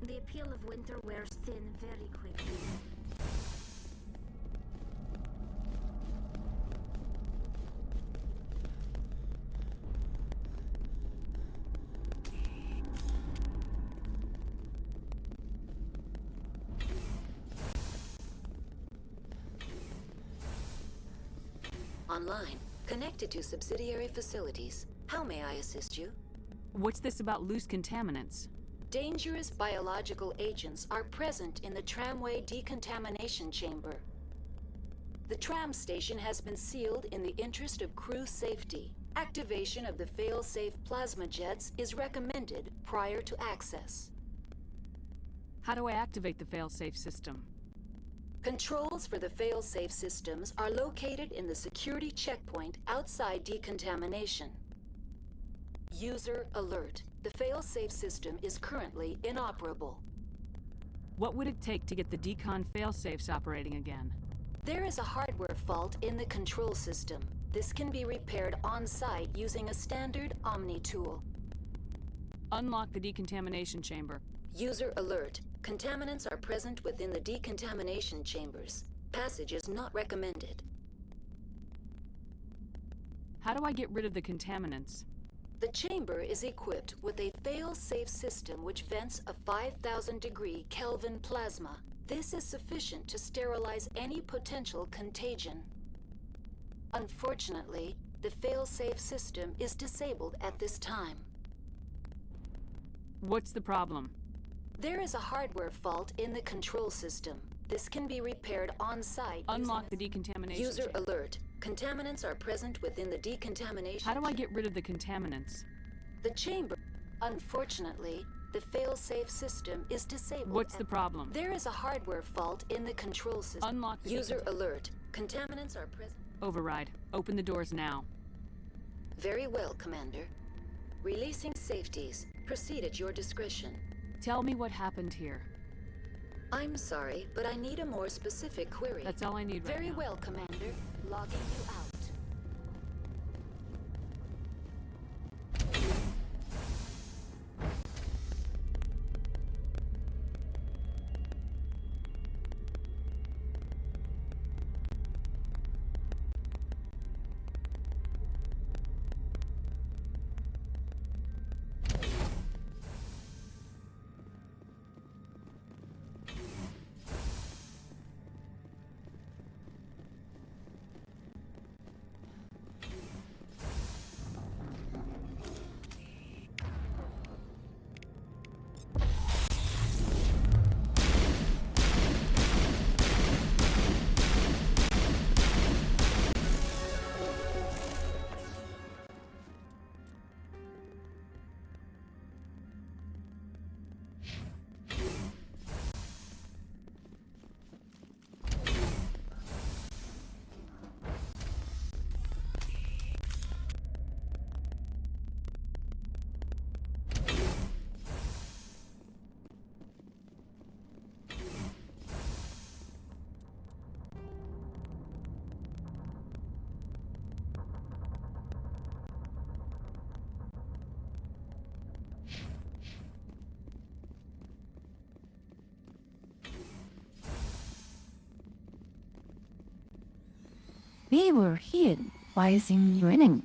The appeal of winter wears thin very quickly. Online. Connected to subsidiary facilities. How may I assist you? What's this about loose contaminants? Dangerous biological agents are present in the tramway decontamination chamber. The tram station has been sealed in the interest of crew safety. Activation of the fail-safe plasma jets is recommended prior to access. How do I activate the fail-safe system? Controls for the fail-safe systems are located in the security checkpoint outside decontamination. User alert. The fail-safe system is currently inoperable. What would it take to get the decon fail-safes operating again? There is a hardware fault in the control system. This can be repaired on-site using a standard Omni tool. Unlock the decontamination chamber. User alert. Contaminants are present within the decontamination chambers. Passage is not recommended. How do I get rid of the contaminants? The chamber is equipped with a fail-safe system which vents a 5,000-degree Kelvin plasma. This is sufficient to sterilize any potential contagion. Unfortunately, the fail-safe system is disabled at this time. What's the problem? There is a hardware fault in the control system. This can be repaired on-site. Unlock the decontamination User chamber. alert. Contaminants are present within the decontamination. How do I get rid of the contaminants? The chamber. Unfortunately, the fail-safe system is disabled. What's the problem? There is a hardware fault in the control system. Unlock the User alert. Contaminants are present. Override. Open the doors now. Very well, Commander. Releasing safeties. Proceed at your discretion. Tell me what happened here. I'm sorry, but I need a more specific query. That's all I need right now. Very well, Commander. Logging you out. We were here. Why isn't you winning?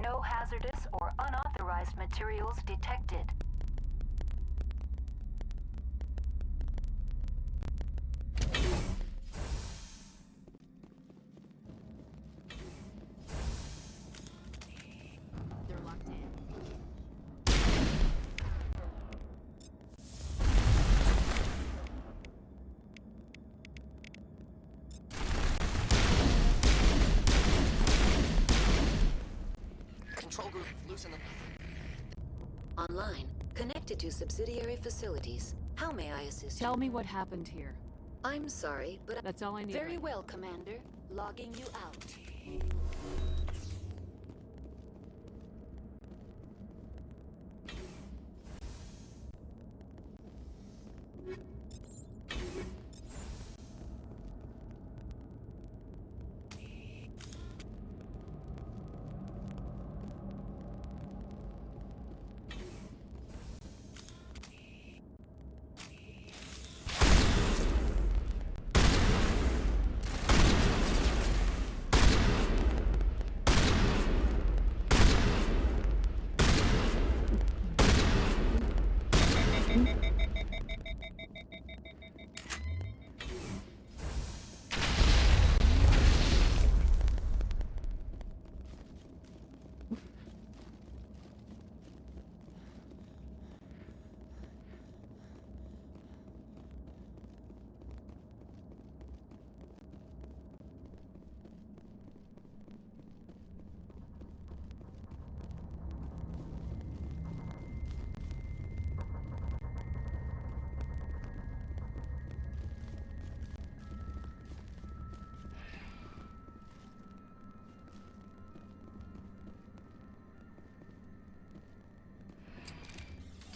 No hazardous or unauthorized materials detected. They're locked in. Control group, loosen them. Online, connected to subsidiary facilities. How may I assist you? Tell me what happened here. I'm sorry, but That's all I need. Very right well, Commander. Logging you out.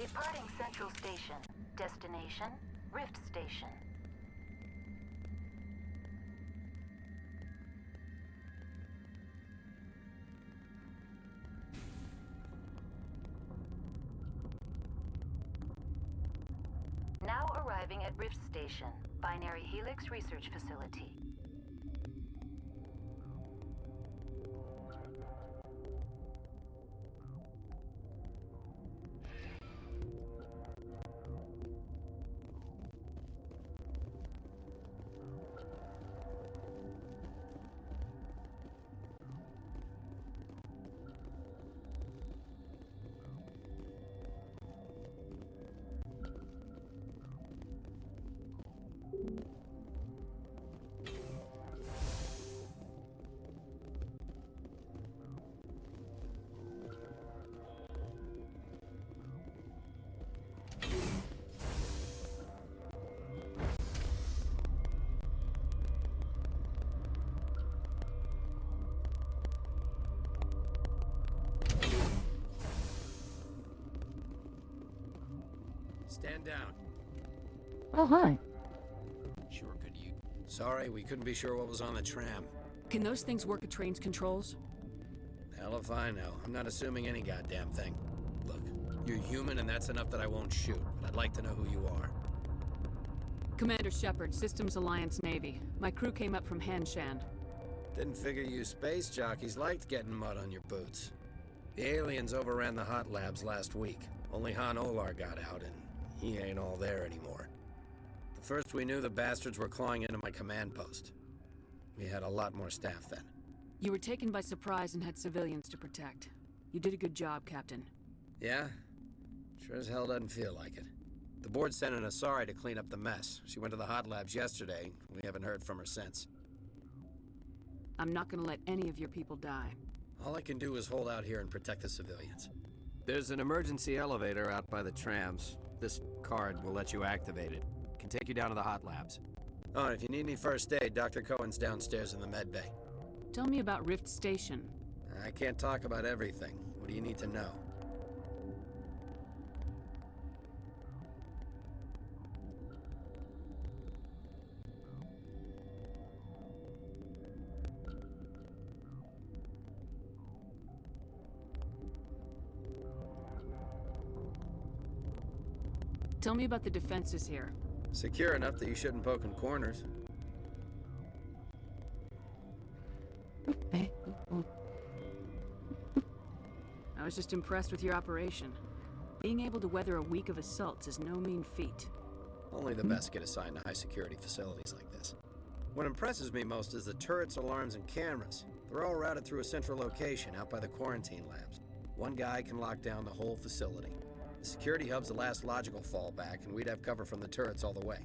Departing Central Station. Destination, Rift Station. Now arriving at Rift Station, Binary Helix Research Facility. Stand down. Oh, hi. Sure could you. Sorry, we couldn't be sure what was on the tram. Can those things work at train's controls? Hell if I know. I'm not assuming any goddamn thing. Look, you're human and that's enough that I won't shoot, but I'd like to know who you are. Commander Shepard, Systems Alliance Navy. My crew came up from Hanshan. Didn't figure you space jockeys liked getting mud on your boots. The aliens overran the hot labs last week. Only Han Olar got out, and he ain't all there anymore. The first we knew, the bastards were clawing into my command post. We had a lot more staff then. You were taken by surprise and had civilians to protect. You did a good job, Captain. Yeah? Sure as hell doesn't feel like it. The board sent an Asari to clean up the mess. She went to the hot labs yesterday. We haven't heard from her since. I'm not gonna let any of your people die. All I can do is hold out here and protect the civilians. There's an emergency elevator out by the trams. This card will let you activate it. Can take you down to the hot labs. Oh, and if you need any first aid, Dr. Cohen's downstairs in the med bay. Tell me about Rift Station. I can't talk about everything. What do you need to know? Tell me about the defenses here. Secure enough that you shouldn't poke in corners. I was just impressed with your operation. Being able to weather a week of assaults is no mean feat. Only the best get assigned to high-security facilities like this. What impresses me most is the turrets, alarms, and cameras. They're all routed through a central location out by the quarantine labs. One guy can lock down the whole facility. The security hub's the last logical fallback, and we'd have cover from the turrets all the way.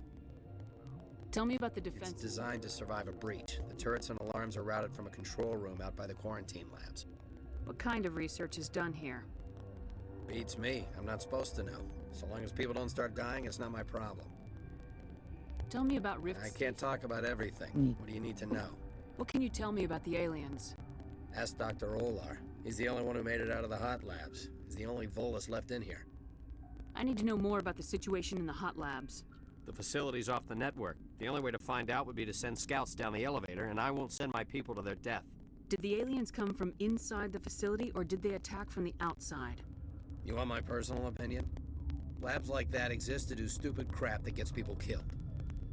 Tell me about the defense. It's designed to survive a breach. The turrets and alarms are routed from a control room out by the quarantine labs. What kind of research is done here? Beats me. I'm not supposed to know. So long as people don't start dying, it's not my problem. Tell me about Rift. I can't talk about everything. What do you need to know? What can you tell me about the aliens? Ask Dr. Olar. He's the only one who made it out of the hot labs. He's the only Volus left in here. I need to know more about the situation in the hot labs. The facility's off the network. The only way to find out would be to send scouts down the elevator, and I won't send my people to their death. Did the aliens come from inside the facility, or did they attack from the outside? You want my personal opinion? Labs like that exist to do stupid crap that gets people killed.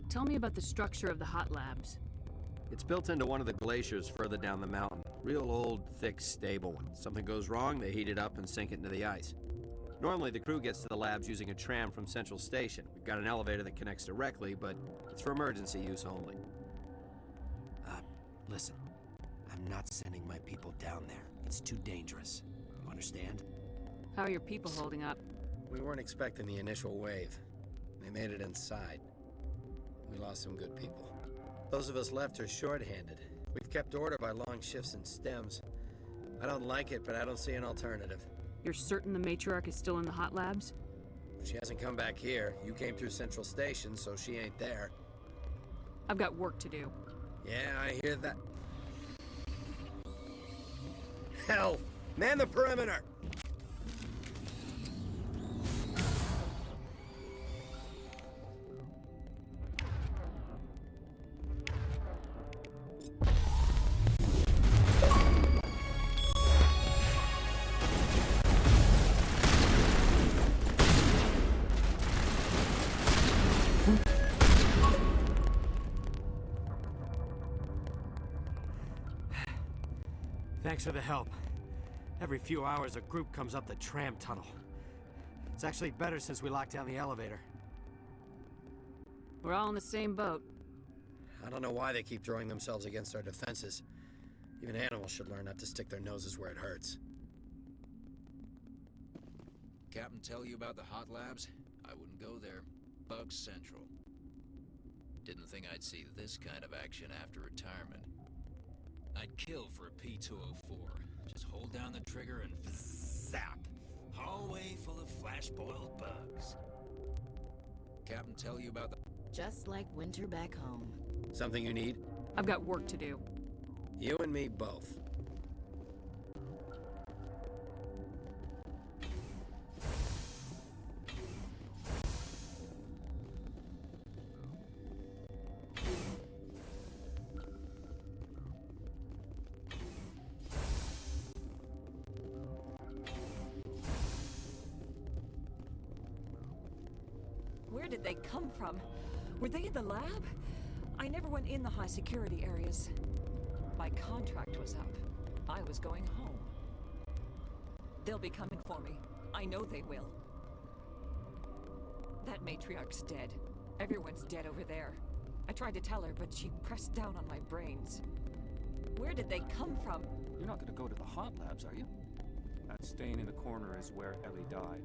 Tell me about the structure of the hot labs. It's built into one of the glaciers further down the mountain. Real old, thick, stable one. Something goes wrong, they heat it up and sink it into the ice. Normally, the crew gets to the labs using a tram from Central Station. We've got an elevator that connects directly, but it's for emergency use only. Listen. I'm not sending my people down there. It's too dangerous. You understand? How are your people holding up? We weren't expecting the initial wave. They made it inside. We lost some good people. Those of us left are short-handed. We've kept order by long shifts and stems. I don't like it, but I don't see an alternative. You're certain the matriarch is still in the hot labs? She hasn't come back here. You came through Central Station, so she ain't there. I've got work to do. Yeah, I hear that. Hell! Man the perimeter! Thanks for the help. Every few hours, a group comes up the tram tunnel. It's actually better since we locked down the elevator. We're all in the same boat. I don't know why they keep throwing themselves against our defenses. Even animals should learn not to stick their noses where it hurts. Captain tell you about the hot labs? I wouldn't go there. Bug Central. Didn't think I'd see this kind of action after retirement. I'd kill for a P-204. Just hold down the trigger and zap! Hallway full of flash-boiled bugs. Captain tell you about the... Just like winter back home. Something you need? I've got work to do. You and me both. Where did they come from? Were they in the lab? I never went in the high security areas. My contract was up. I was going home. They'll be coming for me. I know they will. That matriarch's dead. Everyone's dead over there. I tried to tell her, but she pressed down on my brains. Where did they come from? You're not gonna go to the hot labs, are you? That stain in the corner is where Ellie died.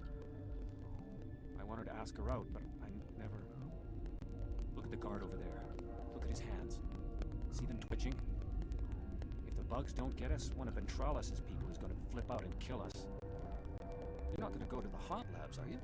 I wanted to ask her out, but I never... Look at the guard over there. Look at his hands. See them twitching? If the bugs don't get us, one of Ventralis' people is gonna flip out and kill us. You're not gonna go to the hot labs, are you?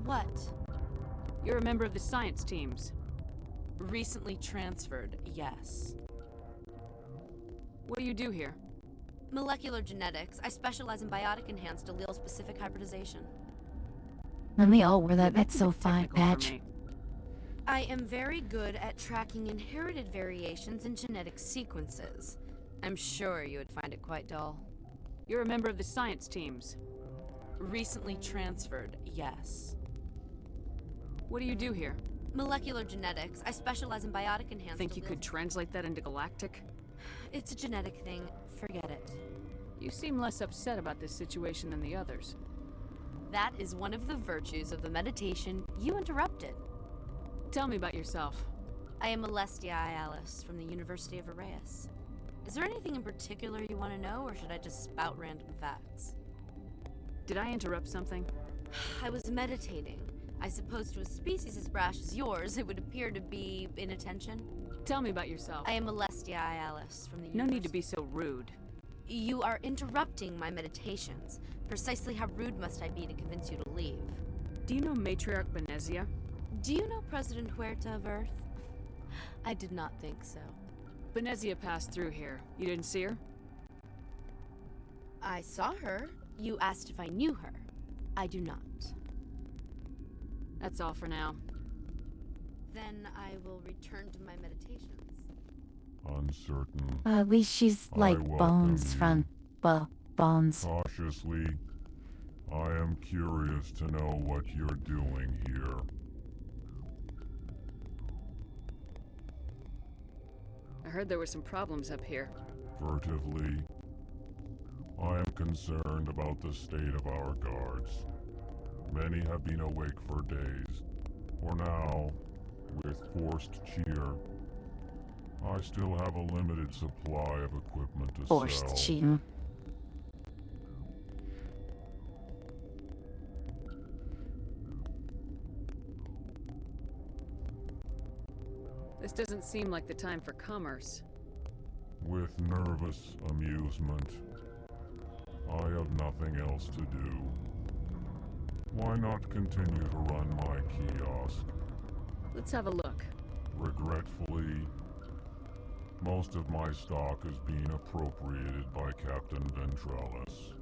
What? You're a member of the science teams. Recently transferred, yes. What do you do here? Molecular genetics. I specialize in biotic-enhanced allele-specific hybridization. And they all wear that That's So Fine patch. I am very good at tracking inherited variations in genetic sequences. I'm sure you would find it quite dull. You're a member of the science teams. Recently transferred, yes. What do you do here? Molecular genetics. I specialize in biotic-enhanced Think you could translate that into galactic? It's a genetic thing. Forget it. You seem less upset about this situation than the others. That is one of the virtues of the meditation you interrupted. Tell me about yourself. I am Alestia Alice from the University of Arrayas. Is there anything in particular you want to know, or should I just spout random facts? Did I interrupt something? I was meditating. I suppose to a species as brash as yours, it would appear to be inattention. Tell me about yourself. I am Alestia Alice from the No need to be so rude. You are interrupting my meditations. Precisely how rude must I be to convince you to leave? Do you know Matriarch Benezia? Do you know President Huerta of Earth? I did not think so. Benezia passed through here. You didn't see her? I saw her. You asked if I knew her. I do not. That's all for now. Then I will return to my meditations. Uncertain. At least she's like welcome Bones you. from... Bones. Cautiously, I am curious to know what you're doing here. I heard there were some problems up here. Furtively, I am concerned about the state of our guards. Many have been awake for days. For now, with forced cheer, I still have a limited supply of equipment to Forced sell. cheer. This doesn't seem like the time for commerce. With nervous amusement, I have nothing else to do. Why not continue to run my kiosk? Let's have a look. Regretfully, most of my stock is being appropriated by Captain Ventralis.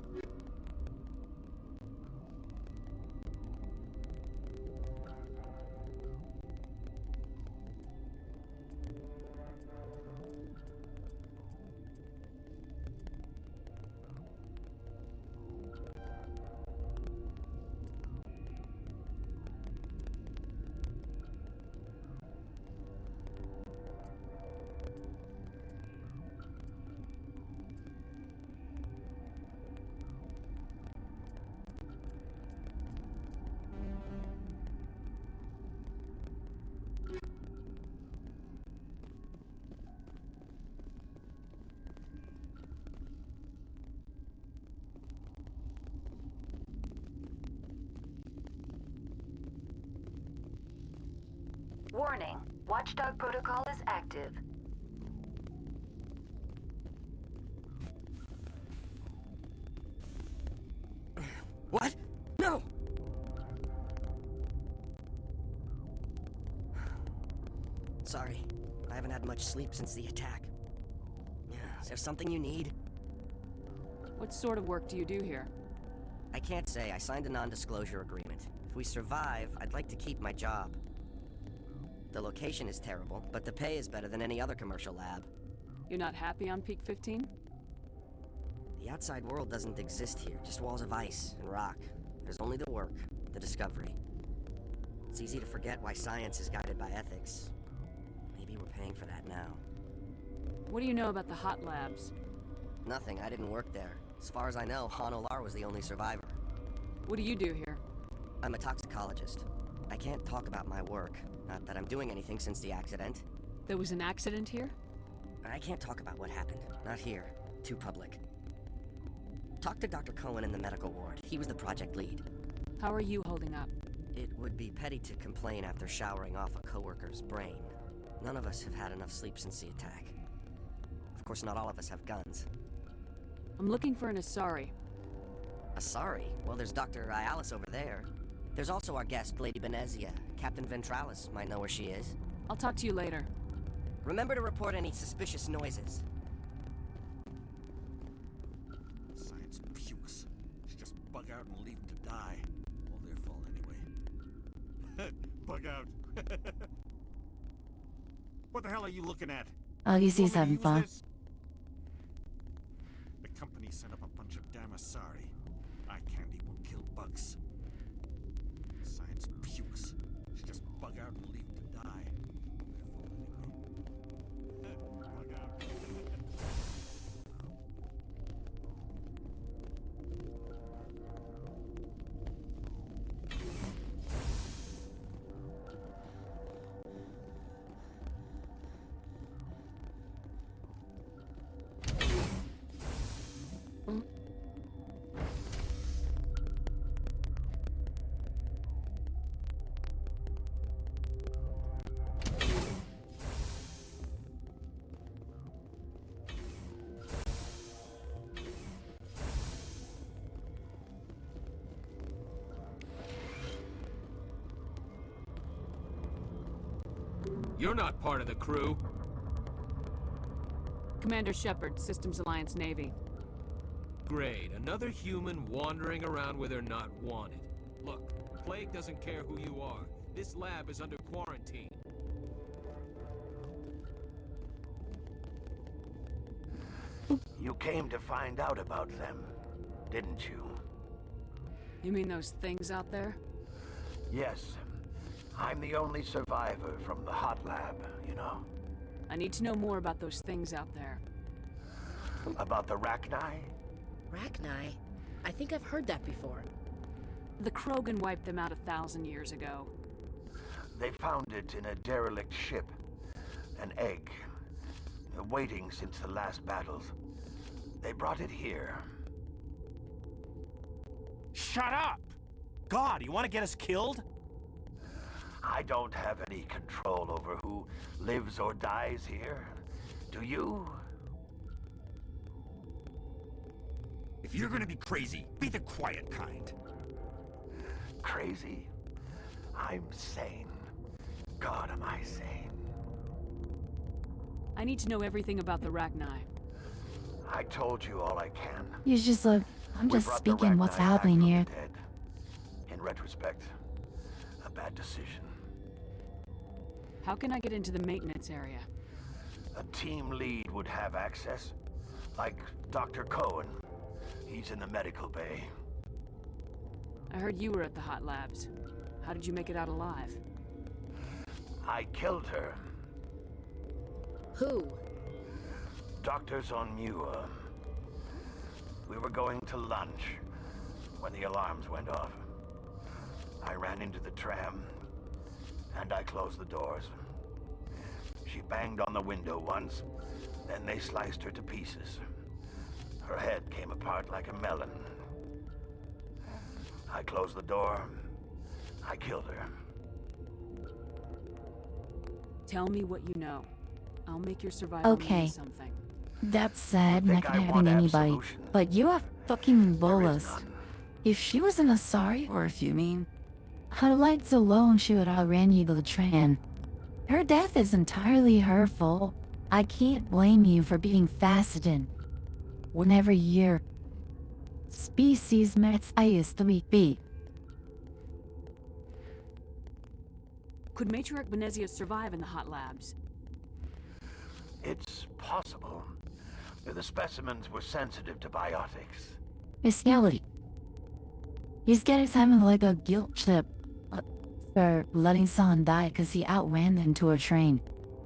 Warning, Watchdog protocol is active. What? No! Sorry, I haven't had much sleep since the attack. Is there something you need? What sort of work do you do here? I can't say. I signed a non-disclosure agreement. If we survive, I'd like to keep my job. The location is terrible, but the pay is better than any other commercial lab. You're not happy on Peak 15? The outside world doesn't exist here, just walls of ice and rock. There's only the work, the discovery. It's easy to forget why science is guided by ethics. Maybe we're paying for that now. What do you know about the hot labs? Nothing, I didn't work there. As far as I know, Han Olar was the only survivor. What do you do here? I'm a toxicologist. I can't talk about my work. Not that I'm doing anything since the accident. There was an accident here? I can't talk about what happened. Not here. Too public. Talk to Dr. Cohen in the medical ward. He was the project lead. How are you holding up? It would be petty to complain after showering off a coworker's brain. None of us have had enough sleep since the attack. Of course, not all of us have guns. I'm looking for an Asari. Asari? Well, there's Dr. Ayalis over there. There's also our guest, Lady Benezia. Captain Ventralis might know where she is. I'll talk to you later. Remember to report any suspicious noises. Science pukes. Should just bug out and leave them to die. All their fault anyway. Bug out. What the hell are you looking at? Oh, you see Want me to having use fun. this? The company sent up a bunch of damn Asari. Eye candy won't kill bugs. Science pukes. Should just bug out and leave them to die. Their fault anyway. Bug out. You're not part of the crew. Commander Shepard, Systems Alliance Navy. Great, another human wandering around where they're not wanted. Look, Plague doesn't care who you are. This lab is under quarantine. You came to find out about them, didn't you? You mean those things out there? Yes. I'm the only survivor from the hot lab, you know. I need to know more about those things out there. About the Rachni? Rachni? I think I've heard that before. The Krogan wiped them out 1,000 years ago. They found it in a derelict ship. An egg. Waiting since the last battles. They brought it here. Shut up! God, you want to get us killed? I don't have any control over who lives or dies here. Do you? If you're gonna be crazy, be the quiet kind. Crazy? I'm sane. God, am I sane. I need to know everything about the Rachni. I told you all I can. You just look. I'm We just brought the speaking what's Rachni back happening from the here. dead. In retrospect, a bad decision. How can I get into the maintenance area? A team lead would have access, like Dr. Cohen. He's in the medical bay. I heard you were at the hot labs. How did you make it out alive? I killed her. Who? Doctors on ME1. We were going to lunch when the alarms went off. I ran into the tram, and I closed the doors. She banged on the window once, then they sliced her to pieces. Her head came apart like a melon. I closed the door. I killed her. Tell me what you know. I'll make your survival Okay. mean something. That's sad, You not think I having want anybody. absolution? But you have fucking There is bolus. none. If she was in a sorry, or if you mean, her lights alone, she would outrun you to the train. Her death is entirely her fault. I can't blame you for being faceted. Whenever your species mates, I used to be. Could Matriarch Benezia survive in the hot labs? It's possible. The specimens were sensitive to biotics. Bestiality. He's getting having like a guilt trip for letting someone die because he outran them to a train.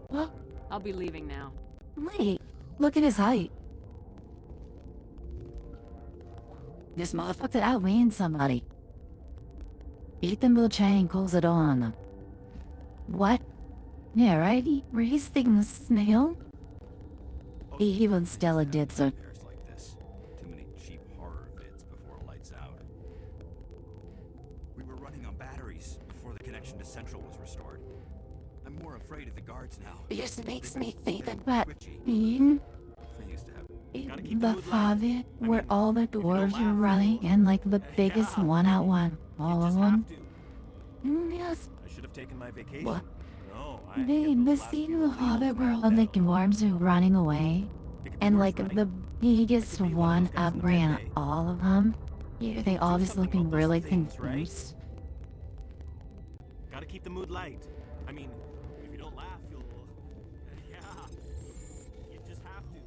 What? I'll be leaving now. Wait, look at his height. This motherfucker outran somebody. Beat them with a chain, close the door on them. What? Yeah, right? He raised the snail? Even Stella did so. Repairs like this. Too many cheap horror vids before it lights out. We were running on batteries before the connection to Central was restored. I'm more afraid of the guards now. This makes They've me been think very about twitchy. being I used to have. the father where all the dwarves were running and like the biggest one-out-one. All of them. Yes. I should have taken my vacation. What? No, The scene of the Hobbit where all the dwarves are running away, and like the biggest one outran all of them. Yeah, they all just looking really confused. Gotta keep the mood light. I mean, if you don't laugh, you'll... Yeah. You just have to.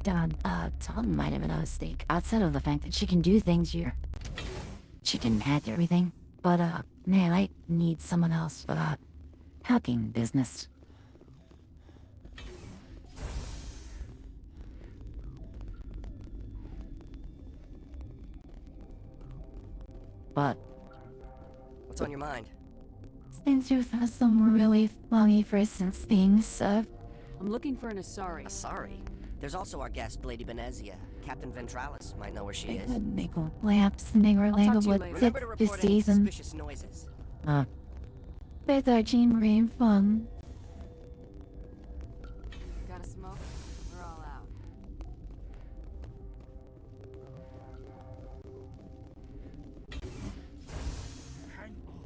Dad, Tom might have been a mistake. Outside of the fact that she can do things she can hack everything. But, man, I need someone else for that hacking business. But What's on your mind? since you've had some really funny first things, I'm looking for an Asari. Asari? There's also our guest, Lady Benezia. Captain Ventralis might know where she is. Nickel lamps, nigger language, Remember to this report any season. suspicious noises. There's our team rain fun. Got a smoke? We're all out. Hang on.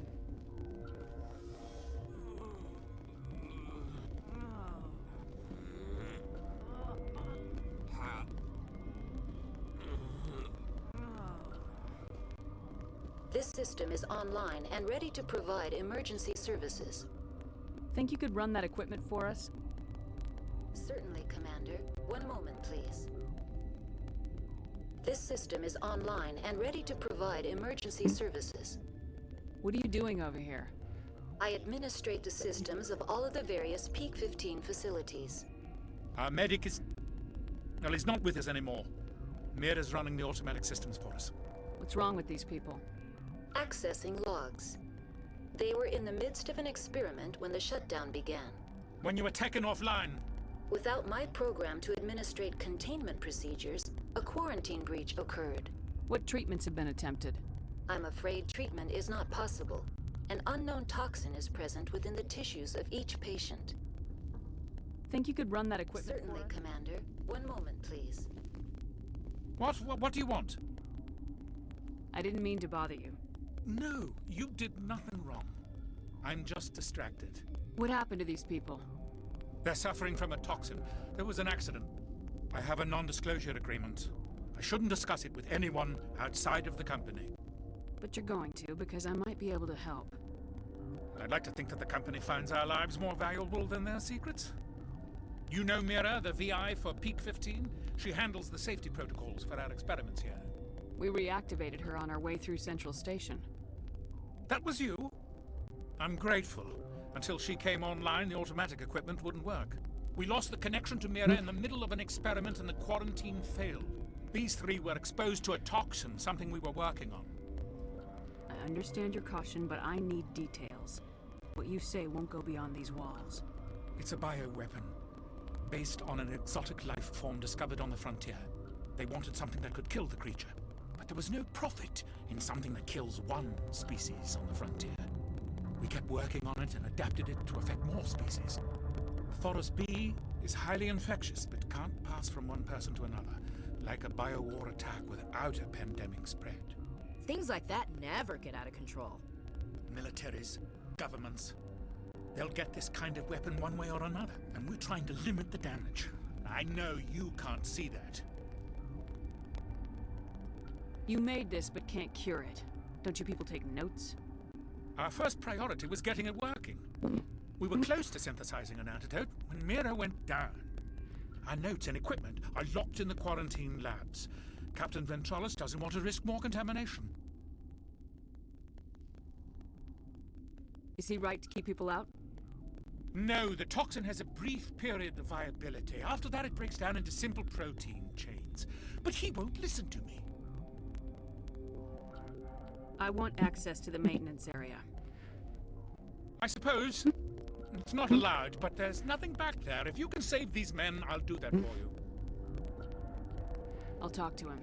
This system is online and ready to provide emergency services. Think you could run that equipment for us? Certainly, Commander. One moment, please. This system is online and ready to provide emergency services. What are you doing over here? I administrate the systems of all of the various Peak 15 facilities. Our medic is... Well, he's not with us anymore. Mira's running the automatic systems for us. What's wrong with these people? Accessing logs. They were in the midst of an experiment when the shutdown began. When you were taken offline, Without my program to administrate containment procedures, a quarantine breach occurred. What treatments have been attempted? I'm afraid treatment is not possible. An unknown toxin is present within the tissues of each patient. Think you could run that equipment? Certainly, Commander. One moment, please. What do you want? I didn't mean to bother you. No, you did nothing wrong. I'm just distracted. What happened to these people? They're suffering from a toxin. There was an accident. I have a non-disclosure agreement. I shouldn't discuss it with anyone outside of the company. But you're going to, because I might be able to help. I'd like to think that the company finds our lives more valuable than their secrets. You know Mira, the VI for Peak 15? She handles the safety protocols for our experiments here. We reactivated her on our way through Central Station. That was you? I'm grateful. Until she came online, the automatic equipment wouldn't work. We lost the connection to Mira in the middle of an experiment and the quarantine failed. These three were exposed to a toxin, something we were working on. I understand your caution, but I need details. What you say won't go beyond these walls. It's a bioweapon, based on an exotic life form discovered on the frontier. They wanted something that could kill the creature, but there was no profit in something that kills one species on the frontier. We kept working on it and adapted it to affect more species. Thoros B is highly infectious, but can't pass from one person to another, like a biowar attack without a pandemic spread. Things like that never get out of control. Militaries, governments, they'll get this kind of weapon one way or another, and we're trying to limit the damage. I know you can't see that. You made this, but can't cure it. Don't you people take notes? Our first priority was getting it working. We were close to synthesizing an antidote when Mira went down. Our notes and equipment are locked in the quarantine labs. Captain Ventralis doesn't want to risk more contamination. Is he right to keep people out? No, the toxin has a brief period of viability. After that, it breaks down into simple protein chains. But he won't listen to me. I want access to the maintenance area. I suppose it's not allowed, but there's nothing back there. If you can save these men, I'll do that for you. I'll talk to him.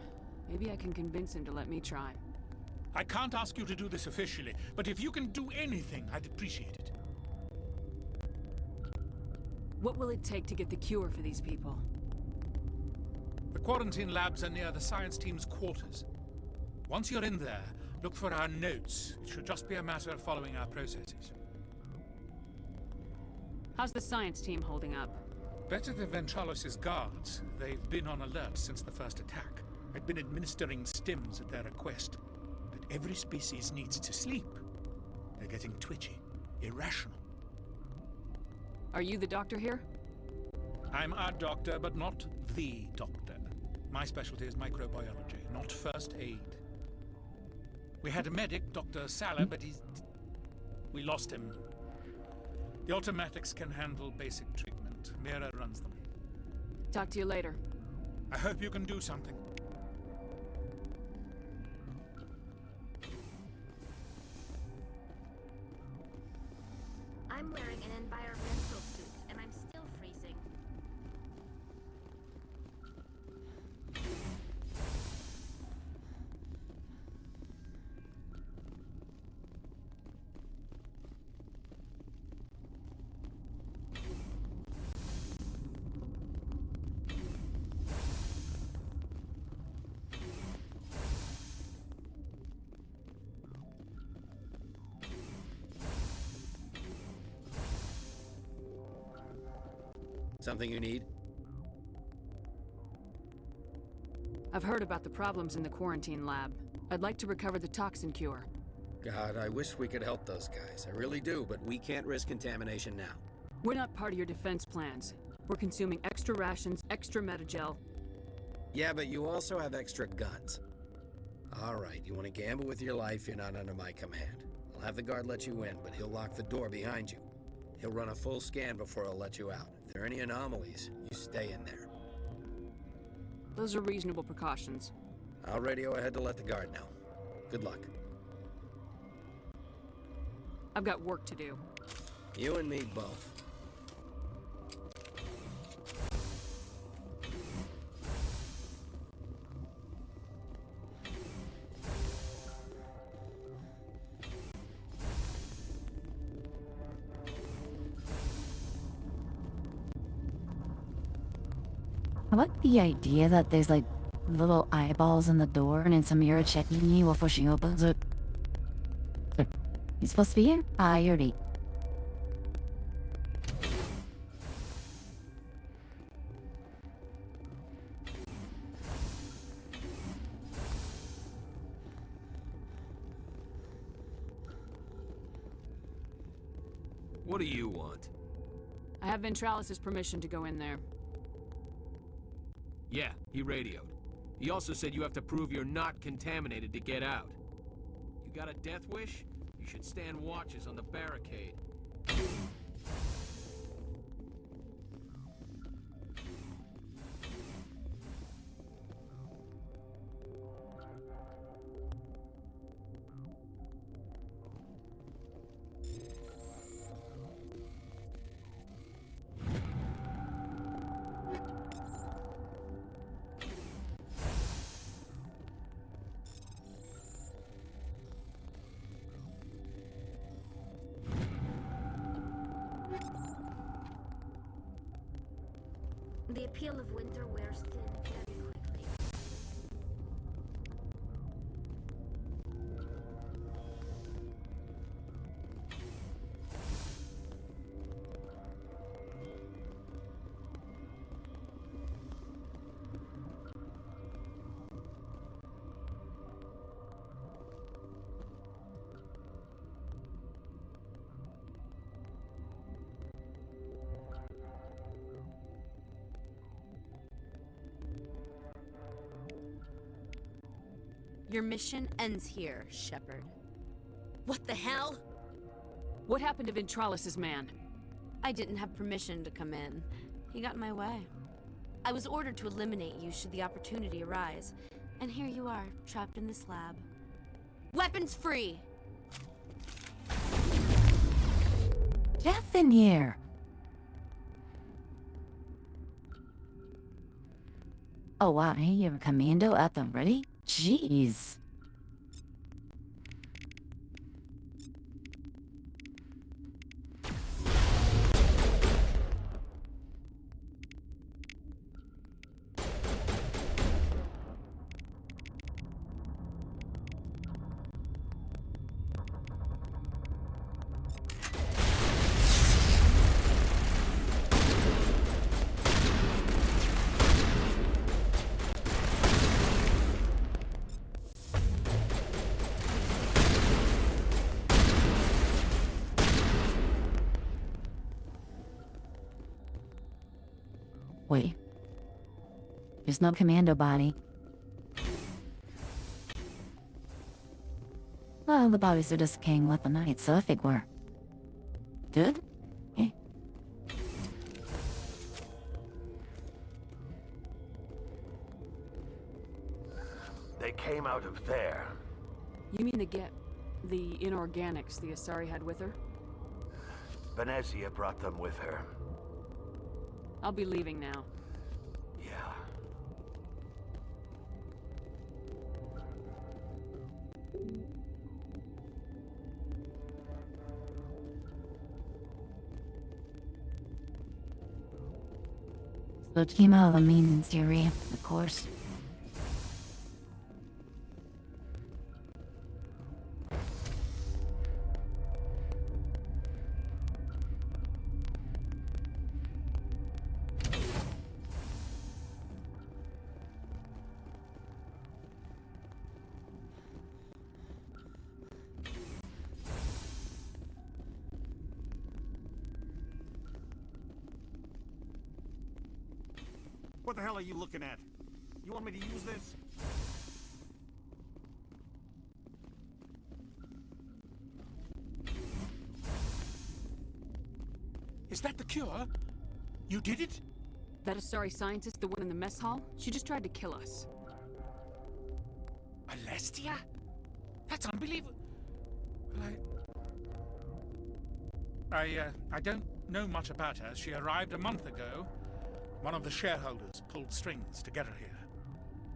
Maybe I can convince him to let me try. I can't ask you to do this officially, but if you can do anything, I'd appreciate it. What will it take to get the cure for these people? The quarantine labs are near the science team's quarters. Once you're in there, look for our notes. It should just be a matter of following our processes. How's the science team holding up? Better than Ventralis' guards. They've been on alert since the first attack. I've been administering stims at their request. But every species needs to sleep. They're getting twitchy, irrational. Are you the doctor here? I'm a doctor, but not the doctor. My specialty is microbiology, not first aid. We had a medic, Dr. Salah, but we lost him. The automatics can handle basic treatment. Mira runs them. Talk to you later. I hope you can do something. I'm wearing an environmental suit, and I'm still freezing. Something you need? I've heard about the problems in the quarantine lab. I'd like to recover the toxin cure. God, I wish we could help those guys. I really do, but we can't risk contamination now. We're not part of your defense plans. We're consuming extra rations, extra metagel. Yeah, but you also have extra guns. All right, you want to gamble with your life, you're not under my command. I'll have the guard let you in, but he'll lock the door behind you. He'll run a full scan before he'll let you out. If there are any anomalies, you stay in there. Those are reasonable precautions. I'll radio ahead to let the guard know. Good luck. I've got work to do. You and me both. I like the idea that there's like little eyeballs in the door and it's a mirror checking you before she opens it. You supposed to be here? Ah, you're late. What do you want? I have Ventralis' permission to go in there. Yeah, he radioed. He also said you have to prove you're not contaminated to get out. You got a death wish? You should stand watches on the barricade. The appeal of winter wears thin very quickly. Your mission ends here, Shepard. What the hell? What happened to Ventralis' man? I didn't have permission to come in. He got in my way. I was ordered to eliminate you should the opportunity arise. And here you are, trapped in this lab. Weapons free! Death in here. Oh wow, hey, you have a commando at the ready? Jeez. Wait. There's no commando body. Well, the bodies are just decaying with the night, so I think we're good. Okay. They came out of there. You mean the inorganics the Asari had with her? Venezia brought them with her. I'll be leaving now. Yeah. So it came out of the main theory, of course. What the hell are you looking at? You want me to use this? Is that the cure? You did it? That Asari scientist, the one in the mess hall? She just tried to kill us. Alestia? That's unbelievable. I don't know much about her. She arrived a month ago. One of the shareholders pulled strings to get her here.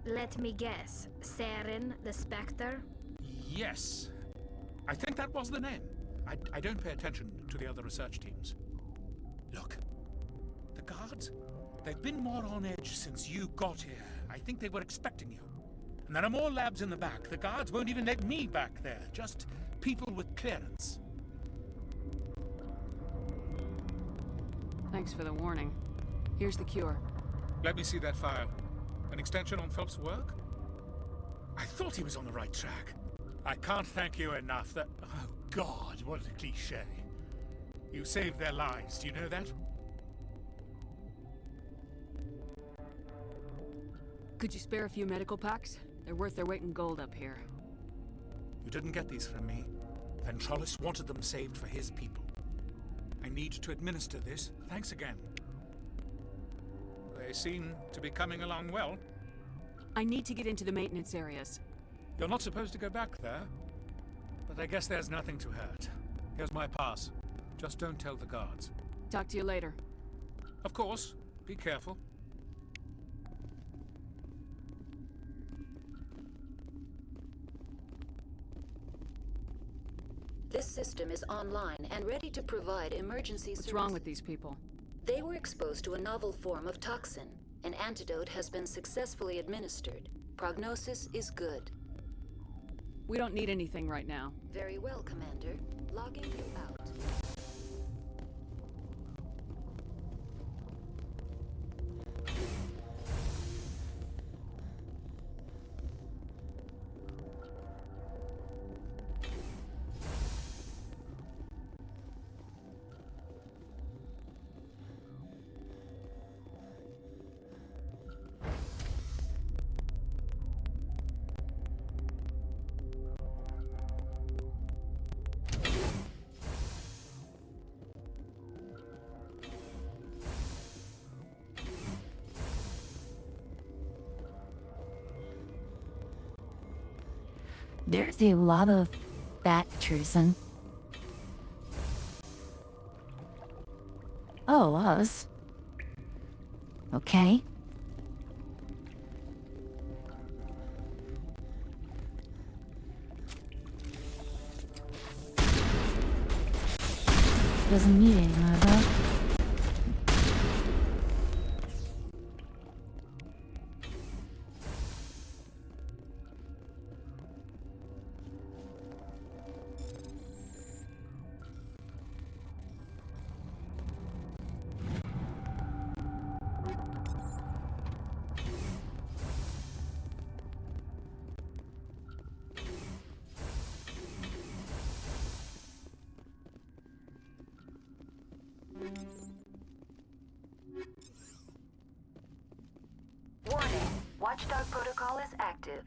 Let me guess. Saren, the Spectre? Yes. I think that was the name. I don't pay attention to the other research teams. Look. The guards? They've been more on edge since you got here. I think they were expecting you. And there are more labs in the back. The guards won't even let me back there. Just people with clearance. Thanks for the warning. Here's the cure. Let me see that file. An extension on Phelps' work? I thought he was on the right track. I can't thank you enough. That... Oh, God, what a cliché. You saved their lives, do you know that? Could you spare a few medical packs? They're worth their weight in gold up here. You didn't get these from me. Ventrollis wanted them saved for his people. I need to administer this. Thanks again. They seem to be coming along well. I need to get into the maintenance areas. You're not supposed to go back there. But I guess there's nothing to hurt. Here's my pass. Just don't tell the guards. Talk to you later. Of course. Be careful. This system is online and ready to provide emergency services. What's wrong with these people? They were exposed to a novel form of toxin. An antidote has been successfully administered. Prognosis is good. We don't need anything right now. Very well, Commander. Logging you out. There's a lot of fat treason. Oh, us. Okay. Doesn't need any more though. Warning. Watchdog protocol is active.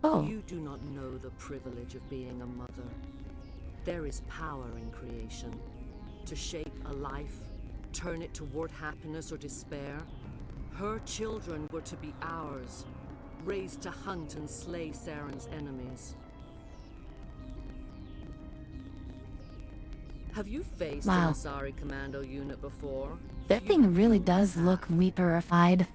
Oh. You do not know the privilege of being a mother. There is power in creation. To shape a life, turn it toward happiness or despair. Her children were to be ours, raised to hunt and slay Saren's enemies. Have you faced Wow. an Asari commando unit before? That thing really does look weeperified.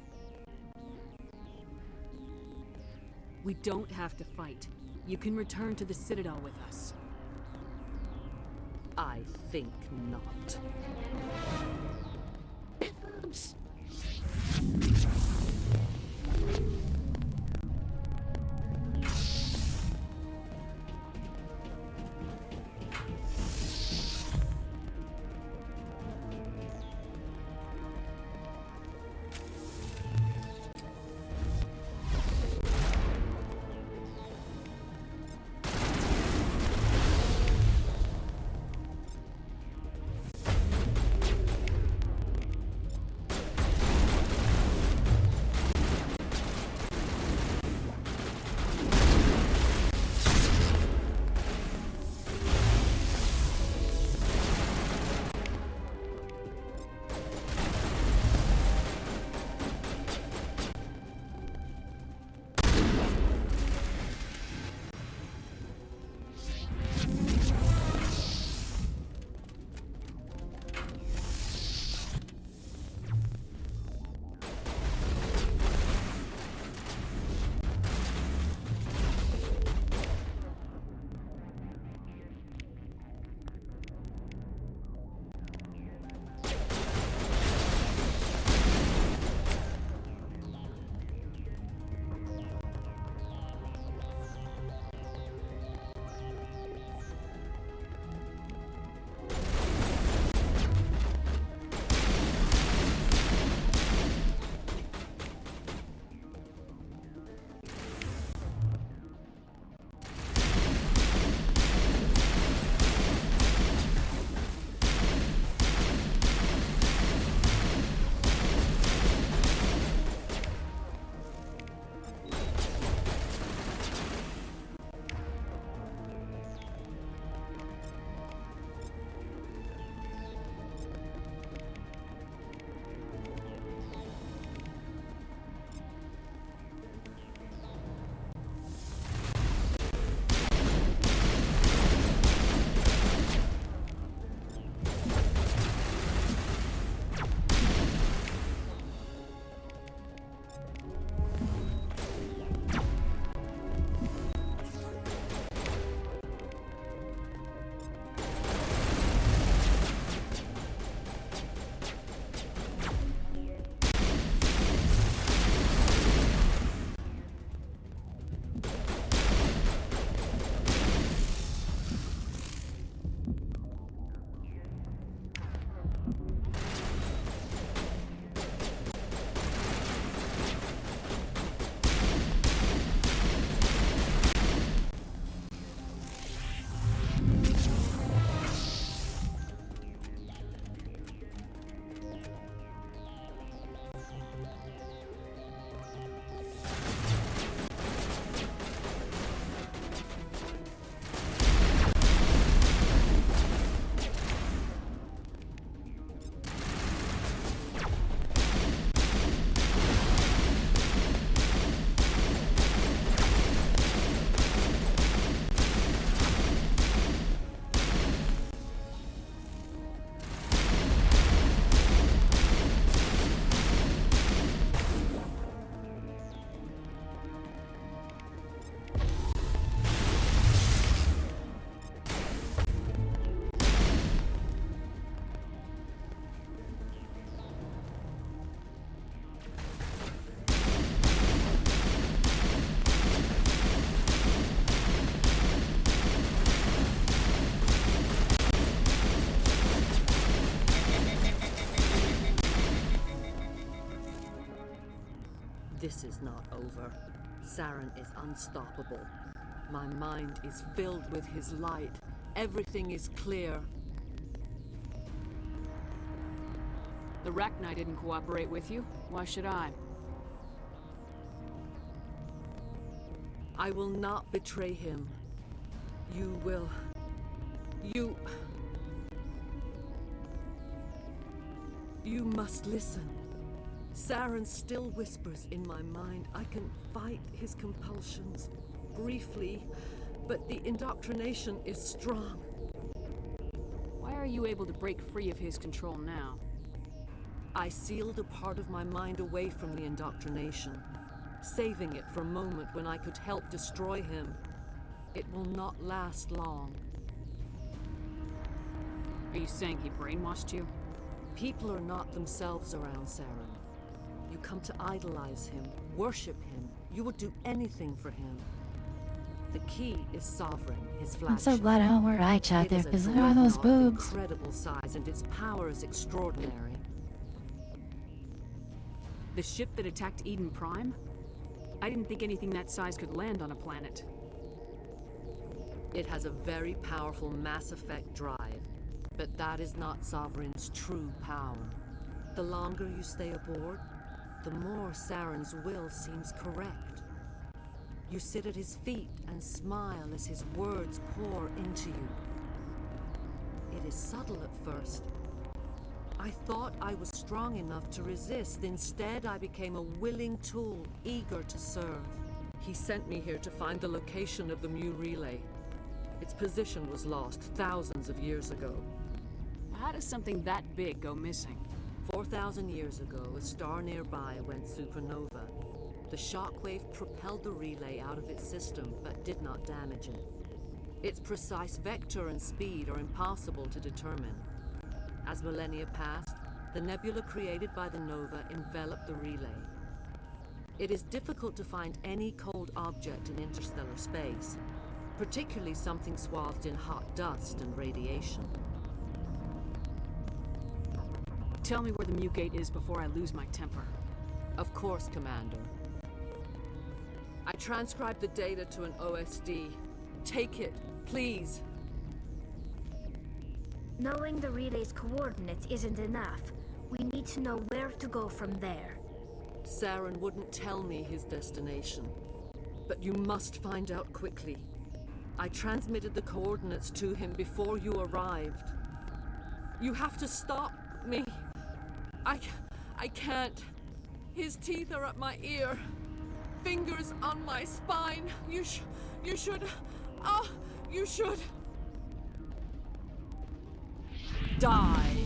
We don't have to fight. You can return to the Citadel with us. I think not. This is not over. Saren is unstoppable. My mind is filled with his light. Everything is clear. The Rachni didn't cooperate with you. Why should I? I will not betray him. You will... You must listen. Saren still whispers in my mind. I can fight his compulsions, briefly, but the indoctrination is strong. Why are you able to break free of his control now? I sealed a part of my mind away from the indoctrination, saving it for a moment when I could help destroy him. It will not last long. Are you saying he brainwashed you? People are not themselves around Saren. You come to idolize him, worship him. You would do anything for him. The key is Sovereign, his flagship. I'm so glad I don't wear eye chat there, because look at those boobs. Incredible size, and its power is extraordinary. The ship that attacked Eden Prime? I didn't think anything that size could land on a planet. It has a very powerful Mass Effect drive, but that is not Sovereign's true power. The longer you stay aboard, the more Saren's will seems correct. You sit at his feet and smile as his words pour into you. It is subtle at first. I thought I was strong enough to resist. Instead, I became a willing tool, eager to serve. He sent me here to find the location of the Mu relay. Its position was lost thousands of years ago. How does something that big go missing? 4,000 years ago, a star nearby went supernova. The shockwave propelled the relay out of its system, but did not damage it. Its precise vector and speed are impossible to determine. As millennia passed, the nebula created by the nova enveloped the relay. It is difficult to find any cold object in interstellar space, particularly something swathed in hot dust and radiation. Tell me where the Mu Gate is before I lose my temper. Of course, Commander. I transcribed the data to an OSD. Take it, please. Knowing the relay's coordinates isn't enough. We need to know where to go from there. Saren wouldn't tell me his destination. But you must find out quickly. I transmitted the coordinates to him before you arrived. You have to stop me. I can't. His teeth are at my ear. Fingers on my spine. You should... you should... die.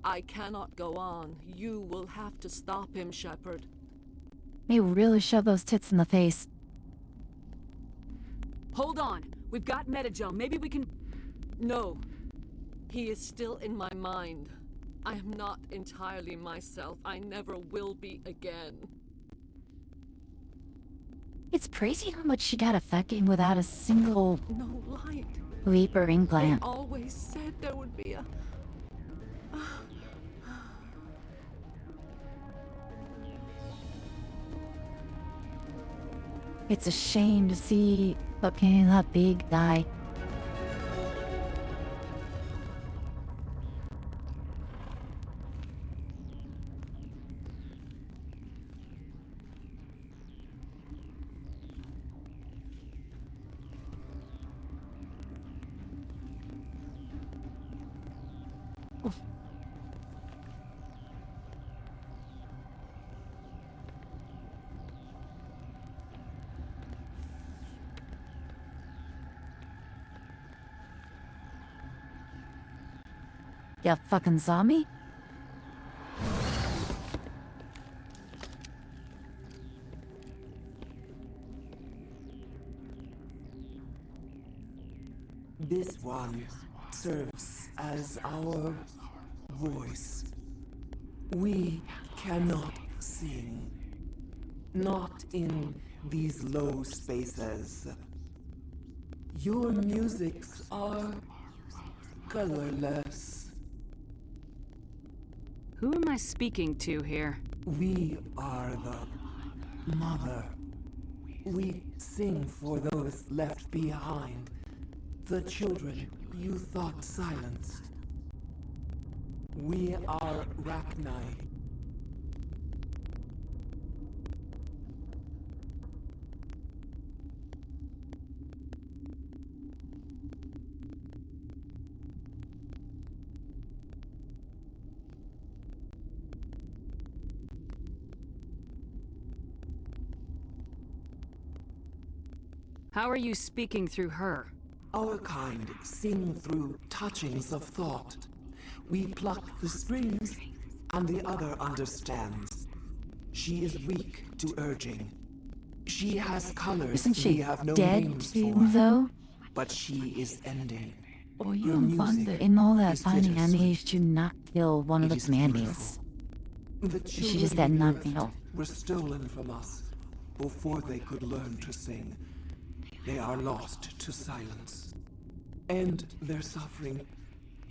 I cannot go on. You will have to stop him, Shepard. May really shove those tits in the face. Hold on. We've got Metagel. Maybe we can... No. He is still in my mind. I am not entirely myself. I never will be again. It's crazy how much she got affected without a single... No light. leap or implant. They always said there would be a... It's a shame to see that big die. Ya fucking saw me? This one serves as our voice. We cannot sing. Not in these low spaces. Your musics are colorless. Who am I speaking to here? We are the mother. We sing for those left behind. The children you thought silenced. We are Rachni. How are you speaking through her? Our kind sing through touchings of thought. We pluck the strings, and the other understands. She is weak to urging. She has colors Isn't she we have no dead names too, for. though? But she is ending. Or Her you music wonder in all that is finding bittersweet. managed to not kill one of It the is commandos. The She children just did we not birthed know. were stolen from us before they could learn to sing. They are lost to silence. And their suffering,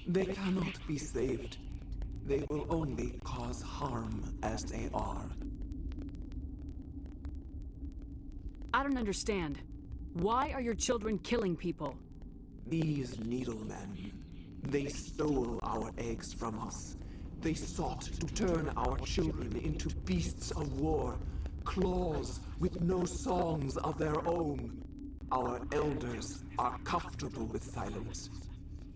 they cannot be saved. They will only cause harm as they are. I don't understand. Why are your children killing people? These needlemen, they stole our eggs from us. They sought to turn our children into beasts of war, claws with no songs of their own. Our elders are comfortable with silence.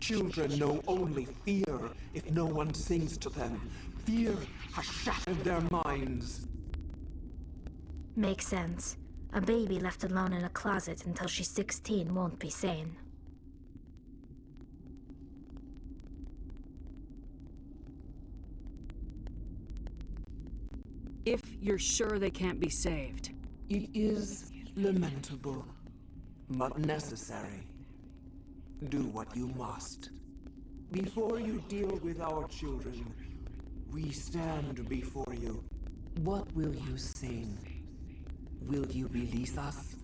Children know only fear if no one sings to them. Fear has shattered their minds. Makes sense. A baby left alone in a closet until she's 16 won't be sane. If you're sure they can't be saved. It is lamentable, but necessary. Do what you must. Before you deal with our children, we stand before you. What will you sing? Will you release us?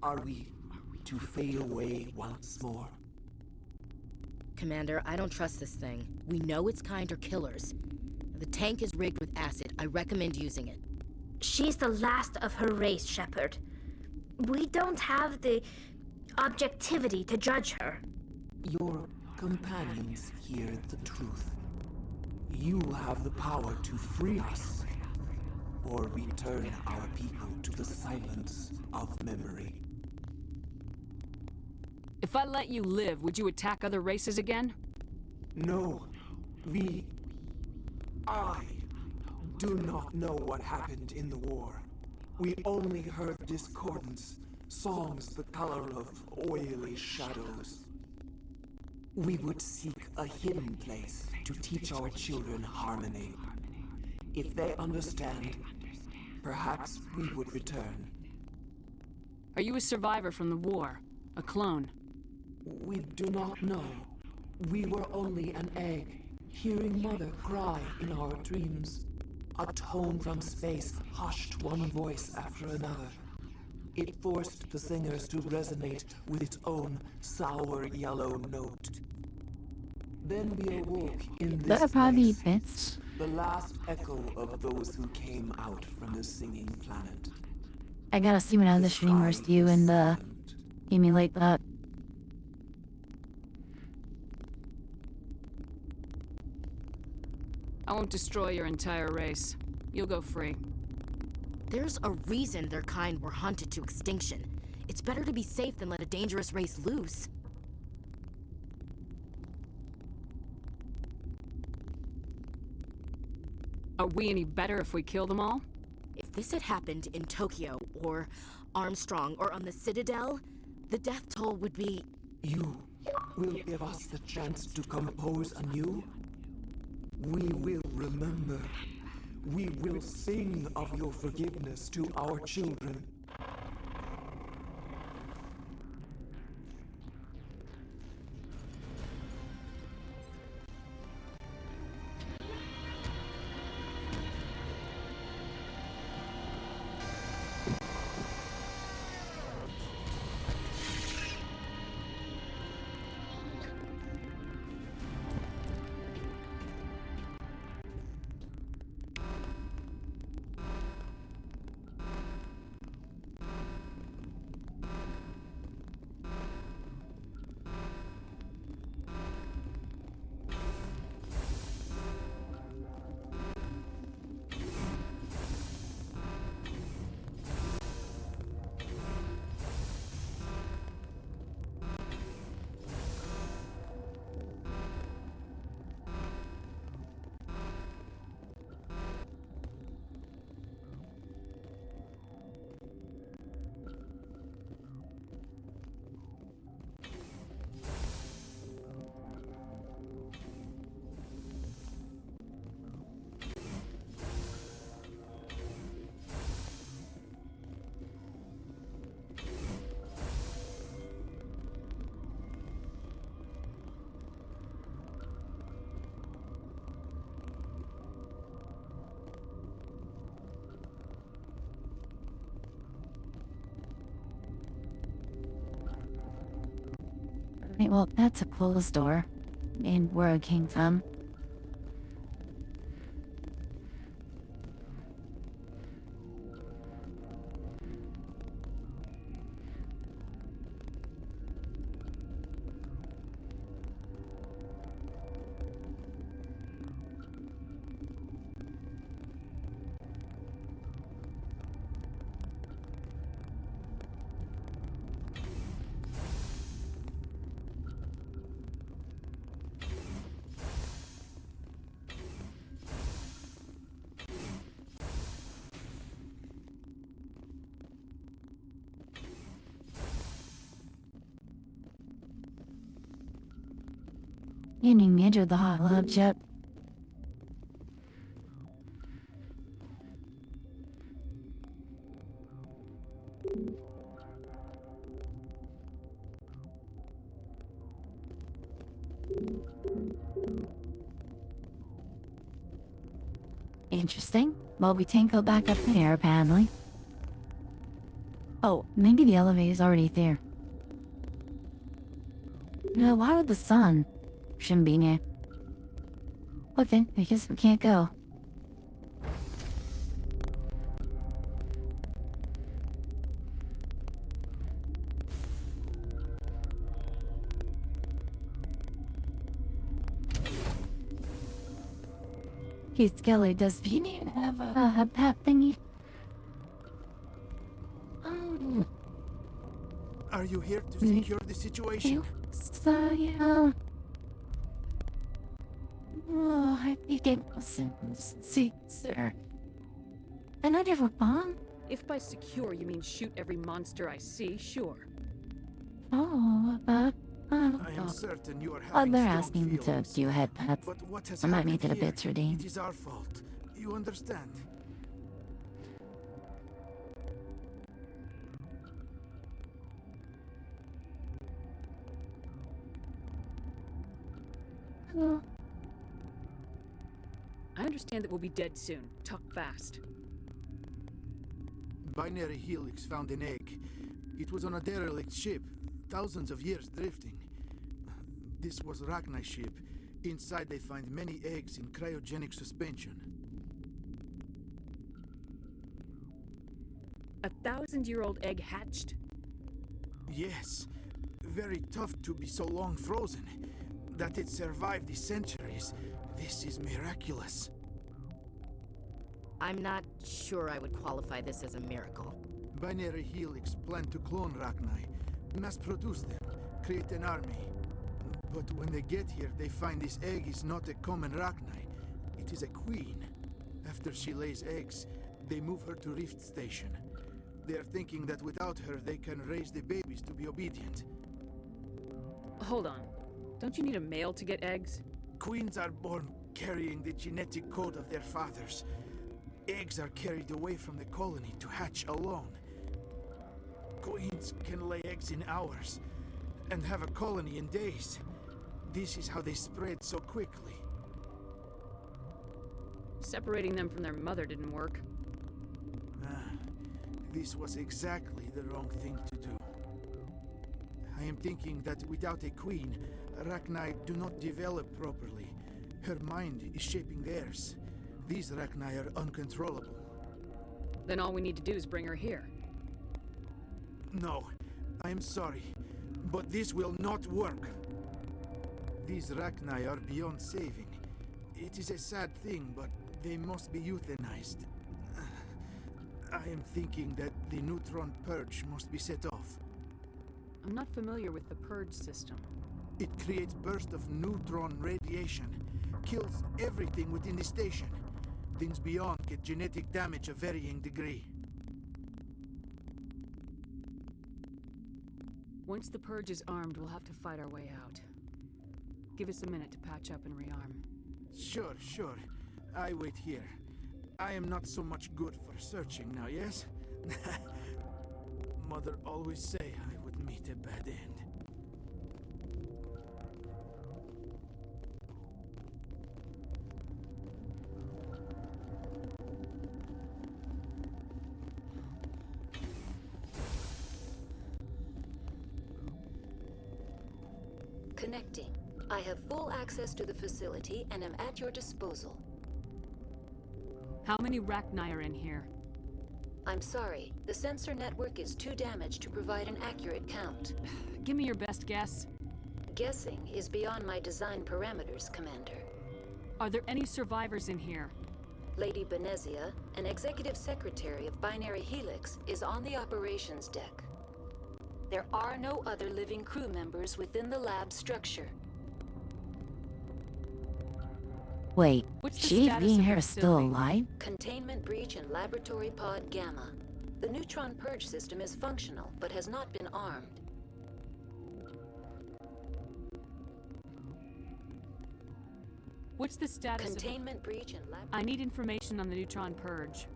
Are we to fade away once more? Commander, I don't trust this thing. We know its kind are killers. The tank is rigged with acid. I recommend using it. She's the last of her race, Shepard. We don't have the objectivity to judge her. Your companions hear the truth. You have the power to free us, or return our people to the silence of memory. If I let you live, would you attack other races again? No, I do not know what happened in the war. We only heard discordance, songs the color of oily shadows. We would seek a hidden place to teach our children harmony. If they understand, perhaps we would return. Are you a survivor from the war? A clone? We do not know. We were only an egg, hearing Mother cry in our dreams. A tone from space hushed one voice after another. It forced the singers to resonate with its own sour yellow note. Then we awoke in this That'll probably place, fits. the last echo of those who came out from the singing planet. I gotta see what other streamers do and emulate that. I won't destroy your entire race. You'll go free. There's a reason their kind were hunted to extinction. It's better to be safe than let a dangerous race loose. Are we any better if we kill them all? If this had happened in Tokyo, or Armstrong, or on the Citadel, the death toll would be... You will give us the chance to compose anew. We will remember. We will sing of your forgiveness to our children. Right, well, that's a closed door. And where I came from. You didn't enter the hot lab yet. Interesting. Well, we can't go back up there, apparently. Oh, maybe the elevator's already there. No, why would the sun? Shouldn't be near. Look then, I guess we can't go. Hey, Skelly, does Vinny have a pet thingy? Oh. Are you here to secure the situation? So, yeah. Oh, I think it was see, sir. Another bomb? If by secure you mean shoot every monster I see, sure. Oh, I am certain you are Oh, having they're strong asking me to feelings. do head pets. But what has I might happened make it a here, bit redeemed. it is our fault. You understand? Oh. I understand that we'll be dead soon. Talk fast. Binary Helix found an egg. It was on a derelict ship, thousands of years drifting. This was Rachni's ship. Inside they find many eggs in cryogenic suspension. 1,000-year-old egg hatched? Yes. Very tough to be so long frozen. That it survived the centuries. This is miraculous. I'm not sure I would qualify this as a miracle. Binary Helix planned to clone Rachni, mass produce them, create an army. But when they get here, they find this egg is not a common Rachni. It is a queen. After she lays eggs, they move her to Rift Station. They are thinking that without her, they can raise the babies to be obedient. Hold on. Don't you need a male to get eggs? Queens are born carrying the genetic code of their fathers. Eggs are carried away from the colony to hatch alone. Queens can lay eggs in hours and have a colony in days. This is how they spread so quickly. Separating them from their mother didn't work. This was exactly the wrong thing to do. I am thinking that without a queen, Rachni do not develop properly. Her mind is shaping theirs. These Rachni are uncontrollable. Then all we need to do is bring her here. No, I am sorry, but this will not work. These Rachni are beyond saving. It is a sad thing, but they must be euthanized. I am thinking that the neutron purge must be set off. I'm not familiar with the purge system. It creates bursts of neutron radiation, kills everything within the station. Things beyond get genetic damage of varying degree. Once the purge is armed, we'll have to fight our way out. Give us a minute to patch up and rearm. Sure. I wait here. I am not so much good for searching now, yes? Mother always say I would meet a bad end. Connecting. I have full access to the facility and am at your disposal. How many Rachni are in here? I'm sorry. The sensor network is too damaged to provide an accurate count. Give me your best guess. Guessing is beyond my design parameters, Commander. Are there any survivors in here? Lady Benezia, an executive secretary of Binary Helix, is on the operations deck. There are no other living crew members within the lab structure. Wait, she being here is still alive? Containment breach in Laboratory Pod Gamma. The neutron purge system is functional, but has not been armed. What's the status Containment breach in lab... I need information on the neutron purge.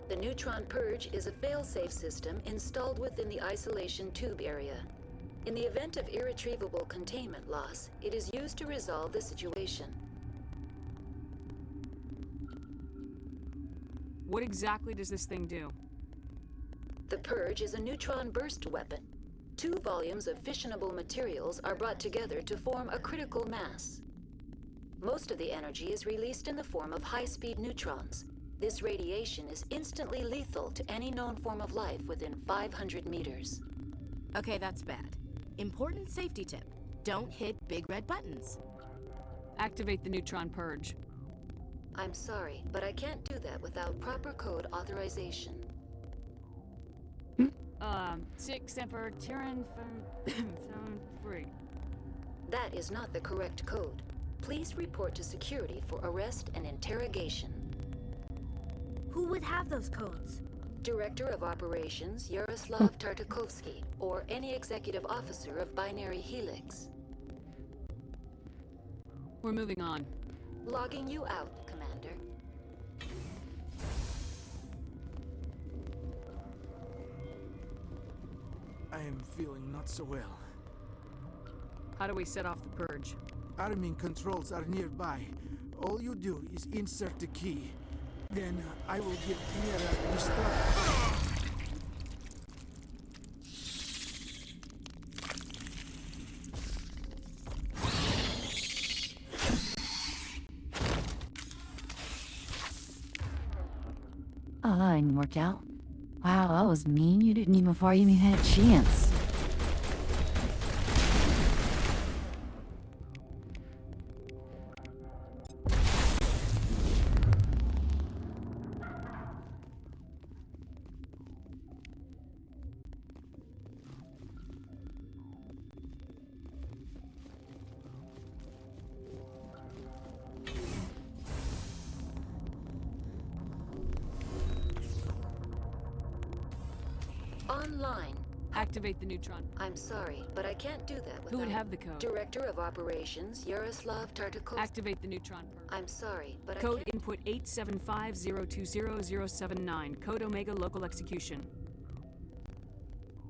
The neutron purge is a fail-safe system installed within the isolation tube area. In the event of irretrievable containment loss, it is used to resolve the situation. What exactly does this thing do? The purge is a neutron burst weapon. 2 volumes of fissionable materials are brought together to form a critical mass. Most of the energy is released in the form of high-speed neutrons. This radiation is instantly lethal to any known form of life within 500 meters. Okay, that's bad. Important safety tip. Don't hit big red buttons. Activate the neutron purge. I'm sorry, but I can't do that without proper code authorization. 6 Emperor Tyrann 3. That is not the correct code. Please report to security for arrest and interrogation. Who would have those codes? Director of Operations Yaroslav Tartakovsky, or any executive officer of Binary Helix. We're moving on. Logging you out, Commander. I am feeling not so well. How do we set off the purge? Arming controls are nearby. All you do is insert the key. Then I will give Mira the start. That didn't work out. Wow, that was mean. You didn't even before you even had a chance. Online. Activate the neutron. I'm sorry, but I can't do that without... Who would have the code? Director of Operations, Yaroslav Tartakov. Activate the neutron. I'm sorry, but Code I can't... input 875020079. Code Omega local execution.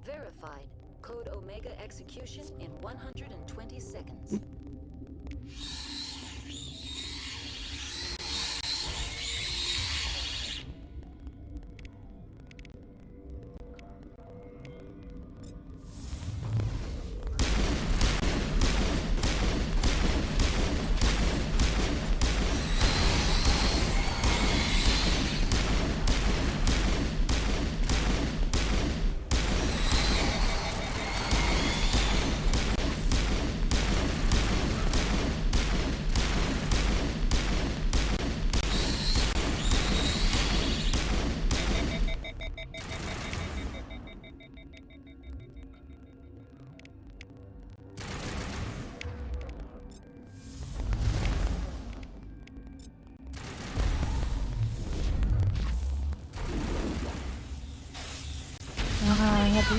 Verified. Code Omega execution in 120 seconds. I have to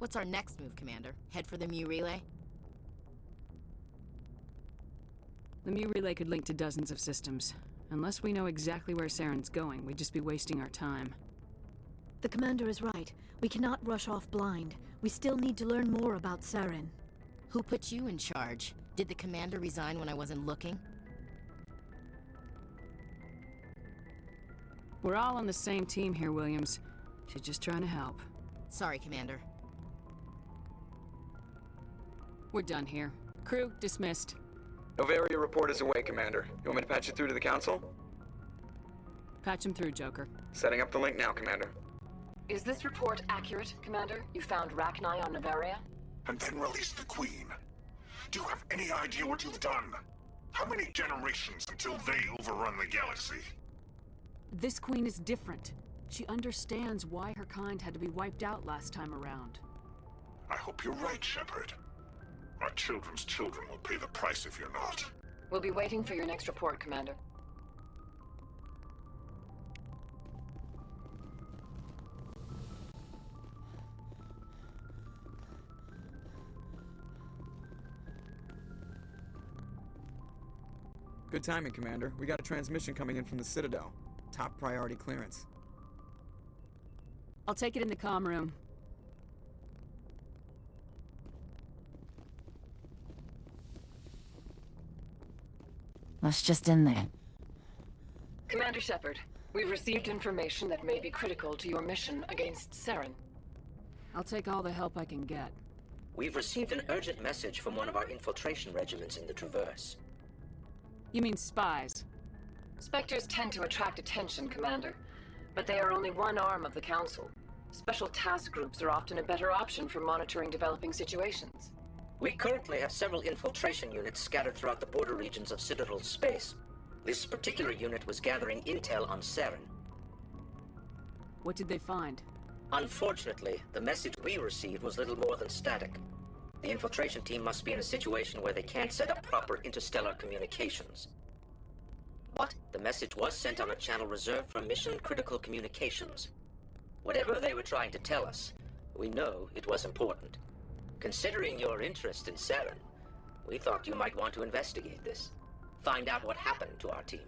What's our next move, Commander? Head for the ME relay? The ME relay could link to dozens of systems. Unless we know exactly where Saren's going, we'd just be wasting our time. The Commander is right. We cannot rush off blind. We still need to learn more about Saren. Who put you in charge? Did the Commander resign when I wasn't looking? We're all on the same team here, Williams. She's just trying to help. Sorry, Commander. We're done here. Crew, dismissed. Novaria report is away, Commander. You want me to patch it through to the Council? Patch him through, Joker. Setting up the link now, Commander. Is this report accurate, Commander? You found Rachni on Novaria? And then released the Queen. Do you have any idea what you've done? How many generations until they overrun the galaxy? This Queen is different. She understands why her kind had to be wiped out last time around. I hope you're right, Shepard. Our children's children will pay the price if you're not. We'll be waiting for your next report, Commander. Good timing, Commander. We got a transmission coming in from the Citadel. Top priority clearance. I'll take it in the comm room. Let's just in there. Commander Shepard, we've received information that may be critical to your mission against Saren. I'll take all the help I can get. We've received an urgent message from one of our infiltration regiments in the Traverse. You mean spies? Spectres tend to attract attention, Commander, but they are only one arm of the Council. Special task groups are often a better option for monitoring developing situations. We currently have several infiltration units scattered throughout the border regions of Citadel space. This particular unit was gathering intel on Saren. What did they find? Unfortunately, the message we received was little more than static. The infiltration team must be in a situation where they can't set up proper interstellar communications. What? The message was sent on a channel reserved for mission-critical communications. Whatever they were trying to tell us, we know it was important. Considering your interest in Saren, we thought you might want to investigate this. Find out what happened to our team.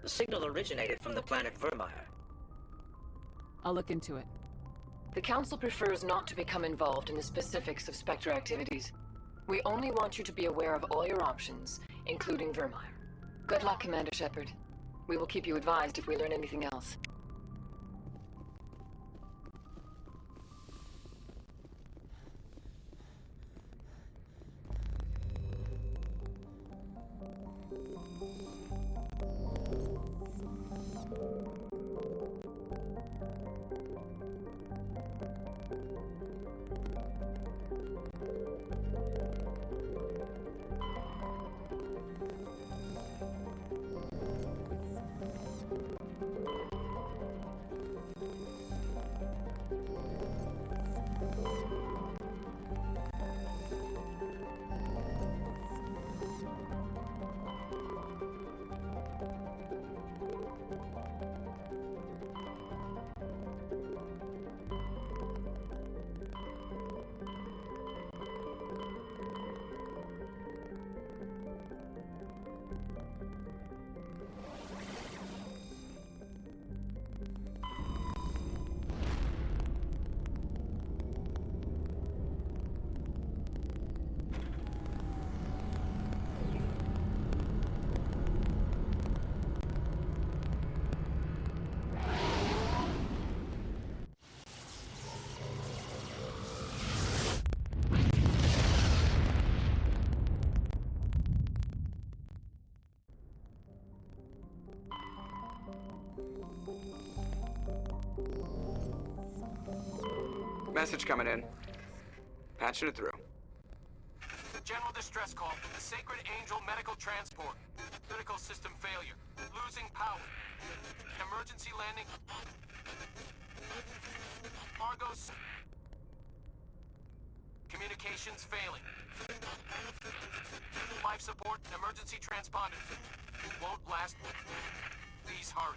The signal originated from the planet Vermeer. I'll look into it. The Council prefers not to become involved in the specifics of Spectre activities. We only want you to be aware of all your options, including Vermeer. Good luck, Commander Shepard. We will keep you advised if we learn anything else. Message coming in. Patching it through. General distress call from the Sacred Angel Medical Transport. Critical system failure. Losing power. Emergency landing. Argos. Communications failing. Life support and emergency transponder. Won't last. Please hurry.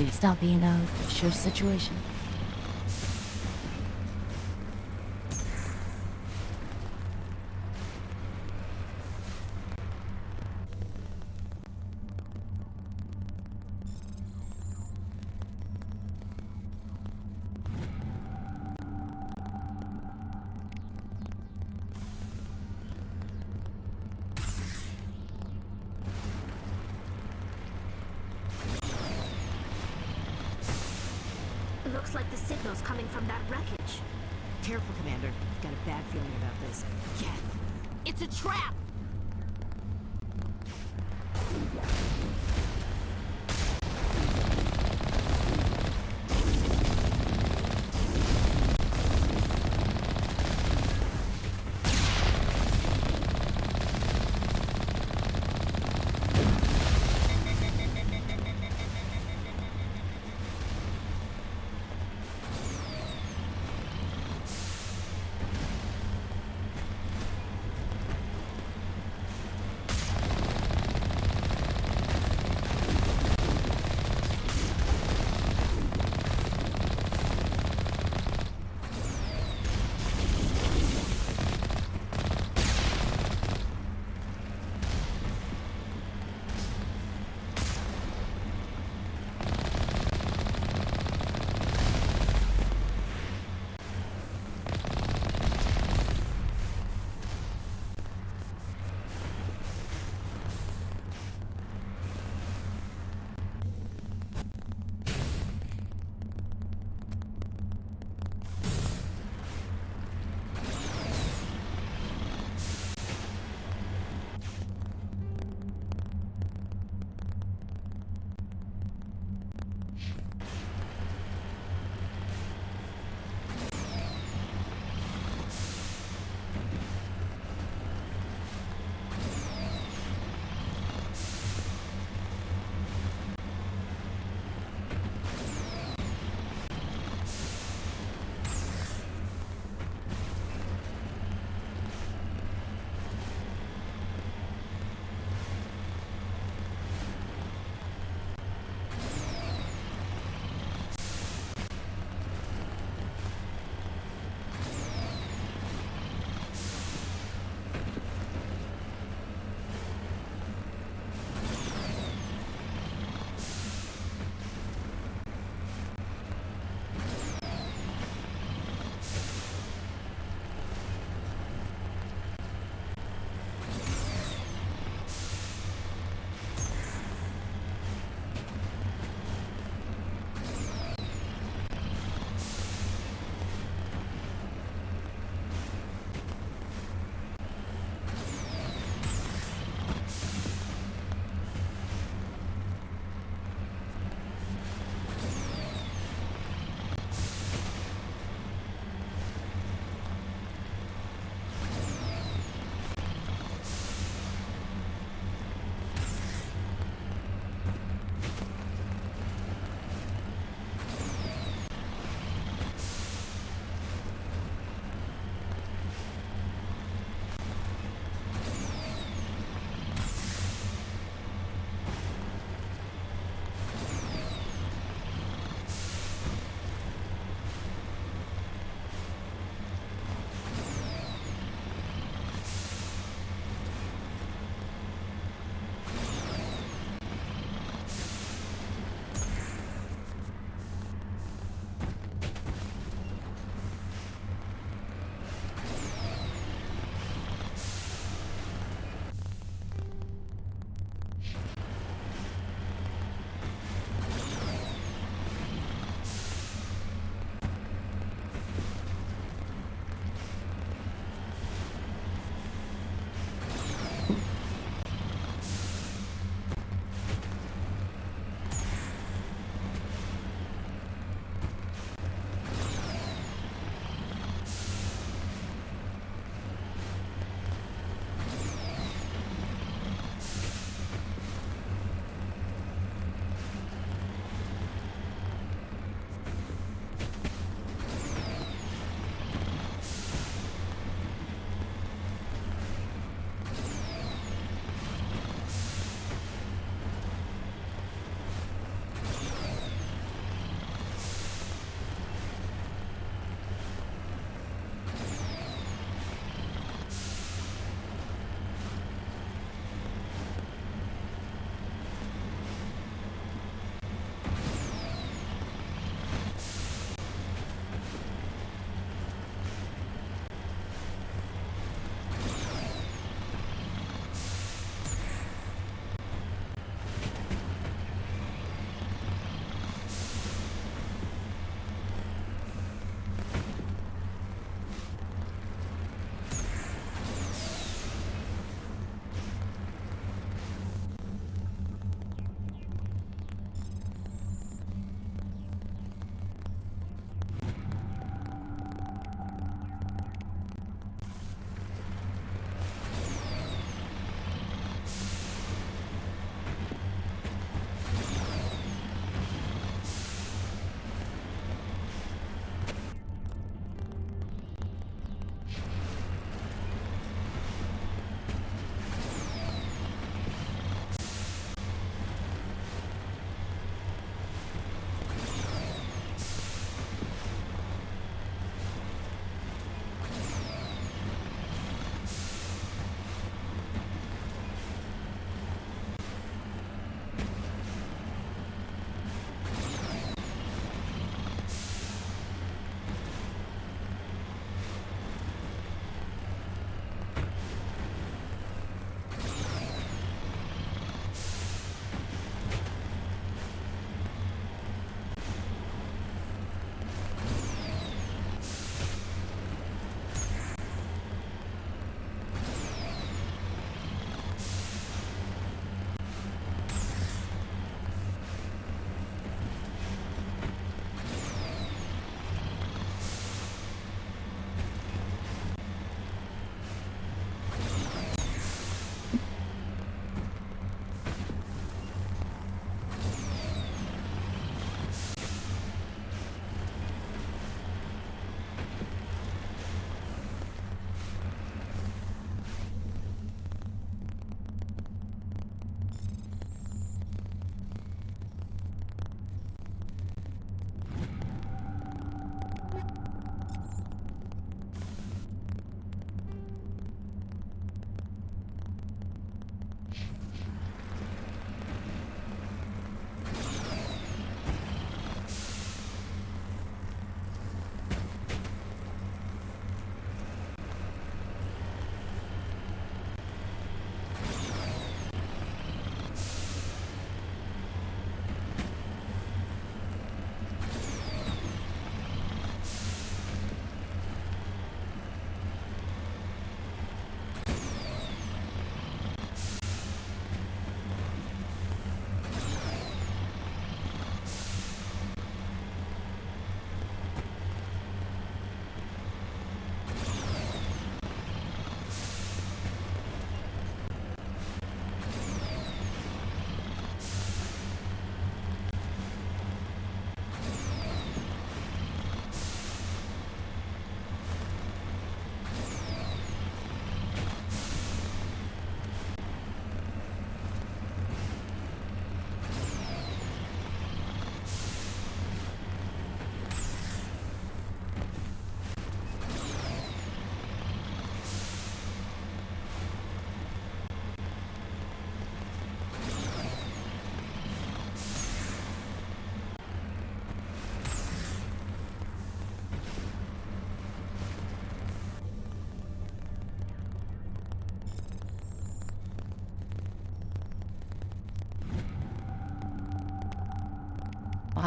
you stop being a sure situation. Looks like the signal's coming from that wreckage. Careful, Commander. I've got a bad feeling about this. Geth! It's a trap!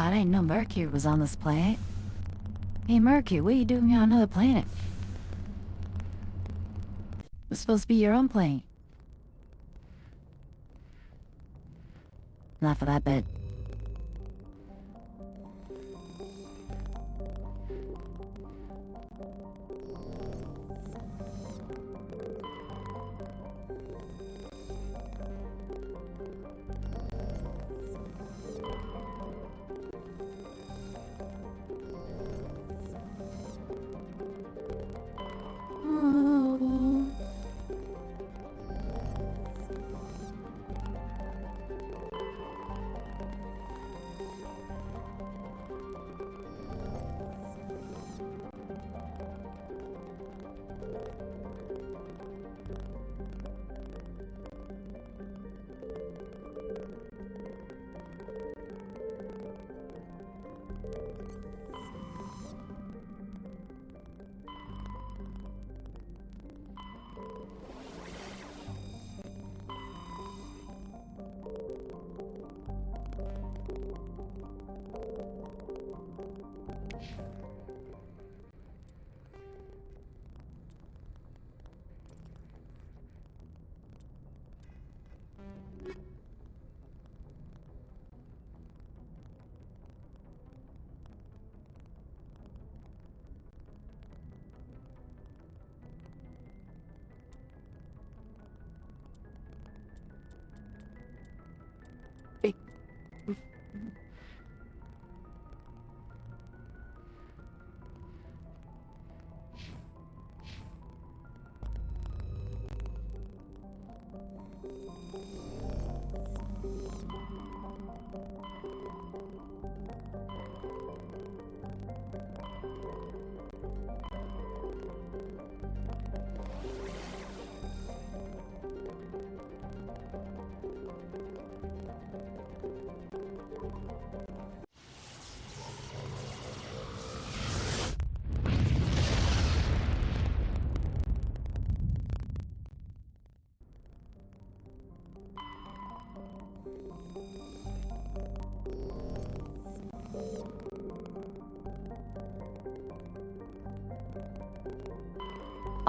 I didn't know Mercury was on this planet. Hey Mercury, what are you doing on another planet? It's supposed to be your own plane. Not for that bit.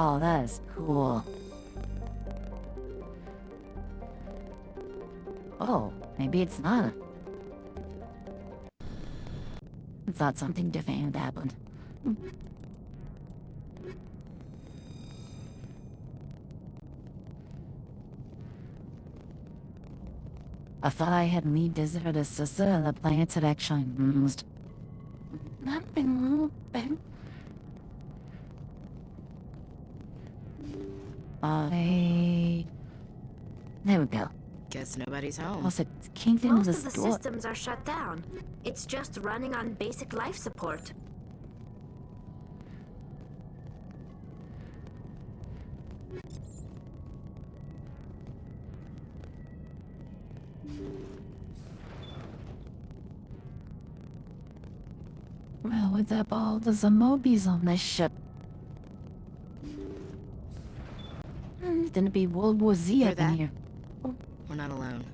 Oh, that is cool. Oh, maybe it's not. I thought something different had happened. I thought I had me visited a sister and the planet had actually moved. Not been moving. There we go. Guess nobody's home. Also, Kingdom Most was of the systems are shut down. It's just running on basic life support. Well, with that ball, there's a Mobies on this ship. It's gonna be World War Z Hear up in that? here. We're not alone.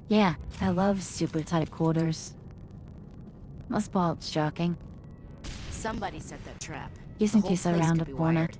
Yeah, I love super tight quarters. Must ball shocking. Somebody set that trap. Just The in whole case I place round could a be corner. wired.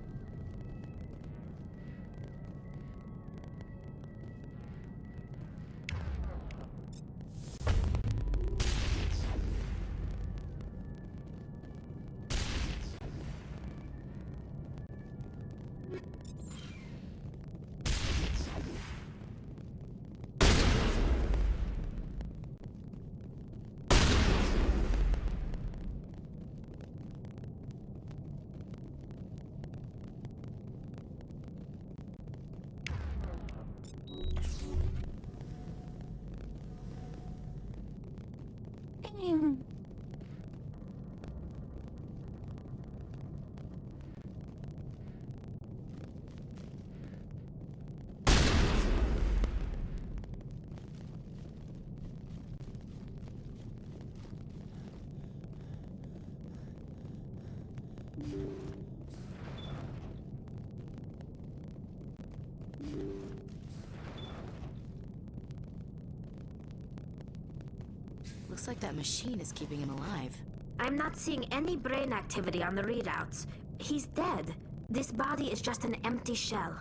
Looks like that machine is keeping him alive. I'm not seeing any brain activity on the readouts. He's dead. This body is just an empty shell.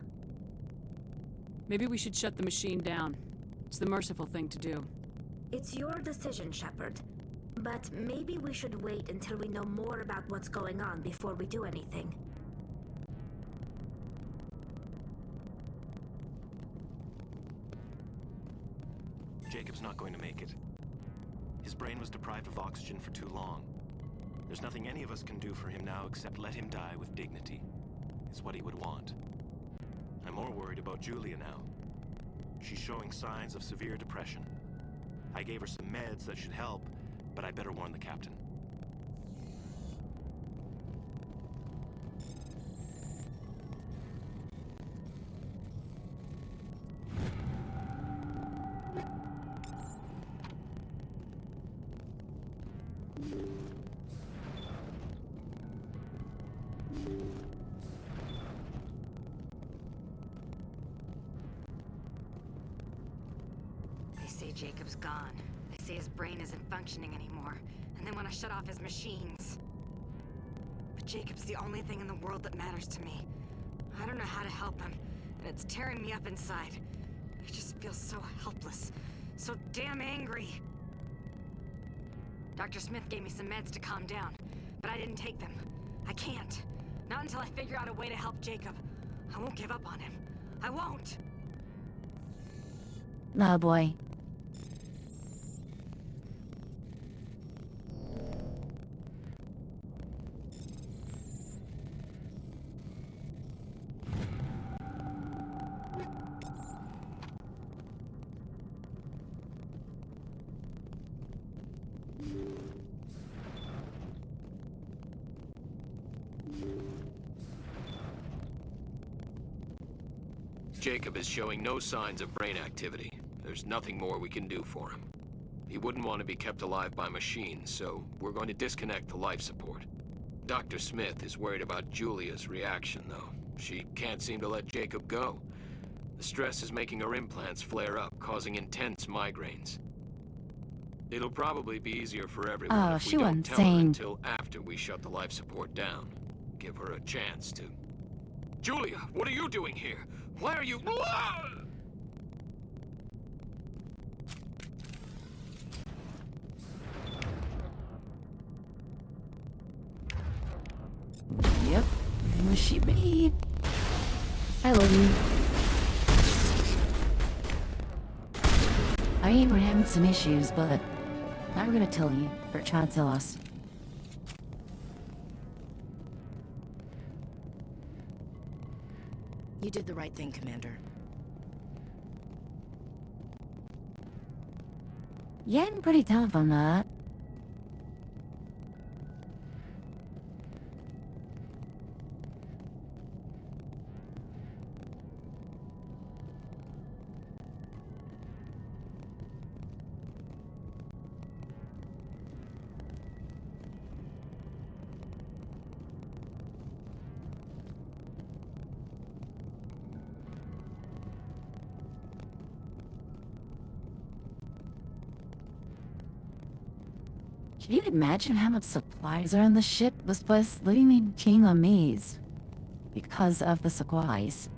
Maybe we should shut the machine down. It's the merciful thing to do. It's your decision, Shepard. But maybe we should wait until we know more about what's going on before we do anything. Jacob's not going to make it. His brain was deprived of oxygen for too long. There's nothing any of us can do for him now except let him die with dignity. It's what he would want. I'm more worried about Julia now. She's showing signs of severe depression. I gave her some meds that should help, but I better warn the captain. They say Jacob's gone. They say his brain isn't functioning anymore, and they want to shut off his machines. But Jacob's the only thing in the world that matters to me. I don't know how to help him, and it's tearing me up inside. I just feel so helpless, so damn angry. Dr. Smith gave me some meds to calm down, but I didn't take them. I can't. Not until I figure out a way to help Jacob. I won't give up on him. I won't! Oh boy. Jacob is showing no signs of brain activity. There's nothing more we can do for him. He wouldn't want to be kept alive by machines, so we're going to disconnect the life support. Dr. Smith is worried about Julia's reaction, though. She can't seem to let Jacob go. The stress is making her implants flare up, causing intense migraines. It'll probably be easier for everyone Oh, if we she don't wasn't tell her sane. until after we shut the life support down. Give her a chance to... Julia, what are you doing here? Why are you... Yep. Was she me? I love you. I mean, we're having some issues, but I'm gonna tell you, or try to tell us. You did the right thing, Commander. Yeah, I'm pretty tough on that. Can you imagine how much supplies are on the ship? This place literally king on maze because of the supplies.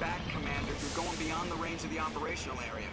back, Commander. You're going beyond the range of the operational area.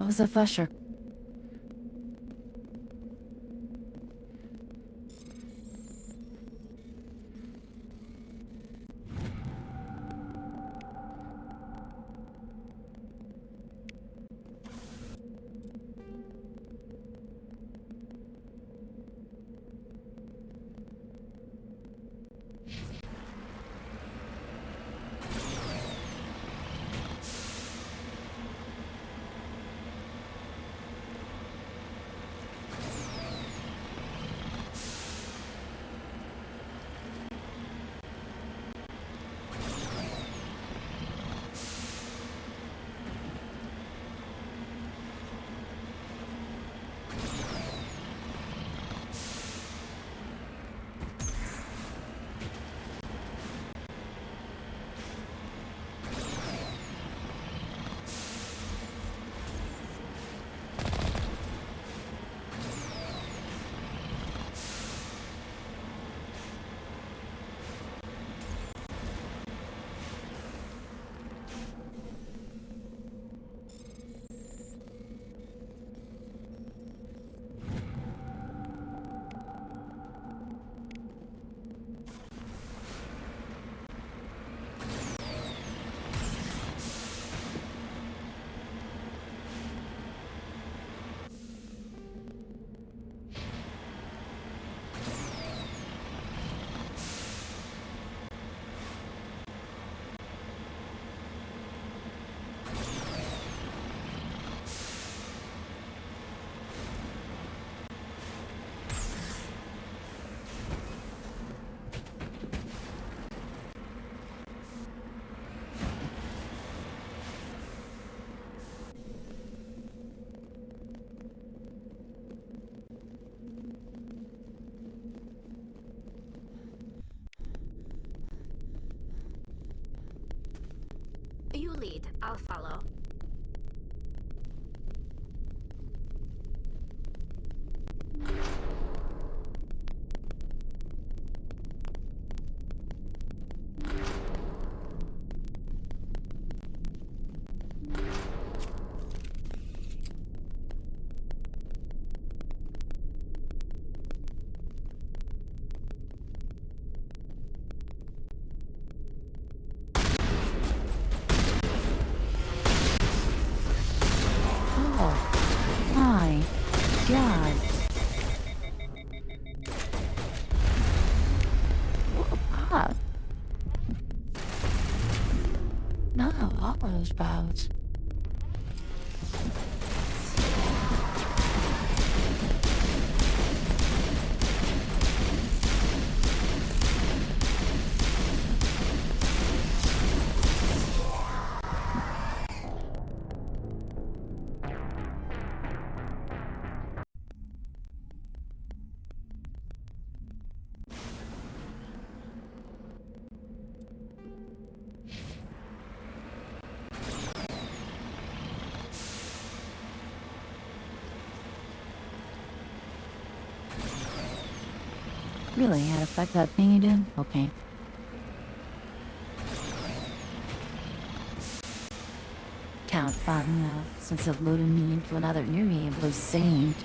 What was a fusher? You lead. I'll follow. Oh, my God. Ah. No, all those boats. Really had to fight that thing you did? Okay. Count 5 now, since it loaded me into another area it was saved.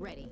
Ready.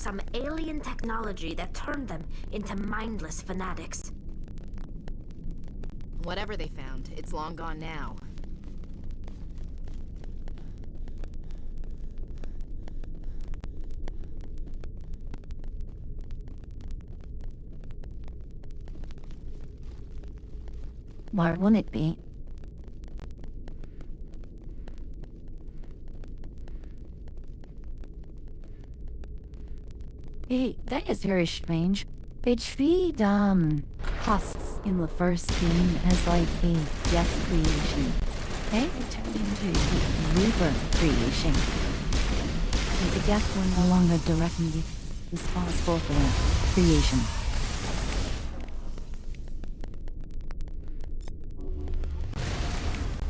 some alien technology that turned them into mindless fanatics. Whatever they found, it's long gone now. Why wouldn't it be? Hey, that is very strange. HP, costs in the first game as like a guest creation. They turned into a Reaper creation. And the guests were no longer directly responsible for the creation.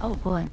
Oh boy.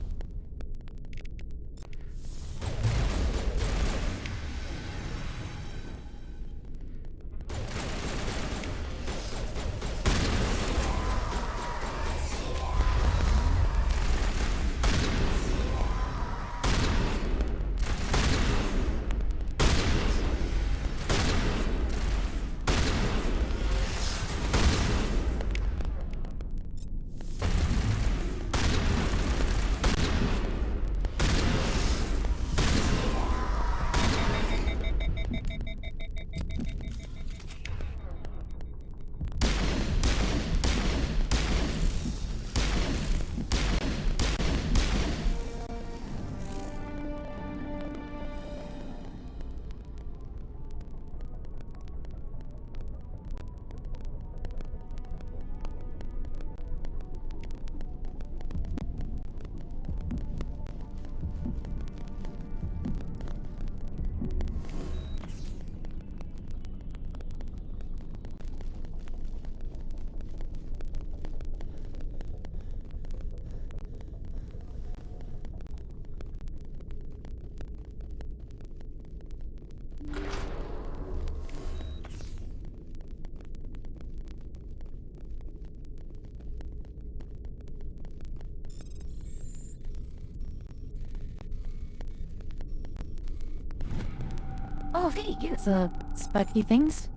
Oh, hey, it's spiky things.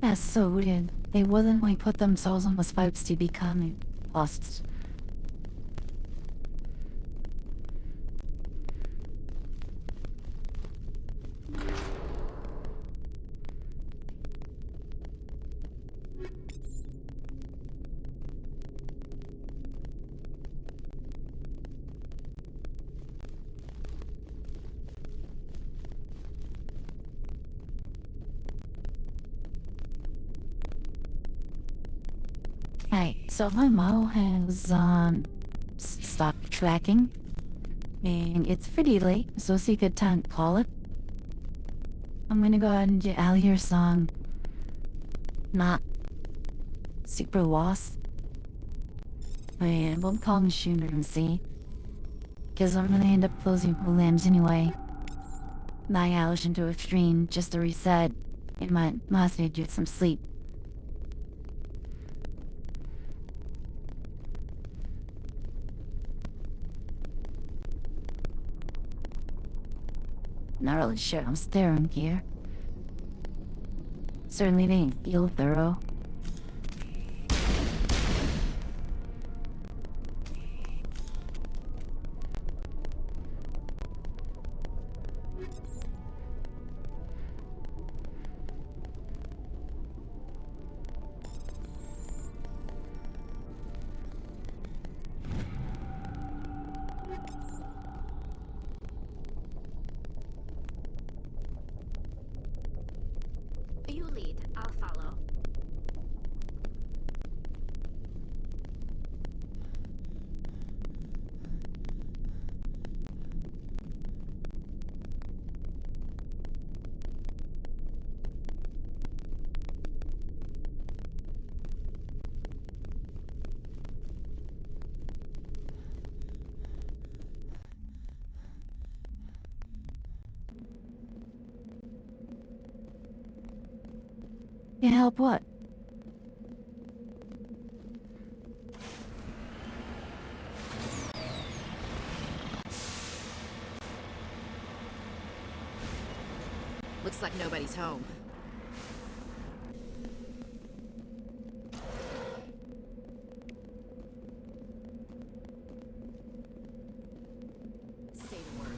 That's so weird. They willingly put themselves on the spikes to become hosts. Right, so my model has stopped tracking, and it's pretty late, so it's a good time to call it. I'm gonna go ahead and get out of here song. Not super lost. And we'll call him Shooter and see. Cause I'm gonna end up closing my limbs anyway. 9 hours into a stream just to reset, and my must need to get some sleep. Not really sure I'm staring here. Certainly didn't feel thorough. You lead, I'll follow. Can help what? Looks like nobody's home. Say the word.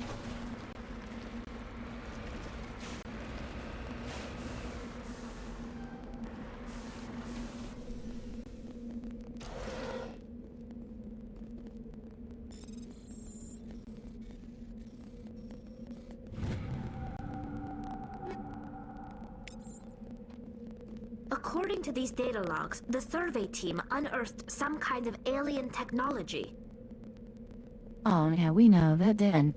According to these data logs, the survey team unearthed some kind of alien technology. Oh, yeah, we know that then.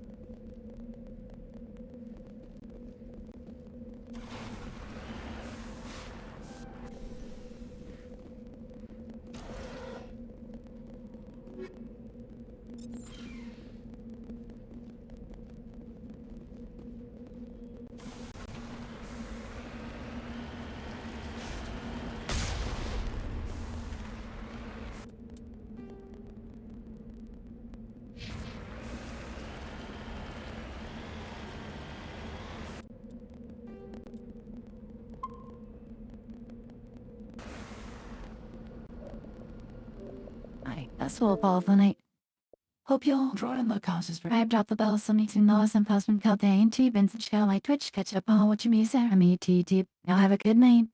Aye, that's all for the night. Hope you'll join the causes. Subscribe, drop the bell, so me to know some postman called the ain't T. Benson, shall I Twitch, catch up on what you miss, me, T. Now have a good night.